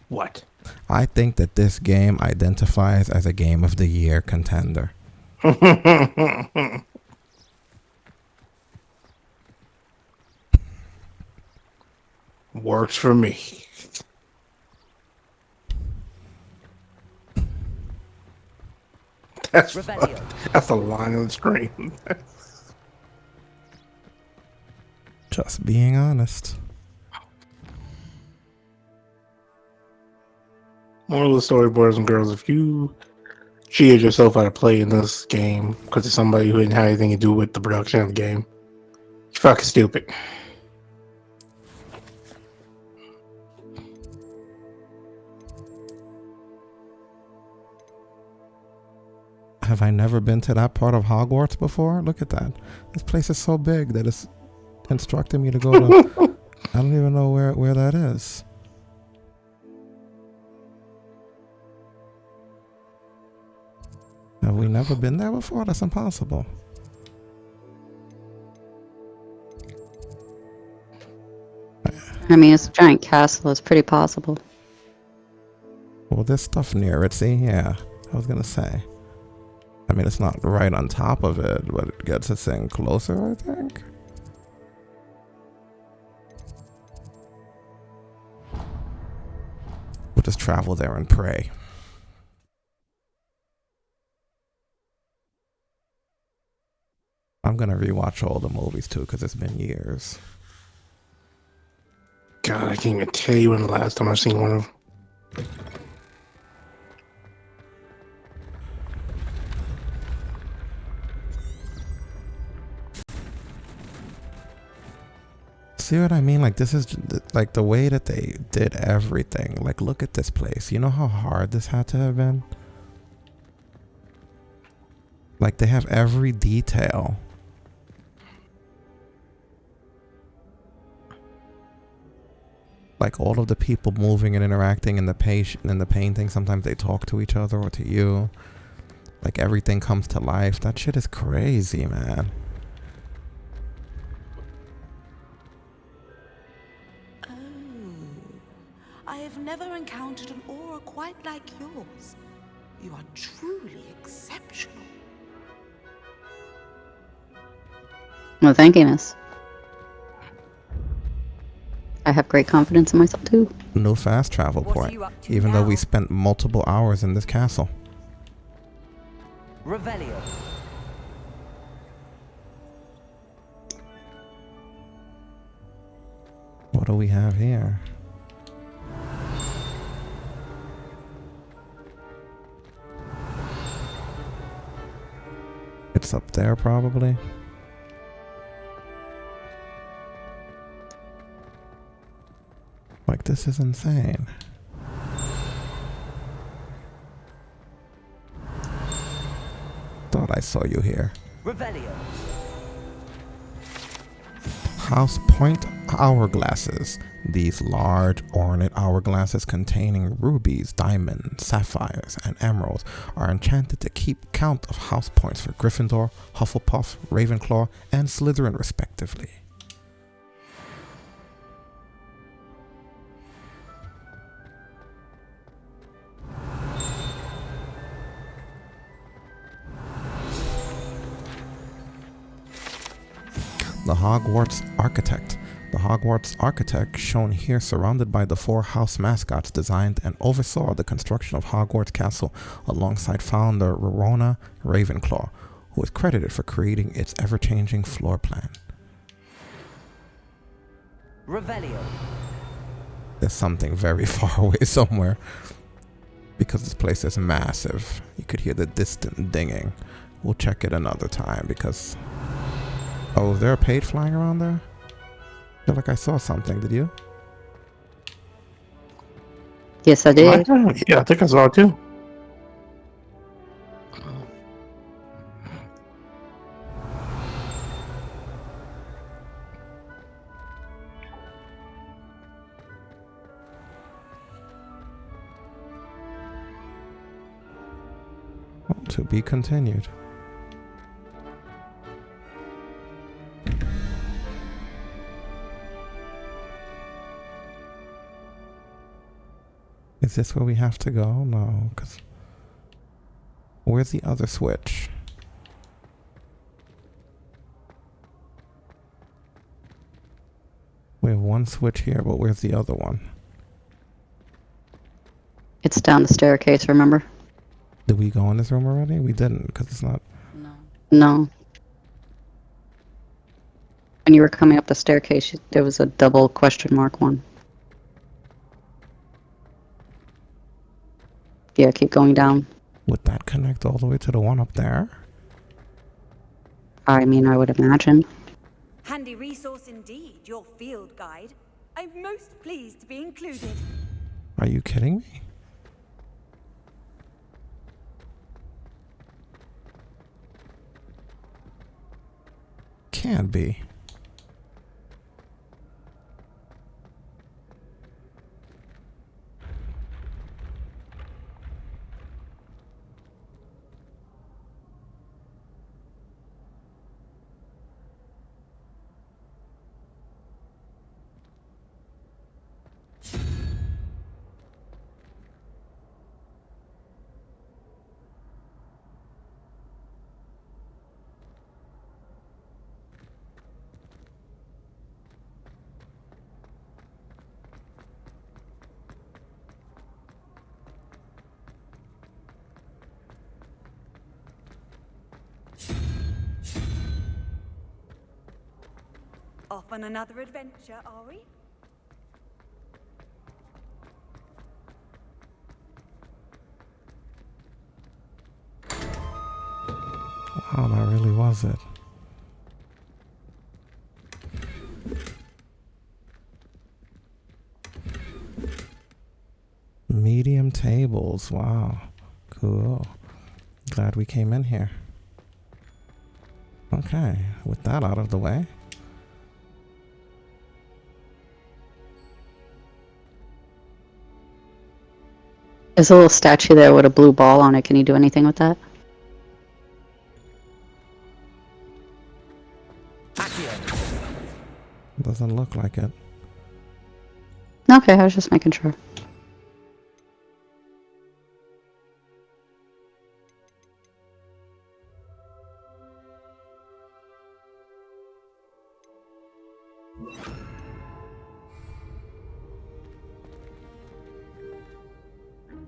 What? I think that this game identifies as a Game of the Year contender. Works for me. That's a line on the screen. Just being honest. One of the story, boys and girls, if you cheated yourself out of playing this game because it's somebody who didn't have anything to do with the production of the game, you're fucking stupid. Have I never been to that part of Hogwarts before? Look at that. This place is so big that it's instructing me to go to... I don't even know where that is. Have we never been there before? That's impossible. I mean, it's a giant castle. It's pretty possible. Well, there's stuff near it. See, yeah. I was gonna say. I mean, it's not right on top of it, but it gets us in closer, I think. We'll just travel there and pray. I'm gonna rewatch all the movies too, because it's been years. God, I can't even tell you when the last time I seen one of them. See what I mean? Like, this is like the way that they did everything. Like, look at this place. You know how hard this had to have been? Like, they have every detail. Like, all of the people moving and interacting in the painting. Sometimes they talk to each other or to you. Like, everything comes to life. That shit is crazy, man. I have never encountered an aura quite like yours. You are truly exceptional. Well, thank you, miss. I have great confidence in myself, too. No fast travel point. Even though we spent multiple hours in this castle. Revelio. What do we have here? It's up there, probably. Like, this is insane. Thought I saw you here. Revelio. House Point hourglasses. These large, ornate hourglasses containing rubies, diamonds, sapphires, and emeralds are enchanted to keep count of house points for Gryffindor, Hufflepuff, Ravenclaw, and Slytherin respectively. The Hogwarts architect. The Hogwarts architect, shown here surrounded by the 4 house mascots, designed and oversaw the construction of Hogwarts Castle alongside founder Rowena Ravenclaw, who is credited for creating its ever-changing floor plan. Revelio. There's something very far away somewhere, because this place is massive. You could hear the distant dinging. We'll check it another time because... Oh, is there a page flying around there? I feel like I saw something. Did you? Yes, I did. Yeah, I think I saw it too. To be continued. Is this where we have to go? No, because... Where's the other switch? We have one switch here, but where's the other one? It's down the staircase, remember? Did we go in this room already? We didn't, because it's not... No. When you were coming up the staircase, there was a double question mark one. Yeah, keep going down. Would that connect all the way to the one up there? I mean, I would imagine. Handy resource indeed, your field guide. I'm most pleased to be included. Are you kidding me? Can't be. Off on another adventure, are we? was it? Medium tables. Wow. Cool. Glad we came in here. Okay, with that out of the way. There's a little statue there with a blue ball on it. Can you do anything with that? Doesn't look like it. Okay, I was just making sure.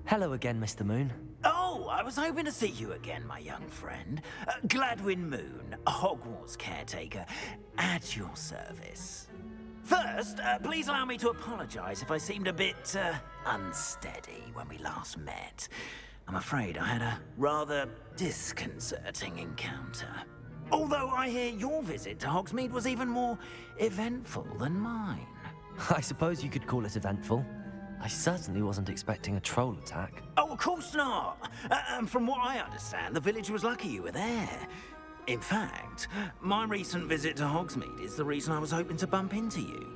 Hello again, Mr. Moon. Oh, I was hoping to see you again, my young friend. Gladwin Moon, Hogwarts caretaker, at your service. First, please allow me to apologize if I seemed a bit unsteady when we last met. I'm afraid I had a rather disconcerting encounter. Although I hear your visit to Hogsmeade was even more eventful than mine. I suppose you could call it eventful. I certainly wasn't expecting a troll attack. Oh, of course not. And from what I understand, the village was lucky you were there. In fact, my recent visit to Hogsmeade is the reason I was hoping to bump into you.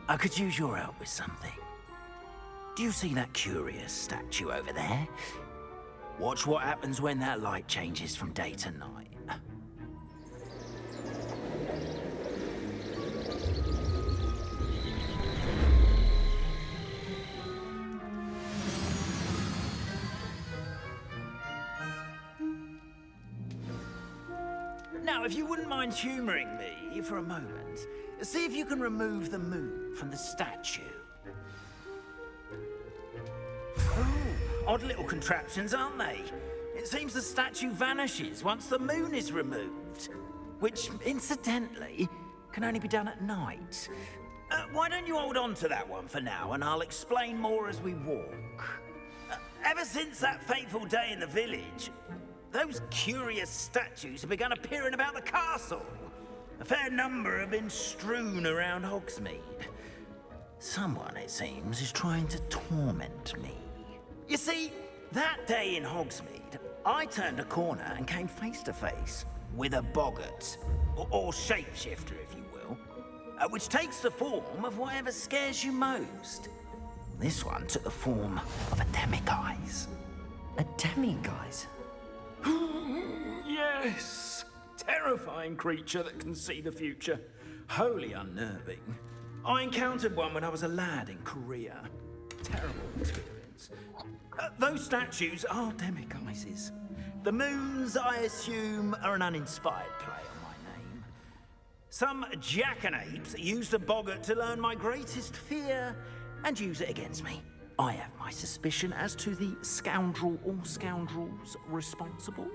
I could use your help with something. Do you see that curious statue over there? Watch what happens when that light changes from day to night. Now, if you wouldn't mind humouring me for a moment, see if you can remove the moon from the statue. Oh, odd little contraptions, aren't they? It seems the statue vanishes once the moon is removed, which, incidentally, can only be done at night. Why don't you hold on to that one for now, and I'll explain more as we walk. Ever since that fateful day in the village, those curious statues have begun appearing about the castle. A fair number have been strewn around Hogsmeade. Someone, it seems, is trying to torment me. You see, that day in Hogsmeade, I turned a corner and came face to face with a boggart, or shapeshifter, if you will, which takes the form of whatever scares you most. This one took the form of a demiguise. A demiguise? Yes! Terrifying creature that can see the future. Wholly unnerving. I encountered one when I was a lad in Korea. Terrible experience. Those statues are demiguises. The moons, I assume, are an uninspired play on my name. Some jackanapes used a boggart to learn my greatest fear and use it against me. I have my suspicion as to the scoundrel or scoundrels responsible.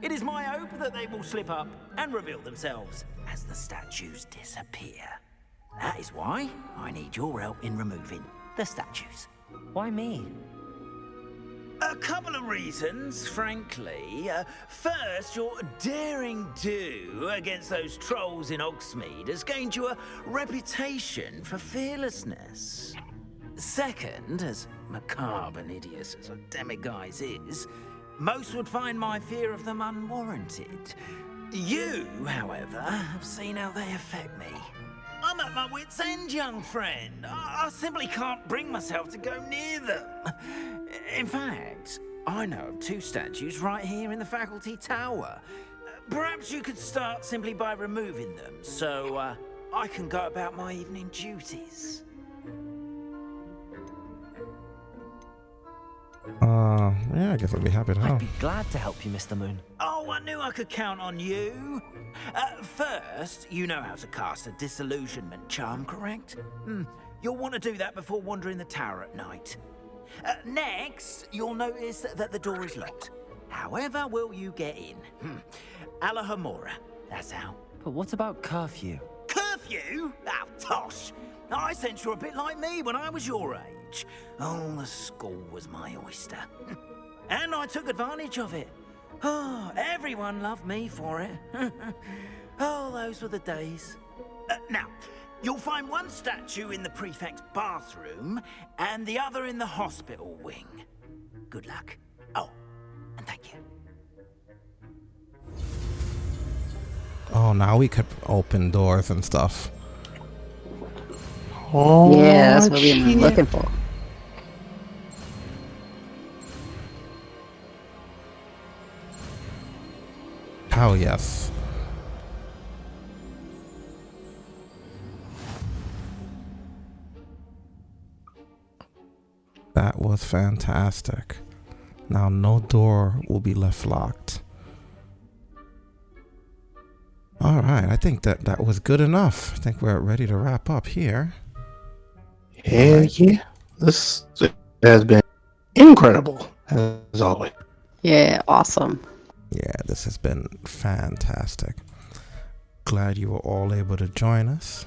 It is my hope that they will slip up and reveal themselves as the statues disappear. That is why I need your help in removing the statues. Why me? A couple of reasons, frankly. First, your daring do against those trolls in Hogsmeade has gained you a reputation for fearlessness. Second, as macabre and hideous as a demiguise is, most would find my fear of them unwarranted. You, however, have seen how they affect me. I'm at my wit's end, young friend. I simply can't bring myself to go near them. In fact, I know of two statues right here in the faculty tower. Perhaps you could start simply by removing them, so I can go about my evening duties. Yeah, I guess I'd be happy to help. I'd be glad to help you, Mr. Moon. Oh, I knew I could count on you. First, you know how to cast a disillusionment charm, correct? You'll want to do that before wandering the tower at night. Next, you'll notice that the door is locked. However will you get in? Alahomora, that's how. But what about curfew? Curfew? Oh, tosh. I sense you're a bit like me when I was your age. Oh, the school was my oyster. And I took advantage of it. Oh, everyone loved me for it. Oh, those were the days. Now, you'll find one statue in the prefect's bathroom and the other in the hospital wing. Good luck. Oh, and thank you. Oh, now we could open doors and stuff. Oh, Yeah, that's what we've been shit. looking for. Oh, yes. That was fantastic. Now no door will be left locked. All right, I think that was good enough. I think we're ready to wrap up here. Hell yeah. This has been incredible, as always. Yeah, awesome. Yeah, this has been fantastic. Glad you were all able to join us.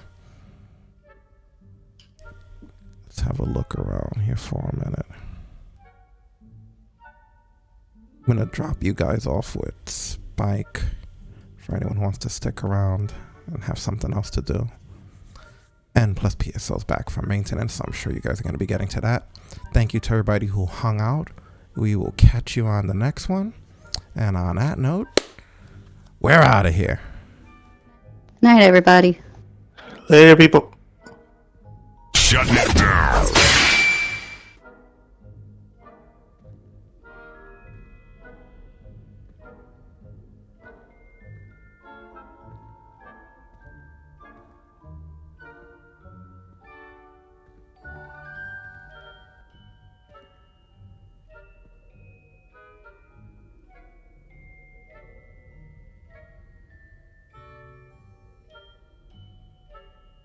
Let's have a look around here for a minute. I'm going to drop you guys off with Spike for anyone who wants to stick around and have something else to do. And plus PSL's back for maintenance, so I'm sure you guys are going to be getting to that. Thank you to everybody who hung out. We will catch you on the next one. And on that note, we're out of here. Night, everybody. Later, people. Shut it down.